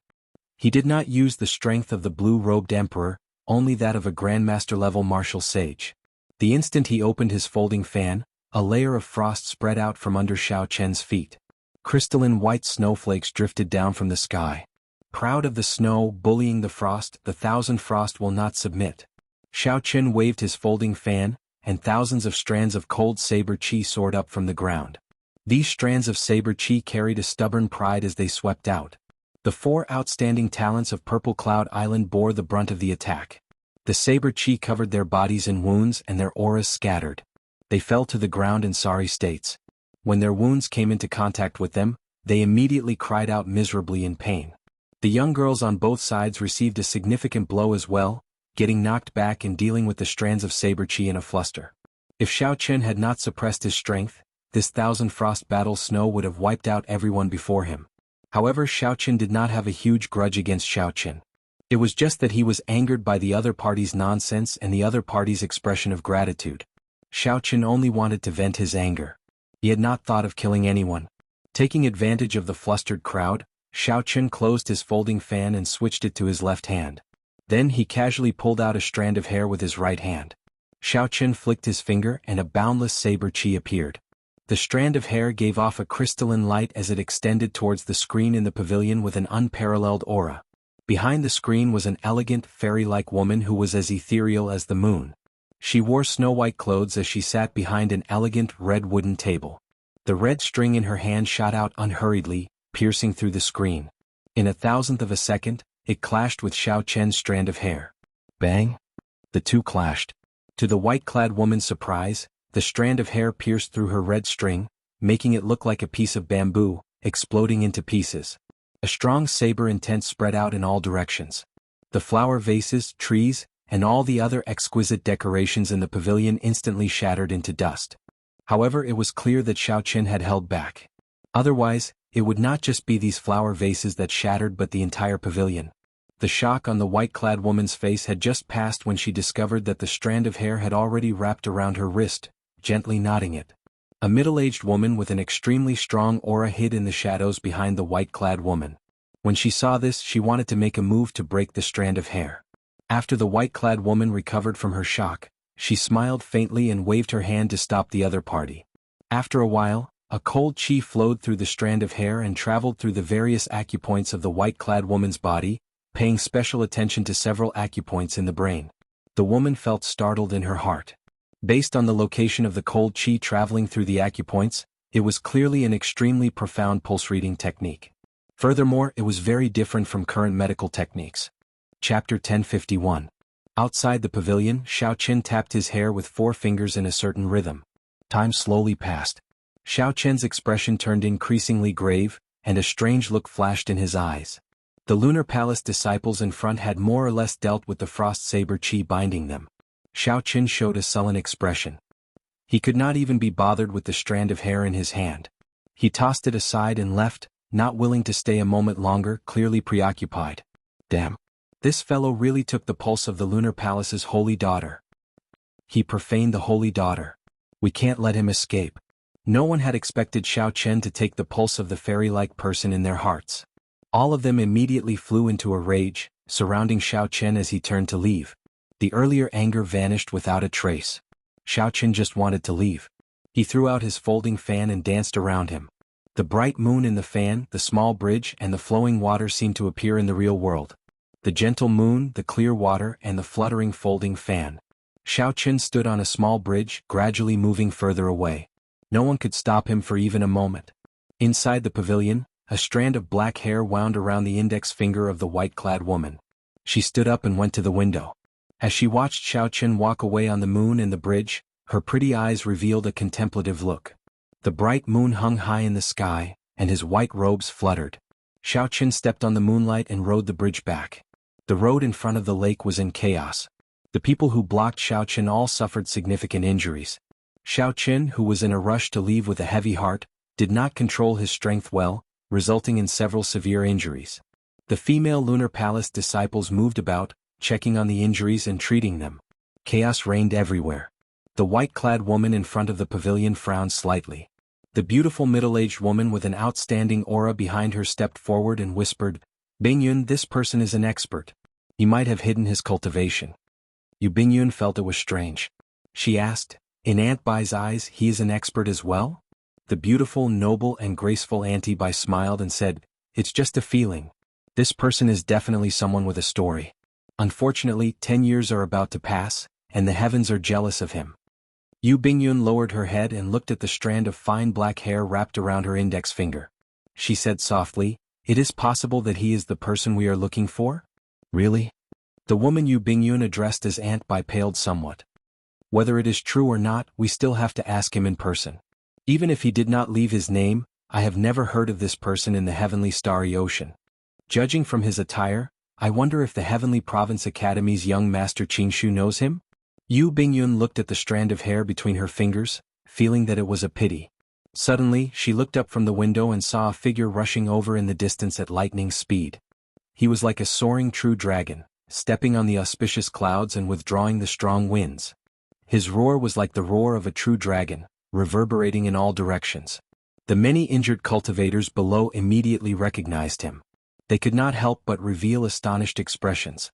He did not use the strength of the blue-robed emperor, only that of a Grandmaster-level martial sage. The instant he opened his folding fan, a layer of frost spread out from under Xiaoqin's feet. Crystalline white snowflakes drifted down from the sky. Proud of the snow, bullying the frost, the 1,000 frost will not submit. Xiaoqin waved his folding fan, and thousands of strands of cold saber chi soared up from the ground. These strands of saber chi carried a stubborn pride as they swept out. The 4 outstanding talents of Purple Cloud Island bore the brunt of the attack. The saber chi covered their bodies in wounds and their auras scattered. They fell to the ground in sorry states. When their wounds came into contact with them, they immediately cried out miserably in pain. The young girls on both sides received a significant blow as well, getting knocked back and dealing with the strands of saber chi in a fluster. If Xiao Chen had not suppressed his strength, this Thousand Frost battle snow would have wiped out everyone before him. However, Xiao Chen did not have a huge grudge against Xiao Chen. It was just that he was angered by the other party's nonsense and the other party's expression of gratitude. Xiao Chen only wanted to vent his anger. He had not thought of killing anyone. Taking advantage of the flustered crowd, Xiao Chen closed his folding fan and switched it to his left hand. Then he casually pulled out a strand of hair with his right hand. Xiao Chen flicked his finger and a boundless saber chi appeared. The strand of hair gave off a crystalline light as it extended towards the screen in the pavilion with an unparalleled aura. Behind the screen was an elegant, fairy-like woman who was as ethereal as the moon. She wore snow-white clothes as she sat behind an elegant red wooden table. The red string in her hand shot out unhurriedly, piercing through the screen. In a thousandth of a second, it clashed with Xiao Chen's strand of hair. Bang! The two clashed. To the white-clad woman's surprise, the strand of hair pierced through her red string, making it look like a piece of bamboo, exploding into pieces. A strong saber intent spread out in all directions. The flower vases, trees, and all the other exquisite decorations in the pavilion instantly shattered into dust. However, it was clear that Xiao Chen had held back. Otherwise, it would not just be these flower vases that shattered but the entire pavilion. The shock on the white-clad woman's face had just passed when she discovered that the strand of hair had already wrapped around her wrist, gently knotting it. A middle-aged woman with an extremely strong aura hid in the shadows behind the white-clad woman. When she saw this, she wanted to make a move to break the strand of hair. After the white-clad woman recovered from her shock, she smiled faintly and waved her hand to stop the other party. After a while, a cold chi flowed through the strand of hair and traveled through the various acupoints of the white-clad woman's body, paying special attention to several acupoints in the brain. The woman felt startled in her heart. Based on the location of the cold chi traveling through the acupoints, it was clearly an extremely profound pulse-reading technique. Furthermore, it was very different from current medical techniques. Chapter 1051. Outside the pavilion, Xiao Chen tapped his hair with 4 fingers in a certain rhythm. Time slowly passed. Xiao Chen's expression turned increasingly grave, and a strange look flashed in his eyes. The Lunar Palace disciples in front had more or less dealt with the frost saber chi binding them. Xiao Chen showed a sullen expression. He could not even be bothered with the strand of hair in his hand. He tossed it aside and left, not willing to stay a moment longer, clearly preoccupied. Damn. This fellow really took the pulse of the Lunar Palace's holy daughter. He profaned the holy daughter. We can't let him escape. No one had expected Xiao Chen to take the pulse of the fairy-like person in their hearts. All of them immediately flew into a rage, surrounding Xiao Chen as he turned to leave. The earlier anger vanished without a trace. Xiao Chen just wanted to leave. He threw out his folding fan and danced around him. The bright moon in the fan, the small bridge, and the flowing water seemed to appear in the real world. The gentle moon, the clear water, and the fluttering folding fan. Xiao Chen stood on a small bridge, gradually moving further away. No one could stop him for even a moment. Inside the pavilion, a strand of black hair wound around the index finger of the white-clad woman. She stood up and went to the window. As she watched Xiao Chen walk away on the moon and the bridge, her pretty eyes revealed a contemplative look. The bright moon hung high in the sky, and his white robes fluttered. Xiao Chen stepped on the moonlight and rode the bridge back. The road in front of the lake was in chaos. The people who blocked Xiao Chen all suffered significant injuries. Xiao Chen, who was in a rush to leave with a heavy heart, did not control his strength well, resulting in several severe injuries. The female Lunar Palace disciples moved about, checking on the injuries and treating them. Chaos reigned everywhere. The white-clad woman in front of the pavilion frowned slightly. The beautiful middle-aged woman with an outstanding aura behind her stepped forward and whispered, "Bingyun, this person is an expert. He might have hidden his cultivation." Yu Bingyun felt it was strange. She asked, "In Aunt Bai's eyes, he is an expert as well?" The beautiful, noble, and graceful Auntie Bai smiled and said, "It's just a feeling. This person is definitely someone with a story. Unfortunately, 10 years are about to pass, and the heavens are jealous of him." Yu Bingyun lowered her head and looked at the strand of fine black hair wrapped around her index finger. She said softly, It is possible that he is the person we are looking for? Really? The woman Yu Bingyun addressed as aunt Bai paled somewhat. Whether it is true or not, we still have to ask him in person. Even if he did not leave his name, I have never heard of this person in the heavenly starry ocean. Judging from his attire, I wonder if the Heavenly Province Academy's young master Qingshu knows him? Yu Bingyun looked at the strand of hair between her fingers, feeling that it was a pity. Suddenly, she looked up from the window and saw a figure rushing over in the distance at lightning speed. He was like a soaring true dragon, stepping on the auspicious clouds and withdrawing the strong winds. His roar was like the roar of a true dragon, reverberating in all directions. The many injured cultivators below immediately recognized him. They could not help but reveal astonished expressions.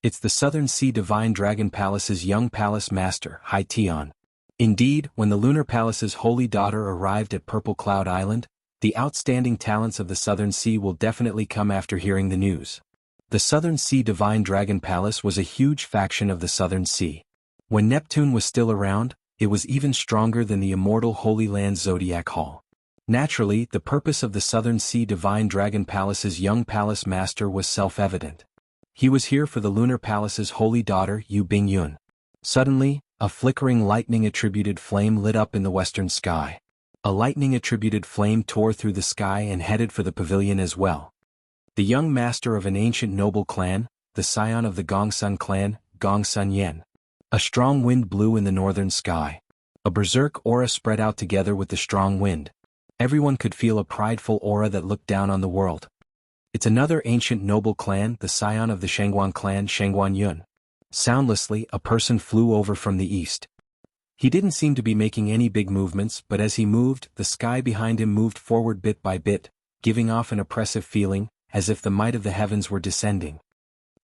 It's the Southern Sea Divine Dragon Palace's young palace master, Hai Tian. Indeed, when the Lunar Palace's holy daughter arrived at Purple Cloud Island, the outstanding talents of the Southern Sea will definitely come after hearing the news. The Southern Sea Divine Dragon Palace was a huge faction of the Southern Sea. When Neptune was still around, it was even stronger than the immortal Holy Land Zodiac Hall. Naturally, the purpose of the Southern Sea Divine Dragon Palace's young palace master was self-evident. He was here for the Lunar Palace's holy daughter, Yu Bingyun. Suddenly, a flickering lightning-attributed flame lit up in the western sky. A lightning-attributed flame tore through the sky and headed for the pavilion as well. The young master of an ancient noble clan, the scion of the Gongsun clan, Gongsun Yen. A strong wind blew in the northern sky. A berserk aura spread out together with the strong wind. Everyone could feel a prideful aura that looked down on the world. It's another ancient noble clan, the scion of the Shangguan clan, Shangguan Yun. Soundlessly, a person flew over from the east. He didn't seem to be making any big movements, but as he moved, the sky behind him moved forward bit by bit, giving off an oppressive feeling, as if the might of the heavens were descending.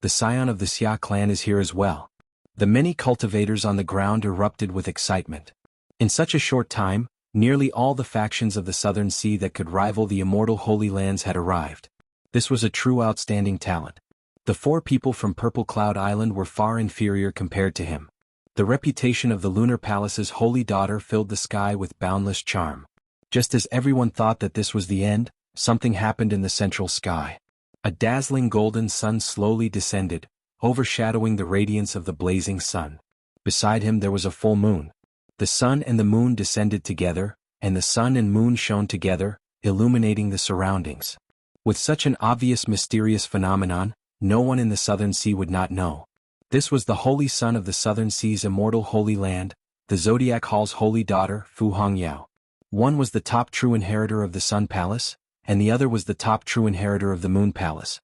The scion of the Xia clan is here as well. The many cultivators on the ground erupted with excitement. In such a short time, nearly all the factions of the Southern Sea that could rival the immortal Holy Lands had arrived. This was a true outstanding talent. The 4 people from Purple Cloud Island were far inferior compared to him. The reputation of the Lunar Palace's holy daughter filled the sky with boundless charm. Just as everyone thought that this was the end, something happened in the central sky. A dazzling golden sun slowly descended, overshadowing the radiance of the blazing sun. Beside him there was a full moon. The sun and the moon descended together, and the sun and moon shone together, illuminating the surroundings. With such an obvious mysterious phenomenon, no one in the Southern Sea would not know. This was the holy son of the Southern Sea's immortal holy land, the Zodiac Hall's holy daughter, Fu Hongyao. One was the top true inheritor of the Sun Palace, and the other was the top true inheritor of the Moon Palace.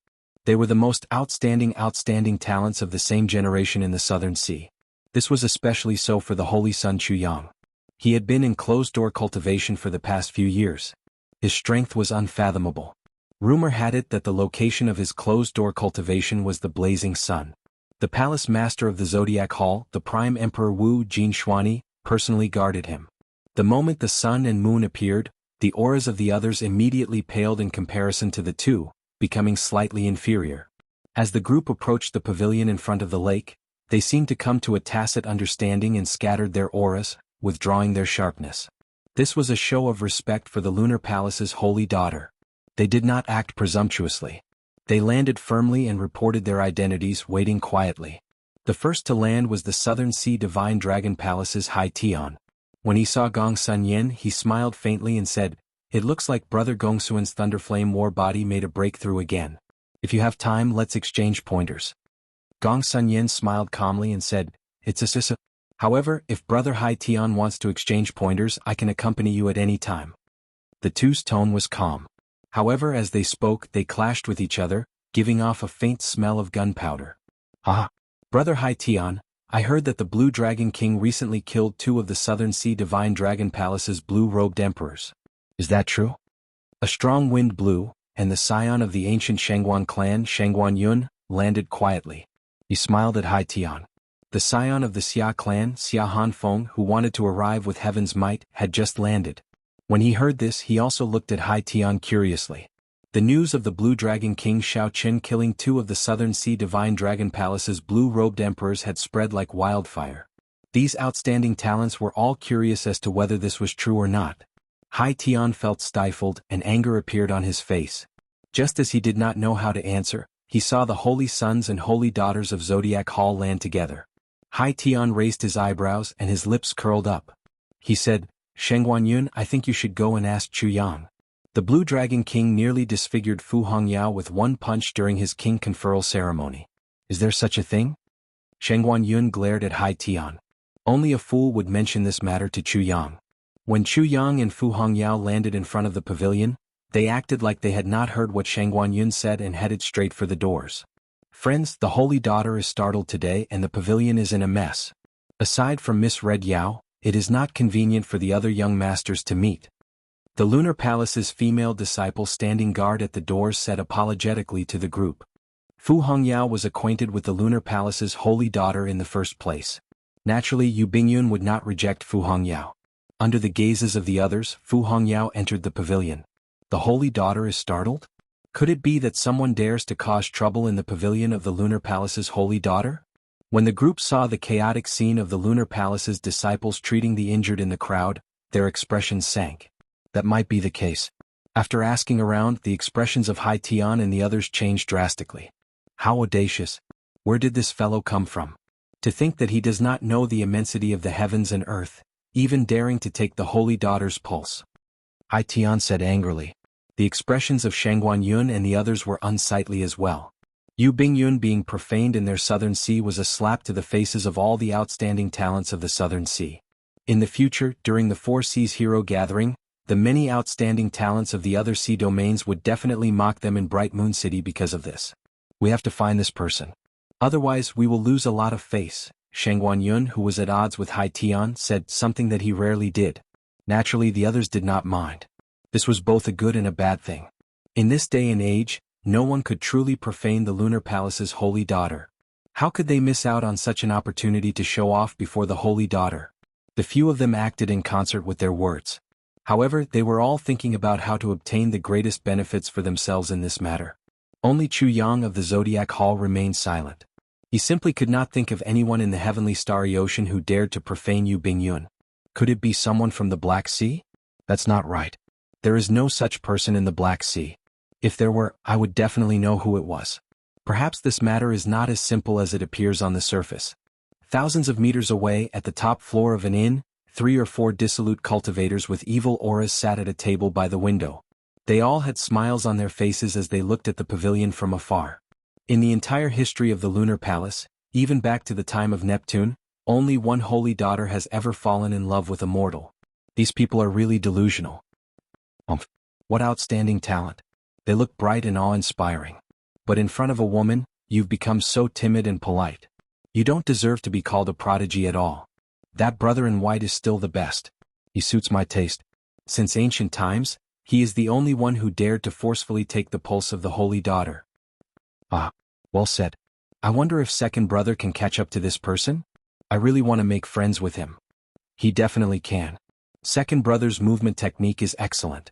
They were the most outstanding talents of the same generation in the Southern Sea. This was especially so for the holy son Chu Yang. He had been in closed-door cultivation for the past few years. His strength was unfathomable. Rumor had it that the location of his closed-door cultivation was the blazing sun. The palace master of the Zodiac Hall, the prime emperor Wu Jinshuani, personally guarded him. The moment the sun and moon appeared, the auras of the others immediately paled in comparison to the two, becoming slightly inferior. As the group approached the pavilion in front of the lake, they seemed to come to a tacit understanding and scattered their auras, withdrawing their sharpness. This was a show of respect for the Lunar Palace's holy daughter. They did not act presumptuously. They landed firmly and reported their identities, waiting quietly. The first to land was the Southern Sea Divine Dragon Palace's Hai Tian. When he saw Gongsun Yen, he smiled faintly and said, "It looks like Brother Gongsuan's Thunderflame war body made a breakthrough again. If you have time, let's exchange pointers." Gongsun Yen smiled calmly and said, "It's a sissa. However, if Brother Hai Tian wants to exchange pointers, I can accompany you at any time." The two's tone was calm. However, as they spoke, they clashed with each other, giving off a faint smell of gunpowder. "Ah, Brother Hai Tian, I heard that the Blue Dragon King recently killed 2 of the Southern Sea Divine Dragon Palace's blue-robed emperors. Is that true?" A strong wind blew, and the scion of the ancient Shangguan clan, Shangguan Yun, landed quietly. He smiled at Hai Tian. The scion of the Xia clan, Xia Hanfeng, who wanted to arrive with heaven's might, had just landed. When he heard this, he also looked at Hai Tian curiously. The news of the Blue Dragon King Shao Qin killing 2 of the Southern Sea Divine Dragon Palace's blue-robed emperors had spread like wildfire. These outstanding talents were all curious as to whether this was true or not. Hai Tian felt stifled, and anger appeared on his face. Just as he did not know how to answer, he saw the holy sons and holy daughters of Zodiac Hall land together. Hai Tian raised his eyebrows and his lips curled up. He said, "Shengguanyun, I think you should go and ask Chu Yang." The Blue Dragon King nearly disfigured Fu Hongyao with one punch during his king conferral ceremony. Is there such a thing? Shengguanyun glared at Hai Tian. Only a fool would mention this matter to Chu Yang. When Chu Yang and Fu Hongyao landed in front of the pavilion, they acted like they had not heard what Shengguanyun said and headed straight for the doors. "Friends, the holy daughter is startled today and the pavilion is in a mess. Aside from Miss Red Yao, it is not convenient for the other young masters to meet." The Lunar Palace's female disciple standing guard at the doors said apologetically to the group. Fu Hongyao was acquainted with the Lunar Palace's holy daughter in the first place. Naturally, Yu Bingyun would not reject Fu Hongyao. Under the gazes of the others, Fu Hongyao entered the pavilion. The holy daughter is startled? Could it be that someone dares to cause trouble in the pavilion of the Lunar Palace's holy daughter? When the group saw the chaotic scene of the Lunar Palace's disciples treating the injured in the crowd, their expressions sank. That might be the case. After asking around, the expressions of Hai Tian and the others changed drastically. How audacious! Where did this fellow come from? To think that he does not know the immensity of the heavens and earth, even daring to take the holy daughter's pulse. Hai Tian said angrily. The expressions of Shengguanyun and the others were unsightly as well. Yu Bingyun being profaned in their southern sea was a slap to the faces of all the outstanding talents of the southern sea. In the future, during the Four Seas Hero Gathering, the many outstanding talents of the other sea domains would definitely mock them in Bright Moon City because of this. We have to find this person. Otherwise we will lose a lot of face. Shengguanyun, who was at odds with Hai Tian, said something that he rarely did. Naturally the others did not mind. This was both a good and a bad thing. In this day and age, no one could truly profane the Lunar Palace's holy daughter. How could they miss out on such an opportunity to show off before the holy daughter? The few of them acted in concert with their words. However, they were all thinking about how to obtain the greatest benefits for themselves in this matter. Only Chu Yang of the Zodiac Hall remained silent. He simply could not think of anyone in the heavenly starry ocean who dared to profane Yu Bingyun. Could it be someone from the Black Sea? That's not right. There is no such person in the Black Sea. If there were, I would definitely know who it was. Perhaps this matter is not as simple as it appears on the surface. Thousands of meters away, at the top floor of an inn, 3 or 4 dissolute cultivators with evil auras sat at a table by the window. They all had smiles on their faces as they looked at the pavilion from afar. In the entire history of the Lunar Palace, even back to the time of Neptune, only one holy daughter has ever fallen in love with a mortal. These people are really delusional. What outstanding talent. They look bright and awe-inspiring. But in front of a woman, you've become so timid and polite. You don't deserve to be called a prodigy at all. That brother in white is still the best. He suits my taste. Since ancient times, he is the only one who dared to forcefully take the pulse of the holy daughter. Ah, well said. I wonder if second brother can catch up to this person? I really want to make friends with him. He definitely can. Second brother's movement technique is excellent.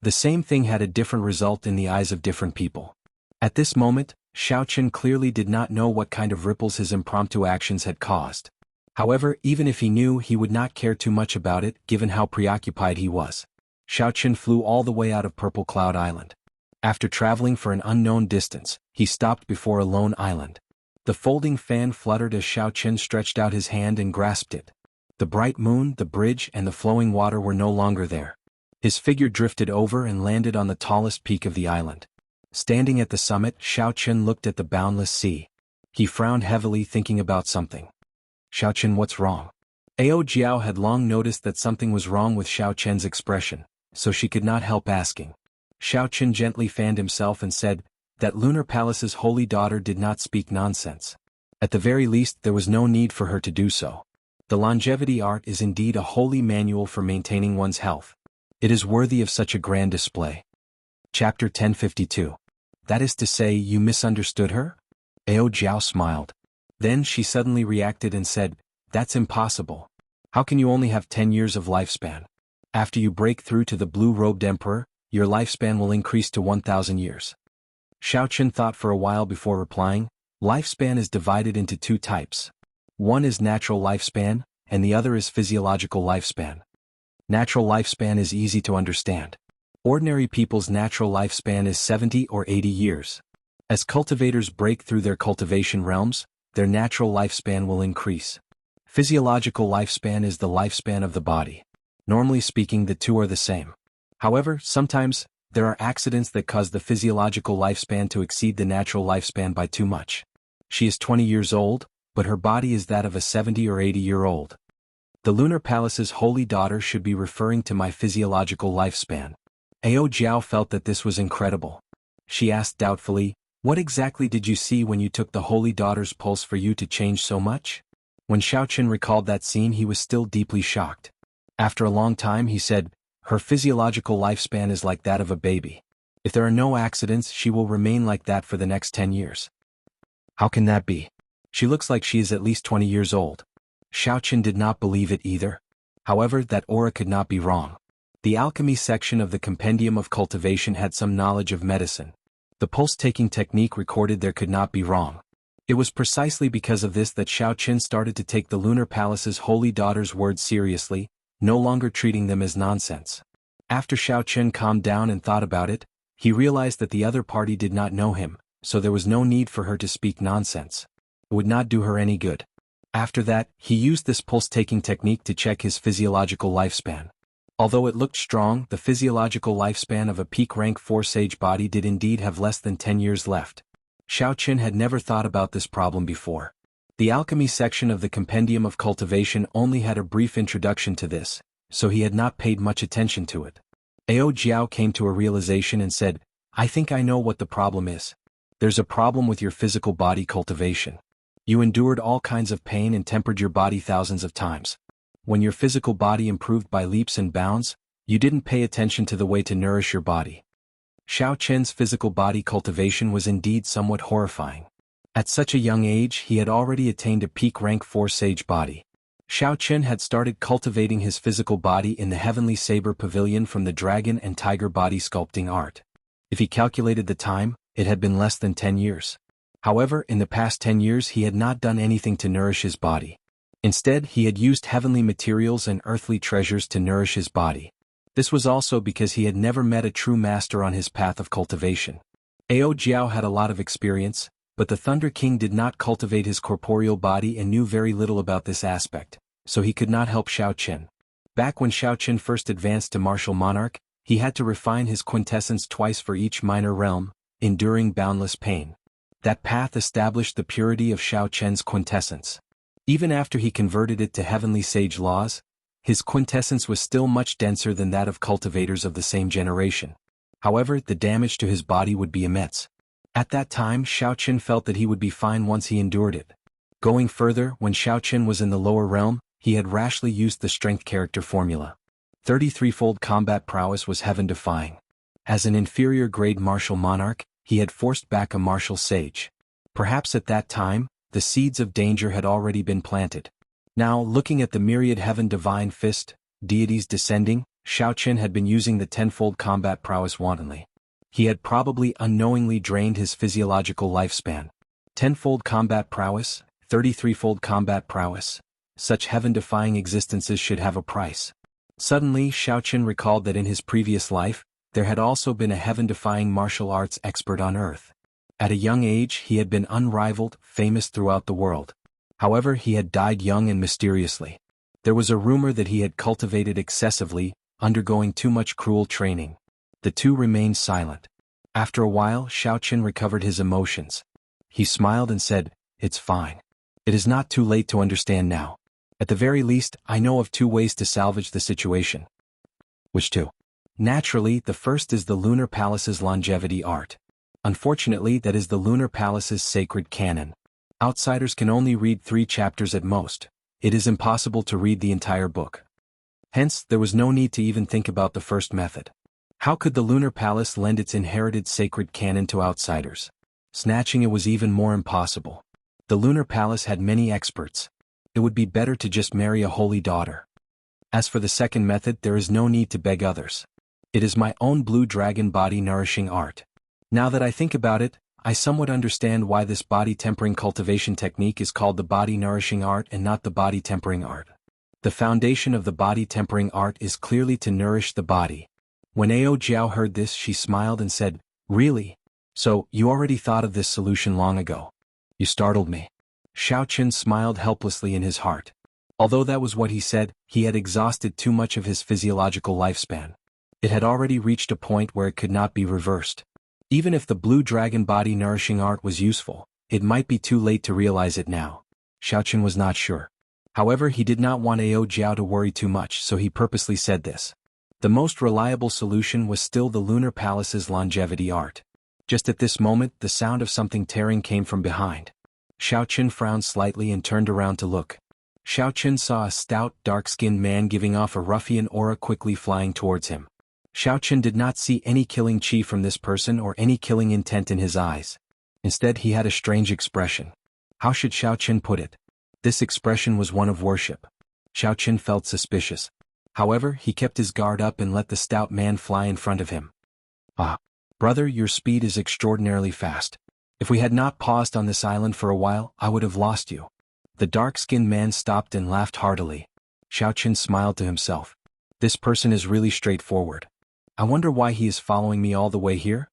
The same thing had a different result in the eyes of different people. At this moment, Xiaochen clearly did not know what kind of ripples his impromptu actions had caused. However, even if he knew, he would not care too much about it, given how preoccupied he was. Xiaochen flew all the way out of Purple Cloud Island. After traveling for an unknown distance, he stopped before a lone island. The folding fan fluttered as Xiaochen stretched out his hand and grasped it. The bright moon, the bridge, and the flowing water were no longer there. His figure drifted over and landed on the tallest peak of the island. Standing at the summit, Xiaochen looked at the boundless sea. He frowned heavily, thinking about something. Xiaochen, what's wrong? Ao Jiao had long noticed that something was wrong with Xiaochen's expression, so she could not help asking. Xiaochen gently fanned himself and said, that Lunar Palace's holy daughter did not speak nonsense. At the very least, there was no need for her to do so. The longevity art is indeed a holy manual for maintaining one's health. It is worthy of such a grand display. Chapter 1052. That is to say, you misunderstood her? Ao Jiao smiled. Then she suddenly reacted and said, that's impossible. How can you only have 10 years of lifespan? After you break through to the blue-robed emperor, your lifespan will increase to 1,000 years. Xiaochen thought for a while before replying, lifespan is divided into 2 types. One is natural lifespan, and the other is physiological lifespan. Natural lifespan is easy to understand. Ordinary people's natural lifespan is 70 or 80 years. As cultivators break through their cultivation realms, their natural lifespan will increase. Physiological lifespan is the lifespan of the body. Normally speaking, the two are the same. However, sometimes, there are accidents that cause the physiological lifespan to exceed the natural lifespan by too much. She is 20 years old, but her body is that of a 70 or 80-year-old. The Lunar Palace's holy daughter should be referring to my physiological lifespan. Ao Jiao felt that this was incredible. She asked doubtfully, "What exactly did you see when you took the holy daughter's pulse for you to change so much?" When Xiaoqun recalled that scene, he was still deeply shocked. After a long time he said, "Her physiological lifespan is like that of a baby. If there are no accidents, she will remain like that for the next 10 years. How can that be? She looks like she is at least 20 years old." Xiaoqun did not believe it either. However, that aura could not be wrong. The alchemy section of the Compendium of Cultivation had some knowledge of medicine. The pulse-taking technique recorded there could not be wrong. It was precisely because of this that Xiaoqun started to take the Lunar Palace's holy daughter's words seriously, no longer treating them as nonsense. After Xiaoqun calmed down and thought about it, he realized that the other party did not know him, so there was no need for her to speak nonsense. It would not do her any good. After that, he used this pulse-taking technique to check his physiological lifespan. Although it looked strong, the physiological lifespan of a peak rank 4 sage body did indeed have less than 10 years left. Xiaoqun had never thought about this problem before. The alchemy section of the Compendium of Cultivation only had a brief introduction to this, so he had not paid much attention to it. Ao Jiao came to a realization and said, "I think I know what the problem is. There's a problem with your physical body cultivation. You endured all kinds of pain and tempered your body thousands of times. When your physical body improved by leaps and bounds, you didn't pay attention to the way to nourish your body." Xiaoqun's physical body cultivation was indeed somewhat horrifying. At such a young age he had already attained a peak rank 4 sage body. Xiaoqun had started cultivating his physical body in the Heavenly Saber Pavilion from the Dragon and Tiger body sculpting art. If he calculated the time, it had been less than 10 years. However, in the past 10 years he had not done anything to nourish his body. Instead, he had used heavenly materials and earthly treasures to nourish his body. This was also because he had never met a true master on his path of cultivation. Ao Jiao had a lot of experience, but the Thunder King did not cultivate his corporeal body and knew very little about this aspect, so he could not help Xiaoqun. Back when Xiaoqun first advanced to Martial Monarch, he had to refine his quintessence twice for each minor realm, enduring boundless pain. That path established the purity of Xiaoqun's quintessence. Even after he converted it to heavenly sage laws, his quintessence was still much denser than that of cultivators of the same generation. However, the damage to his body would be immense. At that time, Xiaoqun felt that he would be fine once he endured it. Going further, when Xiaoqun was in the lower realm, he had rashly used the strength character formula. 33-fold combat prowess was heaven-defying. As an inferior grade martial monarch, he had forced back a martial sage. Perhaps at that time, the seeds of danger had already been planted. Now, looking at the myriad heaven divine fist, deities descending, Xiaoqun had been using the 10-fold combat prowess wantonly. He had probably unknowingly drained his physiological lifespan. 10-fold combat prowess, 33-fold combat prowess. Such heaven-defying existences should have a price. Suddenly, Xiaoqun recalled that in his previous life, there had also been a heaven-defying martial arts expert on Earth. At a young age he had been unrivaled, famous throughout the world. However, he had died young and mysteriously. There was a rumor that he had cultivated excessively, undergoing too much cruel training. The two remained silent. After a while, Xiaoqun recovered his emotions. He smiled and said, "It's fine. It is not too late to understand now. At the very least, I know of 2 ways to salvage the situation." "Which 2? "Naturally, the first is the Lunar Palace's longevity art. Unfortunately, that is the Lunar Palace's sacred canon. Outsiders can only read 3 chapters at most. It is impossible to read the entire book. Hence, there was no need to even think about the first method. How could the Lunar Palace lend its inherited sacred canon to outsiders? Snatching it was even more impossible. The Lunar Palace had many experts. It would be better to just marry a holy daughter. As for the second method, there is no need to beg others. It is my own blue dragon body nourishing art. Now that I think about it, I somewhat understand why this body tempering cultivation technique is called the body nourishing art and not the body tempering art. The foundation of the body tempering art is clearly to nourish the body. When Ao Jiao heard this, she smiled and said, "Really? So, you already thought of this solution long ago. You startled me." Xiao Chen smiled helplessly in his heart. Although that was what he said, he had exhausted too much of his physiological lifespan. It had already reached a point where it could not be reversed. Even if the blue dragon body nourishing art was useful, it might be too late to realize it now. Xiao Chen was not sure. However, he did not want Ao Jiao to worry too much, so he purposely said this. The most reliable solution was still the Lunar Palace's longevity art. Just at this moment, the sound of something tearing came from behind. Xiao Chen frowned slightly and turned around to look. Xiao Chen saw a stout, dark-skinned man giving off a ruffian aura quickly flying towards him. Xiao Chen did not see any killing chi from this person or any killing intent in his eyes. Instead, he had a strange expression. How should Xiao Chen put it? This expression was one of worship. Xiao Chen felt suspicious. However, he kept his guard up and let the stout man fly in front of him. "Ah, brother, your speed is extraordinarily fast. If we had not paused on this island for a while, I would have lost you." The dark-skinned man stopped and laughed heartily. Xiao Chen smiled to himself. This person is really straightforward. I wonder why he is following me all the way here?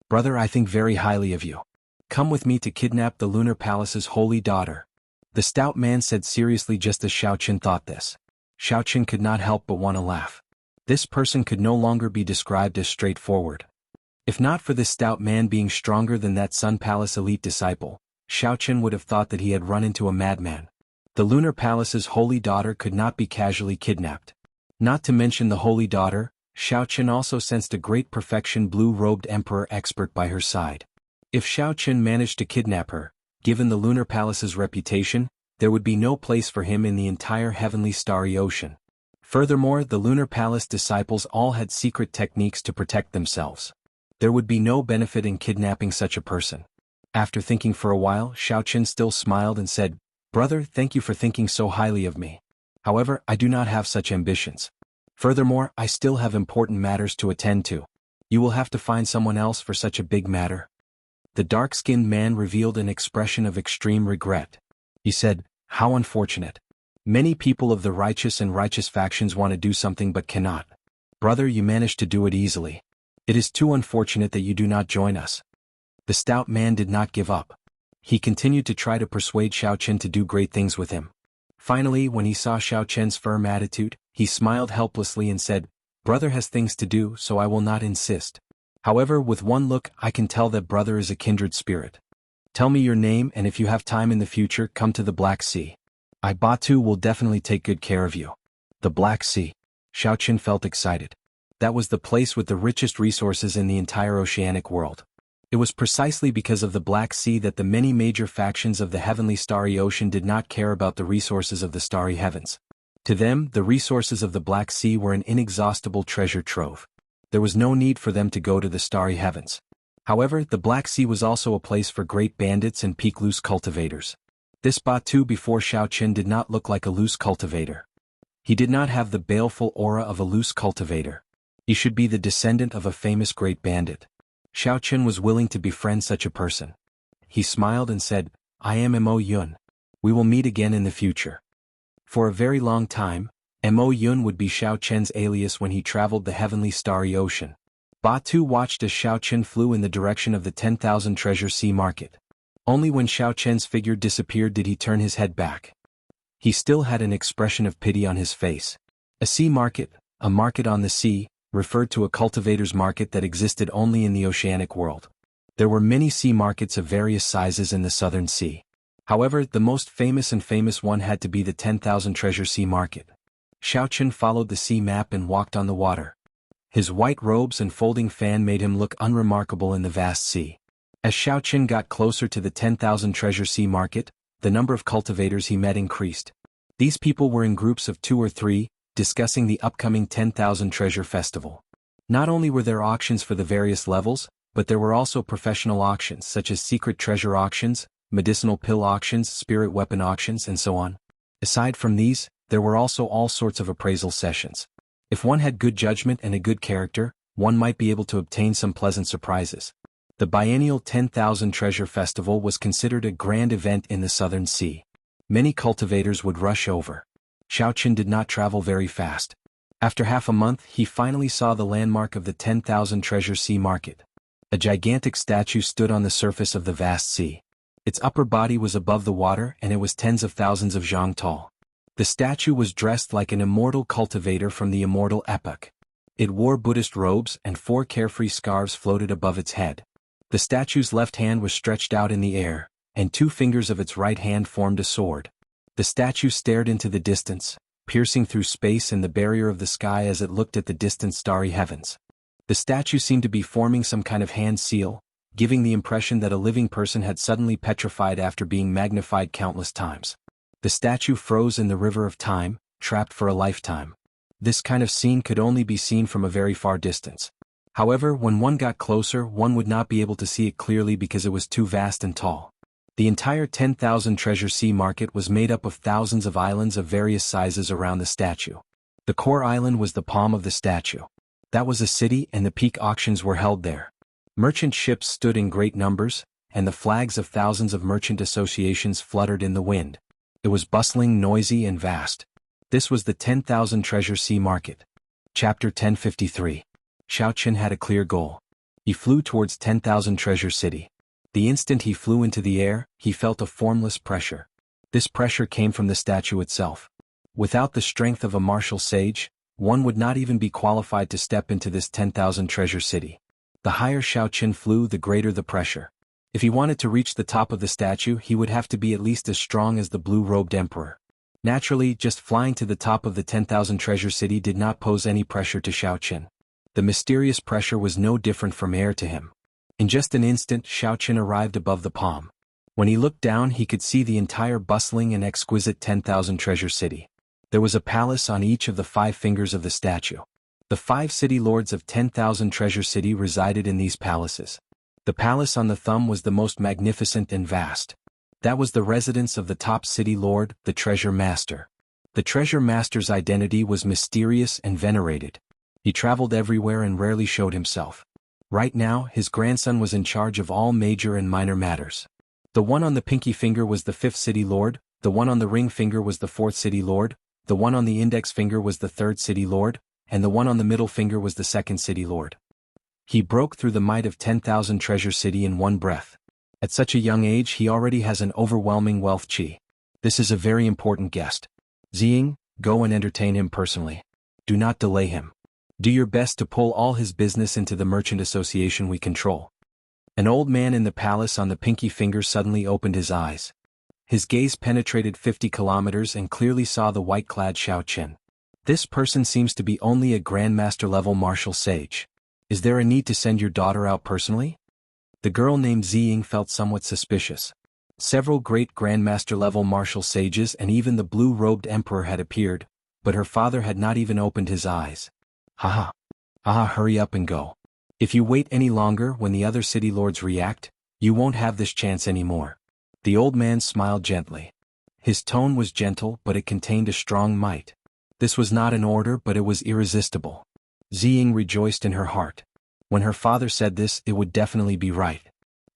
Brother, I think very highly of you. Come with me to kidnap the Lunar Palace's holy daughter. The stout man said seriously just as Xiao Chen thought this. Xiao Chen could not help but want to laugh. This person could no longer be described as straightforward. If not for this stout man being stronger than that Sun Palace elite disciple, Xiao Chen would have thought that he had run into a madman. The Lunar Palace's holy daughter could not be casually kidnapped. Not to mention the holy daughter, Xiao Chen also sensed a great perfection blue-robed emperor expert by her side. If Xiao Chen managed to kidnap her, given the Lunar Palace's reputation, there would be no place for him in the entire heavenly starry ocean. Furthermore, the Lunar Palace disciples all had secret techniques to protect themselves. There would be no benefit in kidnapping such a person. After thinking for a while, Xiao Chen still smiled and said, "Brother, thank you for thinking so highly of me. However, I do not have such ambitions. Furthermore, I still have important matters to attend to. You will have to find someone else for such a big matter." The dark-skinned man revealed an expression of extreme regret. He said, "How unfortunate. Many people of the righteous and righteous factions want to do something but cannot. Brother, you managed to do it easily. It is too unfortunate that you do not join us." The stout man did not give up. He continued to try to persuade Xiao Chen to do great things with him. Finally, when he saw Xiao Chen's firm attitude, he smiled helplessly and said, "Brother has things to do, so I will not insist. However, with one look, I can tell that brother is a kindred spirit. Tell me your name, and if you have time in the future, come to the Black Sea. I Batu will definitely take good care of you." The Black Sea. Xiao Chen felt excited. That was the place with the richest resources in the entire oceanic world. It was precisely because of the Black Sea that the many major factions of the heavenly starry ocean did not care about the resources of the starry heavens. To them, the resources of the Black Sea were an inexhaustible treasure trove. There was no need for them to go to the starry heavens. However, the Black Sea was also a place for great bandits and peak loose cultivators. This Batu before Xiao Chen did not look like a loose cultivator. He did not have the baleful aura of a loose cultivator. He should be the descendant of a famous great bandit. Xiao Chen was willing to befriend such a person. He smiled and said, "I am Mo Yun. We will meet again in the future." For a very long time, Mo Yun would be Xiao Chen's alias when he traveled the heavenly starry ocean. Batu watched as Xiao Chen flew in the direction of the 10,000 treasure sea market. Only when Xiao Chen's figure disappeared did he turn his head back. He still had an expression of pity on his face. A sea market, a market on the sea, referred to a cultivator's market that existed only in the oceanic world. There were many sea markets of various sizes in the southern sea. However, the most famous one had to be the 10,000 treasure sea market. Xiao Chen followed the sea map and walked on the water. His white robes and folding fan made him look unremarkable in the vast sea. As Xiao Chen got closer to the 10,000 treasure sea market, the number of cultivators he met increased. These people were in groups of 2 or 3, discussing the upcoming 10,000 treasure festival. Not only were there auctions for the various levels, but there were also professional auctions such as secret treasure auctions, medicinal pill auctions, spirit weapon auctions, and so on. Aside from these, there were also all sorts of appraisal sessions. If one had good judgment and a good character, one might be able to obtain some pleasant surprises. The biennial 10,000 Treasure Festival was considered a grand event in the Southern Sea. Many cultivators would rush over. Xiao Chen did not travel very fast. After half a month, he finally saw the landmark of the 10,000 Treasure Sea Market. A gigantic statue stood on the surface of the vast sea. Its upper body was above the water and it was tens of thousands of zhang tall. The statue was dressed like an immortal cultivator from the immortal epoch. It wore Buddhist robes and 4 carefree scarves floated above its head. The statue's left hand was stretched out in the air, and 2 fingers of its right hand formed a sword. The statue stared into the distance, piercing through space and the barrier of the sky as it looked at the distant starry heavens. The statue seemed to be forming some kind of hand seal, giving the impression that a living person had suddenly petrified after being magnified countless times. The statue froze in the river of time, trapped for a lifetime. This kind of scene could only be seen from a very far distance. However, when one got closer, one would not be able to see it clearly because it was too vast and tall. The entire 10,000 Treasure Sea Market was made up of thousands of islands of various sizes around the statue. The core island was the palm of the statue. That was a city and the peak auctions were held there. Merchant ships stood in great numbers, and the flags of thousands of merchant associations fluttered in the wind. It was bustling, noisy, and vast. This was the 10,000 Treasure Sea Market. Chapter 1053. Xiaoqian had a clear goal. He flew towards 10,000 Treasure City. The instant he flew into the air, he felt a formless pressure. This pressure came from the statue itself. Without the strength of a martial sage, one would not even be qualified to step into this 10,000 Treasure City. The higher Xiaoqian flew, the greater the pressure. If he wanted to reach the top of the statue, he would have to be at least as strong as the blue-robed emperor. Naturally, just flying to the top of the 10,000 Treasure City did not pose any pressure to Xiaoqian. The mysterious pressure was no different from air to him. In just an instant, Xiaoqian arrived above the palm. When he looked down, he could see the entire bustling and exquisite 10,000 Treasure City. There was a palace on each of the 5 fingers of the statue. The 5 city lords of 10,000 Treasure City resided in these palaces. The palace on the thumb was the most magnificent and vast. That was the residence of the top city lord, the Treasure Master. The Treasure Master's identity was mysterious and venerated. He traveled everywhere and rarely showed himself. Right now, his grandson was in charge of all major and minor matters. The one on the pinky finger was the 5th city lord, the one on the ring finger was the 4th city lord, the one on the index finger was the 3rd city lord, and the one on the middle finger was the 2nd city lord. He broke through the might of 10,000 Treasure City in one breath. At such a young age, he already has an overwhelming wealth qi. This is a very important guest. Ziying, go and entertain him personally. Do not delay him. Do your best to pull all his business into the merchant association we control. An old man in the palace on the pinky finger suddenly opened his eyes. His gaze penetrated 50 kilometers and clearly saw the white-clad Xiaoqian. This person seems to be only a grandmaster-level martial sage. Is there a need to send your daughter out personally? The girl named Ziying felt somewhat suspicious. Several great grandmaster-level martial sages and even the blue-robed emperor had appeared, but her father had not even opened his eyes. Haha. Haha, hurry up and go. If you wait any longer when the other city lords react, you won't have this chance anymore. The old man smiled gently. His tone was gentle, but it contained a strong might. This was not an order, but it was irresistible. Ziying rejoiced in her heart. When her father said this, it would definitely be right.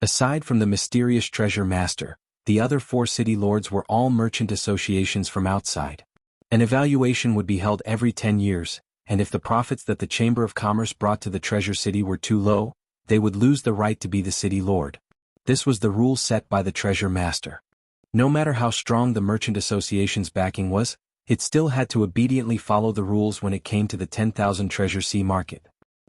Aside from the mysterious treasure master, the other 4 city lords were all merchant associations from outside. An evaluation would be held every 10 years, and if the profits that the Chamber of Commerce brought to the treasure city were too low, they would lose the right to be the city lord. This was the rule set by the treasure master. No matter how strong the merchant association's backing was, it still had to obediently follow the rules when it came to the 10,000 Treasure Sea Market.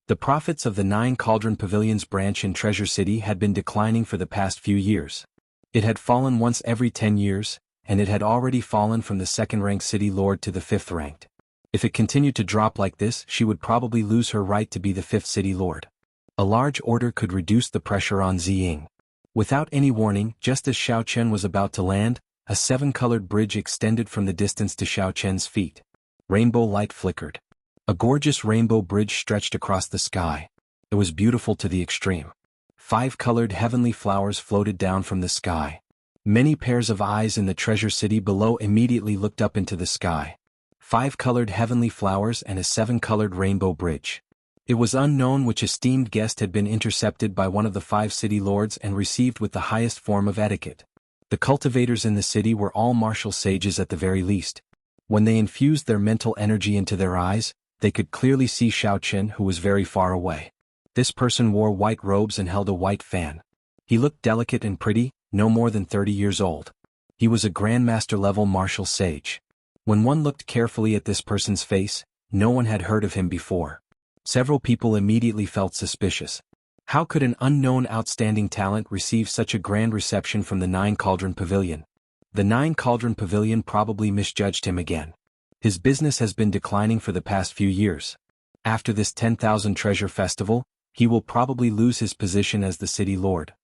The profits of the 9 Cauldron Pavilions branch in Treasure City had been declining for the past few years. It had fallen once every 10 years, and it had already fallen from the 2nd-ranked city lord to the 5th-ranked. If it continued to drop like this, she would probably lose her right to be the 5th city lord. A large order could reduce the pressure on Ziying. Without any warning, just as Xiaoqian was about to land, a 7-colored bridge extended from the distance to Xiaoqian's feet. Rainbow light flickered. A gorgeous rainbow bridge stretched across the sky. It was beautiful to the extreme. 5-colored heavenly flowers floated down from the sky. Many pairs of eyes in the treasure city below immediately looked up into the sky. 5-colored heavenly flowers and a 7-colored rainbow bridge. It was unknown which esteemed guest had been intercepted by one of the 5 city lords and received with the highest form of etiquette. The cultivators in the city were all martial sages at the very least. When they infused their mental energy into their eyes, They could clearly see Xiao Chen, who was very far away. This person wore white robes and held a white fan. He looked delicate and pretty, no more than 30 years old. He was a Grandmaster-level martial sage. When one looked carefully at this person's face, no one had heard of him before. Several people immediately felt suspicious. How could an unknown outstanding talent receive such a grand reception from the Nine Cauldron Pavilion? The Nine Cauldron Pavilion probably misjudged him again. His business has been declining for the past few years. After this 10,000 treasure festival, he will probably lose his position as the city lord.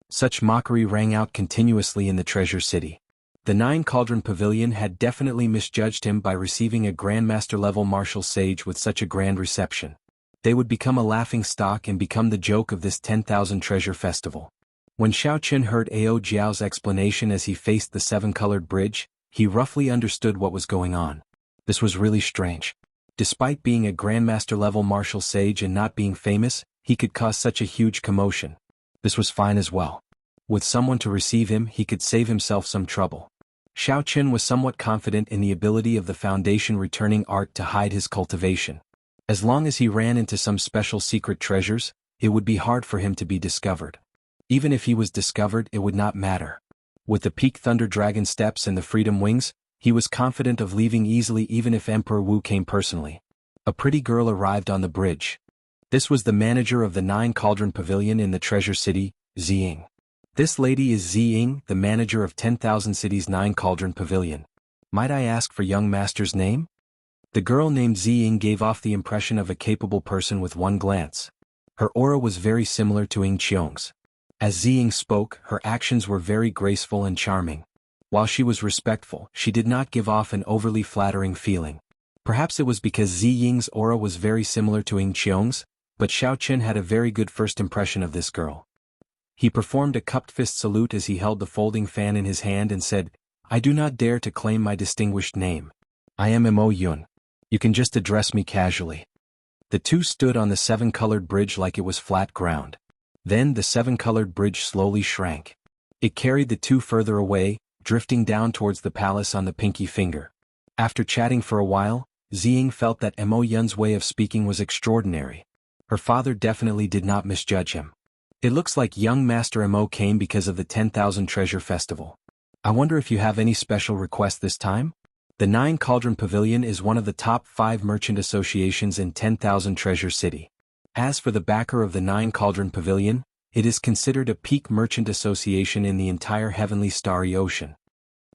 Such mockery rang out continuously in the treasure city. The Nine Cauldron Pavilion had definitely misjudged him by receiving a Grandmaster-level martial sage with such a grand reception. They would become a laughing stock and become the joke of this 10,000 treasure festival. When Xiao Chen heard Ao Jiao's explanation as he faced the seven-colored bridge, he roughly understood what was going on. This was really strange. Despite being a Grandmaster-level martial sage and not being famous, he could cause such a huge commotion. This was fine as well. With someone to receive him, he could save himself some trouble. Xiao Chen was somewhat confident in the ability of the Foundation returning art to hide his cultivation. As long as he ran into some special secret treasures, it would be hard for him to be discovered. Even if he was discovered, it would not matter. With the Peak Thunder Dragon steps and the Freedom Wings, he was confident of leaving easily even if Emperor Wu came personally. A pretty girl arrived on the bridge. This was the manager of the Nine Cauldron Pavilion in the Treasure City, Ziying. This lady is Ziying, the manager of 10,000 Cities Nine Cauldron Pavilion. Might I ask for young master's name? The girl named Ziying gave off the impression of a capable person with one glance. Her aura was very similar to Ying Qiong's. As Ziying spoke, her actions were very graceful and charming. While she was respectful, she did not give off an overly flattering feeling. Perhaps it was because Ziying's aura was very similar to Ying Qiong's, but Xiao Chen had a very good first impression of this girl. He performed a cupped fist salute as he held the folding fan in his hand and said, "I do not dare to claim my distinguished name. I am Mo Yun. You can just address me casually." The two stood on the seven-colored bridge like it was flat ground. Then the seven-colored bridge slowly shrank. It carried the two further away, drifting down towards the palace on the pinky finger. After chatting for a while, Ziying felt that Mo Yun's way of speaking was extraordinary. Her father definitely did not misjudge him. It looks like young Master Mo came because of the 10,000 Treasure Festival. I wonder if you have any special requests this time? The Nine Cauldron Pavilion is one of the top 5 merchant associations in 10,000 Treasure City. As for the backer of the Nine Cauldron Pavilion, it is considered a peak merchant association in the entire heavenly starry ocean.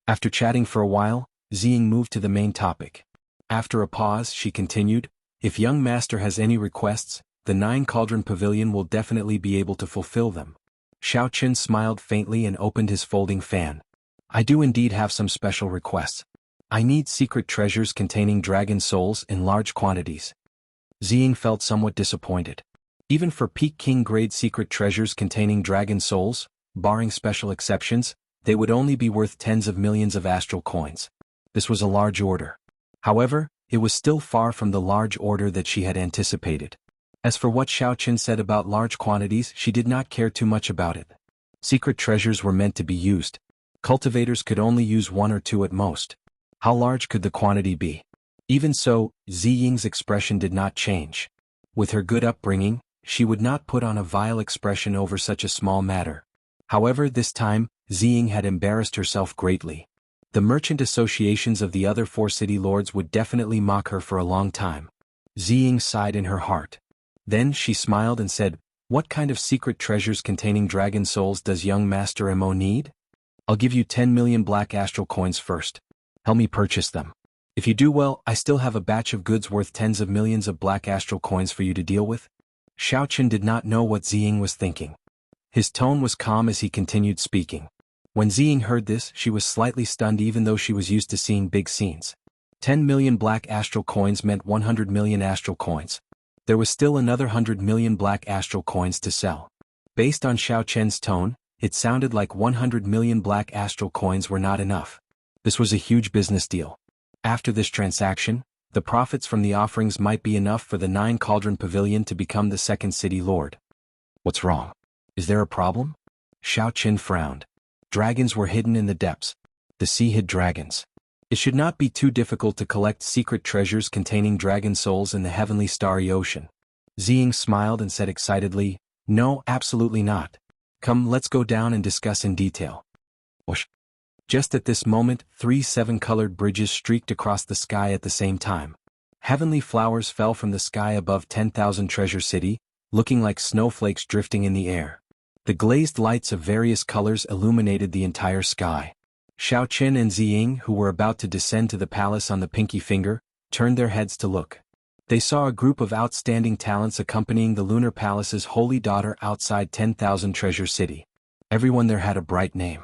After chatting for a while, Ziying moved to the main topic. After a pause, she continued, "If young master has any requests, the Nine Cauldron Pavilion will definitely be able to fulfill them." Xiao Chen smiled faintly and opened his folding fan. "I do indeed have some special requests. I need secret treasures containing dragon souls in large quantities." Ziying felt somewhat disappointed. Even for peak king-grade secret treasures containing dragon souls, barring special exceptions, they would only be worth tens of millions of astral coins. This was a large order. However, it was still far from the large order that she had anticipated. As for what Xiao Chen said about large quantities, she did not care too much about it. Secret treasures were meant to be used. Cultivators could only use 1 or 2 at most. How large could the quantity be? Even so, Ziying's expression did not change. With her good upbringing, she would not put on a vile expression over such a small matter. However, this time, Ziying had embarrassed herself greatly. The merchant associations of the other 4 city lords would definitely mock her for a long time. Ziying sighed in her heart. Then she smiled and said, "What kind of secret treasures containing dragon souls does young Master Mo need? I'll give you 10 million black astral coins first. Help me purchase them. If you do well, I still have a batch of goods worth tens of millions of black astral coins for you to deal with." Xiao Chen did not know what Ziying was thinking. His tone was calm as he continued speaking. When Ziying heard this, she was slightly stunned even though she was used to seeing big scenes. 10 million black astral coins meant 100 million astral coins. There was still another 100 million black astral coins to sell. Based on Xiao Chen's tone, it sounded like 100 million black astral coins were not enough. This was a huge business deal. After this transaction, the profits from the offerings might be enough for the Nine Cauldron Pavilion to become the second city lord. What's wrong? Is there a problem? Xiao Chen frowned. Dragons were hidden in the depths. The sea hid dragons. It should not be too difficult to collect secret treasures containing dragon souls in the heavenly starry ocean. Ziying smiled and said excitedly, "No, absolutely not. Come, let's go down and discuss in detail." Whoosh. Just at this moment, 3 7-colored bridges streaked across the sky at the same time. Heavenly flowers fell from the sky above 10,000 Treasure City, looking like snowflakes drifting in the air. The glazed lights of various colors illuminated the entire sky. Xiaoqin and Ziying, who were about to descend to the palace on the pinky finger, turned their heads to look. They saw a group of outstanding talents accompanying the Lunar Palace's holy daughter outside 10,000 Treasure City. Everyone there had a bright name.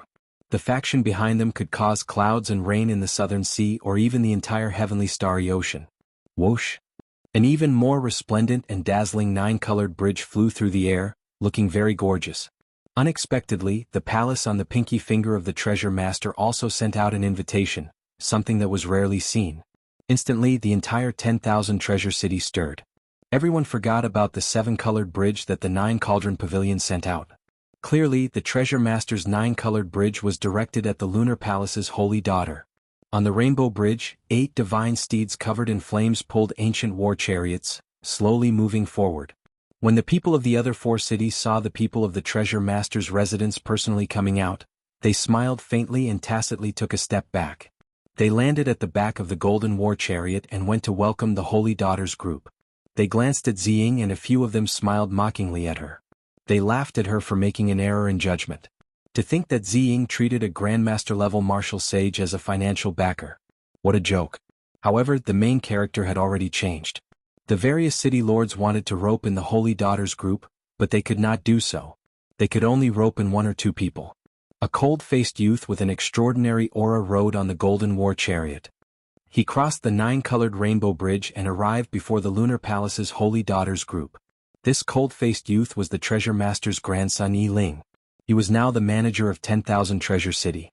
The faction behind them could cause clouds and rain in the southern sea or even the entire heavenly starry ocean. Whoosh! An even more resplendent and dazzling 9-colored bridge flew through the air, looking very gorgeous. Unexpectedly, the palace on the pinky finger of the treasure master also sent out an invitation, something that was rarely seen. Instantly, the entire 10,000 Treasure City stirred. Everyone forgot about the 7-colored bridge that the 9-cauldron pavilion sent out. Clearly, the treasure master's 9-colored bridge was directed at the Lunar Palace's holy daughter. On the Rainbow Bridge, 8 divine steeds covered in flames pulled ancient war chariots, slowly moving forward. When the people of the other 4 cities saw the people of the treasure master's residence personally coming out, they smiled faintly and tacitly took a step back. They landed at the back of the golden war chariot and went to welcome the holy daughter's group. They glanced at Ziying and a few of them smiled mockingly at her. They laughed at her for making an error in judgment. To think that Ziying treated a Grandmaster-level martial sage as a financial backer. What a joke. However, the main character had already changed. The various city lords wanted to rope in the holy daughter's group, but they could not do so. They could only rope in 1 or 2 people. A cold-faced youth with an extraordinary aura rode on the golden war chariot. He crossed the 9-colored rainbow bridge and arrived before the Lunar Palace's holy daughter's group. This cold-faced youth was the treasure master's grandson Yi Ling. He was now the manager of 10,000 Treasure City.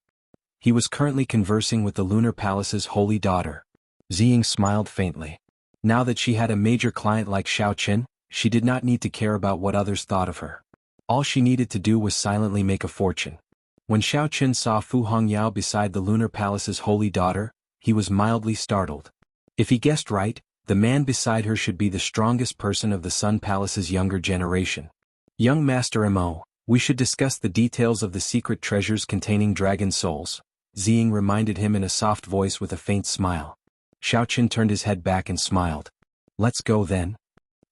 He was currently conversing with the Lunar Palace's holy daughter. Ziying smiled faintly. Now that she had a major client like Xiaoqin, she did not need to care about what others thought of her. All she needed to do was silently make a fortune. When Xiaoqin saw Fu Hongyao beside the Lunar Palace's holy daughter, he was mildly startled. If he guessed right, the man beside her should be the strongest person of the Sun Palace's younger generation. Young Master Mo, we should discuss the details of the secret treasures containing dragon souls, Ziying reminded him in a soft voice with a faint smile. Xiaoqin turned his head back and smiled. Let's go then.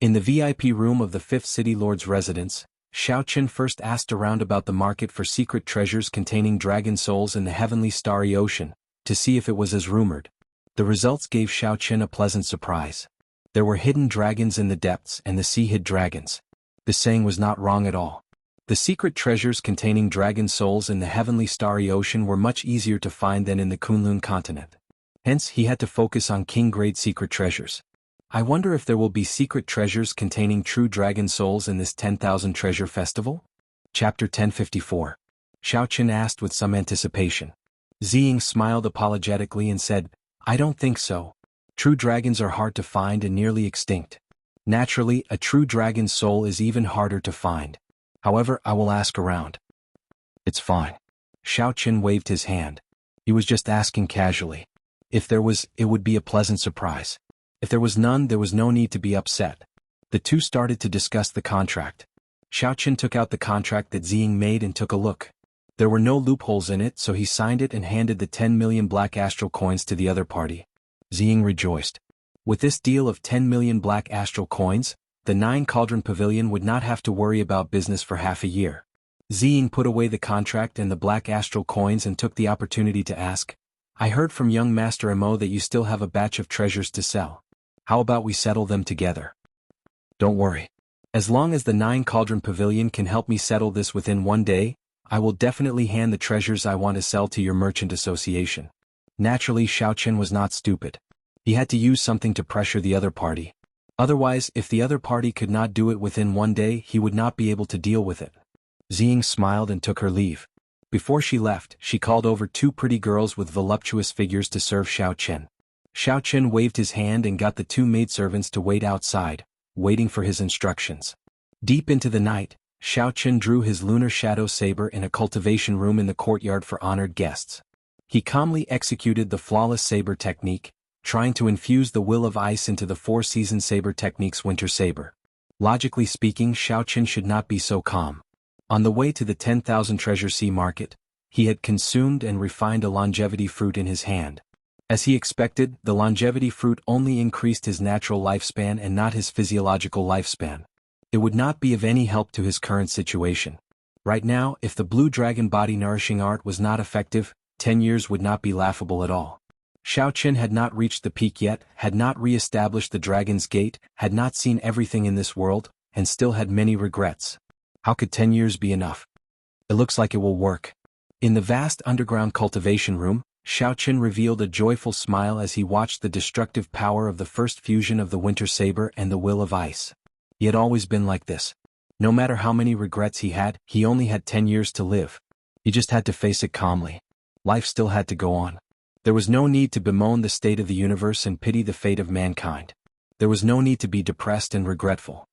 In the VIP room of the 5th City Lord's residence, Xiaoqin first asked around about the market for secret treasures containing dragon souls in the heavenly starry ocean, to see if it was as rumored. The results gave Xiaoqin a pleasant surprise. There were hidden dragons in the depths and the sea hid dragons. The saying was not wrong at all. The secret treasures containing dragon souls in the heavenly starry ocean were much easier to find than in the Kunlun continent. Hence, he had to focus on king-grade secret treasures. I wonder if there will be secret treasures containing true dragon souls in this 10,000 treasure festival? Chapter 1054. Xiaoqin asked with some anticipation. Ziying smiled apologetically and said, I don't think so. True dragons are hard to find and nearly extinct. Naturally, a true dragon's soul is even harder to find. However, I will ask around. It's fine. Xiaoqin waved his hand. He was just asking casually. If there was, it would be a pleasant surprise. If there was none, there was no need to be upset. The two started to discuss the contract. Xiaoqin took out the contract that Ziying made and took a look. There were no loopholes in it, so he signed it and handed the 10 million black astral coins to the other party. Ziying rejoiced. With this deal of 10 million black astral coins, the 9-cauldron pavilion would not have to worry about business for half a year. Ziying put away the contract and the black astral coins and took the opportunity to ask, I heard from young Master Mo that you still have a batch of treasures to sell. How about we settle them together? Don't worry. As long as the 9-cauldron pavilion can help me settle this within 1 day, I will definitely hand the treasures I want to sell to your merchant association. Naturally, Xiaoqin was not stupid. He had to use something to pressure the other party. Otherwise, if the other party could not do it within 1 day, he would not be able to deal with it. Ziying smiled and took her leave. Before she left, she called over 2 pretty girls with voluptuous figures to serve Xiaoqin. Xiaoqin waved his hand and got the 2 maidservants to wait outside, waiting for his instructions. Deep into the night, Xiaoqin drew his lunar shadow saber in a cultivation room in the courtyard for honored guests. He calmly executed the flawless saber technique, trying to infuse the will of ice into the four-season saber technique's winter saber. Logically speaking, Xiaoqin should not be so calm. On the way to the 10,000 Treasure Sea market, he had consumed and refined a longevity fruit in his hand. As he expected, the longevity fruit only increased his natural lifespan and not his physiological lifespan. It would not be of any help to his current situation. Right now, if the blue dragon body nourishing art was not effective, 10 years would not be laughable at all. Xiaoqin had not reached the peak yet, had not re-established the Dragon's Gate, had not seen everything in this world, and still had many regrets. How could 10 years be enough? It looks like it will work. In the vast underground cultivation room, Xiaoqin revealed a joyful smile as he watched the destructive power of the first fusion of the winter saber and the will of ice. He had always been like this. No matter how many regrets he had, he only had 10 years to live. He just had to face it calmly. Life still had to go on. There was no need to bemoan the state of the universe and pity the fate of mankind. There was no need to be depressed and regretful.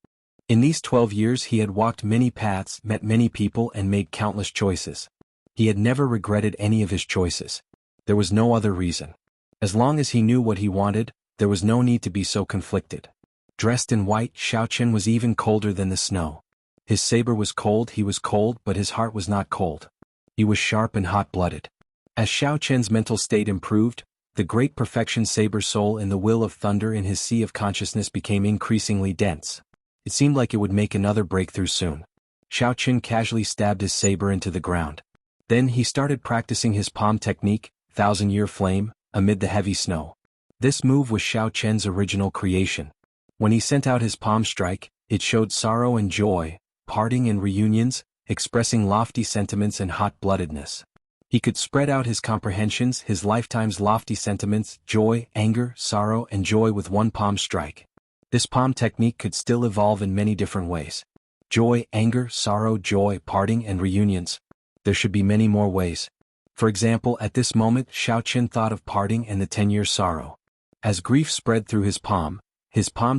In these 12 years he had walked many paths, met many people and made countless choices. He had never regretted any of his choices. There was no other reason. As long as he knew what he wanted, there was no need to be so conflicted. Dressed in white, Xiaoqin was even colder than the snow. His saber was cold, he was cold, but his heart was not cold. He was sharp and hot-blooded. As Xiaoqin's mental state improved, the great perfection saber soul in the will of thunder in his sea of consciousness became increasingly dense. It seemed like it would make another breakthrough soon. Xiaoqin casually stabbed his saber into the ground. Then he started practicing his palm technique, thousand-year flame, amid the heavy snow. This move was Xiaoqin's original creation. When he sent out his palm strike, it showed sorrow and joy, parting and reunions, expressing lofty sentiments and hot-bloodedness. He could spread out his comprehensions, his lifetime's lofty sentiments, joy, anger, sorrow, and joy with one palm strike. This palm technique could still evolve in many different ways. Joy, anger, sorrow, joy, parting, and reunions. There should be many more ways. For example, at this moment, Xiaoqin thought of parting and the 10-year sorrow. As grief spread through his palm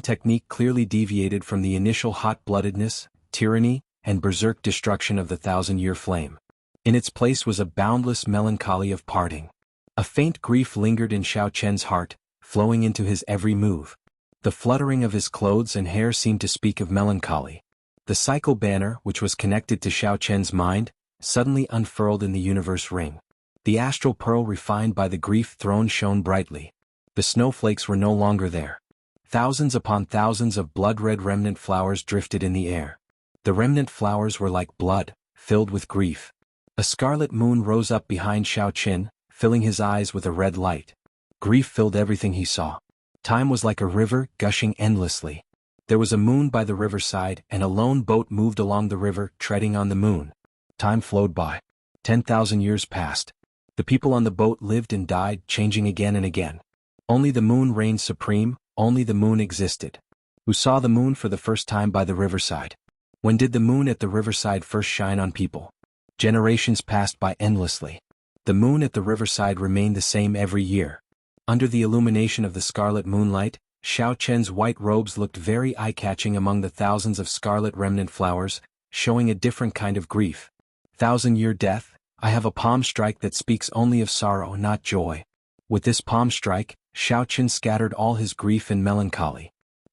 technique clearly deviated from the initial hot-bloodedness, tyranny, and berserk destruction of the thousand-year flame. In its place was a boundless melancholy of parting. A faint grief lingered in Xiaoqin's heart, flowing into his every move. The fluttering of his clothes and hair seemed to speak of melancholy. The cycle banner, which was connected to Xiaoqin's mind, suddenly unfurled in the universe ring. The astral pearl refined by the grief throne shone brightly. The snowflakes were no longer there. Thousands upon thousands of blood-red remnant flowers drifted in the air. The remnant flowers were like blood, filled with grief. A scarlet moon rose up behind Xiaoqin, filling his eyes with a red light. Grief filled everything he saw. Time was like a river, gushing endlessly. There was a moon by the riverside, and a lone boat moved along the river, treading on the moon. Time flowed by. 10,000 years passed. The people on the boat lived and died, changing again and again. Only the moon reigned supreme, only the moon existed. Who saw the moon for the first time by the riverside? When did the moon at the riverside first shine on people? Generations passed by endlessly. The moon at the riverside remained the same every year. Under the illumination of the scarlet moonlight, Xiaoqin's white robes looked very eye-catching among the thousands of scarlet remnant flowers, showing a different kind of grief. Thousand-year death, I have a palm strike that speaks only of sorrow, not joy. With this palm strike, Xiaoqin scattered all his grief and melancholy.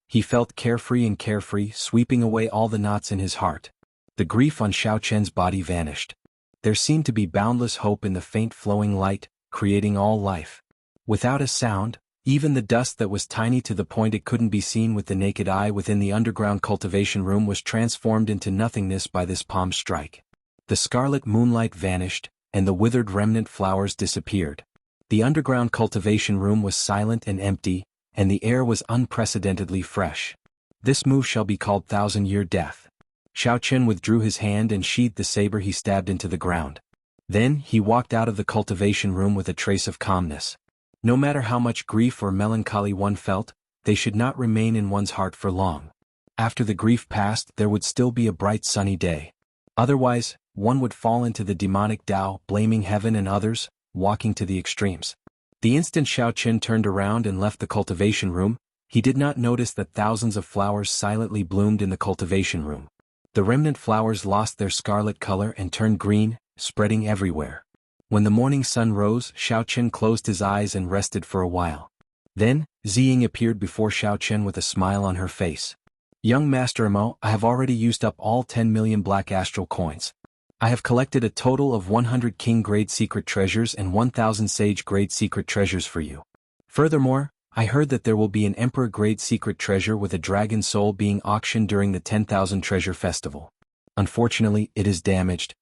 He felt carefree and carefree, sweeping away all the knots in his heart. The grief on Xiaoqin's body vanished. There seemed to be boundless hope in the faint flowing light, creating all life. Without a sound, even the dust that was tiny to the point it couldn't be seen with the naked eye within the underground cultivation room was transformed into nothingness by this palm strike. The scarlet moonlight vanished, and the withered remnant flowers disappeared. The underground cultivation room was silent and empty, and the air was unprecedentedly fresh. This move shall be called thousand-year death. Xiaoqin withdrew his hand and sheathed the saber he stabbed into the ground. Then he walked out of the cultivation room with a trace of calmness. No matter how much grief or melancholy one felt, they should not remain in one's heart for long. After the grief passed, there would still be a bright sunny day. Otherwise, one would fall into the demonic Tao, blaming heaven and others, walking to the extremes. The instant Xiaoqin turned around and left the cultivation room, he did not notice that thousands of flowers silently bloomed in the cultivation room. The remnant flowers lost their scarlet color and turned green, spreading everywhere. When the morning sun rose, Xiaochen closed his eyes and rested for a while. Then, Ziying appeared before Xiaochen with a smile on her face. Young Master Imo, I have already used up all 10 million black astral coins. I have collected a total of 100 king-grade secret treasures and 1,000 sage-grade secret treasures for you. Furthermore, I heard that there will be an emperor-grade secret treasure with a dragon soul being auctioned during the 10,000 treasure festival. Unfortunately, it is damaged.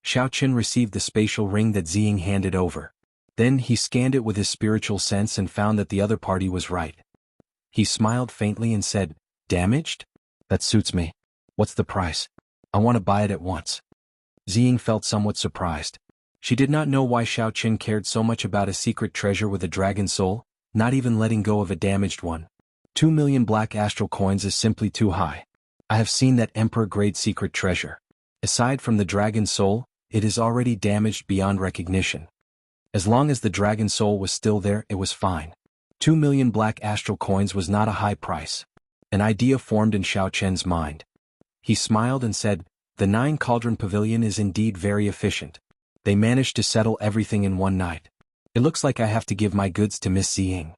Xiaochen received the spatial ring that Ziying handed over. Then he scanned it with his spiritual sense and found that the other party was right. He smiled faintly and said, "Damaged? That suits me. What's the price? I want to buy it at once." Ziying felt somewhat surprised. She did not know why Xiaochen cared so much about a secret treasure with a dragon soul, not even letting go of a damaged one. 2 million black astral coins is simply too high. I have seen that emperor-grade secret treasure. Aside from the dragon soul, it is already damaged beyond recognition. As long as the dragon soul was still there, it was fine. 2 million black astral coins was not a high price. An idea formed in Xiaochen's mind. He smiled and said, "The 9 Cauldron Pavilion is indeed very efficient. They managed to settle everything in one night. It looks like I have to give my goods to Miss Ziying."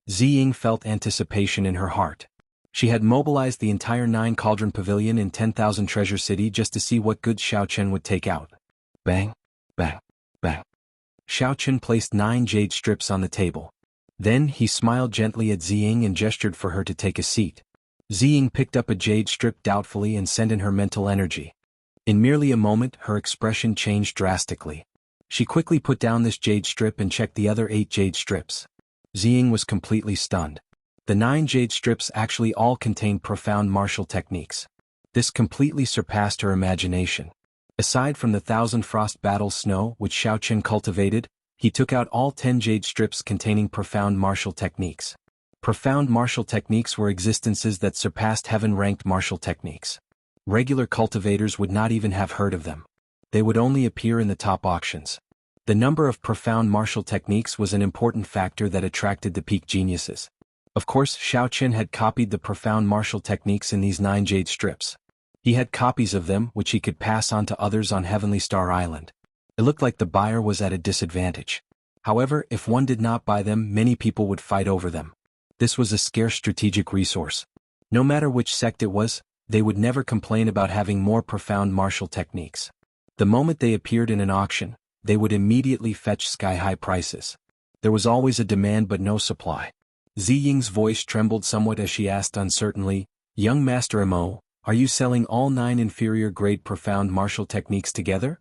Ziying felt anticipation in her heart. She had mobilized the entire 9 Cauldron Pavilion in 10,000 Treasure City just to see what goods Xiaochen would take out. Bang, bang, bang. Xiaochen placed 9 jade strips on the table. Then he smiled gently at Ziying and gestured for her to take a seat. Ziying picked up a jade strip doubtfully and sent in her mental energy. In merely a moment, her expression changed drastically. She quickly put down this jade strip and checked the other 8 jade strips. Ziying was completely stunned. The 9 jade strips actually all contained profound martial techniques. This completely surpassed her imagination. Aside from the 1,000 frost battle snow which Xiaochen cultivated, he took out all 10 jade strips containing profound martial techniques. Profound martial techniques were existences that surpassed heaven-ranked martial techniques. Regular cultivators would not even have heard of them. They would only appear in the top auctions. The number of profound martial techniques was an important factor that attracted the peak geniuses. Of course, Xiaochen had copied the profound martial techniques in these 9 jade strips. He had copies of them which he could pass on to others on Heavenly Star Island. It looked like the buyer was at a disadvantage. However, if one did not buy them, many people would fight over them. This was a scarce strategic resource. No matter which sect it was, they would never complain about having more profound martial techniques. The moment they appeared in an auction, they would immediately fetch sky-high prices. There was always a demand but no supply. Ziying's voice trembled somewhat as she asked uncertainly, "Young Master Imo, are you selling all 9 inferior-grade profound martial techniques together?"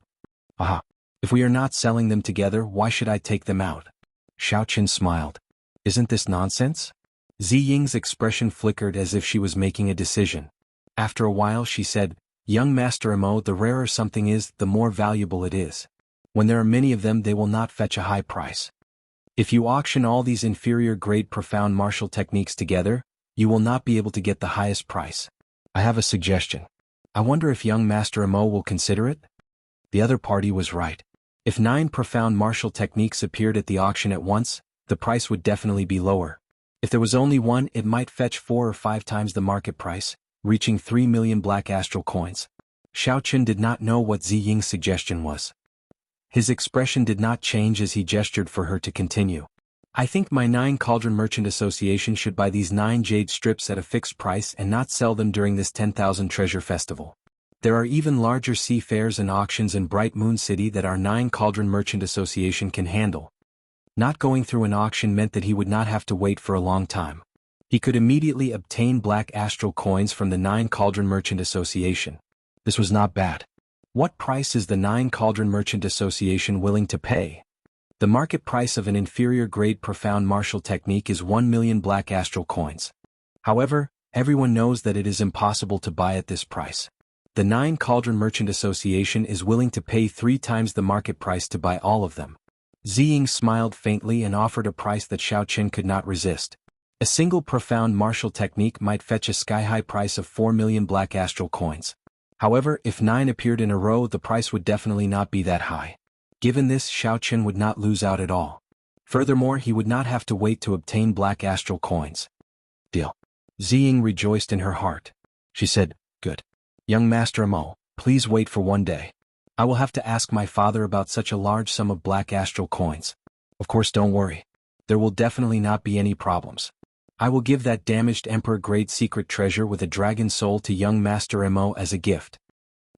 "Aha. If we are not selling them together, why should I take them out?" Xiaochen smiled. "Isn't this nonsense?" Ziying's expression flickered as if she was making a decision. After a while she said, "Young Master Imo, the rarer something is, the more valuable it is. When there are many of them, they will not fetch a high price. If you auction all these inferior-grade profound martial techniques together, you will not be able to get the highest price. I have a suggestion. I wonder if young Master Imo will consider it?" The other party was right. If 9 profound martial techniques appeared at the auction at once, the price would definitely be lower. If there was only one, it might fetch 4 or 5 times the market price, reaching 3 million black astral coins. Xiaochen did not know what Ziying's suggestion was. His expression did not change as he gestured for her to continue. "I think my 9 Cauldron Merchant Association should buy these 9 jade strips at a fixed price and not sell them during this 10,000 treasure festival. There are even larger sea fairs and auctions in Bright Moon City that our 9 Cauldron Merchant Association can handle." Not going through an auction meant that he would not have to wait for a long time. He could immediately obtain black astral coins from the 9 Cauldron Merchant Association. This was not bad. What price is the 9 Cauldron Merchant Association willing to pay? The market price of an inferior-grade profound martial technique is 1 million black astral coins. However, everyone knows that it is impossible to buy at this price. The 9 Cauldron Merchant Association is willing to pay 3 times the market price to buy all of them. Ziying smiled faintly and offered a price that Xiaochen could not resist. A single profound martial technique might fetch a sky-high price of 4 million black astral coins. However, if 9 appeared in a row, the price would definitely not be that high. Given this, Xiaochen would not lose out at all. Furthermore, he would not have to wait to obtain black astral coins. Deal. Ziying rejoiced in her heart. She said, "Good. Young Master Imo, please wait for one day. I will have to ask my father about such a large sum of black astral coins. Of course, don't worry. There will definitely not be any problems. I will give that damaged emperor-grade secret treasure with a dragon soul to young Master Mo as a gift.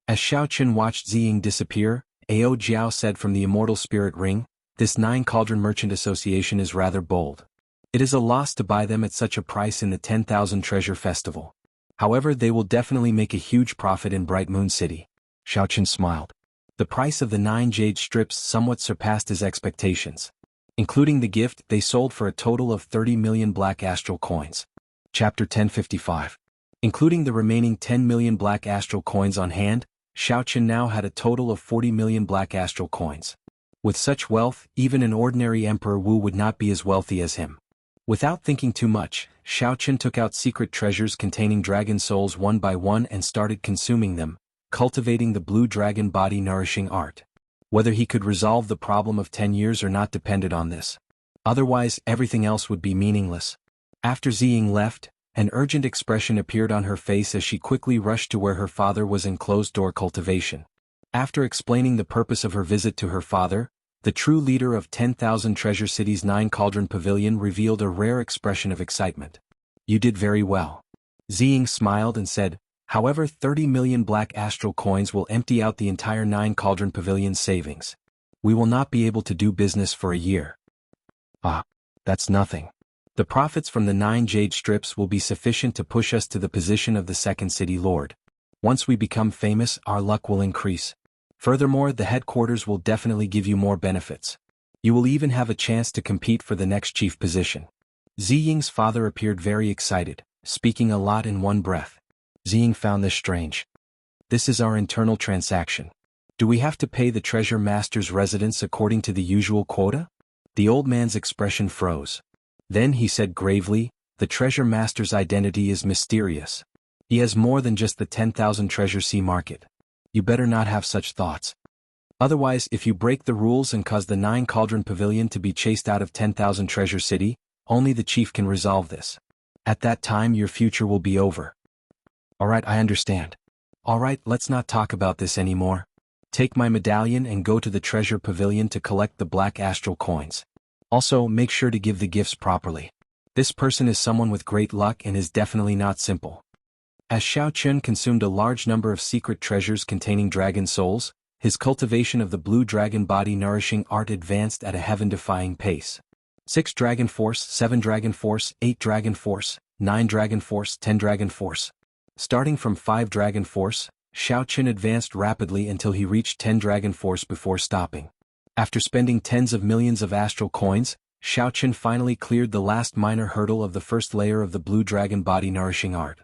As Xiao Qun watched Ziying disappear, Ao Jiao said from the Immortal Spirit Ring, "This 9 Cauldron Merchant Association is rather bold. It is a loss to buy them at such a price in the 10,000 Treasure Festival. However, they will definitely make a huge profit in Bright Moon City." Xiao Qun smiled. The price of the 9 jade strips somewhat surpassed his expectations. Including the gift, they sold for a total of 30 million black astral coins. Chapter 1055. Including the remaining 10 million black astral coins on hand, Xiao Qun now had a total of 40 million black astral coins. With such wealth, even an ordinary Emperor Wu would not be as wealthy as him. Without thinking too much, Xiao Qun took out secret treasures containing dragon souls one by one and started consuming them, cultivating the blue dragon body nourishing art. Whether he could resolve the problem of 10 years or not depended on this. Otherwise, everything else would be meaningless. After Ziying left, an urgent expression appeared on her face as she quickly rushed to where her father was in closed-door cultivation. After explaining the purpose of her visit to her father, the true leader of 10,000 Treasure City's 9 Cauldron Pavilion revealed a rare expression of excitement. "You did very well." Ziying smiled and said, "However, 30 million black astral coins will empty out the entire 9 Cauldron Pavilion's savings. We will not be able to do business for a year." "Ah, that's nothing. The profits from the 9 jade strips will be sufficient to push us to the position of the second city lord. Once we become famous, our luck will increase. Furthermore, the headquarters will definitely give you more benefits. You will even have a chance to compete for the next chief position." Ziying's father appeared very excited, speaking a lot in one breath. Ziying found this strange. "This is our internal transaction. Do we have to pay the treasure master's residence according to the usual quota?" The old man's expression froze. Then he said gravely, "The treasure master's identity is mysterious. He has more than just the 10,000 treasure sea market. You better not have such thoughts. Otherwise, if you break the rules and cause the 9 Cauldron Pavilion to be chased out of 10,000 Treasure City, only the chief can resolve this. At that time your future will be over." "Alright, I understand. Alright, let's not talk about this anymore. Take my medallion and go to the Treasure Pavilion to collect the black astral coins. Also, make sure to give the gifts properly. This person is someone with great luck and is definitely not simple." As Xiao Qun consumed a large number of secret treasures containing dragon souls, his cultivation of the blue dragon body nourishing art advanced at a heaven-defying pace. 6 Dragon Force, 7 Dragon Force, 8 Dragon Force, 9 Dragon Force, 10 Dragon Force. Starting from 5 Dragon Force, Xiao Qun advanced rapidly until he reached 10 Dragon Force before stopping. After spending tens of millions of astral coins, Xiao Qun finally cleared the last minor hurdle of the first layer of the blue dragon body nourishing art.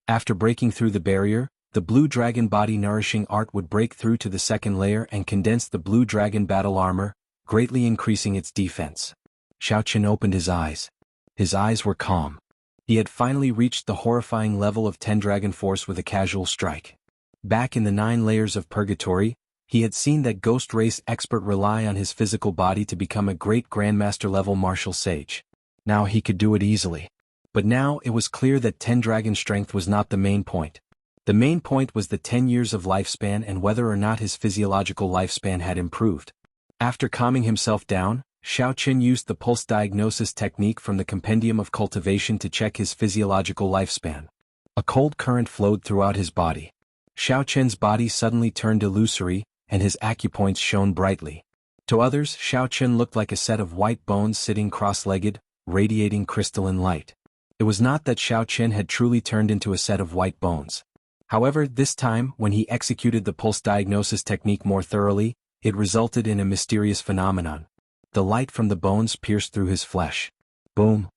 After breaking through the barrier, the blue dragon body nourishing art would break through to the second layer and condense the blue dragon battle armor, greatly increasing its defense. Xiao Qun opened his eyes. His eyes were calm. He had finally reached the horrifying level of 10 Dragon Force with a casual strike. Back in the 9 layers of purgatory, he had seen that ghost race expert rely on his physical body to become a great grandmaster level martial sage. Now he could do it easily. But now it was clear that 10 dragon strength was not the main point. The main point was the 10 years of lifespan and whether or not his physiological lifespan had improved. After calming himself down, Xiao Qun used the pulse diagnosis technique from the Compendium of Cultivation to check his physiological lifespan. A cold current flowed throughout his body. Xiao Qun's body suddenly turned illusory, and his acupoints shone brightly. To others, Xiao Qun looked like a set of white bones sitting cross-legged, radiating crystalline light. It was not that Xiao Qun had truly turned into a set of white bones. However, this time, when he executed the pulse diagnosis technique more thoroughly, it resulted in a mysterious phenomenon. The light from the bones pierced through his flesh. Boom.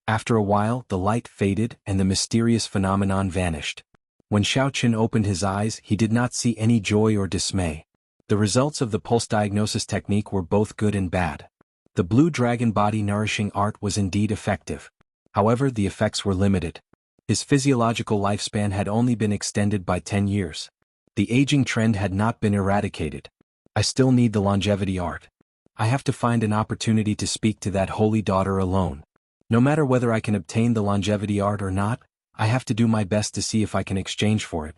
After a while, the light faded and the mysterious phenomenon vanished. When Xiao Qun opened his eyes, he did not see any joy or dismay. The results of the pulse diagnosis technique were both good and bad. The blue dragon body nourishing art was indeed effective. However, the effects were limited. His physiological lifespan had only been extended by 10 years. The aging trend had not been eradicated. I still need the longevity art. I have to find an opportunity to speak to that holy daughter alone. No matter whether I can obtain the longevity art or not, I have to do my best to see if I can exchange for it.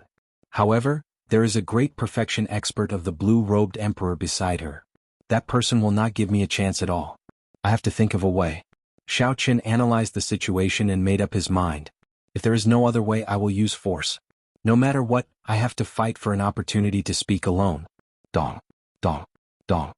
However, There is a great perfection expert of the blue-robed emperor beside her. That person will not give me a chance at all. I have to think of a way. Xiao Qin analyzed the situation and made up his mind. If there is no other way, I will use force. No matter what, I have to fight for an opportunity to speak alone. Dong, dong, dong.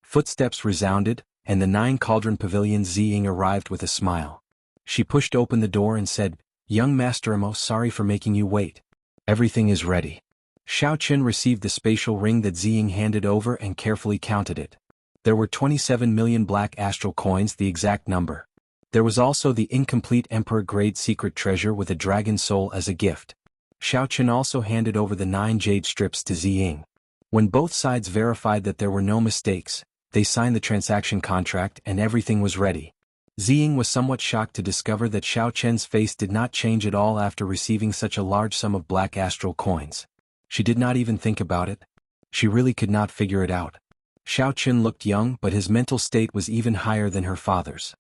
Footsteps resounded, and the 9 Cauldron Pavilion Ziying arrived with a smile. She pushed open the door and said, "Young Master Imo, sorry for making you wait. Everything is ready." Xiao Qin received the spatial ring that Ziying handed over and carefully counted it. There were 27 million black astral coins, the exact number. There was also the incomplete Emperor-grade secret treasure with a dragon soul as a gift. Xiao Qin also handed over the 9 jade strips to Ziying. When both sides verified that there were no mistakes, they signed the transaction contract and everything was ready. Ziying was somewhat shocked to discover that Xiao Qin's face did not change at all after receiving such a large sum of black astral coins. She did not even think about it. She really could not figure it out. Xiao Qin looked young, but his mental state was even higher than her father's.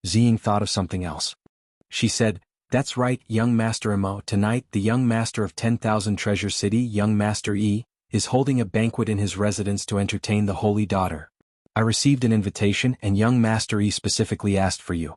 Ziying thought of something else. She said, "That's right, young Master Imo. Tonight, the young master of 10,000 Treasure City, young Master Yi, is holding a banquet in his residence to entertain the Holy Daughter. I received an invitation and young Master Yi specifically asked for you."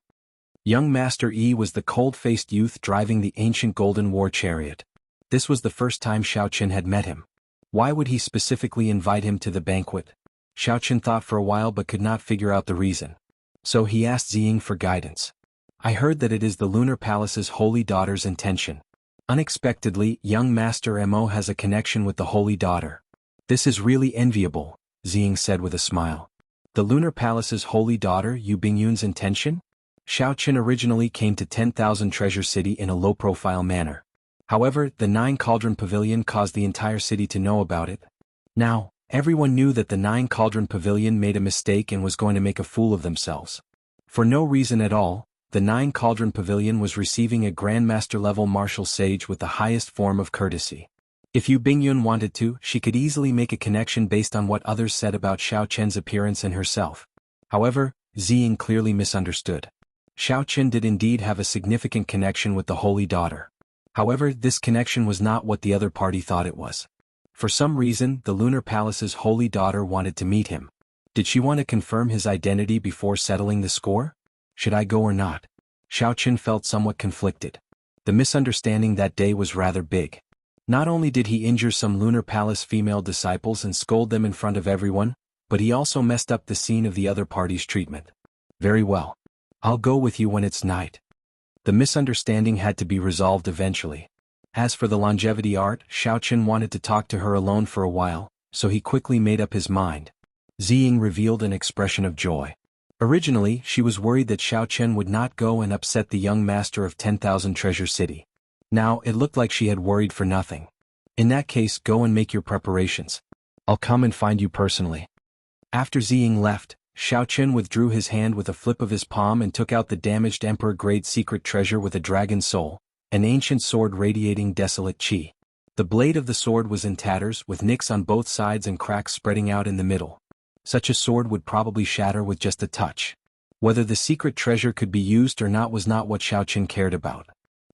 Young Master Yi was the cold-faced youth driving the ancient golden war chariot. This was the first time Xiao Qin had met him. Why would he specifically invite him to the banquet? Xiao Qin thought for a while but could not figure out the reason. So he asked Ziying for guidance. "I heard that it is the Lunar Palace's Holy Daughter's intention." Unexpectedly, young Master Mo has a connection with the Holy Daughter. "This is really enviable," Ziying said with a smile. "The Lunar Palace's Holy Daughter, Yu Bingyun's intention?" Xiao Qin originally came to 10,000 Treasure City in a low-profile manner. However, the 9 Cauldron Pavilion caused the entire city to know about it. Now, everyone knew that the 9 Cauldron Pavilion made a mistake and was going to make a fool of themselves. For no reason at all, the 9 Cauldron Pavilion was receiving a Grandmaster-level martial sage with the highest form of courtesy. If Yu Bingyun wanted to, she could easily make a connection based on what others said about Xiao Qin's appearance and herself. However, Ziying clearly misunderstood. Xiao Qin did indeed have a significant connection with the Holy Daughter. However, this connection was not what the other party thought it was. For some reason, the Lunar Palace's Holy Daughter wanted to meet him. Did she want to confirm his identity before settling the score? Should I go or not? Xiao Qin felt somewhat conflicted. The misunderstanding that day was rather big. Not only did he injure some Lunar Palace female disciples and scold them in front of everyone, but he also messed up the scene of the other party's treatment. "Very well. I'll go with you when it's night." The misunderstanding had to be resolved eventually. As for the longevity art, Xiao Qin wanted to talk to her alone for a while, so he quickly made up his mind. Ziying revealed an expression of joy. Originally, she was worried that Xiao Qin would not go and upset the young master of 10,000 Treasure City. Now, it looked like she had worried for nothing. "In that case, go and make your preparations. I'll come and find you personally." After Ziying left, Xiao Qin withdrew his hand with a flip of his palm and took out the damaged Emperor-grade secret treasure with a dragon soul, an ancient sword radiating desolate qi. The blade of the sword was in tatters with nicks on both sides and cracks spreading out in the middle. Such a sword would probably shatter with just a touch. Whether the secret treasure could be used or not was not what Xiao Qin cared about.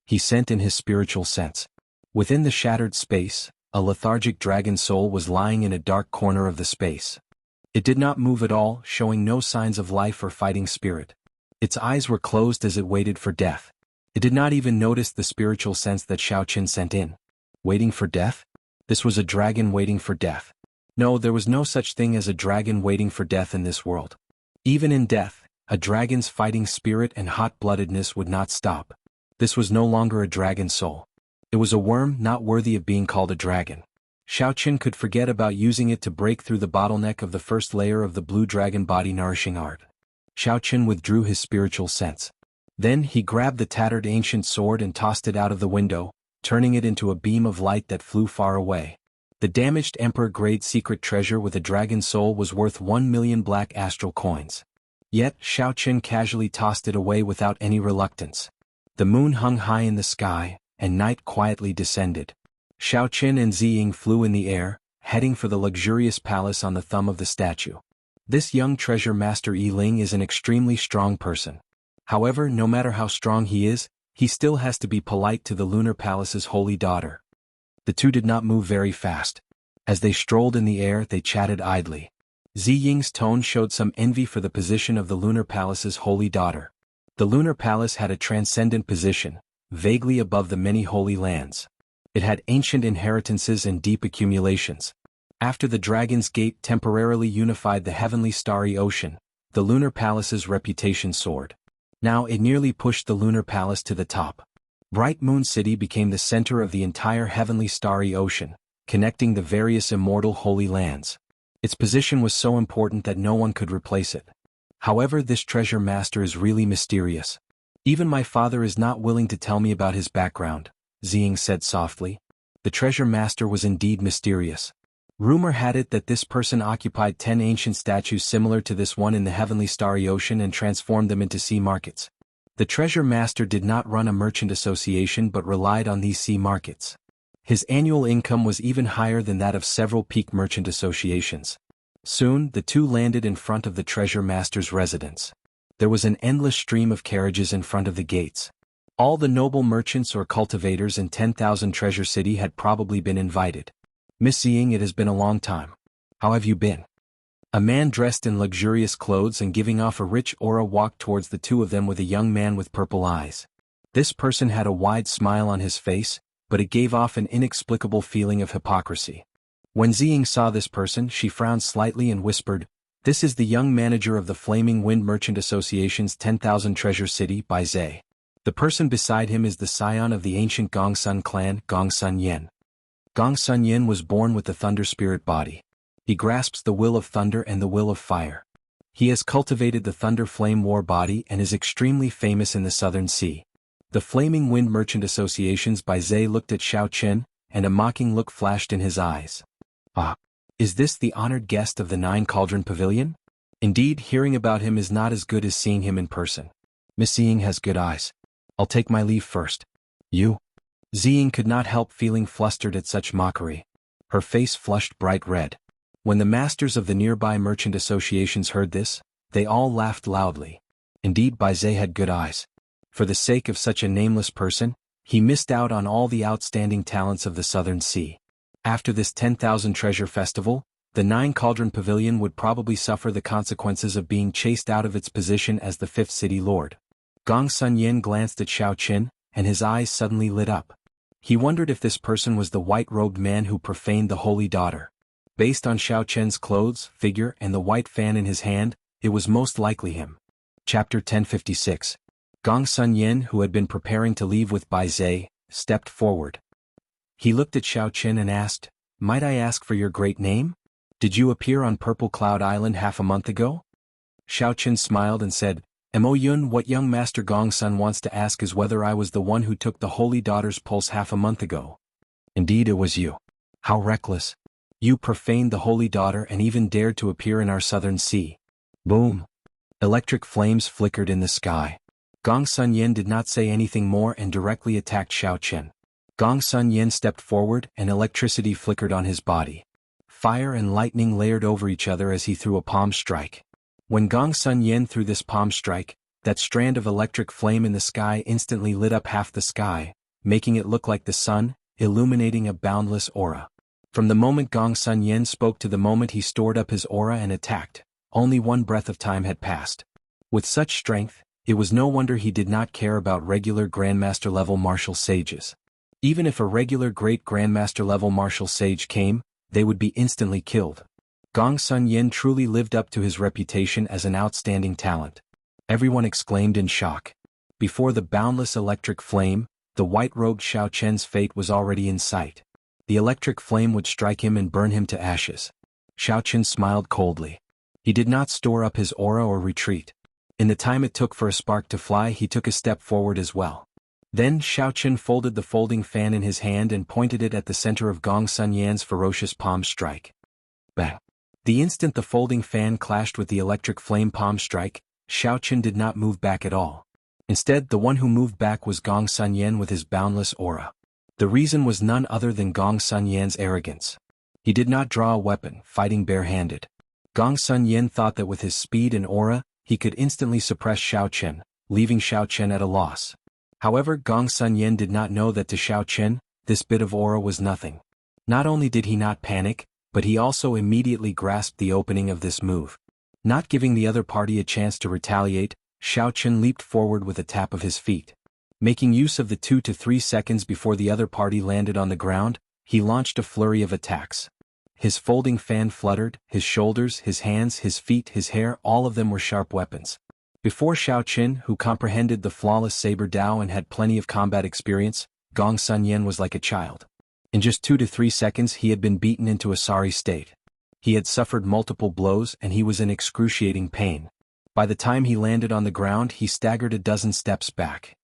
He sent in his spiritual sense. Within the shattered space, a lethargic dragon soul was lying in a dark corner of the space. It did not move at all, showing no signs of life or fighting spirit. Its eyes were closed as it waited for death. It did not even notice the spiritual sense that Xiao Qin sent in. Waiting for death? This was a dragon waiting for death. No, there was no such thing as a dragon waiting for death in this world. Even in death, a dragon's fighting spirit and hot-bloodedness would not stop. This was no longer a dragon soul. It was a worm not worthy of being called a dragon. Xiao Qin could forget about using it to break through the bottleneck of the first layer of the blue dragon body nourishing art. Xiao Qin withdrew his spiritual sense. Then he grabbed the tattered ancient sword and tossed it out of the window, turning it into a beam of light that flew far away. The damaged Emperor-grade secret treasure with a dragon soul was worth 1 million black astral coins. Yet, Xiao Qin casually tossed it away without any reluctance. The moon hung high in the sky, and night quietly descended. Xiao Qin and Ziying flew in the air, heading for the luxurious palace on the thumb of the statue. This young treasure master Yi Ling is an extremely strong person. However, no matter how strong he is, he still has to be polite to the Lunar Palace's Holy Daughter. The two did not move very fast. As they strolled in the air, they chatted idly. Zi Ying's tone showed some envy for the position of the Lunar Palace's holy daughter. The Lunar Palace had a transcendent position, vaguely above the many holy lands. It had ancient inheritances and deep accumulations. After the Dragon's Gate temporarily unified the heavenly starry ocean, the Lunar Palace's reputation soared. Now it nearly pushed the Lunar Palace to the top. Bright Moon City became the center of the entire heavenly starry ocean, connecting the various immortal holy lands. Its position was so important that no one could replace it. However, this treasure master is really mysterious. Even my father is not willing to tell me about his background, Ziying said softly. The treasure master was indeed mysterious. Rumor had it that this person occupied 10 ancient statues similar to this one in the heavenly starry ocean and transformed them into sea markets. The treasure master did not run a merchant association but relied on these sea markets. His annual income was even higher than that of several peak merchant associations. Soon, the two landed in front of the treasure master's residence. There was an endless stream of carriages in front of the gates. All the noble merchants or cultivators in 10,000 Treasure City had probably been invited. Miss Ying, it has been a long time. How have you been? A man dressed in luxurious clothes and giving off a rich aura walked towards the two of them with a young man with purple eyes. This person had a wide smile on his face, but it gave off an inexplicable feeling of hypocrisy. When Ziying saw this person, she frowned slightly and whispered, "This is the young manager of the Flaming Wind Merchant Association's 10,000 Treasure City, Bai Zhe. The person beside him is the scion of the ancient Gongsun clan, Gongsun Yen. Gongsun Yen was born with the thunder spirit body. He grasps the will of thunder and the will of fire. He has cultivated the thunder flame war body and is extremely famous in the southern sea." The Flaming Wind Merchant Association's Bai Zhe looked at Xiao Qin, and a mocking look flashed in his eyes. "Ah, is this the honored guest of the Nine Cauldron Pavilion? Indeed, hearing about him is not as good as seeing him in person. Miss Ying has good eyes. I'll take my leave first." "You?" Ziying could not help feeling flustered at such mockery. Her face flushed bright red. When the masters of the nearby merchant associations heard this, they all laughed loudly. Indeed, Bai Zhe had good eyes. For the sake of such a nameless person, he missed out on all the outstanding talents of the Southern Sea. After this 10,000 Treasure Festival, the Nine Cauldron Pavilion would probably suffer the consequences of being chased out of its position as the fifth city lord. Gongsun Yen glanced at Xiao Qin, and his eyes suddenly lit up. He wondered if this person was the white-robed man who profaned the holy daughter. Based on Xiao Qin's clothes, figure, and the white fan in his hand, it was most likely him. Chapter 1056. Gongsun Yen, who had been preparing to leave with Bai Zhe, stepped forward. He looked at Xiao Qin and asked, "Might I ask for your great name? Did you appear on Purple Cloud Island half a month ago?" Xiao Qin smiled and said, "Mo Yun, what young Master Gongsun wants to ask is whether I was the one who took the holy daughter's pulse half a month ago." "Indeed it was you. How reckless. You profaned the holy daughter and even dared to appear in our southern sea." Boom. Electric flames flickered in the sky. Gongsun Yen did not say anything more and directly attacked Xiao Qin. Gongsun Yen stepped forward and electricity flickered on his body. Fire and lightning layered over each other as he threw a palm strike. When Gongsun Yen threw this palm strike, that strand of electric flame in the sky instantly lit up half the sky, making it look like the sun, illuminating a boundless aura. From the moment Gongsun Yen spoke to the moment he stored up his aura and attacked, only one breath of time had passed. With such strength, it was no wonder he did not care about regular Grandmaster-level martial sages. Even if a regular great Grandmaster-level martial sage came, they would be instantly killed. Gongsun Yen truly lived up to his reputation as an outstanding talent. Everyone exclaimed in shock. Before the boundless electric flame, the white-robed Xiao Qin's fate was already in sight. The electric flame would strike him and burn him to ashes. Xiao Qin smiled coldly. He did not store up his aura or retreat. In the time it took for a spark to fly, he took a step forward as well. Then Xiao Qin folded the folding fan in his hand and pointed it at the center of Gongsun Yan's ferocious palm strike. Bang! The instant the folding fan clashed with the electric flame palm strike, Xiao Qin did not move back at all. Instead, the one who moved back was Gongsun Yan with his boundless aura. The reason was none other than Gongsun Yan's arrogance. He did not draw a weapon, fighting barehanded. Gongsun Yan thought that with his speed and aura, he could instantly suppress Xiao Qin, leaving Xiao Qin at a loss. However, Gongsun Yan did not know that to Xiao Qin, this bit of aura was nothing. Not only did he not panic, but he also immediately grasped the opening of this move. Not giving the other party a chance to retaliate, Xiao Chen leaped forward with a tap of his feet. Making use of the 2 to 3 seconds before the other party landed on the ground, he launched a flurry of attacks. His folding fan fluttered, his shoulders, his hands, his feet, his hair, all of them were sharp weapons. Before Xiao Chen, who comprehended the flawless saber Dao and had plenty of combat experience, Gong Sun Yen was like a child. In just 2 to 3 seconds he had been beaten into a sorry state. He had suffered multiple blows and he was in excruciating pain. By the time he landed on the ground he staggered a dozen steps back.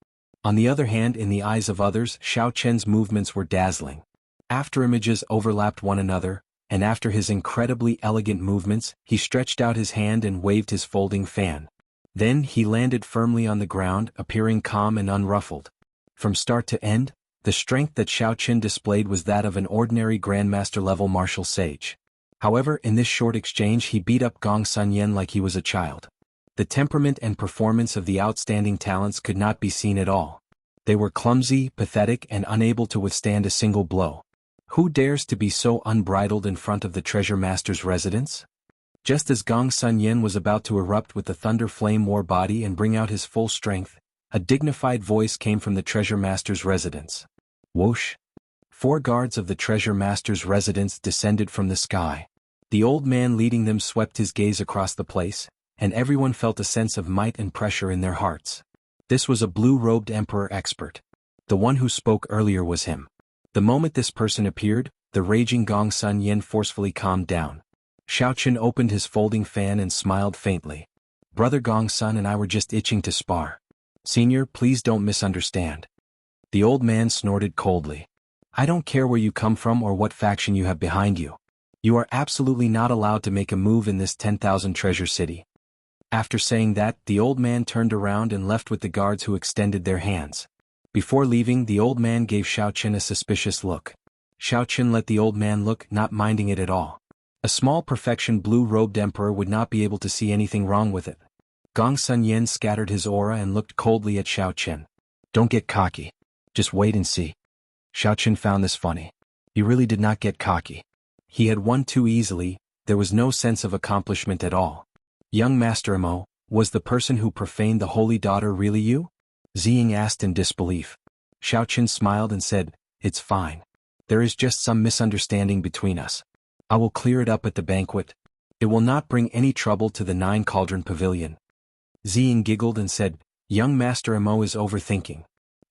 On the other hand, in the eyes of others, Xiao Chen's movements were dazzling. After images overlapped one another, and after his incredibly elegant movements, he stretched out his hand and waved his folding fan. Then he landed firmly on the ground, appearing calm and unruffled. From start to end, the strength that Xiao Chen displayed was that of an ordinary Grandmaster-level martial sage. However, in this short exchange he beat up Gong Sun Yen like he was a child. The temperament and performance of the outstanding talents could not be seen at all. They were clumsy, pathetic, and unable to withstand a single blow. Who dares to be so unbridled in front of the Treasure Master's residence? Just as Gong Sun Yen was about to erupt with the Thunder Flame War body and bring out his full strength, a dignified voice came from the Treasure Master's residence. Whoosh! 4 guards of the Treasure Master's residence descended from the sky. The old man leading them swept his gaze across the place, and everyone felt a sense of might and pressure in their hearts. This was a blue-robed emperor expert. The one who spoke earlier was him. The moment this person appeared, the raging Gong Sun Yen forcefully calmed down. Xiao Chen opened his folding fan and smiled faintly. Brother Gong Sun and I were just itching to spar. Senior, please don't misunderstand. The old man snorted coldly. I don't care where you come from or what faction you have behind you. You are absolutely not allowed to make a move in this 10,000 treasure city. After saying that, the old man turned around and left with the guards who extended their hands. Before leaving, the old man gave Xiao Chen a suspicious look. Xiao Chen let the old man look, not minding it at all. A small perfection blue-robed emperor would not be able to see anything wrong with it. Gong Sun Yen scattered his aura and looked coldly at Xiao Chen. Don't get cocky. Just wait and see. Xiao Chen found this funny. He really did not get cocky. He had won too easily, there was no sense of accomplishment at all. Young Master Imo, was the person who profaned the Holy Daughter really you? Ziying asked in disbelief. Xiao Chen smiled and said, It's fine. There is just some misunderstanding between us. I will clear it up at the banquet. It will not bring any trouble to the 9 Cauldron Pavilion. Ziying giggled and said, Young Master Imo is overthinking.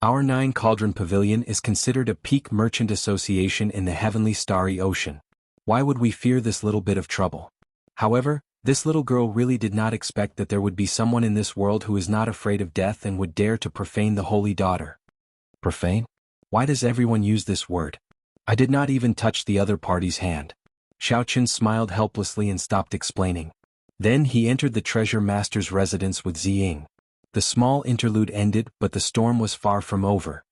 Our 9 Cauldron Pavilion is considered a peak merchant association in the heavenly starry ocean. Why would we fear this little bit of trouble? However, this little girl really did not expect that there would be someone in this world who is not afraid of death and would dare to profane the Holy Daughter. Profane? Why does everyone use this word? I did not even touch the other party's hand. Xiao Chen smiled helplessly and stopped explaining. Then he entered the Treasure Master's residence with Ziying. The small interlude ended, but the storm was far from over.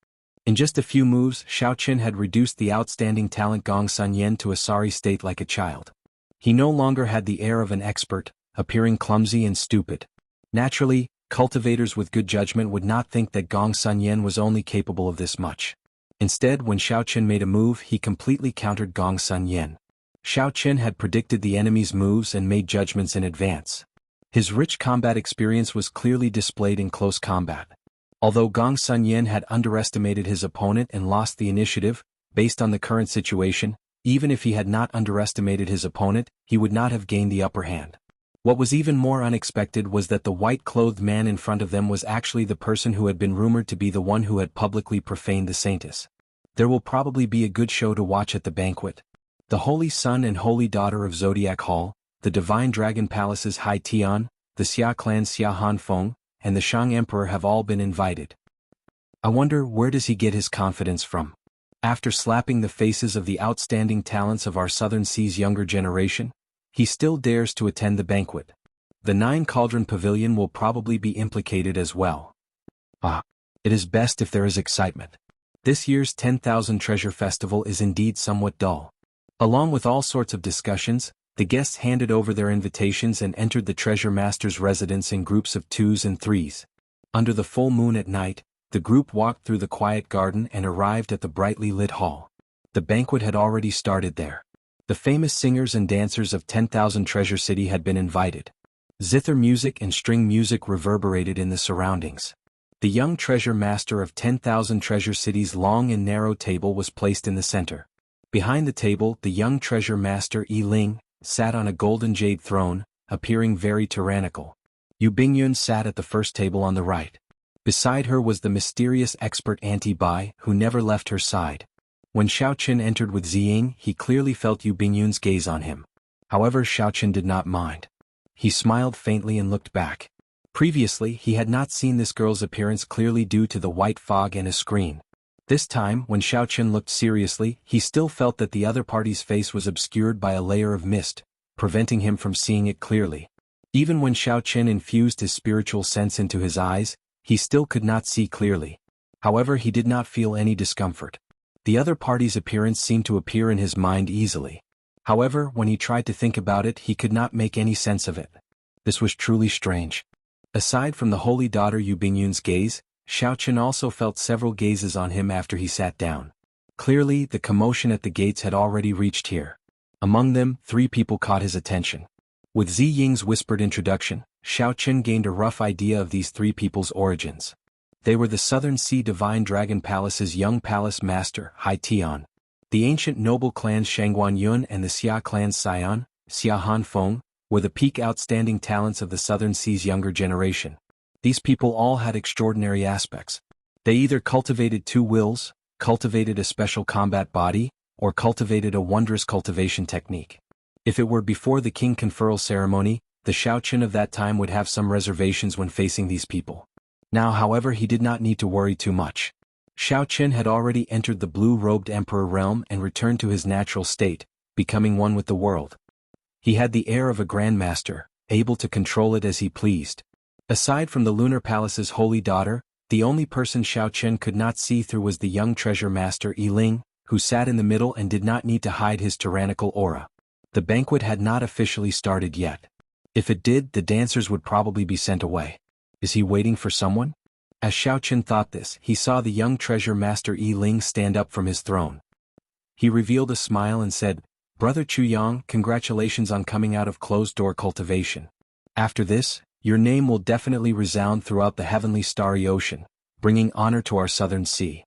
In just a few moves, Xiao Chen had reduced the outstanding talent Gong Sun Yen to a sorry state like a child. He no longer had the air of an expert, appearing clumsy and stupid. Naturally, cultivators with good judgment would not think that Gong Sun Yen was only capable of this much. Instead, when Xiao Chen made a move, he completely countered Gong Sun Yen. Xiao Chen had predicted the enemy's moves and made judgments in advance. His rich combat experience was clearly displayed in close combat. Although Gong Sun Yen had underestimated his opponent and lost the initiative, based on the current situation, even if he had not underestimated his opponent, he would not have gained the upper hand. What was even more unexpected was that the white-clothed man in front of them was actually the person who had been rumored to be the one who had publicly profaned the saintess. There will probably be a good show to watch at the banquet. The Holy Son and Holy Daughter of Zodiac Hall, the Divine Dragon Palace's Hai Tian, the Xia Clan's Xia Hanfeng, and the Shang Emperor have all been invited. I wonder, where does he get his confidence from? After slapping the faces of the outstanding talents of our Southern Seas younger generation, he still dares to attend the banquet. The 9 Cauldron Pavilion will probably be implicated as well. It is best if there is excitement. This year's 10,000 Treasure Festival is indeed somewhat dull. Along with all sorts of discussions, the guests handed over their invitations and entered the Treasure Master's residence in groups of 2s and 3s. Under the full moon at night, The group walked through the quiet garden and arrived at the brightly lit hall. The banquet had already started there. The famous singers and dancers of 10,000 Treasure City had been invited. Zither music and string music reverberated in the surroundings. The young treasure master of 10,000 Treasure City's long and narrow table was placed in the center. Behind the table, the young treasure master Yi Ling sat on a golden jade throne, appearing very tyrannical. Yu Bingyun sat at the first table on the right. Beside her was the mysterious expert Auntie Bai, who never left her side. When Xiaoqin entered with Ziying, he clearly felt Yu Bingyun's gaze on him. However, Xiaoqin did not mind. He smiled faintly and looked back. Previously, he had not seen this girl's appearance clearly due to the white fog and a screen. This time, when Xiaoqin looked seriously, he still felt that the other party's face was obscured by a layer of mist, preventing him from seeing it clearly. Even when Xiaoqin infused his spiritual sense into his eyes, he still could not see clearly. However, he did not feel any discomfort. The other party's appearance seemed to appear in his mind easily. However, when he tried to think about it, he could not make any sense of it. This was truly strange. Aside from the holy daughter Yu Bingyun's gaze, Xiaoqin also felt several gazes on him after he sat down. Clearly, the commotion at the gates had already reached here. Among them, 3 people caught his attention. With Ziying's whispered introduction, Xiaoqin gained a rough idea of these 3 people's origins. They were the Southern Sea Divine Dragon Palace's young palace master, Hai Tian. The ancient noble clans Shangguan Yun and the Xia clans Xian, Xia Han Feng, were the peak outstanding talents of the Southern Sea's younger generation. These people all had extraordinary aspects. They either cultivated 2 wills, cultivated a special combat body, or cultivated a wondrous cultivation technique. If it were before the king conferral ceremony, the Xiaoqin of that time would have some reservations when facing these people. Now, however, he did not need to worry too much. Xiaoqin had already entered the blue-robed emperor realm and returned to his natural state, becoming one with the world. He had the air of a grandmaster, able to control it as he pleased. Aside from the lunar palace's holy daughter, the only person Xiaoqin could not see through was the young treasure master Yi Ling, who sat in the middle and did not need to hide his tyrannical aura. The banquet had not officially started yet. If it did, the dancers would probably be sent away. Is he waiting for someone? As Xiaoqin thought this, he saw the young treasure master Yi Ling stand up from his throne. He revealed a smile and said, "Brother Chu Yang, congratulations on coming out of closed-door cultivation. After this, your name will definitely resound throughout the heavenly starry ocean, bringing honor to our southern sea."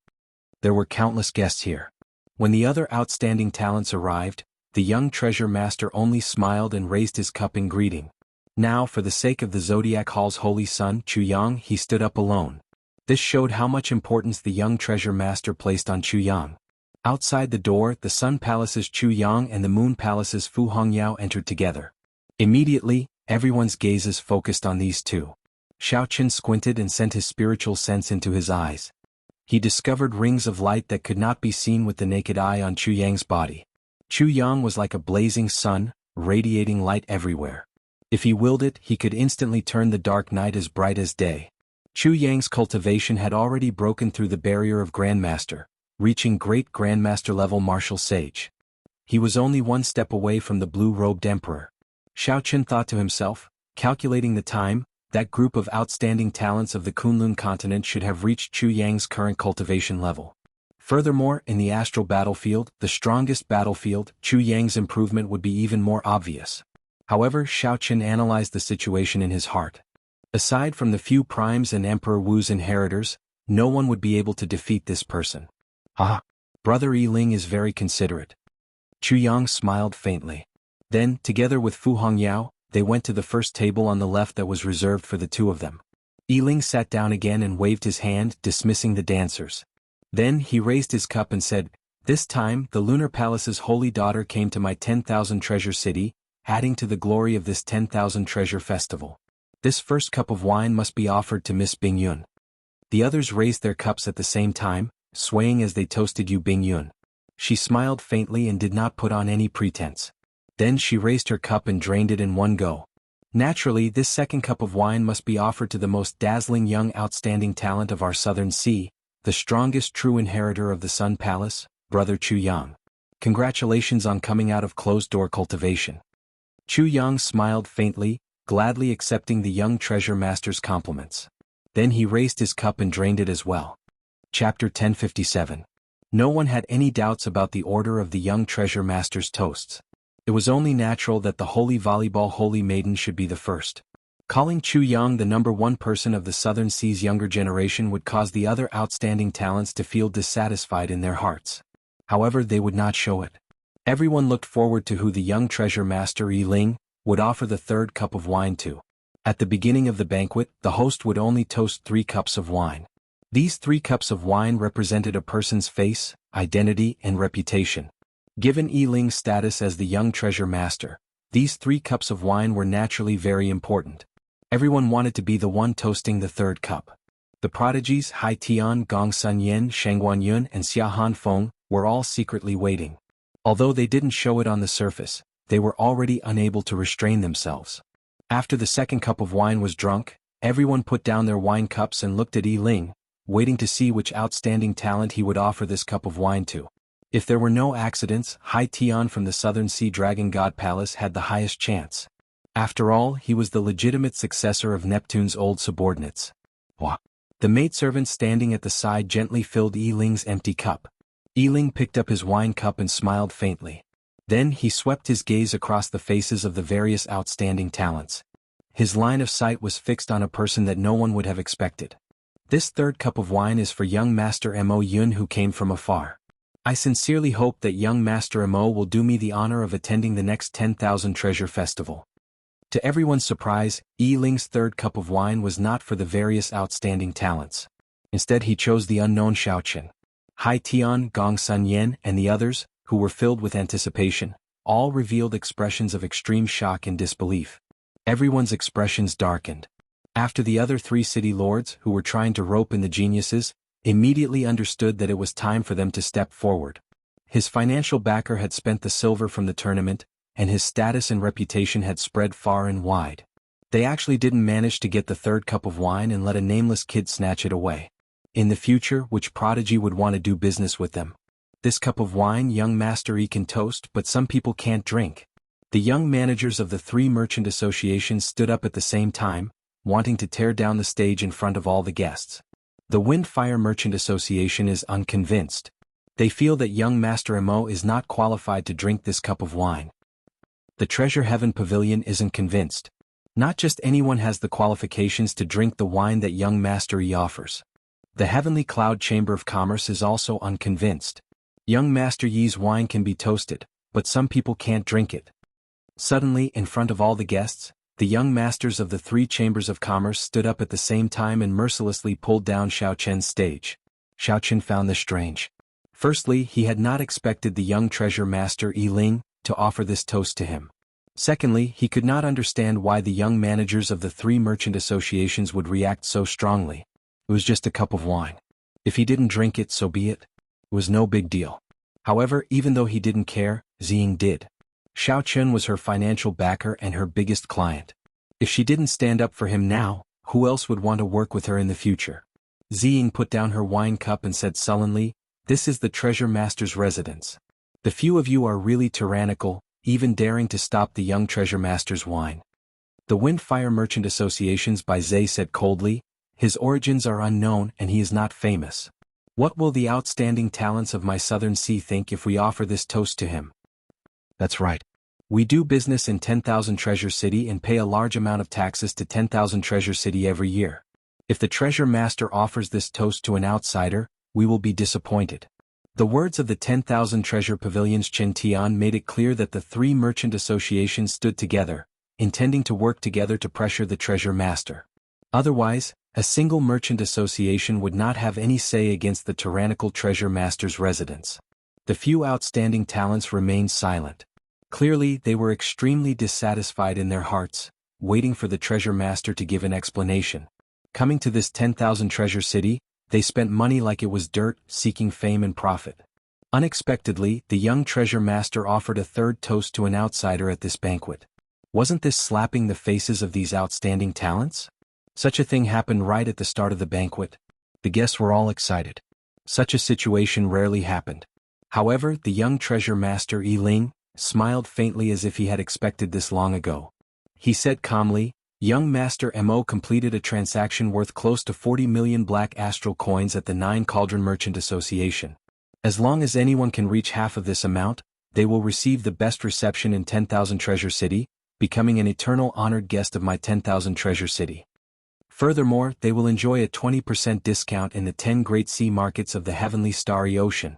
There were countless guests here. When the other outstanding talents arrived, the young treasure master only smiled and raised his cup in greeting. Now, for the sake of the Zodiac Hall's holy son, Chu Yang, he stood up alone. This showed how much importance the young treasure master placed on Chu Yang. Outside the door, the Sun Palace's Chu Yang and the Moon Palace's Fu Hongyao entered together. Immediately, everyone's gazes focused on these 2. Xiaoqin squinted and sent his spiritual sense into his eyes. He discovered rings of light that could not be seen with the naked eye on Chu Yang's body. Chu Yang was like a blazing sun, radiating light everywhere. If he willed it, he could instantly turn the dark night as bright as day. Chu Yang's cultivation had already broken through the barrier of Grandmaster, reaching great Grandmaster level martial sage. He was only 1 step away from the blue-robed emperor. Xiaoqin thought to himself, calculating the time, that group of outstanding talents of the Kunlun continent should have reached Chu Yang's current cultivation level. Furthermore, in the astral battlefield, the strongest battlefield, Chu Yang's improvement would be even more obvious. However, Xiaoqin analyzed the situation in his heart. Aside from the few primes and Emperor Wu's inheritors, no one would be able to defeat this person. Ah, Brother Yi Ling is very considerate. Chu Yang smiled faintly. Then, together with Fu Hongyao, they went to the first table on the left that was reserved for the 2 of them. Yi Ling sat down again and waved his hand, dismissing the dancers. Then he raised his cup and said, "This time, the Lunar Palace's holy daughter came to my 10,000 treasure city, adding to the glory of this 10,000 treasure festival. This first cup of wine must be offered to Miss Bingyun." The others raised their cups at the same time, swaying as they toasted Yu Bingyun. She smiled faintly and did not put on any pretense. Then she raised her cup and drained it in one go. Naturally, this second cup of wine must be offered to the most dazzling young outstanding talent of our southern sea, the strongest true inheritor of the Sun Palace, Brother Chu Yang. Congratulations on coming out of closed-door cultivation. Chu Yang smiled faintly, gladly accepting the young treasure master's compliments. Then he raised his cup and drained it as well. Chapter 1057. No one had any doubts about the order of the young treasure master's toasts. It was only natural that the holy volleyball holy maiden should be the first. Calling Chu Yang the number one person of the Southern Sea's younger generation would cause the other outstanding talents to feel dissatisfied in their hearts. However, they would not show it. Everyone looked forward to who the young treasure master Yi Ling would offer the third cup of wine to. At the beginning of the banquet, the host would only toast 3 cups of wine. These 3 cups of wine represented a person's face, identity, and reputation. Given Yi Ling's status as the young treasure master, these 3 cups of wine were naturally very important. Everyone wanted to be the one toasting the third cup. The prodigies Hai Tian, Gong Sun Yen, Shangguan Yun, and Xia Han Feng were all secretly waiting. Although they didn't show it on the surface, they were already unable to restrain themselves. After the second cup of wine was drunk, everyone put down their wine cups and looked at Yi Ling, waiting to see which outstanding talent he would offer this cup of wine to. If there were no accidents, Hai Tian from the Southern Sea Dragon God Palace had the highest chance. After all, he was the legitimate successor of Neptune's old subordinates. The maidservant standing at the side gently filled Yi Ling's empty cup. Yi Ling picked up his wine cup and smiled faintly. Then he swept his gaze across the faces of the various outstanding talents. His line of sight was fixed on a person that no one would have expected. This third cup of wine is for young Master Mo Yun, who came from afar. I sincerely hope that young Master Mo will do me the honor of attending the next 10,000 Treasure Festival. To everyone's surprise, Yi Ling's third cup of wine was not for the various outstanding talents. Instead, he chose the unknown Xiaochen. Hai Tian, Gong Sun Yen, and the others, who were filled with anticipation, all revealed expressions of extreme shock and disbelief. Everyone's expressions darkened. After the other 3 city lords, who were trying to rope in the geniuses, immediately understood that it was time for them to step forward. His financial backer had spent the silver from the tournament, and his status and reputation had spread far and wide. They actually didn't manage to get the third cup of wine and let a nameless kid snatch it away. In the future, which prodigy would want to do business with them? This cup of wine young Master Yi can toast, but some people can't drink. The young managers of the 3 merchant associations stood up at the same time, wanting to tear down the stage in front of all the guests. The Windfire Merchant Association is unconvinced. They feel that young Master Mo is not qualified to drink this cup of wine. The Treasure Heaven Pavilion isn't convinced. Not just anyone has the qualifications to drink the wine that young Master Yi offers. The Heavenly Cloud Chamber of Commerce is also unconvinced. Young Master Yi's wine can be toasted, but some people can't drink it. Suddenly, in front of all the guests, the young masters of the 3 chambers of commerce stood up at the same time and mercilessly pulled down Xiao Chen's stage. Xiao Chen found this strange. Firstly, he had not expected the young treasure master Yi Ling to offer this toast to him. Secondly, he could not understand why the young managers of the 3 merchant associations would react so strongly. It was just a cup of wine. If he didn't drink it, so be it. It was no big deal. However, even though he didn't care, Ziying did. Xiao Chen was her financial backer and her biggest client. If she didn't stand up for him now, who else would want to work with her in the future? Ziying put down her wine cup and said sullenly, "This is the treasure master's residence. The few of you are really tyrannical, even daring to stop the young treasure master's wine." The Windfire Merchant Associations by Zay said coldly, "His origins are unknown and he is not famous. What will the outstanding talents of my Southern Sea think if we offer this toast to him?" That's right. We do business in 10,000 Treasure City and pay a large amount of taxes to 10,000 Treasure City every year. If the treasure master offers this toast to an outsider, we will be disappointed. The words of the 10,000 Treasure Pavilions Chen Tian made it clear that the 3 merchant associations stood together, intending to work together to pressure the treasure master. Otherwise, a single merchant association would not have any say against the tyrannical treasure master's residence. The few outstanding talents remained silent. Clearly, they were extremely dissatisfied in their hearts, waiting for the treasure master to give an explanation. Coming to this 10,000 Treasure City, they spent money like it was dirt, seeking fame and profit. Unexpectedly, the young treasure master offered a third toast to an outsider at this banquet. Wasn't this slapping the faces of these outstanding talents? Such a thing happened right at the start of the banquet. The guests were all excited. Such a situation rarely happened. However, the young treasure master Yi Ling smiled faintly as if he had expected this long ago. He said calmly, Young Master Mo completed a transaction worth close to 40 million black astral coins at the Nine Cauldron Merchant Association. As long as anyone can reach half of this amount, they will receive the best reception in 10,000 Treasure City, becoming an eternal honored guest of my 10,000 Treasure City. Furthermore, they will enjoy a 20% discount in the 10 great sea markets of the heavenly starry ocean.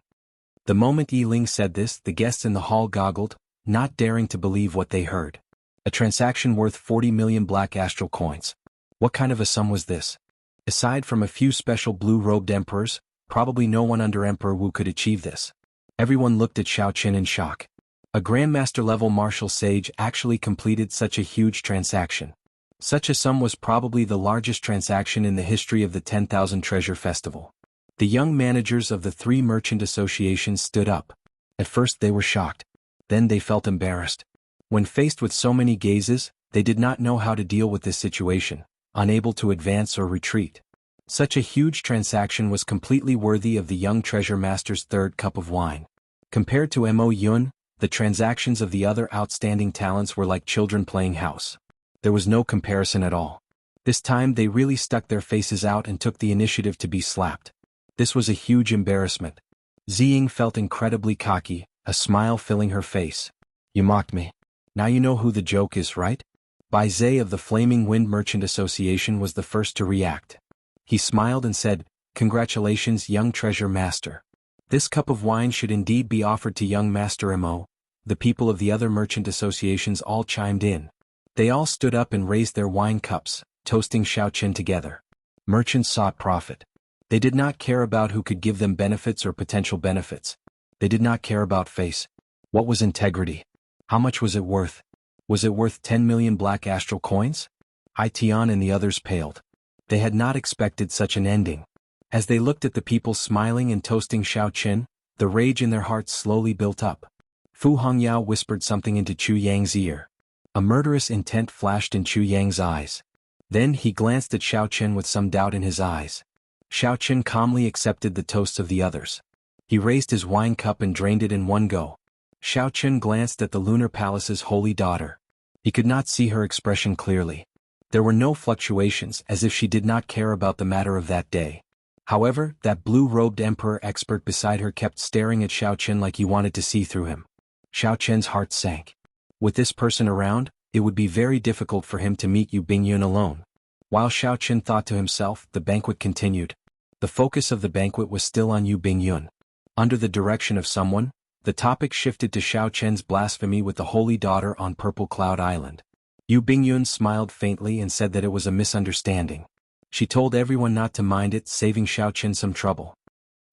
The moment Yi Ling said this, the guests in the hall goggled, not daring to believe what they heard. A transaction worth 40 million black astral coins. What kind of a sum was this? Aside from a few special blue-robed emperors, probably no one under Emperor Wu could achieve this. Everyone looked at Xiao Qin in shock. A Grandmaster-level martial sage actually completed such a huge transaction. Such a sum was probably the largest transaction in the history of the 10,000 Treasure Festival. The young managers of the 3 merchant associations stood up. At first they were shocked. Then they felt embarrassed. When faced with so many gazes, they did not know how to deal with this situation, unable to advance or retreat. Such a huge transaction was completely worthy of the young treasure master's 3rd cup of wine. Compared to Mo Yun, the transactions of the other outstanding talents were like children playing house. There was no comparison at all. This time they really stuck their faces out and took the initiative to be slapped. This was a huge embarrassment. Ziying felt incredibly cocky, a smile filling her face. You mocked me. Now you know who the joke is, right? Bai Zhe of the Flaming Wind Merchant Association was the first to react. He smiled and said, "Congratulations, young treasure master. This cup of wine should indeed be offered to young Master Mo." The people of the other merchant associations all chimed in. They all stood up and raised their wine cups, toasting Xiao Qin together. Merchants sought profit. They did not care about who could give them benefits or potential benefits. They did not care about face. What was integrity? How much was it worth? Was it worth 10 million black astral coins? Hai Tian and the others paled. They had not expected such an ending. As they looked at the people smiling and toasting Xiao Qin, the rage in their hearts slowly built up. Fu Hongyao whispered something into Chu Yang's ear. A murderous intent flashed in Chu Yang's eyes. Then he glanced at Xiao Qin with some doubt in his eyes. Xiao Qin calmly accepted the toasts of the others. He raised his wine cup and drained it in one go. Xiao Qin glanced at the Lunar Palace's holy daughter. He could not see her expression clearly. There were no fluctuations, as if she did not care about the matter of that day. However, that blue-robed emperor expert beside her kept staring at Xiao Qin like he wanted to see through him. Xiao Qin's heart sank. With this person around, it would be very difficult for him to meet Yu Bingyun alone. While Xiao Qin thought to himself, the banquet continued. The focus of the banquet was still on Yu Bingyun. Under the direction of someone, the topic shifted to Xiao Qin's blasphemy with the Holy Daughter on Purple Cloud Island. Yu Bingyun smiled faintly and said that it was a misunderstanding. She told everyone not to mind it, saving Xiao Qin some trouble.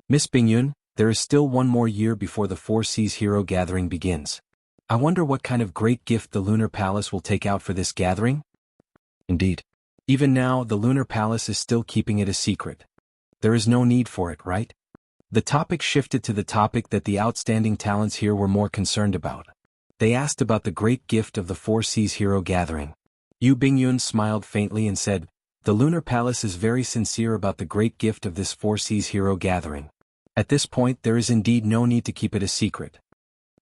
"Miss Bingyun, there is still one more year before the Four Seas Hero Gathering begins. I wonder what kind of great gift the Lunar Palace will take out for this gathering?" Indeed. Even now, the Lunar Palace is still keeping it a secret. There is no need for it, right? The topic shifted to the topic that the outstanding talents here were more concerned about. They asked about the great gift of the Four Seas Hero Gathering. Yu Bingyun smiled faintly and said, "The Lunar Palace is very sincere about the great gift of this Four Seas Hero Gathering. At this point there is indeed no need to keep it a secret."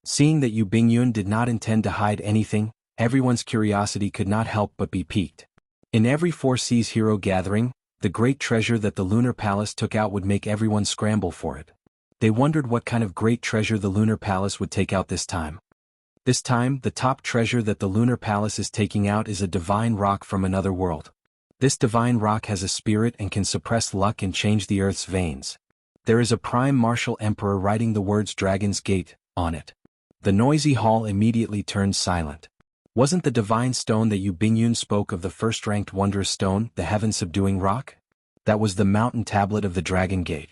Seeing that Yu Bingyun did not intend to hide anything, everyone's curiosity could not help but be piqued. In every Four Seas Hero Gathering, the great treasure that the Lunar Palace took out would make everyone scramble for it. They wondered what kind of great treasure the Lunar Palace would take out this time. This time, the top treasure that the Lunar Palace is taking out is a divine rock from another world. This divine rock has a spirit and can suppress luck and change the earth's veins. There is a prime martial emperor writing the words Dragon's Gate on it. The noisy hall immediately turned silent. Wasn't the divine stone that Yu Bingyun spoke of the first-ranked wondrous stone, the heaven-subduing rock? That was the mountain tablet of the Dragon Gate.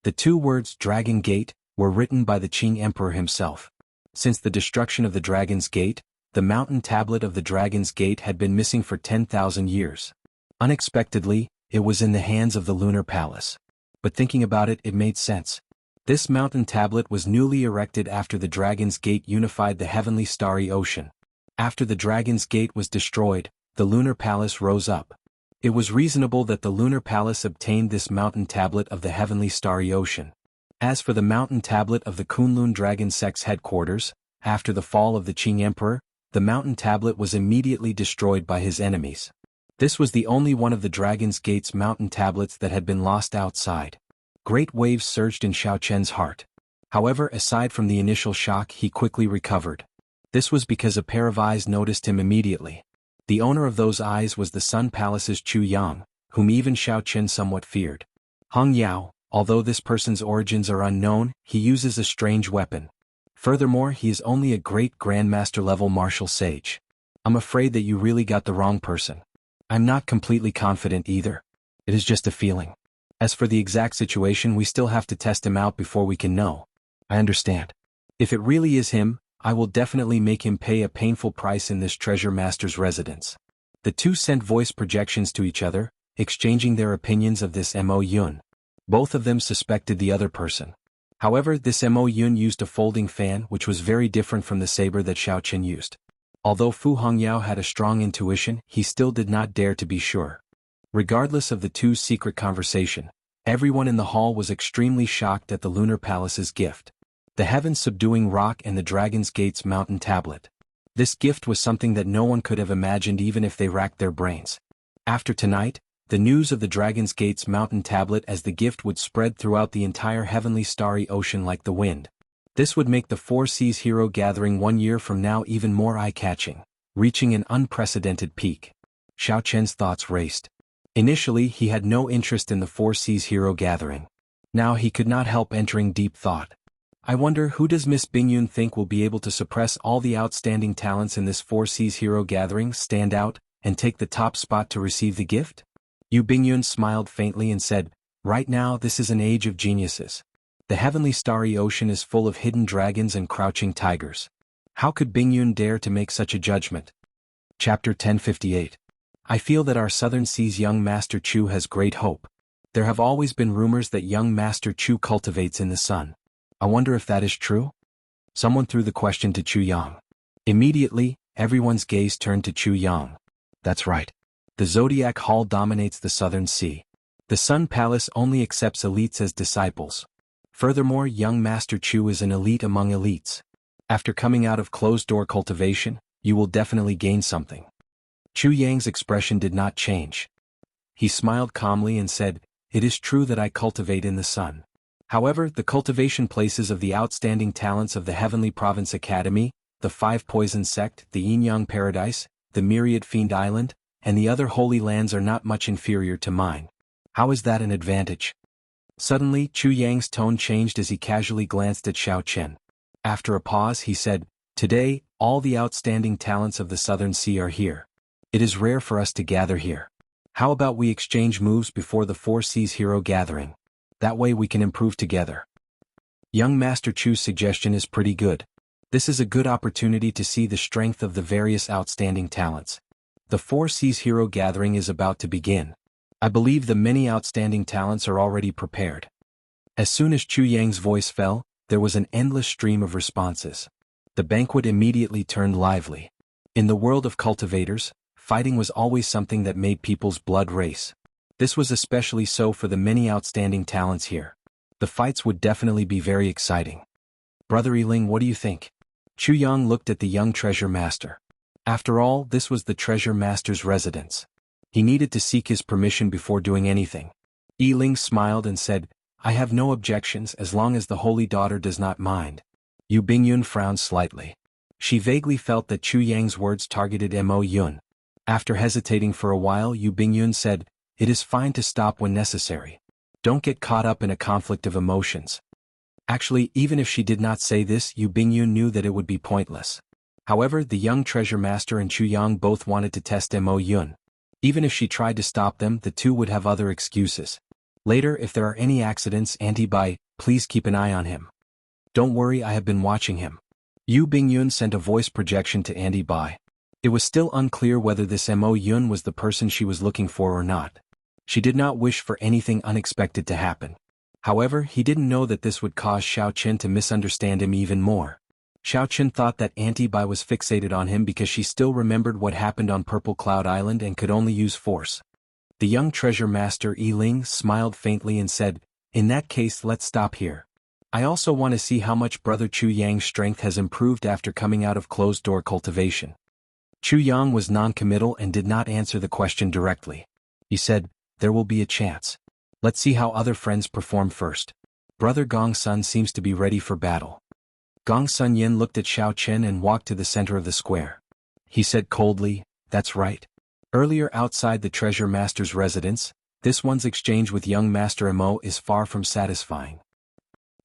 The 2 words Dragon Gate were written by the Qing Emperor himself. Since the destruction of the Dragon's Gate, the mountain tablet of the Dragon's Gate had been missing for 10,000 years. Unexpectedly, it was in the hands of the Lunar Palace. But thinking about it, it made sense. This mountain tablet was newly erected after the Dragon's Gate unified the heavenly starry ocean. After the Dragon's Gate was destroyed, the Lunar Palace rose up. It was reasonable that the Lunar Palace obtained this mountain tablet of the heavenly starry ocean. As for the mountain tablet of the Kunlun Dragon Sect's headquarters, after the fall of the Qing Emperor, the mountain tablet was immediately destroyed by his enemies. This was the only one of the Dragon's Gate's mountain tablets that had been lost outside. Great waves surged in Xiao Chen's heart. However, aside from the initial shock, he quickly recovered. This was because a pair of eyes noticed him immediately. The owner of those eyes was the Sun Palace's Chu Yang, whom even Xiao Chen somewhat feared. Hong Yao, although this person's origins are unknown, he uses a strange weapon. Furthermore, he is only a great grandmaster-level martial sage. I'm afraid that you really got the wrong person. I'm not completely confident either. It is just a feeling. As for the exact situation, we still have to test him out before we can know. I understand. If it really is him, I will definitely make him pay a painful price in this treasure master's residence. The two sent voice projections to each other, exchanging their opinions of this Mo Yun. Both of them suspected the other person. However, this Mo Yun used a folding fan which was very different from the saber that Xiao Chen used. Although Fu Hongyao had a strong intuition, he still did not dare to be sure. Regardless of the two's secret conversation, everyone in the hall was extremely shocked at the Lunar Palace's gift. The heaven-subduing rock and the Dragon's Gate's mountain tablet. This gift was something that no one could have imagined even if they racked their brains. After tonight, the news of the Dragon's Gate's mountain tablet as the gift would spread throughout the entire heavenly starry ocean like the wind. This would make the Four Seas Hero Gathering 1 year from now even more eye-catching, reaching an unprecedented peak. Xiao Chen's thoughts raced. Initially, he had no interest in the Four Seas Hero Gathering. Now he could not help entering deep thought. I wonder who does Miss Bingyun think will be able to suppress all the outstanding talents in this Four Seas Hero Gathering, stand out, and take the top spot to receive the gift? Yu Bingyun smiled faintly and said, right now this is an age of geniuses. The heavenly starry ocean is full of hidden dragons and crouching tigers. How could Bingyun dare to make such a judgment? Chapter 1058. I feel that our Southern Sea's young Master Chu has great hope. There have always been rumors that young Master Chu cultivates in the sun. I wonder if that is true? Someone threw the question to Chu Yang. Immediately, everyone's gaze turned to Chu Yang. That's right. The Zodiac Hall dominates the Southern Sea. The Sun Palace only accepts elites as disciples. Furthermore, young Master Chu is an elite among elites. After coming out of closed-door cultivation, you will definitely gain something. Chu Yang's expression did not change. He smiled calmly and said, it is true that I cultivate in the sun. However, the cultivation places of the outstanding talents of the Heavenly Province Academy, the Five Poison Sect, the Yin-Yang Paradise, the Myriad Fiend Island, and the other holy lands are not much inferior to mine. How is that an advantage? Suddenly, Chu Yang's tone changed as he casually glanced at Xiao Chen. After a pause, he said, today, all the outstanding talents of the Southern Sea are here. It is rare for us to gather here. How about we exchange moves before the Four Seas Hero Gathering? That way we can improve together. Young Master Chu's suggestion is pretty good. This is a good opportunity to see the strength of the various outstanding talents. The Four Seas Hero Gathering is about to begin. I believe the many outstanding talents are already prepared. As soon as Chu Yang's voice fell, there was an endless stream of responses. The banquet immediately turned lively. In the world of cultivators, fighting was always something that made people's blood race. This was especially so for the many outstanding talents here. The fights would definitely be very exciting. Brother Yiling, what do you think? Chu Yang looked at the young treasure master. After all, this was the treasure master's residence. He needed to seek his permission before doing anything. Yiling smiled and said, I have no objections as long as the holy daughter does not mind. Yu Bingyun frowned slightly. She vaguely felt that Chu Yang's words targeted Mo Yun. After hesitating for a while, Yu Bingyun said, it is fine to stop when necessary. Don't get caught up in a conflict of emotions. Actually, even if she did not say this, Yu Bingyun knew that it would be pointless. However, the young treasure master and Chu Yang both wanted to test Mo Yun. Even if she tried to stop them, the two would have other excuses. Later, if there are any accidents, Auntie Bai, please keep an eye on him. Don't worry, I have been watching him. Yu Bingyun sent a voice projection to Auntie Bai. It was still unclear whether this Mo Yun was the person she was looking for or not. She did not wish for anything unexpected to happen. However, he didn't know that this would cause Xiao Chen to misunderstand him even more. Xiao Chen thought that Auntie Bai was fixated on him because she still remembered what happened on Purple Cloud Island and could only use force. The young treasure master Yiling smiled faintly and said, in that case, let's stop here. I also want to see how much Brother Chu Yang's strength has improved after coming out of closed-door cultivation. Chu Yang was non-committal and did not answer the question directly. He said, "There will be a chance. Let's see how other friends perform first. Brother Gong Sun seems to be ready for battle." Gong Sun Yin looked at Xiao Chen and walked to the center of the square. He said coldly, "That's right. Earlier outside the treasure master's residence, this one's exchange with young Master Mo is far from satisfying.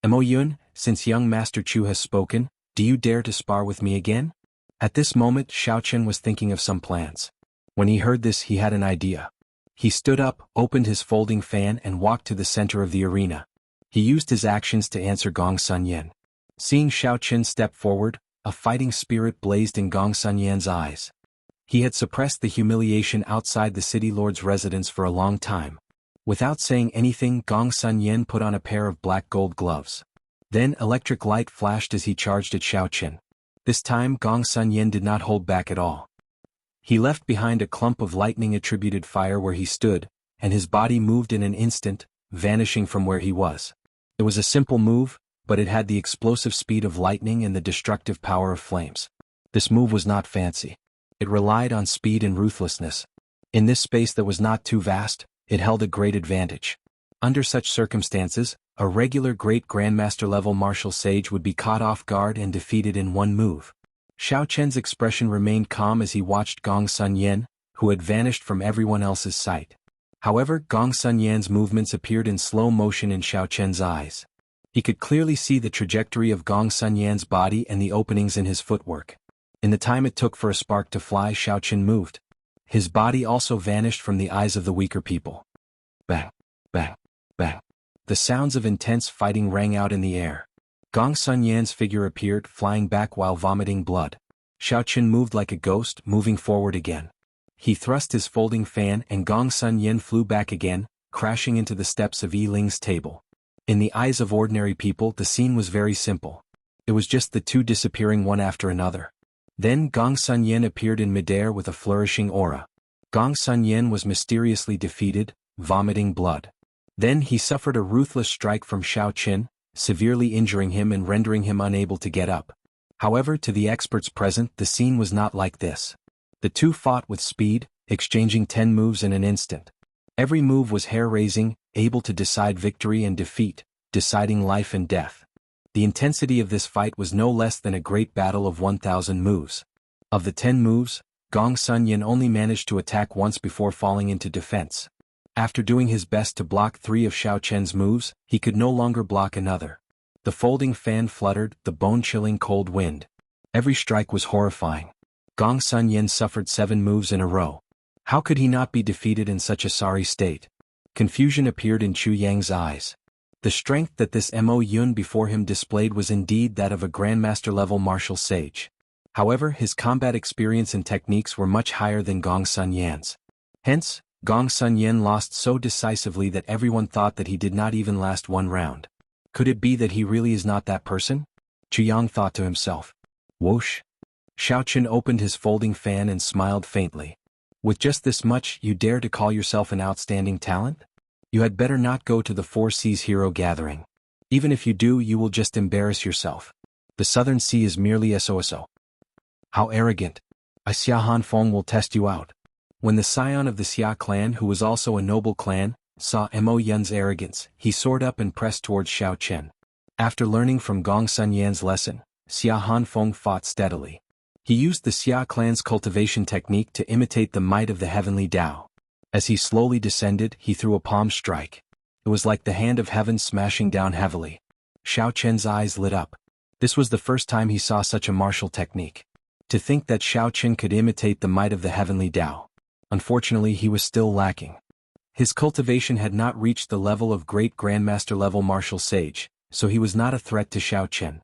Mo Yun, since young Master Chu has spoken, do you dare to spar with me again?" At this moment Xiao Chen was thinking of some plans. When he heard this he had an idea. He stood up, opened his folding fan and walked to the center of the arena. He used his actions to answer Gong Sun Yin. Seeing Xiao Chen step forward, a fighting spirit blazed in Gong Sun Yan's eyes. He had suppressed the humiliation outside the city lord's residence for a long time. Without saying anything, Gong Sun Yin put on a pair of black gold gloves. Then electric light flashed as he charged at Xiao Chen. This time Gong Sun Yin did not hold back at all. He left behind a clump of lightning-attributed fire where he stood, and his body moved in an instant, vanishing from where he was. It was a simple move, but it had the explosive speed of lightning and the destructive power of flames. This move was not fancy. It relied on speed and ruthlessness. In this space that was not too vast, it held a great advantage. Under such circumstances, a regular great grandmaster level martial sage would be caught off guard and defeated in one move. Xiao Chen's expression remained calm as he watched Gong Sun Yin, who had vanished from everyone else's sight. However, Gong Sun Yan's movements appeared in slow motion in Xiao Chen's eyes. He could clearly see the trajectory of Gong Sun Yan's body and the openings in his footwork. In the time it took for a spark to fly, Xiao Chen moved. His body also vanished from the eyes of the weaker people. Bang, bang, bang. The sounds of intense fighting rang out in the air. Gong Sun Yan's figure appeared, flying back while vomiting blood. Xiao Chen moved like a ghost, moving forward again. He thrust his folding fan and Gong Sun Yin flew back again, crashing into the steps of Yi Ling's table. In the eyes of ordinary people the scene was very simple. It was just the two disappearing one after another. Then Gong Sun Yin appeared in midair with a flourishing aura. Gong Sun Yin was mysteriously defeated, vomiting blood. Then he suffered a ruthless strike from Xiao Chen, severely injuring him and rendering him unable to get up. However, to the experts present the scene was not like this. The two fought with speed, exchanging 10 moves in an instant. Every move was hair-raising, able to decide victory and defeat, deciding life and death. The intensity of this fight was no less than a great battle of 1,000 moves. Of the 10 moves, Gong Sun Yin only managed to attack once before falling into defense. After doing his best to block 3 of Xiao Chen's moves, he could no longer block another. The folding fan fluttered, the bone-chilling cold wind. Every strike was horrifying. Gong Sun Yin suffered 7 moves in a row. How could he not be defeated in such a sorry state? Confusion appeared in Chu Yang's eyes. The strength that this Mo Yun before him displayed was indeed that of a grandmaster-level martial sage. However, his combat experience and techniques were much higher than Gong Sun Yan's. Hence, Gong Sun Yin lost so decisively that everyone thought that he did not even last one round. Could it be that he really is not that person? Chu Yang thought to himself. Whoosh. Xiao Chen opened his folding fan and smiled faintly. With just this much, you dare to call yourself an outstanding talent? You had better not go to the Four Seas Hero Gathering. Even if you do, you will just embarrass yourself. The Southern Sea is merely SOSO. How arrogant. Xia Hanfeng will test you out. When the scion of the Xia clan, who was also a noble clan, saw Mo Yun's arrogance, he soared up and pressed towards Xiao Chen. After learning from Gong Sun Yan's lesson, Xia Hanfeng fought steadily. He used the Xia clan's cultivation technique to imitate the might of the heavenly Tao. As he slowly descended, he threw a palm strike. It was like the hand of heaven smashing down heavily. Xiao Chen's eyes lit up. This was the first time he saw such a martial technique. To think that Xiao Chen could imitate the might of the heavenly Tao. Unfortunately, he was still lacking. His cultivation had not reached the level of great grandmaster level martial sage, so he was not a threat to Xiao Chen.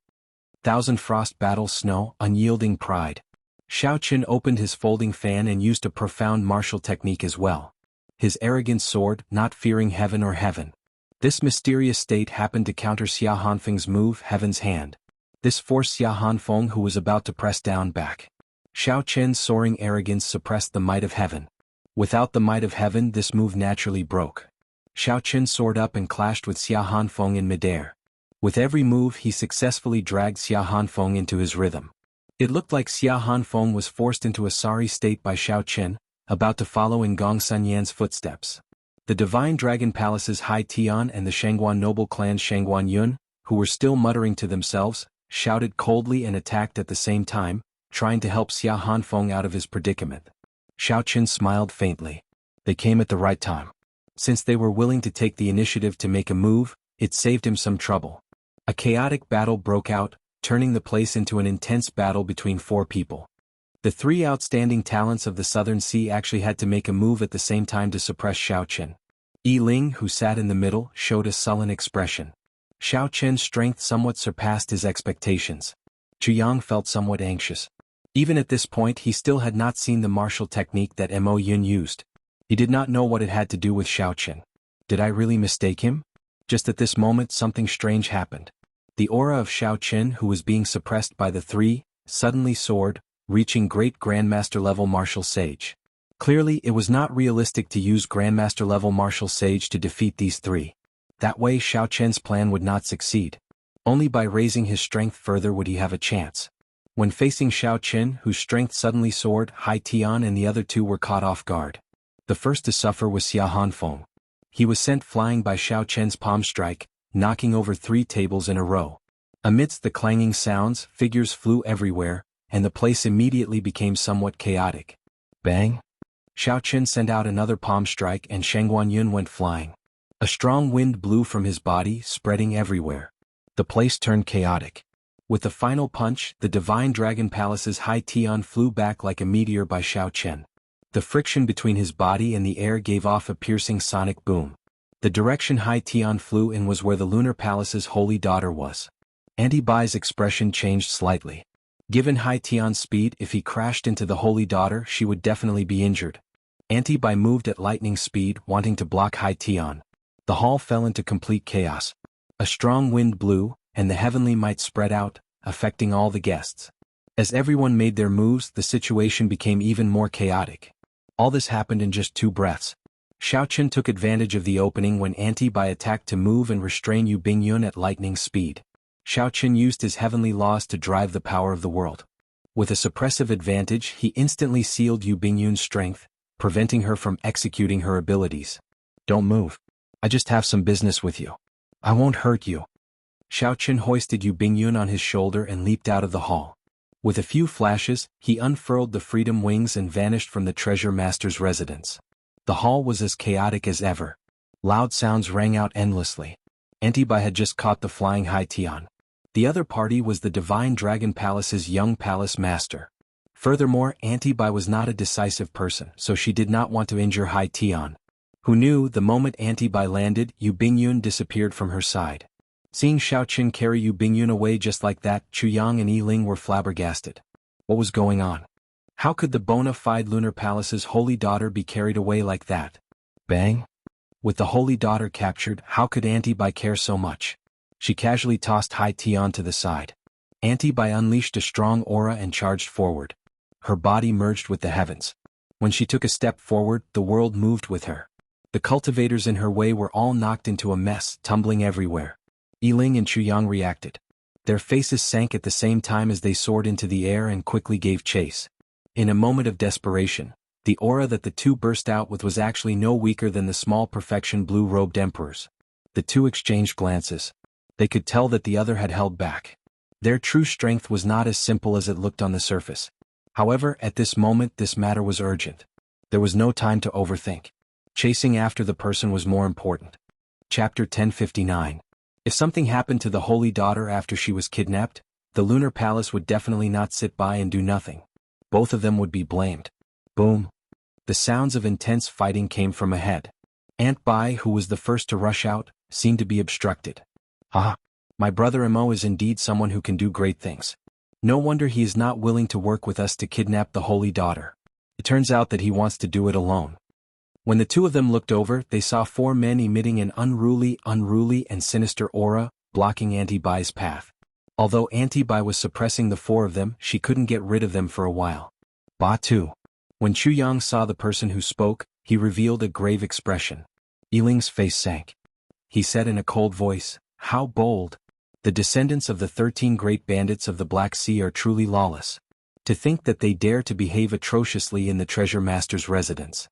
Thousand Frost Battle Snow, Unyielding Pride. Xiao Chen opened his folding fan and used a profound martial technique as well. His arrogance soared, not fearing heaven or heaven. This mysterious state happened to counter Xia Hanfeng's move, Heaven's Hand. This forced Xia Hanfeng, who was about to press down, back. Xiao Chen's soaring arrogance suppressed the might of heaven. Without the might of heaven, this move naturally broke. Xiao Chen soared up and clashed with Xia Hanfeng in midair. With every move he successfully dragged Xia Hanfeng into his rhythm. It looked like Xia Hanfeng was forced into a sorry state by Xiao Qian, about to follow in Gong Sunyan's footsteps. The Divine Dragon Palace's Hai Tian and the Shangguan noble clan's Shangguan Yun, who were still muttering to themselves, shouted coldly and attacked at the same time, trying to help Xia Hanfeng out of his predicament. Xiao Qian smiled faintly. They came at the right time. Since they were willing to take the initiative to make a move, it saved him some trouble. A chaotic battle broke out, turning the place into an intense battle between four people. The three outstanding talents of the Southern Sea actually had to make a move at the same time to suppress Xiao Qian. Yi Ling, who sat in the middle, showed a sullen expression. Xiao Qian's strength somewhat surpassed his expectations. Chu Yang felt somewhat anxious. Even at this point he still had not seen the martial technique that Mo Yun used. He did not know what it had to do with Xiao Qian. Did I really mistake him? Just at this moment something strange happened. The aura of Xiao Qian, who was being suppressed by the three, suddenly soared, reaching great Grandmaster-level martial sage. Clearly it was not realistic to use Grandmaster-level martial sage to defeat these three. That way Xiao Qian's plan would not succeed. Only by raising his strength further would he have a chance. When facing Xiao Qian, whose strength suddenly soared, Hai Tian and the other two were caught off guard. The first to suffer was Xia Hanfeng. He was sent flying by Xiao Qian's palm strike, knocking over 3 tables in a row. Amidst the clanging sounds, figures flew everywhere, and the place immediately became somewhat chaotic. Bang! Xiao Qian sent out another palm strike and Shangguan Yun went flying. A strong wind blew from his body, spreading everywhere. The place turned chaotic. With the final punch, the Divine Dragon Palace's Hai Tian flew back like a meteor by Xiao Qian. The friction between his body and the air gave off a piercing sonic boom. The direction Hai Tian flew in was where the Lunar Palace's holy daughter was. Auntie Bai's expression changed slightly. Given Hai Tian's speed, if he crashed into the holy daughter, she would definitely be injured. Auntie Bai moved at lightning speed, wanting to block Hai Tian. The hall fell into complete chaos. A strong wind blew, and the heavenly might spread out, affecting all the guests. As everyone made their moves, the situation became even more chaotic. All this happened in just 2 breaths. Xiao Qian took advantage of the opening when Auntie Bai attacked to move and restrain Yu Bingyun at lightning speed. Xiao Qian used his heavenly laws to drive the power of the world. With a suppressive advantage, he instantly sealed Yu Bingyun's strength, preventing her from executing her abilities. Don't move. I just have some business with you. I won't hurt you. Xiao Qian hoisted Yu Bingyun on his shoulder and leaped out of the hall. With a few flashes, he unfurled the freedom wings and vanished from the treasure master's residence. The hall was as chaotic as ever. Loud sounds rang out endlessly. Auntie Bai had just caught the flying Hai Tian. The other party was the Divine Dragon Palace's young palace master. Furthermore, Auntie Bai was not a decisive person, so she did not want to injure Hai Tian. Who knew, the moment Auntie Bai landed, Yu Bingyun disappeared from her side. Seeing Xiao Qian carry Yu Bingyun away just like that, Chu Yang and Yi Ling were flabbergasted. What was going on? How could the bona fide Lunar Palace's holy daughter be carried away like that? Bang! With the holy daughter captured, how could Auntie Bai care so much? She casually tossed Hai Tian to the side. Auntie Bai unleashed a strong aura and charged forward. Her body merged with the heavens. When she took a step forward, the world moved with her. The cultivators in her way were all knocked into a mess, tumbling everywhere. Yi Ling and Chu Yang reacted. Their faces sank at the same time as they soared into the air and quickly gave chase. In a moment of desperation, the aura that the two burst out with was actually no weaker than the small perfection blue-robed emperors. The two exchanged glances. They could tell that the other had held back. Their true strength was not as simple as it looked on the surface. However, at this moment this matter was urgent. There was no time to overthink. Chasing after the person was more important. Chapter 1059. If something happened to the Holy Daughter after she was kidnapped, the Lunar Palace would definitely not sit by and do nothing. Both of them would be blamed. Boom. The sounds of intense fighting came from ahead. Aunt Bai, who was the first to rush out, seemed to be obstructed. Ah, my brother Mo is indeed someone who can do great things. No wonder he is not willing to work with us to kidnap the Holy Daughter. It turns out that he wants to do it alone. When the two of them looked over, they saw 4 men emitting an unruly and sinister aura, blocking Auntie Bai's path. Although Auntie Bai was suppressing the 4 of them, she couldn't get rid of them for a while. Ba too. When Chu Yang saw the person who spoke, he revealed a grave expression. Yi Ling's face sank. He said in a cold voice, "How bold! The descendants of the 13 great bandits of the Black Sea are truly lawless. To think that they dare to behave atrociously in the treasure master's residence.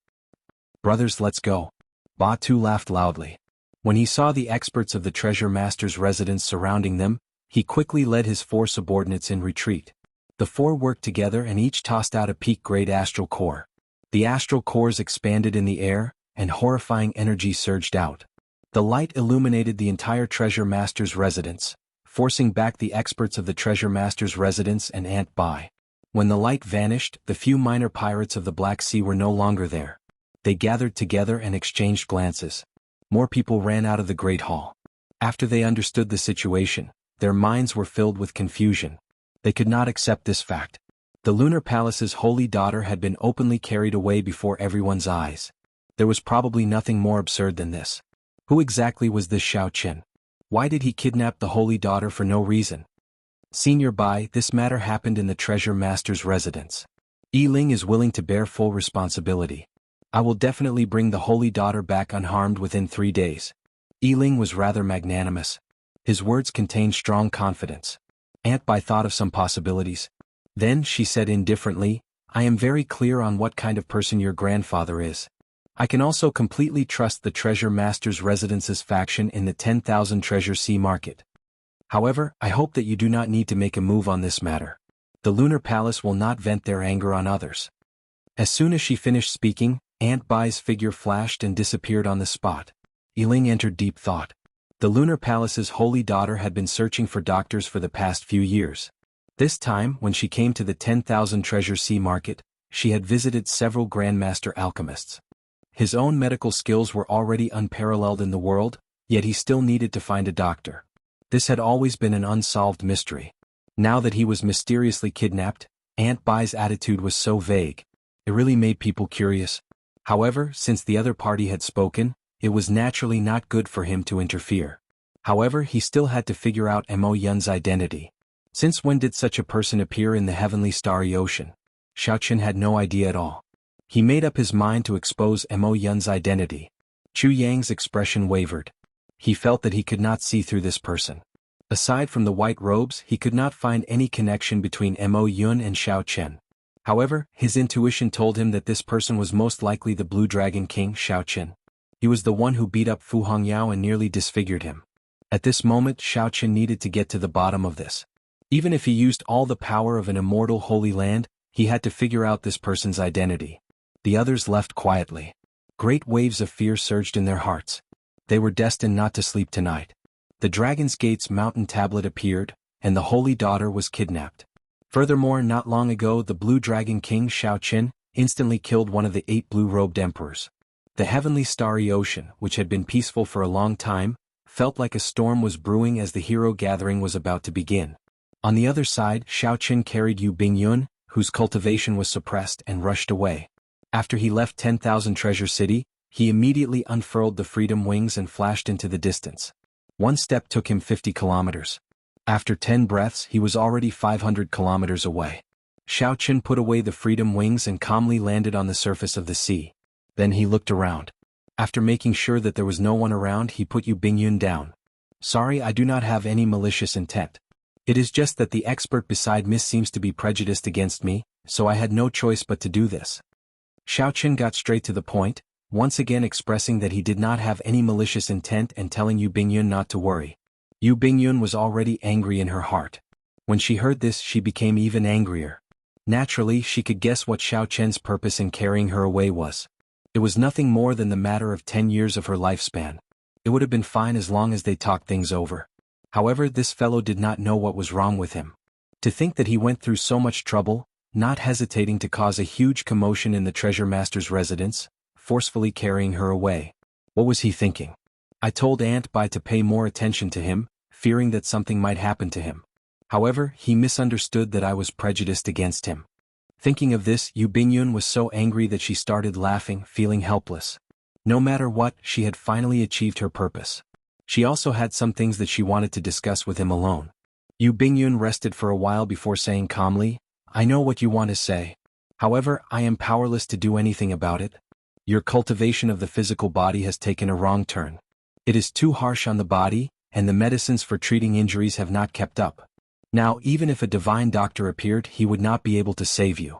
Brothers, let's go. Ba Tu laughed loudly. When he saw the experts of the treasure master's residence surrounding them, he quickly led his 4 subordinates in retreat. The 4 worked together and each tossed out a peak-grade astral core. The astral cores expanded in the air, and horrifying energy surged out. The light illuminated the entire treasure master's residence, forcing back the experts of the treasure master's residence and Ant Bai. When the light vanished, the few minor pirates of the Black Sea were no longer there. They gathered together and exchanged glances. More people ran out of the Great Hall. After they understood the situation, their minds were filled with confusion. They could not accept this fact. The Lunar Palace's holy daughter had been openly carried away before everyone's eyes. There was probably nothing more absurd than this. Who exactly was this Xiao Qin? Why did he kidnap the holy daughter for no reason? Senior Bai, this matter happened in the treasure master's residence. Yi Ling is willing to bear full responsibility. I will definitely bring the holy daughter back unharmed within 3 days. Yi Ling was rather magnanimous. His words contained strong confidence. Ant Bai thought of some possibilities. Then she said indifferently, I am very clear on what kind of person your grandfather is. I can also completely trust the treasure master's residence's faction in the 10,000 treasure sea market. However, I hope that you do not need to make a move on this matter. The Lunar Palace will not vent their anger on others. As soon as she finished speaking, Ant Bai's figure flashed and disappeared on the spot. Yi Ling entered deep thought. The Lunar Palace's holy daughter had been searching for doctors for the past few years. This time, when she came to the 10,000 treasure sea market, she had visited several grandmaster alchemists. His own medical skills were already unparalleled in the world, yet he still needed to find a doctor. This had always been an unsolved mystery. Now that he was mysteriously kidnapped, Ant Bai's attitude was so vague. It really made people curious. However, since the other party had spoken, it was naturally not good for him to interfere. However, he still had to figure out Mo Yun's identity. Since when did such a person appear in the heavenly starry ocean? Xiao Qin had no idea at all. He made up his mind to expose Mo Yun's identity. Chu Yang's expression wavered. He felt that he could not see through this person. Aside from the white robes, he could not find any connection between Mo Yun and Xiao Qin. However, his intuition told him that this person was most likely the Blue Dragon King, Xiao Qin. He was the one who beat up Fu Hongyao and nearly disfigured him. At this moment, Xiao Qin needed to get to the bottom of this. Even if he used all the power of an immortal holy land, he had to figure out this person's identity. The others left quietly. Great waves of fear surged in their hearts. They were destined not to sleep tonight. The Dragon's Gate's mountain tablet appeared, and the holy daughter was kidnapped. Furthermore, not long ago the Blue Dragon King Xiao Qin instantly killed one of the 8 blue-robed emperors. The heavenly starry ocean, which had been peaceful for a long time, felt like a storm was brewing as the hero gathering was about to begin. On the other side, Xiao Qin carried Yu Bingyun, whose cultivation was suppressed, and rushed away. After he left 10,000 Treasure City, he immediately unfurled the freedom wings and flashed into the distance. One step took him 50 kilometers. After 10 breaths, he was already 500 kilometers away. Xiao Qin put away the freedom wings and calmly landed on the surface of the sea. Then he looked around. After making sure that there was no one around, he put Yu Bingyun down. Sorry, I do not have any malicious intent. It is just that the expert beside me seems to be prejudiced against me, so I had no choice but to do this. Xiao Qin got straight to the point, once again expressing that he did not have any malicious intent and telling Yu Bingyun not to worry. Yu Bingyun was already angry in her heart. When she heard this, she became even angrier. Naturally, she could guess what Xiao Qin's purpose in carrying her away was. It was nothing more than the matter of 10 years of her lifespan. It would have been fine as long as they talked things over. However, this fellow did not know what was wrong with him. To think that he went through so much trouble, not hesitating to cause a huge commotion in the treasure master's residence, forcefully carrying her away. What was he thinking? I told Ant Bai to pay more attention to him, fearing that something might happen to him. However, he misunderstood that I was prejudiced against him. Thinking of this, Yu Bingyun was so angry that she started laughing, feeling helpless. No matter what, she had finally achieved her purpose. She also had some things that she wanted to discuss with him alone. Yu Bingyun rested for a while before saying calmly, I know what you want to say. However, I am powerless to do anything about it. Your cultivation of the physical body has taken a wrong turn. It is too harsh on the body, and the medicines for treating injuries have not kept up. Now even if a divine doctor appeared, he would not be able to save you.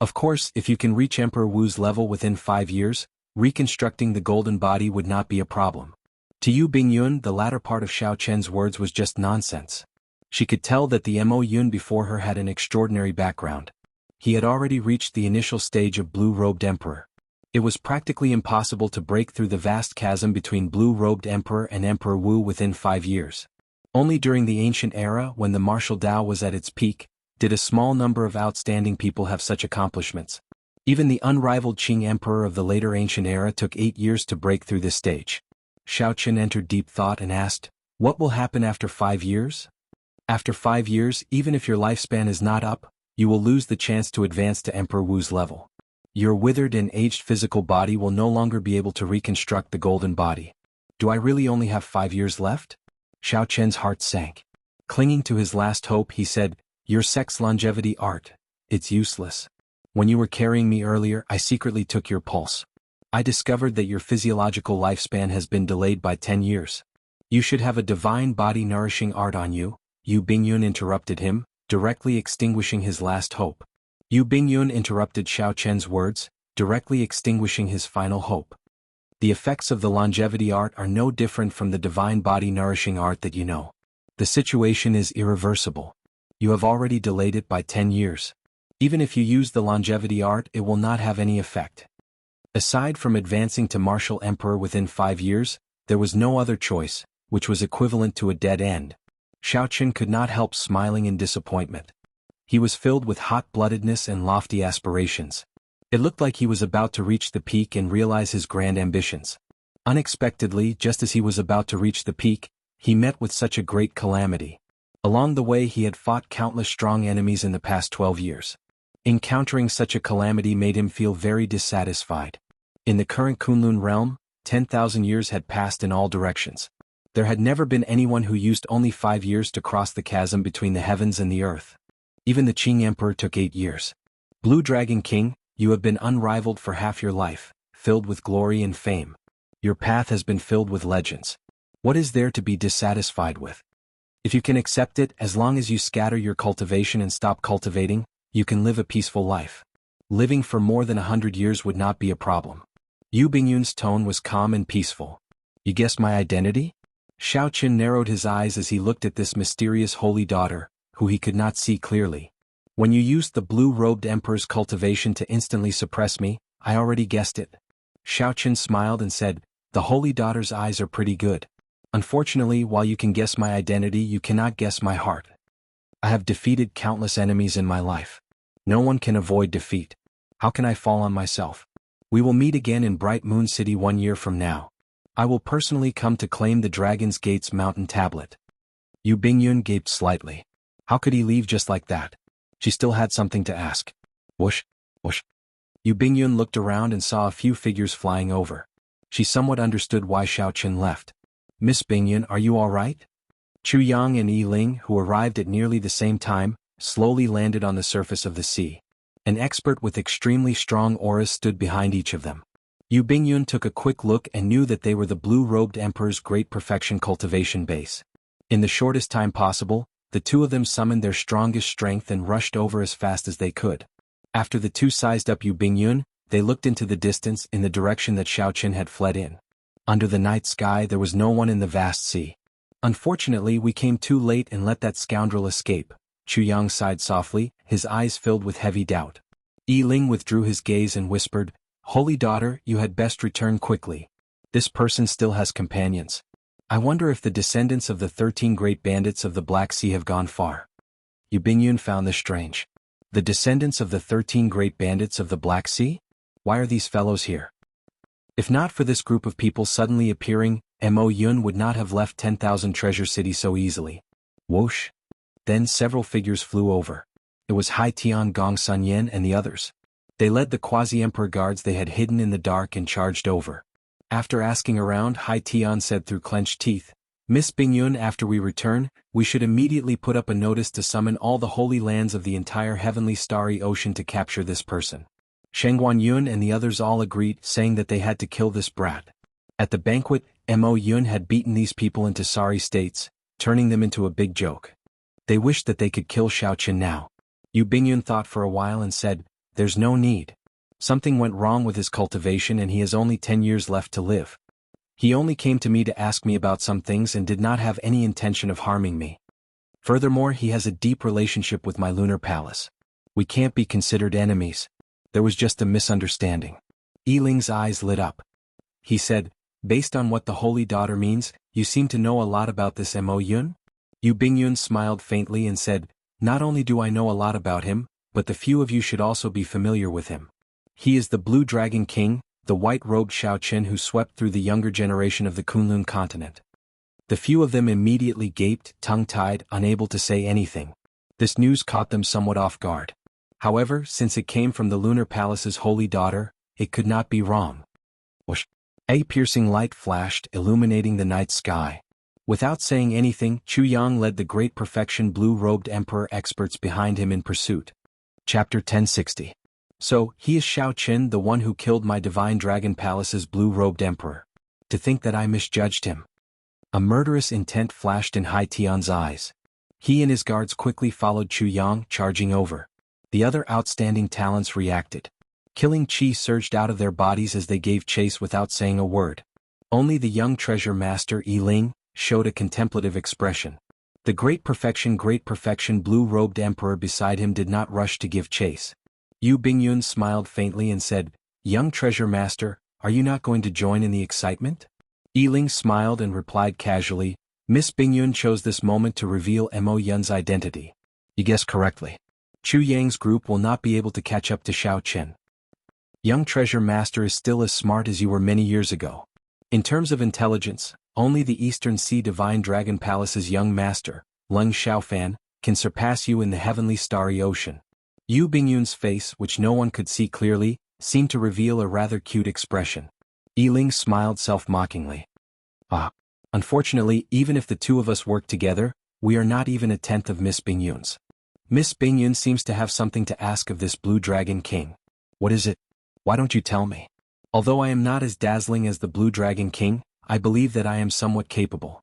Of course, if you can reach Emperor Wu's level within 5 years, reconstructing the golden body would not be a problem. To Yu Bingyun, the latter part of Xiao Chen's words was just nonsense. She could tell that the Mo Yun before her had an extraordinary background. He had already reached the initial stage of blue-robed emperor. It was practically impossible to break through the vast chasm between blue-robed emperor and Emperor Wu within 5 years. Only during the ancient era, when the martial Tao was at its peak, did a small number of outstanding people have such accomplishments. Even the unrivaled Qing emperor of the later ancient era took 8 years to break through this stage. Xiao Chen entered deep thought and asked, "What will happen after 5 years?" After 5 years, even if your lifespan is not up, you will lose the chance to advance to Emperor Wu's level. Your withered and aged physical body will no longer be able to reconstruct the golden body. Do I really only have 5 years left? Xiao Chen's heart sank. Clinging to his last hope, he said, "Your sex longevity art, it's useless. When you were carrying me earlier, I secretly took your pulse. I discovered that your physiological lifespan has been delayed by 10 years. You should have a divine body nourishing art on you." Yu Bingyun interrupted him, directly extinguishing his last hope. Yu Bingyun interrupted Xiao Chen's words, directly extinguishing his final hope. The effects of the longevity art are no different from the divine body nourishing art that you know. The situation is irreversible. You have already delayed it by 10 years. Even if you use the longevity art, it will not have any effect. Aside from advancing to martial emperor within 5 years, there was no other choice, which was equivalent to a dead end. Xiao Chen could not help smiling in disappointment. He was filled with hot-bloodedness and lofty aspirations. It looked like he was about to reach the peak and realize his grand ambitions. Unexpectedly, just as he was about to reach the peak, he met with such a great calamity. Along the way he had fought countless strong enemies in the past 12 years. Encountering such a calamity made him feel very dissatisfied. In the current Kunlun realm, 10,000 years had passed in all directions. There had never been anyone who used only 5 years to cross the chasm between the heavens and the earth. Even the Qing Emperor took 8 years. Blue Dragon King, you have been unrivaled for half your life, filled with glory and fame. Your path has been filled with legends. What is there to be dissatisfied with? If you can accept it, as long as you scatter your cultivation and stop cultivating, you can live a peaceful life. Living for more than 100 years would not be a problem. Yu Bingyun's tone was calm and peaceful. You guessed my identity? Xiao Chen narrowed his eyes as he looked at this mysterious holy daughter, who he could not see clearly. When you used the blue-robed emperor's cultivation to instantly suppress me, I already guessed it. Xiao Chen smiled and said, "The holy daughter's eyes are pretty good. Unfortunately, while you can guess my identity, you cannot guess my heart. I have defeated countless enemies in my life. No one can avoid defeat. How can I fall on myself? We will meet again in Bright Moon City 1 year from now. I will personally come to claim the Dragon's Gate's mountain tablet." Yu Bingyun gaped slightly. How could he leave just like that? She still had something to ask. Whoosh, whoosh. Yu Bingyun looked around and saw a few figures flying over. She somewhat understood why Xiao Chen left. "Miss Bingyun, are you all right?" Chu Yang and Yi Ling, who arrived at nearly the same time, slowly landed on the surface of the sea. An expert with extremely strong auras stood behind each of them. Yu Bingyun took a quick look and knew that they were the blue-robed emperor's great perfection cultivation base. In the shortest time possible, the two of them summoned their strongest strength and rushed over as fast as they could. After the two sized up Yu Bingyun, they looked into the distance in the direction that Xiao Chen had fled in. Under the night sky there was no one in the vast sea. "Unfortunately, we came too late and let that scoundrel escape," Chu Yang sighed softly, his eyes filled with heavy doubt. Yi Ling withdrew his gaze and whispered, "Holy daughter, you had best return quickly. This person still has companions. I wonder if the descendants of the 13 great bandits of the Black Sea have gone far." Yu Bingyun found this strange. The descendants of the 13 great bandits of the Black Sea? Why are these fellows here? If not for this group of people suddenly appearing, Mo Yun would not have left 10,000 Treasure City so easily. Whoosh. Then several figures flew over. It was Hai Tian, Gong Sun Yen and the others. They led the quasi-emperor guards they had hidden in the dark and charged over. After asking around, Hai Tian said through clenched teeth, "Miss Bingyun, after we return, we should immediately put up a notice to summon all the holy lands of the entire heavenly starry ocean to capture this person." Shengguan Yun and the others all agreed, saying that they had to kill this brat. At the banquet, Mo Yun had beaten these people into sorry states, turning them into a big joke. They wished that they could kill Xiaoqin now. Yu Bingyun thought for a while and said, "There's no need. Something went wrong with his cultivation and he has only 10 years left to live. He only came to me to ask me about some things and did not have any intention of harming me. Furthermore, he has a deep relationship with my lunar palace. We can't be considered enemies. There was just a misunderstanding." Yiling's eyes lit up. He said, "Based on what the Holy Daughter means, you seem to know a lot about this Mo Yun?" Yu Bingyun smiled faintly and said, "Not only do I know a lot about him, but the few of you should also be familiar with him. He is the Blue Dragon King, the white-robed Xiaoqin who swept through the younger generation of the Kunlun continent." The few of them immediately gaped, tongue-tied, unable to say anything. This news caught them somewhat off guard. However, since it came from the Lunar Palace's Holy Daughter, it could not be wrong. Whoosh! A piercing light flashed, illuminating the night sky. Without saying anything, Chu Yang led the Great Perfection Blue-Robed Emperor experts behind him in pursuit. Chapter 1060. So, he is Xiaoqin, the one who killed my Divine Dragon Palace's Blue-Robed Emperor. To think that I misjudged him. A murderous intent flashed in Hai Tian's eyes. He and his guards quickly followed Chu Yang, charging over. The other outstanding talents reacted. Killing chi surged out of their bodies as they gave chase without saying a word. Only the young treasure master Yiling showed a contemplative expression. The Great Perfection Blue-Robed Emperor beside him did not rush to give chase. Yu Bingyun smiled faintly and said, "Young treasure master, are you not going to join in the excitement?" Yiling smiled and replied casually, "Miss Bingyun chose this moment to reveal Mo Yun's identity." "You guessed correctly. Chu Yang's group will not be able to catch up to Xiaoqin. Young treasure master is still as smart as you were many years ago. In terms of intelligence, only the Eastern Sea Divine Dragon Palace's young master, Leng Xiaofan, can surpass you in the heavenly starry ocean." Yu Bingyun's face, which no one could see clearly, seemed to reveal a rather cute expression. Yiling smiled self-mockingly. Unfortunately, even if the two of us work together, we are not even a tenth of Miss Bingyun's. Miss Bingyun seems to have something to ask of this Blue Dragon King. What is it? Why don't you tell me? Although I am not as dazzling as the Blue Dragon King, I believe that I am somewhat capable."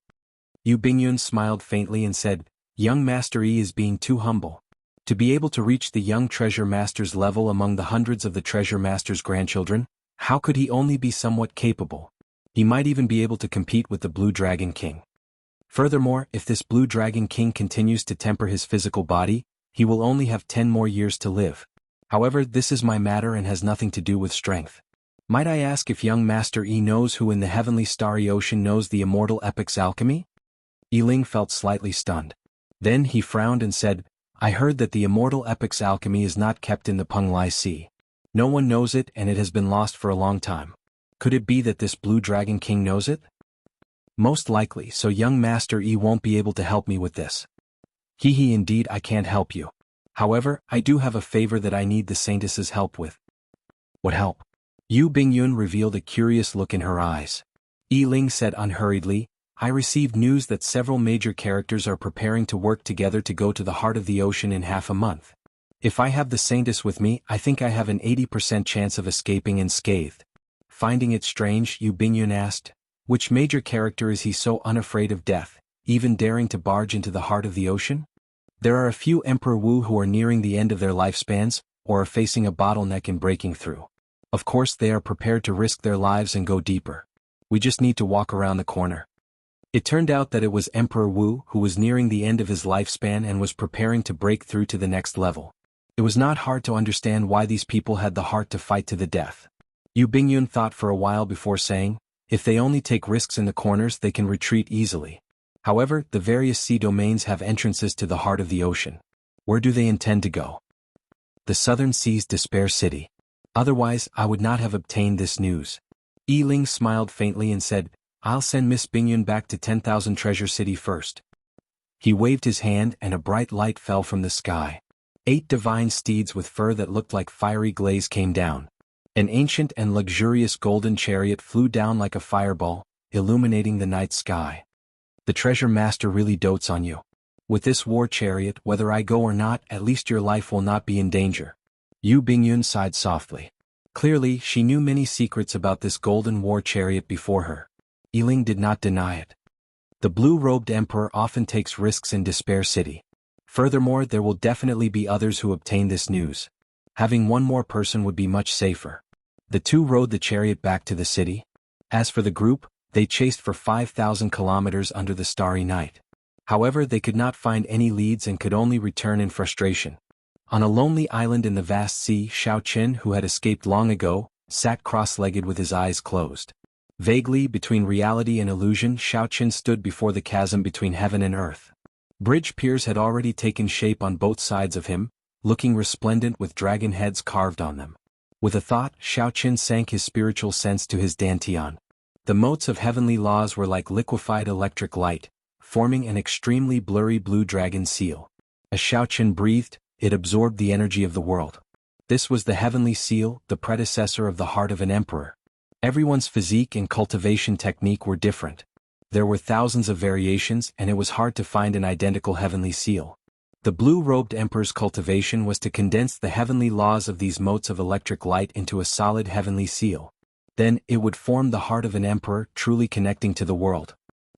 Yu Bingyun smiled faintly and said, "Young Master Yi is being too humble. To be able to reach the young treasure master's level among the hundreds of the treasure master's grandchildren, how could he only be somewhat capable? He might even be able to compete with the Blue Dragon King. Furthermore, if this Blue Dragon King continues to temper his physical body, he will only have 10 more years to live. However, this is my matter and has nothing to do with strength. Might I ask if young Master Yi knows who in the heavenly starry ocean knows the immortal epic's alchemy?" Yiling felt slightly stunned. Then he frowned and said, "I heard that the immortal epic's alchemy is not kept in the Penglai Sea. No one knows it and it has been lost for a long time. Could it be that this Blue Dragon King knows it?" "Most likely, so young Master Yi won't be able to help me with this." Indeed I can't help you. However, I do have a favor that I need the Saintess's help with." "What help?" Yu Bingyun revealed a curious look in her eyes. Yiling said unhurriedly, "I received news that several major characters are preparing to work together to go to the heart of the ocean in half a month. If I have the Saintess with me, I think I have an 80% chance of escaping unscathed." Finding it strange, Yu Bingyun asked, "Which major character is he so unafraid of death, even daring to barge into the heart of the ocean?" "There are a few Emperor Wu who are nearing the end of their lifespans, or are facing a bottleneck in breaking through. Of course they are prepared to risk their lives and go deeper. We just need to walk around the corner." It turned out that it was Emperor Wu who was nearing the end of his lifespan and was preparing to break through to the next level. It was not hard to understand why these people had the heart to fight to the death. Yu Bingyun thought for a while before saying, "If they only take risks in the corners they can retreat easily. However, the various sea domains have entrances to the heart of the ocean. Where do they intend to go?" "The Southern Sea's Despair City. Otherwise, I would not have obtained this news." Yiling smiled faintly and said, "I'll send Miss Bingyun back to 10,000 Treasure City first." He waved his hand and a bright light fell from the sky. 8 divine steeds with fur that looked like fiery glaze came down. An ancient and luxurious golden chariot flew down like a fireball, illuminating the night sky. "The treasure master really dotes on you. With this war chariot, whether I go or not, at least your life will not be in danger." Yu Bingyun sighed softly. Clearly, she knew many secrets about this golden war chariot before her. Yiling did not deny it. The blue-robed emperor often takes risks in Despair City. Furthermore, there will definitely be others who obtain this news. Having one more person would be much safer. The two rode the chariot back to the city. As for the group, they chased for 5,000 kilometers under the starry night. However, they could not find any leads and could only return in frustration. On a lonely island in the vast sea, Xiao Qin, who had escaped long ago, sat cross-legged with his eyes closed. Vaguely, between reality and illusion, Xiao Qin stood before the chasm between heaven and earth. Bridge piers had already taken shape on both sides of him, looking resplendent with dragon heads carved on them. With a thought, Xiao Qin sank his spiritual sense to his dantian. The motes of heavenly laws were like liquefied electric light, forming an extremely blurry blue dragon seal. As Xiao Qin breathed, it absorbed the energy of the world. This was the heavenly seal, the predecessor of the heart of an emperor. Everyone's physique and cultivation technique were different. There were thousands of variations and it was hard to find an identical heavenly seal. The blue-robed emperor's cultivation was to condense the heavenly laws of these motes of electric light into a solid heavenly seal. Then, it would form the heart of an emperor, truly connecting to the world.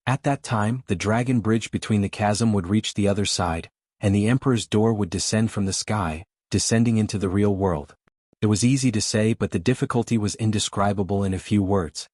At that time, the dragon bridge between the chasm would reach the other side, and the emperor's door would descend from the sky, descending into the real world. It was easy to say, but the difficulty was indescribable in a few words.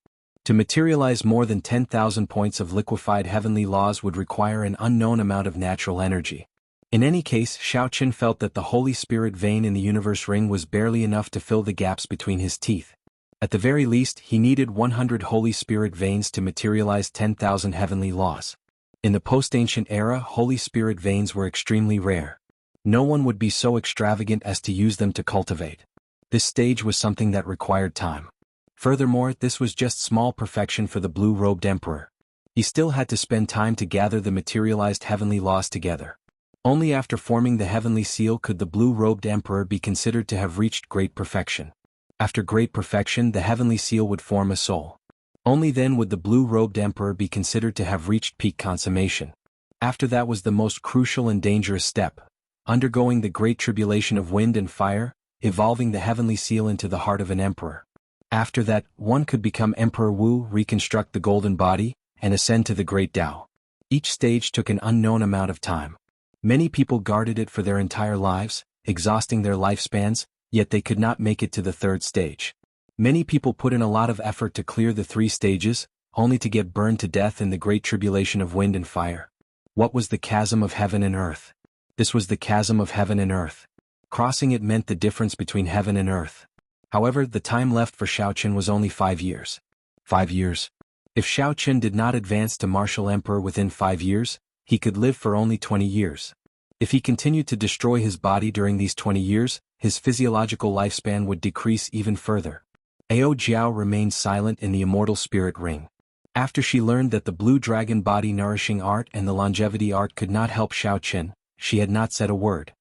To materialize more than 10,000 points of liquefied heavenly laws would require an unknown amount of natural energy. In any case, Xiao Qin felt that the Holy Spirit vein in the universe ring was barely enough to fill the gaps between his teeth. At the very least, he needed 100 Holy Spirit veins to materialize 10,000 heavenly laws. In the post-ancient era, Holy Spirit veins were extremely rare. No one would be so extravagant as to use them to cultivate. This stage was something that required time. Furthermore, this was just small perfection for the blue-robed emperor. He still had to spend time to gather the materialized heavenly laws together. Only after forming the heavenly seal could the blue-robed emperor be considered to have reached great perfection. After great perfection, the heavenly seal would form a soul. Only then would the blue-robed emperor be considered to have reached peak consummation. After that was the most crucial and dangerous step, undergoing the great tribulation of wind and fire, evolving the heavenly seal into the heart of an emperor. After that, one could become Emperor Wu, reconstruct the golden body, and ascend to the great Tao. Each stage took an unknown amount of time. Many people guarded it for their entire lives, exhausting their lifespans, yet they could not make it to the third stage. Many people put in a lot of effort to clear the 3 stages, only to get burned to death in the great tribulation of wind and fire. What was the chasm of heaven and earth? This was the chasm of heaven and earth. Crossing it meant the difference between heaven and earth. However, the time left for Xiao Qin was only 5 years. 5 years. If Xiao Qin did not advance to martial emperor within 5 years, he could live for only 20 years. If he continued to destroy his body during these 20 years, his physiological lifespan would decrease even further. Ao Jiao remained silent in the immortal spirit ring. After she learned that the blue dragon body nourishing art and the longevity art could not help Xiao Qin, she had not said a word.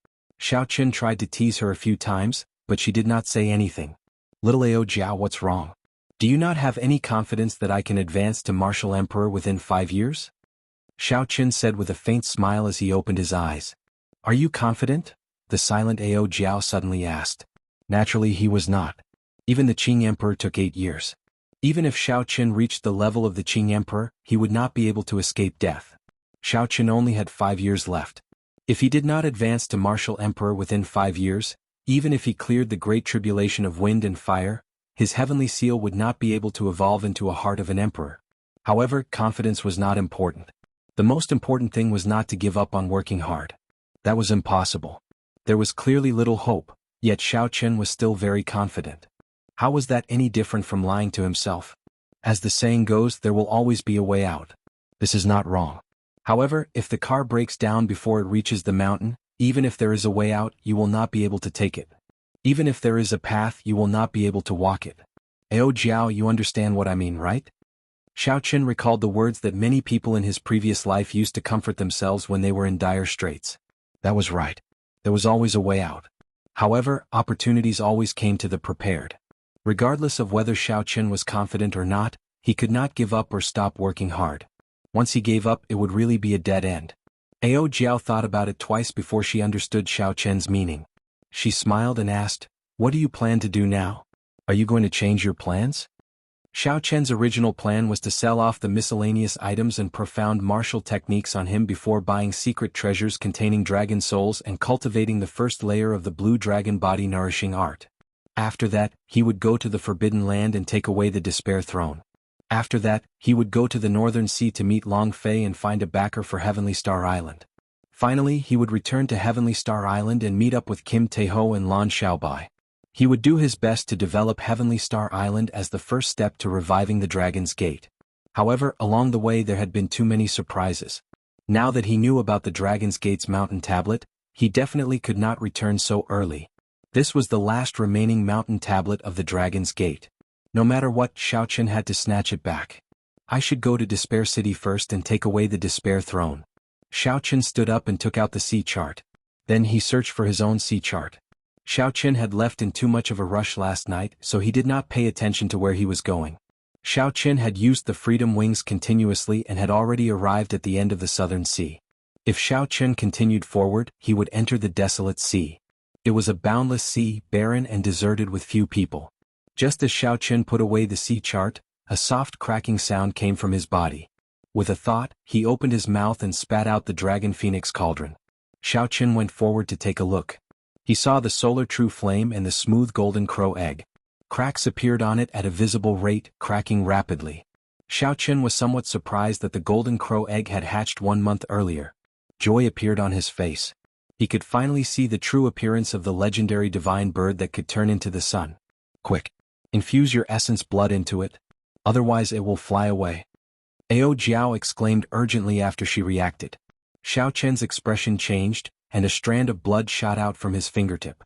Xiao Qin tried to tease her a few times, but she did not say anything. Little Ao Jiao, what's wrong? Do you not have any confidence that I can advance to martial emperor within 5 years? Xiao Qin said with a faint smile as he opened his eyes. Are you confident? The silent Ao Jiao suddenly asked. Naturally he was not. Even the Qing Emperor took 8 years. Even if Xiao Qin reached the level of the Qing Emperor, he would not be able to escape death. Xiao Qin only had 5 years left. If he did not advance to martial emperor within 5 years, even if he cleared the great tribulation of wind and fire, his heavenly seal would not be able to evolve into a heart of an emperor. However, confidence was not important. The most important thing was not to give up on working hard. That was impossible. There was clearly little hope, yet Xiao Qin was still very confident. How was that any different from lying to himself? As the saying goes, there will always be a way out. This is not wrong. However, if the car breaks down before it reaches the mountain, even if there is a way out, you will not be able to take it. Even if there is a path, you will not be able to walk it. Ao Jiao, you understand what I mean, right? Xiao Qin recalled the words that many people in his previous life used to comfort themselves when they were in dire straits. That was right. There was always a way out. However, opportunities always came to the prepared. Regardless of whether Xiao Qin was confident or not, he could not give up or stop working hard. Once he gave up, it would really be a dead end. Ao Jiao thought about it twice before she understood Xiao Qin's meaning. She smiled and asked, "What do you plan to do now? Are you going to change your plans?" Xiao Chen's original plan was to sell off the miscellaneous items and profound martial techniques on him before buying secret treasures containing dragon souls and cultivating the first layer of the blue dragon body nourishing art. After that, he would go to the Forbidden Land and take away the Despair Throne. After that, he would go to the Northern Sea to meet Long Fei and find a backer for Heavenly Star Island. Finally, he would return to Heavenly Star Island and meet up with Kim Taeho and Lan Xiaobai. He would do his best to develop Heavenly Star Island as the first step to reviving the Dragon's Gate. However, along the way there had been too many surprises. Now that he knew about the Dragon's Gate's mountain tablet, he definitely could not return so early. This was the last remaining mountain tablet of the Dragon's Gate. No matter what, Xiao Chen had to snatch it back. I should go to Despair City first and take away the Despair Throne. Xiao Chen stood up and took out the sea chart. Then he searched for his own sea chart. Xiao Chen had left in too much of a rush last night, so he did not pay attention to where he was going. Xiao Chen had used the Freedom Wings continuously and had already arrived at the end of the Southern Sea. If Xiao Chen continued forward, he would enter the Desolate Sea. It was a boundless sea, barren and deserted with few people. Just as Xiao Chen put away the sea chart, a soft cracking sound came from his body. With a thought, he opened his mouth and spat out the Dragon Phoenix Cauldron. Xiao Chen went forward to take a look. He saw the Solar True Flame and the smooth Golden Crow egg. Cracks appeared on it at a visible rate, cracking rapidly. Xiao Chen was somewhat surprised that the Golden Crow egg had hatched 1 month earlier. Joy appeared on his face. He could finally see the true appearance of the legendary divine bird that could turn into the sun. Quick! Infuse your essence blood into it. Otherwise it will fly away. Ao Jiao exclaimed urgently after she reacted. Xiao Chen's expression changed, and a strand of blood shot out from his fingertip.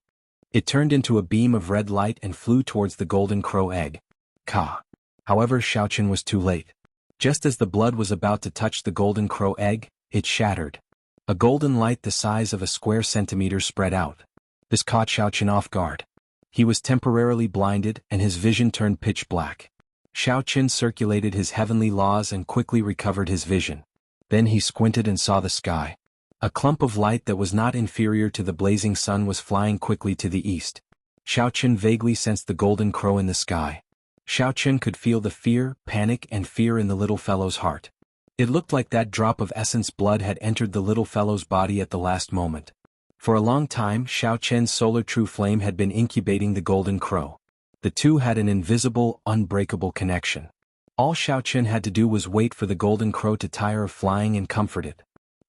It turned into a beam of red light and flew towards the Golden Crow egg. Ka! However, Xiao Chen was too late. Just as the blood was about to touch the Golden Crow egg, it shattered. A golden light the size of a square centimeter spread out. This caught Xiao Chen off guard. He was temporarily blinded and his vision turned pitch black. Xiao Chen circulated his heavenly laws and quickly recovered his vision. Then he squinted and saw the sky. A clump of light that was not inferior to the blazing sun was flying quickly to the east. Xiao Chen vaguely sensed the Golden Crow in the sky. Xiao Chen could feel the fear, panic and fear in the little fellow's heart. It looked like that drop of essence blood had entered the little fellow's body at the last moment. For a long time, Xiao Chen's Solar True Flame had been incubating the Golden Crow. The two had an invisible, unbreakable connection. All Xiao Chen had to do was wait for the Golden Crow to tire of flying and comfort it.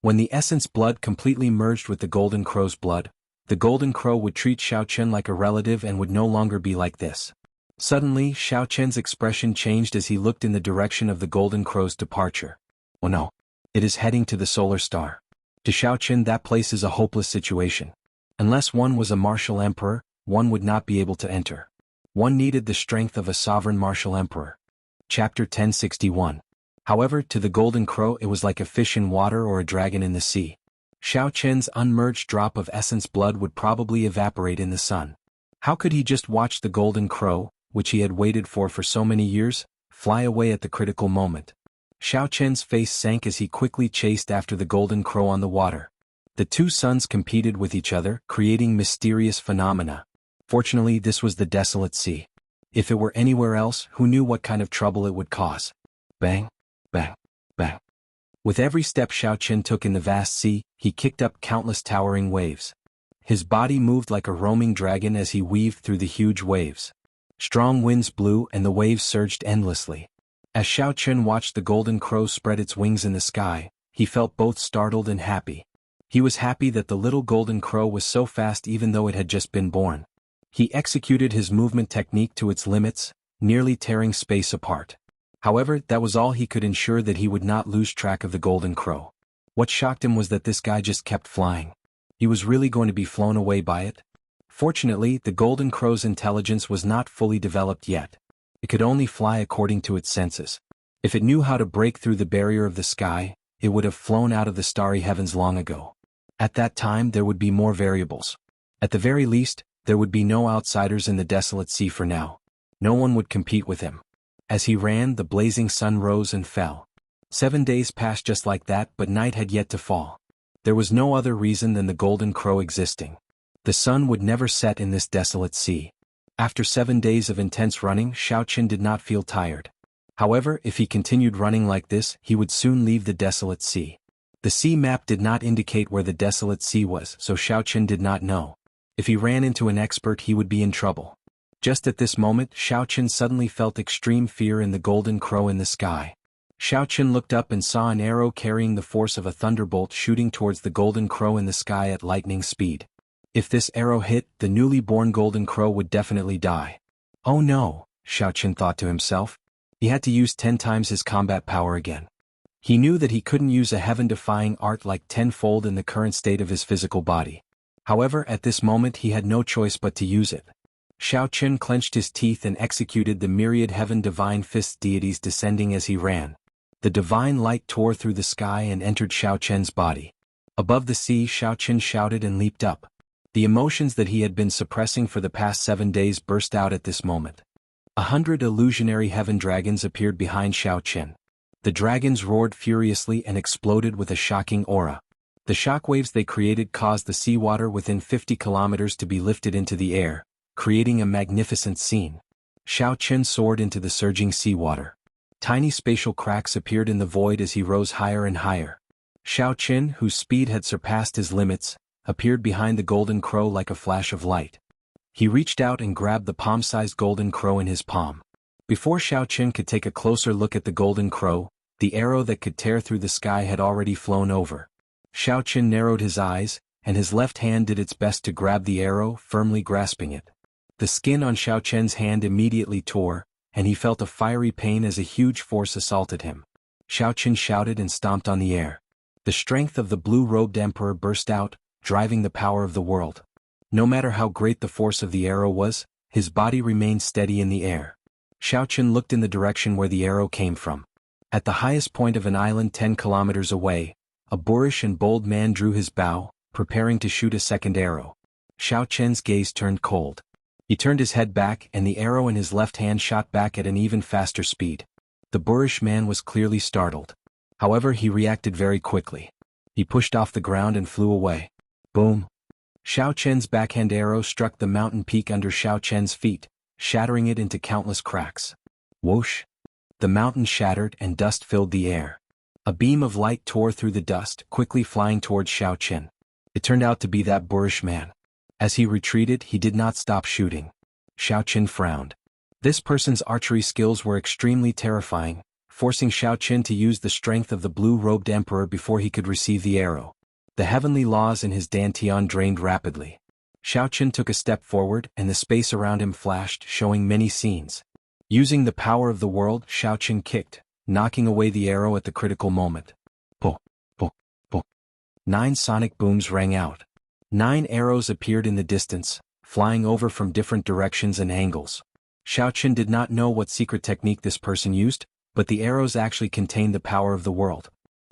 When the essence blood completely merged with the Golden Crow's blood, the Golden Crow would treat Xiao Chen like a relative and would no longer be like this. Suddenly, Xiao Chen's expression changed as he looked in the direction of the Golden Crow's departure. Oh no! It is heading to the Solar Star. To Xiao Chen that place is a hopeless situation. Unless one was a martial emperor, one would not be able to enter. One needed the strength of a sovereign martial emperor. Chapter 1061. However, to the Golden Crow it was like a fish in water or a dragon in the sea. Xiao Chen's unmerged drop of essence blood would probably evaporate in the sun. How could he just watch the Golden Crow, which he had waited for so many years, fly away at the critical moment? Xiao Chen's face sank as he quickly chased after the Golden Crow on the water. The two suns competed with each other, creating mysterious phenomena. Fortunately, this was the Desolate Sea. If it were anywhere else, who knew what kind of trouble it would cause? Bang! Bang! Bang! With every step Xiao Chen took in the vast sea, he kicked up countless towering waves. His body moved like a roaming dragon as he weaved through the huge waves. Strong winds blew and the waves surged endlessly. As Xiao Chen watched the Golden Crow spread its wings in the sky, he felt both startled and happy. He was happy that the little Golden Crow was so fast even though it had just been born. He executed his movement technique to its limits, nearly tearing space apart. However, that was all he could ensure that he would not lose track of the Golden Crow. What shocked him was that this guy just kept flying. He was really going to be flown away by it? Fortunately, the Golden Crow's intelligence was not fully developed yet. It could only fly according to its senses. If it knew how to break through the barrier of the sky, it would have flown out of the starry heavens long ago. At that time there would be more variables. At the very least, there would be no outsiders in the Desolate Sea for now. No one would compete with him. As he ran, the blazing sun rose and fell. 7 days passed just like that, but night had yet to fall. There was no other reason than the Golden Crow existing. The sun would never set in this Desolate Sea. After 7 days of intense running, Xiaoqin did not feel tired. However, if he continued running like this, he would soon leave the desolate sea. The sea map did not indicate where the desolate sea was, so Xiaoqin did not know. If he ran into an expert, he would be in trouble. Just at this moment, Xiaoqin suddenly felt extreme fear in the golden crow in the sky. Xiaoqin looked up and saw an arrow carrying the force of a thunderbolt shooting towards the golden crow in the sky at lightning speed. If this arrow hit, the newly born golden crow would definitely die. Oh no, Xiaoqin thought to himself. He had to use 10 times his combat power again. He knew that he couldn't use a heaven-defying art like tenfold in the current state of his physical body. However, at this moment he had no choice but to use it. Xiaoqin clenched his teeth and executed the myriad heaven-divine fists deities descending as he ran. The divine light tore through the sky and entered Xiaoqin's body. Above the sea, Xiaoqin shouted and leaped up. The emotions that he had been suppressing for the past 7 days burst out at this moment. 100 illusionary heaven dragons appeared behind Xiaoqin. The dragons roared furiously and exploded with a shocking aura. The shockwaves they created caused the seawater within 50 kilometers to be lifted into the air, creating a magnificent scene. Xiaoqin soared into the surging seawater. Tiny spatial cracks appeared in the void as he rose higher and higher. Xiaoqin, whose speed had surpassed his limits, appeared behind the golden crow like a flash of light. He reached out and grabbed the palm-sized golden crow in his palm. Before Xiaoqin could take a closer look at the golden crow, the arrow that could tear through the sky had already flown over. Xiaoqin narrowed his eyes, and his left hand did its best to grab the arrow, firmly grasping it. The skin on Xiaoqin's hand immediately tore, and he felt a fiery pain as a huge force assaulted him. Xiaoqin shouted and stomped on the air. The strength of the blue-robed emperor burst out, driving the power of the world. No matter how great the force of the arrow was, his body remained steady in the air. Xiaoqin looked in the direction where the arrow came from. At the highest point of an island 10 kilometers away, a boorish and bold man drew his bow, preparing to shoot a second arrow. Xiaoqin's gaze turned cold. He turned his head back and the arrow in his left hand shot back at an even faster speed. The boorish man was clearly startled. However, he reacted very quickly. He pushed off the ground and flew away. Boom! Xiaoqin's backhand arrow struck the mountain peak under Xiaoqin's feet, shattering it into countless cracks. Whoosh! The mountain shattered and dust filled the air. A beam of light tore through the dust, quickly flying towards Xiaoqin. It turned out to be that boorish man. As he retreated, he did not stop shooting. Xiaoqin frowned. This person's archery skills were extremely terrifying, forcing Xiaoqin to use the strength of the blue-robed emperor before he could receive the arrow. The heavenly laws in his dantian drained rapidly. Xiaoqin took a step forward and the space around him flashed, showing many scenes. Using the power of the world, Xiaoqin kicked, knocking away the arrow at the critical moment. Po, po, po. 9 sonic booms rang out. 9 arrows appeared in the distance, flying over from different directions and angles. Xiaoqin did not know what secret technique this person used, but the arrows actually contained the power of the world.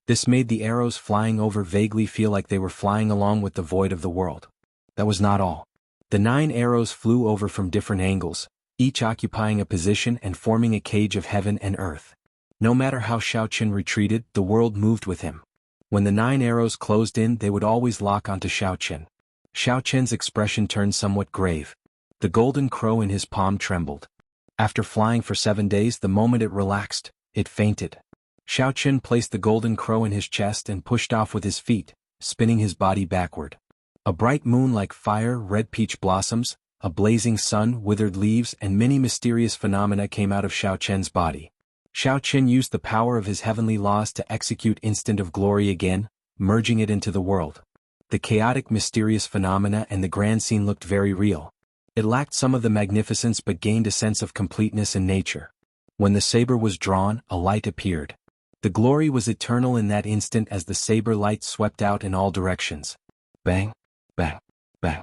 This made the arrows flying over vaguely feel like they were flying along with the void of the world. That was not all. The 9 arrows flew over from different angles, each occupying a position and forming a cage of heaven and earth. No matter how Xiaoqin retreated, the world moved with him. When the 9 arrows closed in, they would always lock onto Xiaoqin. Xiaoqin's expression turned somewhat grave. The golden crow in his palm trembled. After flying for 7 days, the moment it relaxed, it fainted. Xiaoqin placed the golden crow in his chest and pushed off with his feet, spinning his body backward. A bright moon like fire, red peach blossoms, a blazing sun, withered leaves, and many mysterious phenomena came out of Xiaoqin's body. Xiaoqin used the power of his heavenly laws to execute Instant of Glory again, merging it into the world. The chaotic, mysterious phenomena and the grand scene looked very real. It lacked some of the magnificence but gained a sense of completeness in nature. When the saber was drawn, a light appeared. The glory was eternal in that instant as the saber light swept out in all directions. Bang, bang, bang.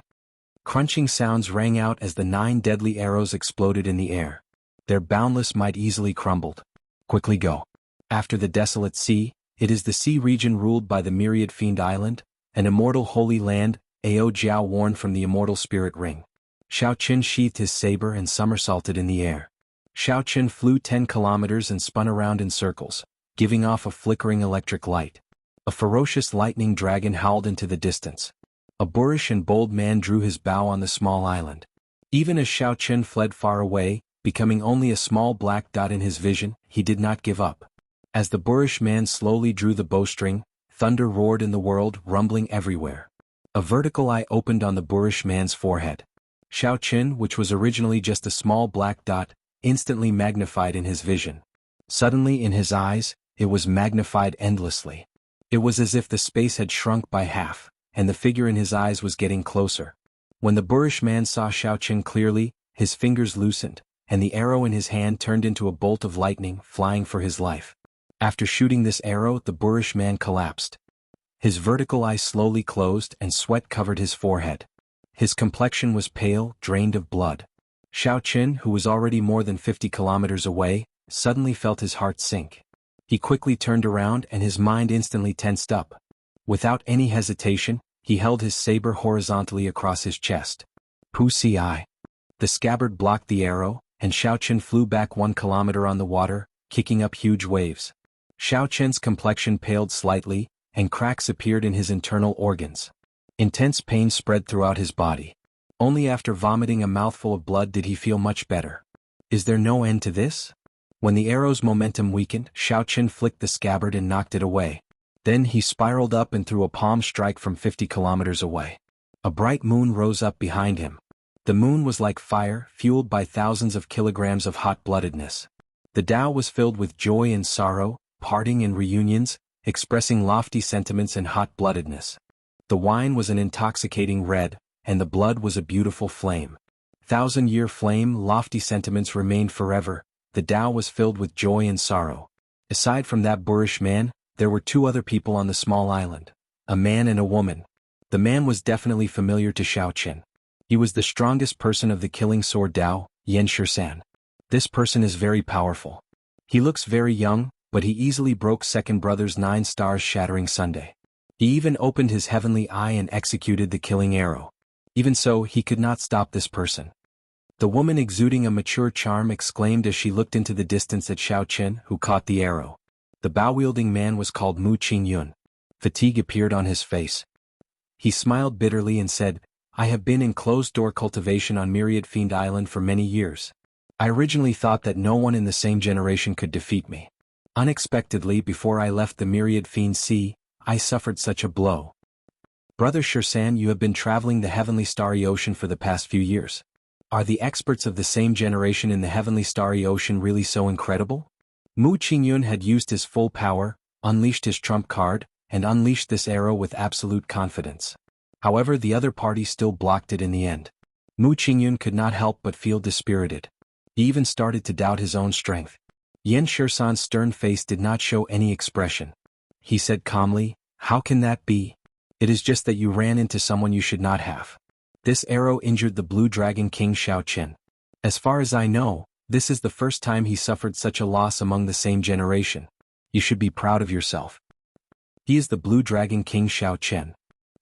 Crunching sounds rang out as the 9 deadly arrows exploded in the air. Their boundless might easily crumbled. Quickly go. After the desolate sea, it is the sea region ruled by the myriad fiend island, an immortal holy land, Ao Jiao warned from the immortal spirit ring. Xiaoqin sheathed his saber and somersaulted in the air. Xiaoqin flew 10 kilometers and spun around in circles, giving off a flickering electric light. A ferocious lightning dragon howled into the distance. A boorish and bold man drew his bow on the small island. Even as Xiao Chen fled far away, becoming only a small black dot in his vision, he did not give up. As the boorish man slowly drew the bowstring, thunder roared in the world, rumbling everywhere. A vertical eye opened on the boorish man's forehead. Xiao Chen, which was originally just a small black dot, instantly magnified in his vision. Suddenly in his eyes, it was magnified endlessly. It was as if the space had shrunk by half, and the figure in his eyes was getting closer. When the boorish man saw Xiao Chen clearly, his fingers loosened, and the arrow in his hand turned into a bolt of lightning, flying for his life. After shooting this arrow, the boorish man collapsed. His vertical eye slowly closed and sweat covered his forehead. His complexion was pale, drained of blood. Xiao Chen, who was already more than 50 kilometers away, suddenly felt his heart sink. He quickly turned around and his mind instantly tensed up. Without any hesitation, he held his saber horizontally across his chest. Pussy eye. The scabbard blocked the arrow, and Xiao Chen flew back 1 kilometer on the water, kicking up huge waves. Xiao Chen's complexion paled slightly, and cracks appeared in his internal organs. Intense pain spread throughout his body. Only after vomiting a mouthful of blood did he feel much better. Is there no end to this? When the arrow's momentum weakened, Xiao Chen flicked the scabbard and knocked it away. Then he spiraled up and threw a palm strike from 50 kilometers away. A bright moon rose up behind him. The moon was like fire, fueled by thousands of kilograms of hot-bloodedness. The Tao was filled with joy and sorrow, parting and reunions, expressing lofty sentiments and hot-bloodedness. The wine was an intoxicating red, and the blood was a beautiful flame. 1,000-year flame, lofty sentiments remained forever. The Tao was filled with joy and sorrow. Aside from that boorish man, there were 2 other people on the small island. A man and a woman. The man was definitely familiar to Xiao Chen. He was the strongest person of the killing sword Tao, Yan Shisan. This person is very powerful. He looks very young, but he easily broke Second Brother's 9 stars shattering Sunday. He even opened his heavenly eye and executed the killing arrow. Even so, he could not stop this person. The woman exuding a mature charm exclaimed as she looked into the distance at Xiao Chen, who caught the arrow. The bow-wielding man was called Mu Qingyun. Fatigue appeared on his face. He smiled bitterly and said, I have been in closed-door cultivation on Myriad Fiend Island for many years. I originally thought that no one in the same generation could defeat me. Unexpectedly, before I left the Myriad Fiend Sea, I suffered such a blow. Brother Shirsan, you have been traveling the Heavenly Starry Ocean for the past few years. Are the experts of the same generation in the Heavenly Starry Ocean really so incredible? Mu Qingyun had used his full power, unleashed his trump card, and unleashed this arrow with absolute confidence. However, the other party still blocked it in the end. Mu Qingyun could not help but feel dispirited. He even started to doubt his own strength. Yan Shisan's stern face did not show any expression. He said calmly, How can that be? It is just that you ran into someone you should not have. This arrow injured the Blue Dragon King Xiao Chen. As far as I know, this is the first time he suffered such a loss among the same generation. You should be proud of yourself. He is the Blue Dragon King Xiao Chen.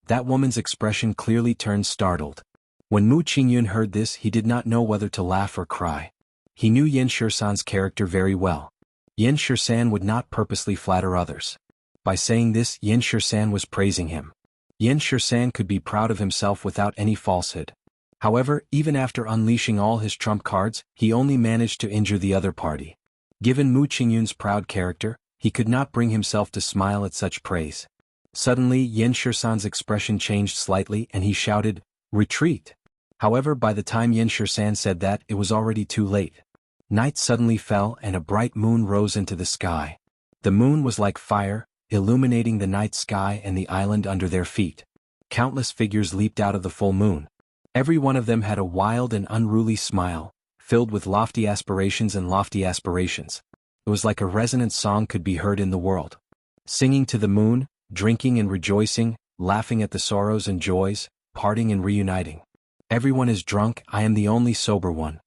That woman's expression clearly turned startled. When Mu Qingyun heard this, he did not know whether to laugh or cry. He knew Yan Shisan's character very well. Yan Shisan would not purposely flatter others. By saying this, Yan Shisan was praising him. Yan Shisan could be proud of himself without any falsehood. However, even after unleashing all his trump cards, he only managed to injure the other party. Given Mu Qingyun's proud character, he could not bring himself to smile at such praise. Suddenly, Yan Shisan's expression changed slightly and he shouted, Retreat! However, by the time Yan Shisan said that, it was already too late. Night suddenly fell and a bright moon rose into the sky. The moon was like fire, illuminating the night sky and the island under their feet. Countless figures leaped out of the full moon. Every one of them had a wild and unruly smile, filled with lofty aspirations and lofty aspirations. It was like a resonant song could be heard in the world. Singing to the moon, drinking and rejoicing, laughing at the sorrows and joys, parting and reuniting. Everyone is drunk, I am the only sober one.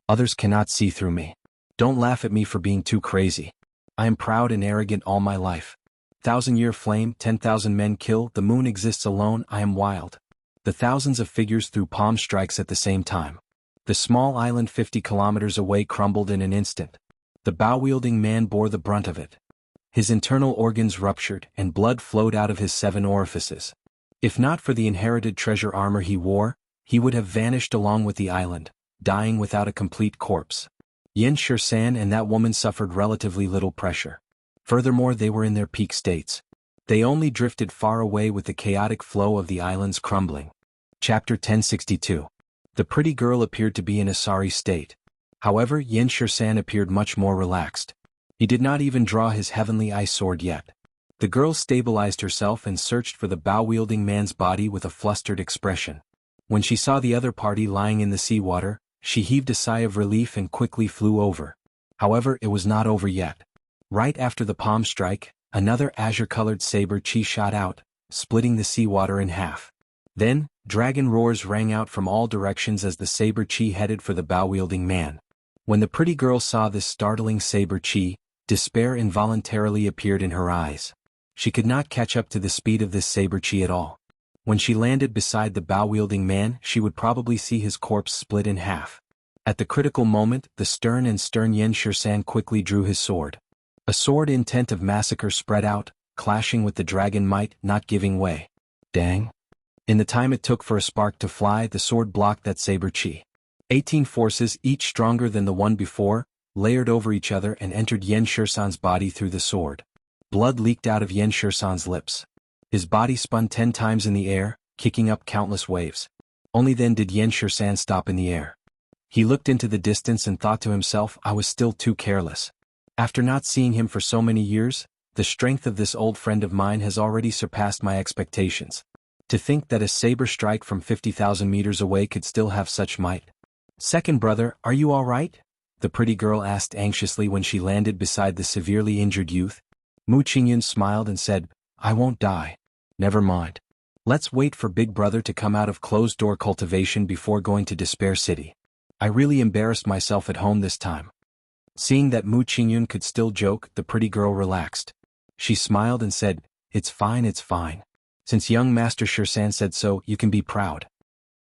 Others cannot see through me. Don't laugh at me for being too crazy. I am proud and arrogant all my life. 1,000-year flame, 10,000 men kill, the moon exists alone, I am wild. The thousands of figures threw palm strikes at the same time. The small island 50 kilometers away crumbled in an instant. The bow-wielding man bore the brunt of it. His internal organs ruptured and blood flowed out of his 7 orifices. If not for the inherited treasure armor he wore, he would have vanished along with the island, dying without a complete corpse. Yin Shisan and that woman suffered relatively little pressure. Furthermore, they were in their peak states. They only drifted far away with the chaotic flow of the islands crumbling. Chapter 1062. The pretty girl appeared to be in a sorry state. However, Yin Shisan appeared much more relaxed. He did not even draw his heavenly ice sword yet. The girl stabilized herself and searched for the bow-wielding man's body with a flustered expression. When she saw the other party lying in the seawater, she heaved a sigh of relief and quickly flew over. However, it was not over yet. Right after the palm strike, another azure-colored saber chi shot out, splitting the seawater in half. Then, dragon roars rang out from all directions as the saber chi headed for the bow-wielding man. When the pretty girl saw this startling saber chi, despair involuntarily appeared in her eyes. She could not catch up to the speed of this saber chi at all. When she landed beside the bow-wielding man, she would probably see his corpse split in half. At the critical moment, the stern Yin Shisan quickly drew his sword. A sword intent of massacre spread out, clashing with the dragon might, not giving way. Dang! In the time it took for a spark to fly, the sword blocked that saber chi. 18 forces, each stronger than the one before, layered over each other and entered Yin Shisan's body through the sword. Blood leaked out of Yin Shisan's lips. His body spun 10 times in the air, kicking up countless waves. Only then did Yin Shisan stop in the air. He looked into the distance and thought to himself, I was still too careless. After not seeing him for so many years, the strength of this old friend of mine has already surpassed my expectations. To think that a saber strike from 50,000 meters away could still have such might. Second brother, are you all right? The pretty girl asked anxiously when she landed beside the severely injured youth. Mu Qingyun smiled and said, I won't die. Never mind. Let's wait for Big Brother to come out of closed-door cultivation before going to Despair City. I really embarrassed myself at home this time. Seeing that Mu Qingyun could still joke, the pretty girl relaxed. She smiled and said, It's fine, it's fine. Since young Master Shisan said so, you can be proud.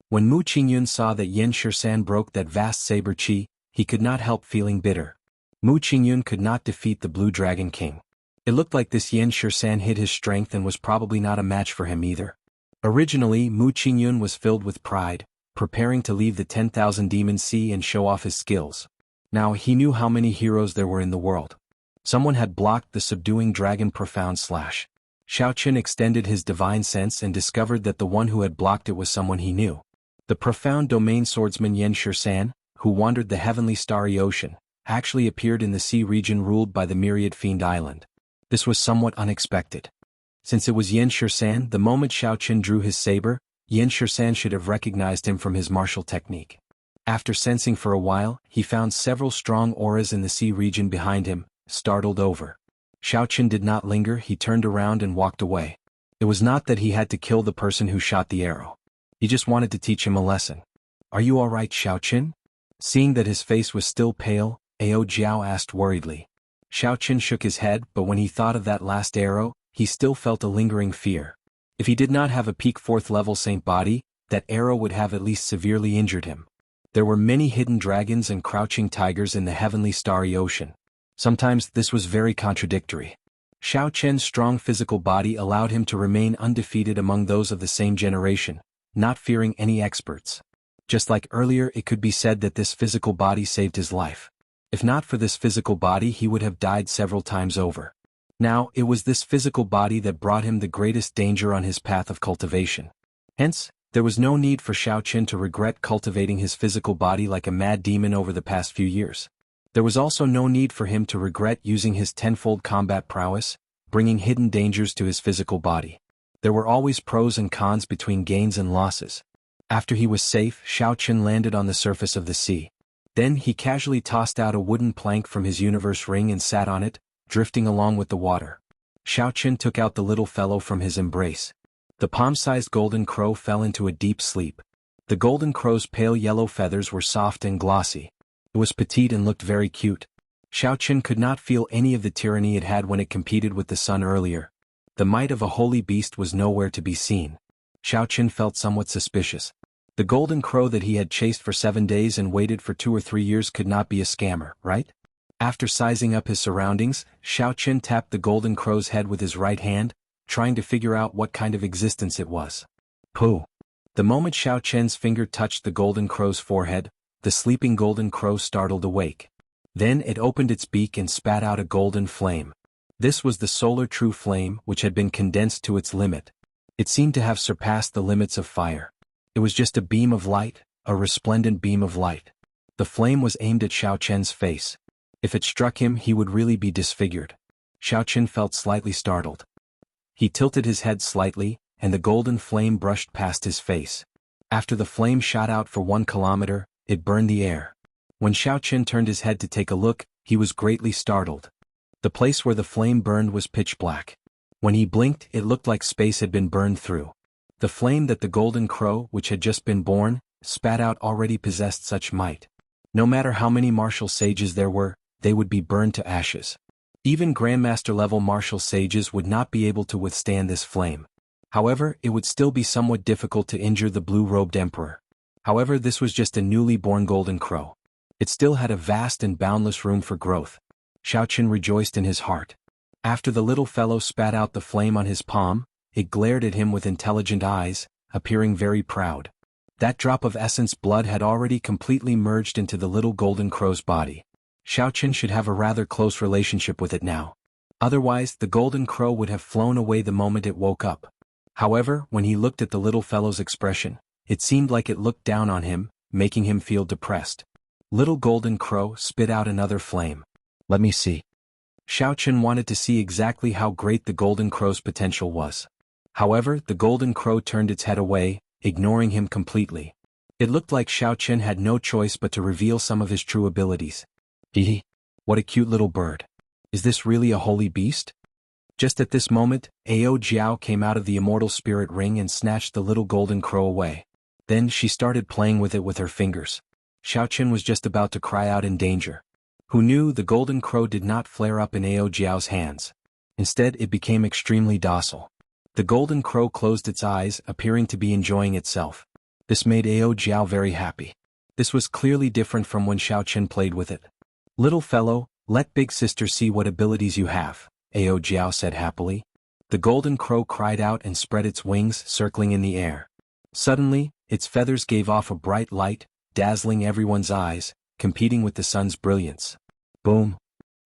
When Mu Qingyun saw that Yin Shisan broke that vast saber chi, he could not help feeling bitter. Mu Qingyun could not defeat the Blue Dragon King. It looked like this Yin Shisan hid his strength and was probably not a match for him either. Originally, Mu Qingyun was filled with pride, preparing to leave the 10,000 Demon Sea and show off his skills. Now he knew how many heroes there were in the world. Someone had blocked the subduing dragon profound slash. Xiaoqin extended his divine sense and discovered that the one who had blocked it was someone he knew. The profound domain swordsman Yin Shisan, who wandered the heavenly starry ocean, actually appeared in the sea region ruled by the myriad fiend island. This was somewhat unexpected. Since it was Yin Shisan, the moment Xiaoqin drew his saber, Yin Shisan should have recognized him from his martial technique. After sensing for a while, he found several strong auras in the sea region behind him, startled over. Xiaoqin did not linger, he turned around and walked away. It was not that he had to kill the person who shot the arrow. He just wanted to teach him a lesson. Are you all right, Xiaoqin? Seeing that his face was still pale, Ao Jiao asked worriedly. Xiaoqin shook his head, but when he thought of that last arrow, he still felt a lingering fear. If he did not have a peak 4th level saint body, that arrow would have at least severely injured him. There were many hidden dragons and crouching tigers in the heavenly starry ocean. Sometimes this was very contradictory. Xiaoqian's strong physical body allowed him to remain undefeated among those of the same generation, not fearing any experts. Just like earlier, it could be said that this physical body saved his life. If not for this physical body, he would have died several times over. Now, it was this physical body that brought him the greatest danger on his path of cultivation. Hence, there was no need for Xiaoqin to regret cultivating his physical body like a mad demon over the past few years. There was also no need for him to regret using his tenfold combat prowess, bringing hidden dangers to his physical body. There were always pros and cons between gains and losses. After he was safe, Xiaoqin landed on the surface of the sea. Then he casually tossed out a wooden plank from his universe ring and sat on it, drifting along with the water. Xiaoqin took out the little fellow from his embrace. The palm-sized golden crow fell into a deep sleep. The golden crow's pale yellow feathers were soft and glossy. It was petite and looked very cute. Xiaoqin could not feel any of the tyranny it had when it competed with the sun earlier. The might of a holy beast was nowhere to be seen. Xiaoqin felt somewhat suspicious. The golden crow that he had chased for 7 days and waited for 2 or 3 years could not be a scammer, right? After sizing up his surroundings, Xiaoqin tapped the golden crow's head with his right hand, trying to figure out what kind of existence it was. Pooh! The moment Xiao Chen's finger touched the golden crow's forehead, the sleeping golden crow startled awake. Then it opened its beak and spat out a golden flame. This was the solar true flame which had been condensed to its limit. It seemed to have surpassed the limits of fire. It was just a beam of light, a resplendent beam of light. The flame was aimed at Xiao Chen's face. If it struck him, he would really be disfigured. Xiao Chen felt slightly startled. He tilted his head slightly, and the golden flame brushed past his face. After the flame shot out for 1 kilometer, it burned the air. When Xiao Chen turned his head to take a look, he was greatly startled. The place where the flame burned was pitch black. When he blinked, it looked like space had been burned through. The flame that the golden crow, which had just been born, spat out already possessed such might. No matter how many martial sages there were, they would be burned to ashes. Even Grandmaster-level martial sages would not be able to withstand this flame. However, it would still be somewhat difficult to injure the blue-robed emperor. However, this was just a newly born golden crow. It still had a vast and boundless room for growth. Xiao Chen rejoiced in his heart. After the little fellow spat out the flame on his palm, it glared at him with intelligent eyes, appearing very proud. That drop of essence blood had already completely merged into the little golden crow's body. Xiao Chen should have a rather close relationship with it now. Otherwise, the golden crow would have flown away the moment it woke up. However, when he looked at the little fellow's expression, it seemed like it looked down on him, making him feel depressed. Little golden crow spit out another flame. Let me see. Xiao Chen wanted to see exactly how great the golden crow's potential was. However, the golden crow turned its head away, ignoring him completely. It looked like Xiao Chen had no choice but to reveal some of his true abilities. Hee, what a cute little bird. Is this really a holy beast? Just at this moment, Ao Jiao came out of the immortal spirit ring and snatched the little golden crow away. Then she started playing with it with her fingers. Xiao Chen was just about to cry out in danger. Who knew the golden crow did not flare up in Ao Jiao's hands. Instead, it became extremely docile. The golden crow closed its eyes, appearing to be enjoying itself. This made Ao Jiao very happy. This was clearly different from when Xiao Chen played with it. Little fellow, let big sister see what abilities you have, Ao Jiao said happily. The golden crow cried out and spread its wings, circling in the air. Suddenly, its feathers gave off a bright light, dazzling everyone's eyes, competing with the sun's brilliance. Boom!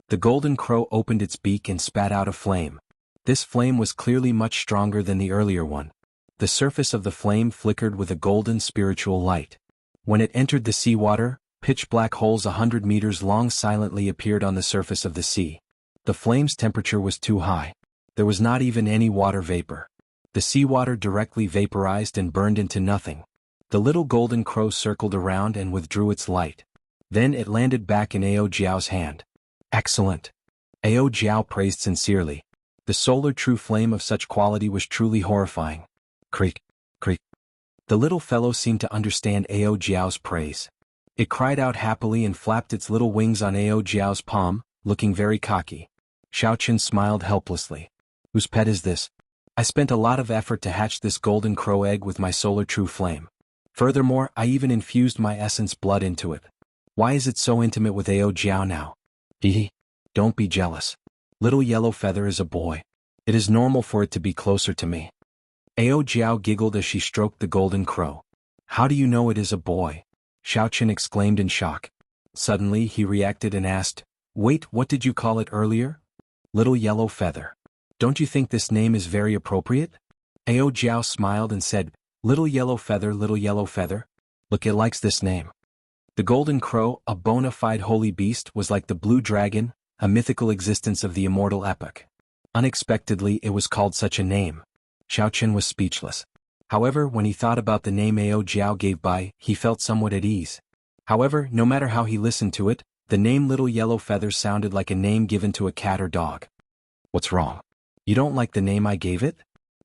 The golden crow opened its beak and spat out a flame. This flame was clearly much stronger than the earlier one. The surface of the flame flickered with a golden spiritual light. When it entered the seawater, pitch-black holes 100 meters long silently appeared on the surface of the sea. The flame's temperature was too high. There was not even any water vapor. The seawater directly vaporized and burned into nothing. The little golden crow circled around and withdrew its light. Then it landed back in Ao Jiao's hand. Excellent! Ao Jiao praised sincerely. The solar true flame of such quality was truly horrifying. Creak, creak. The little fellow seemed to understand Ao Jiao's praise. It cried out happily and flapped its little wings on Ao Jiao's palm, looking very cocky. Xiao Chen smiled helplessly. Whose pet is this? I spent a lot of effort to hatch this golden crow egg with my solar true flame. Furthermore, I even infused my essence blood into it. Why is it so intimate with Ao Jiao now? Hee, don't be jealous. Little Yellow Feather is a boy. It is normal for it to be closer to me. Ao Jiao giggled as she stroked the golden crow. How do you know it is a boy? Xiao Chen exclaimed in shock. Suddenly he reacted and asked, Wait, what did you call it earlier? Little Yellow Feather. Don't you think this name is very appropriate? Ao Jiao smiled and said, Little Yellow Feather, Little Yellow Feather. Look, it likes this name. The golden crow, a bona fide holy beast, was like the blue dragon, a mythical existence of the immortal epoch. Unexpectedly, it was called such a name. Xiao Chen was speechless. However, when he thought about the name Ao Jiao gave by, he felt somewhat at ease. However, no matter how he listened to it, the name Little Yellow Feather sounded like a name given to a cat or dog. What's wrong? You don't like the name I gave it?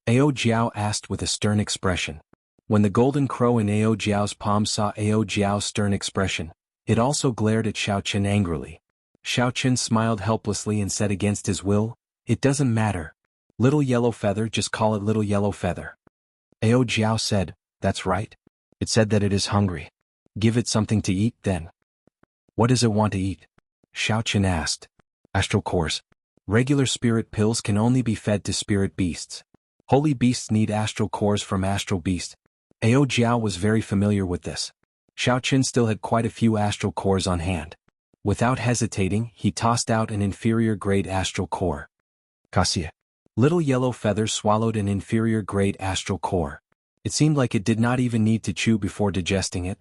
Ao Jiao asked with a stern expression. When the golden crow in Ao Jiao's palm saw Ao Jiao's stern expression, it also glared at Xiao Chen angrily. Xiao Chen smiled helplessly and said against his will, It doesn't matter. Little Yellow Feather, just call it Little Yellow Feather. Ao Jiao said, That's right. It said that it is hungry. Give it something to eat then. What does it want to eat? Xiao Chen asked. Astral cores. Regular spirit pills can only be fed to spirit beasts. Holy beasts need astral cores from astral beasts. Ao Jiao was very familiar with this. Xiao Chen still had quite a few astral cores on hand. Without hesitating, he tossed out an inferior-grade astral core. Cassia. Little Yellow Feather swallowed an inferior-grade astral core. It seemed like it did not even need to chew before digesting it.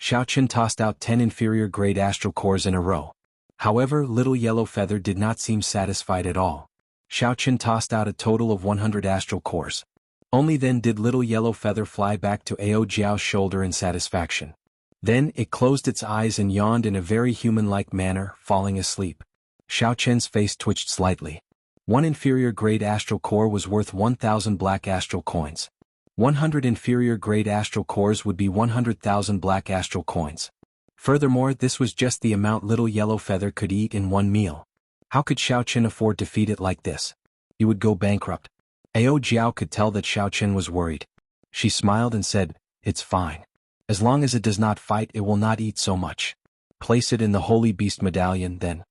Xiao Chen tossed out 10 inferior-grade astral cores in a row. However, Little Yellow Feather did not seem satisfied at all. Xiao Chen tossed out a total of 100 astral cores. Only then did Little Yellow Feather fly back to Ao Jiao's shoulder in satisfaction. Then it closed its eyes and yawned in a very human-like manner, falling asleep. Xiao Chen's face twitched slightly. One inferior-grade astral core was worth 1,000 black astral coins. 100 inferior-grade astral cores would be 100,000 black astral coins. Furthermore, this was just the amount Little Yellow Feather could eat in one meal. How could Xiao Chen afford to feed it like this? He would go bankrupt. Ao Jiao could tell that Xiao Chen was worried. She smiled and said, "It's fine. As long as it does not fight, it will not eat so much. Place it in the Holy Beast Medallion then."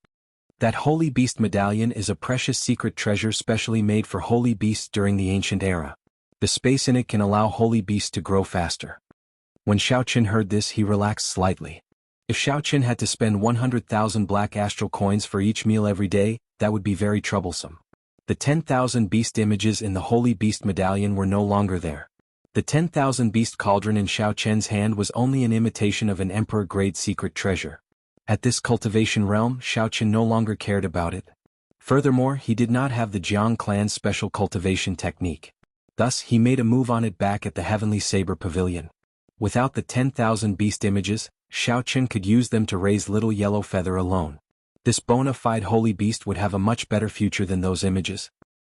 That Holy Beast Medallion is a precious secret treasure specially made for holy beasts during the ancient era. The space in it can allow holy beasts to grow faster. When Xiao Chen heard this, he relaxed slightly. If Xiao Chen had to spend 100,000 black astral coins for each meal every day, that would be very troublesome. The 10,000 beast images in the Holy Beast Medallion were no longer there. The 10,000 beast cauldron in Xiao Chen's hand was only an imitation of an emperor-grade secret treasure. At this cultivation realm, Xiao Chen no longer cared about it. Furthermore, he did not have the Jiang clan's special cultivation technique. Thus, he made a move on it back at the Heavenly Saber Pavilion. Without the 10,000 beast images, Xiao Chen could use them to raise Little Yellow Feather alone. This bona fide holy beast would have a much better future than those images.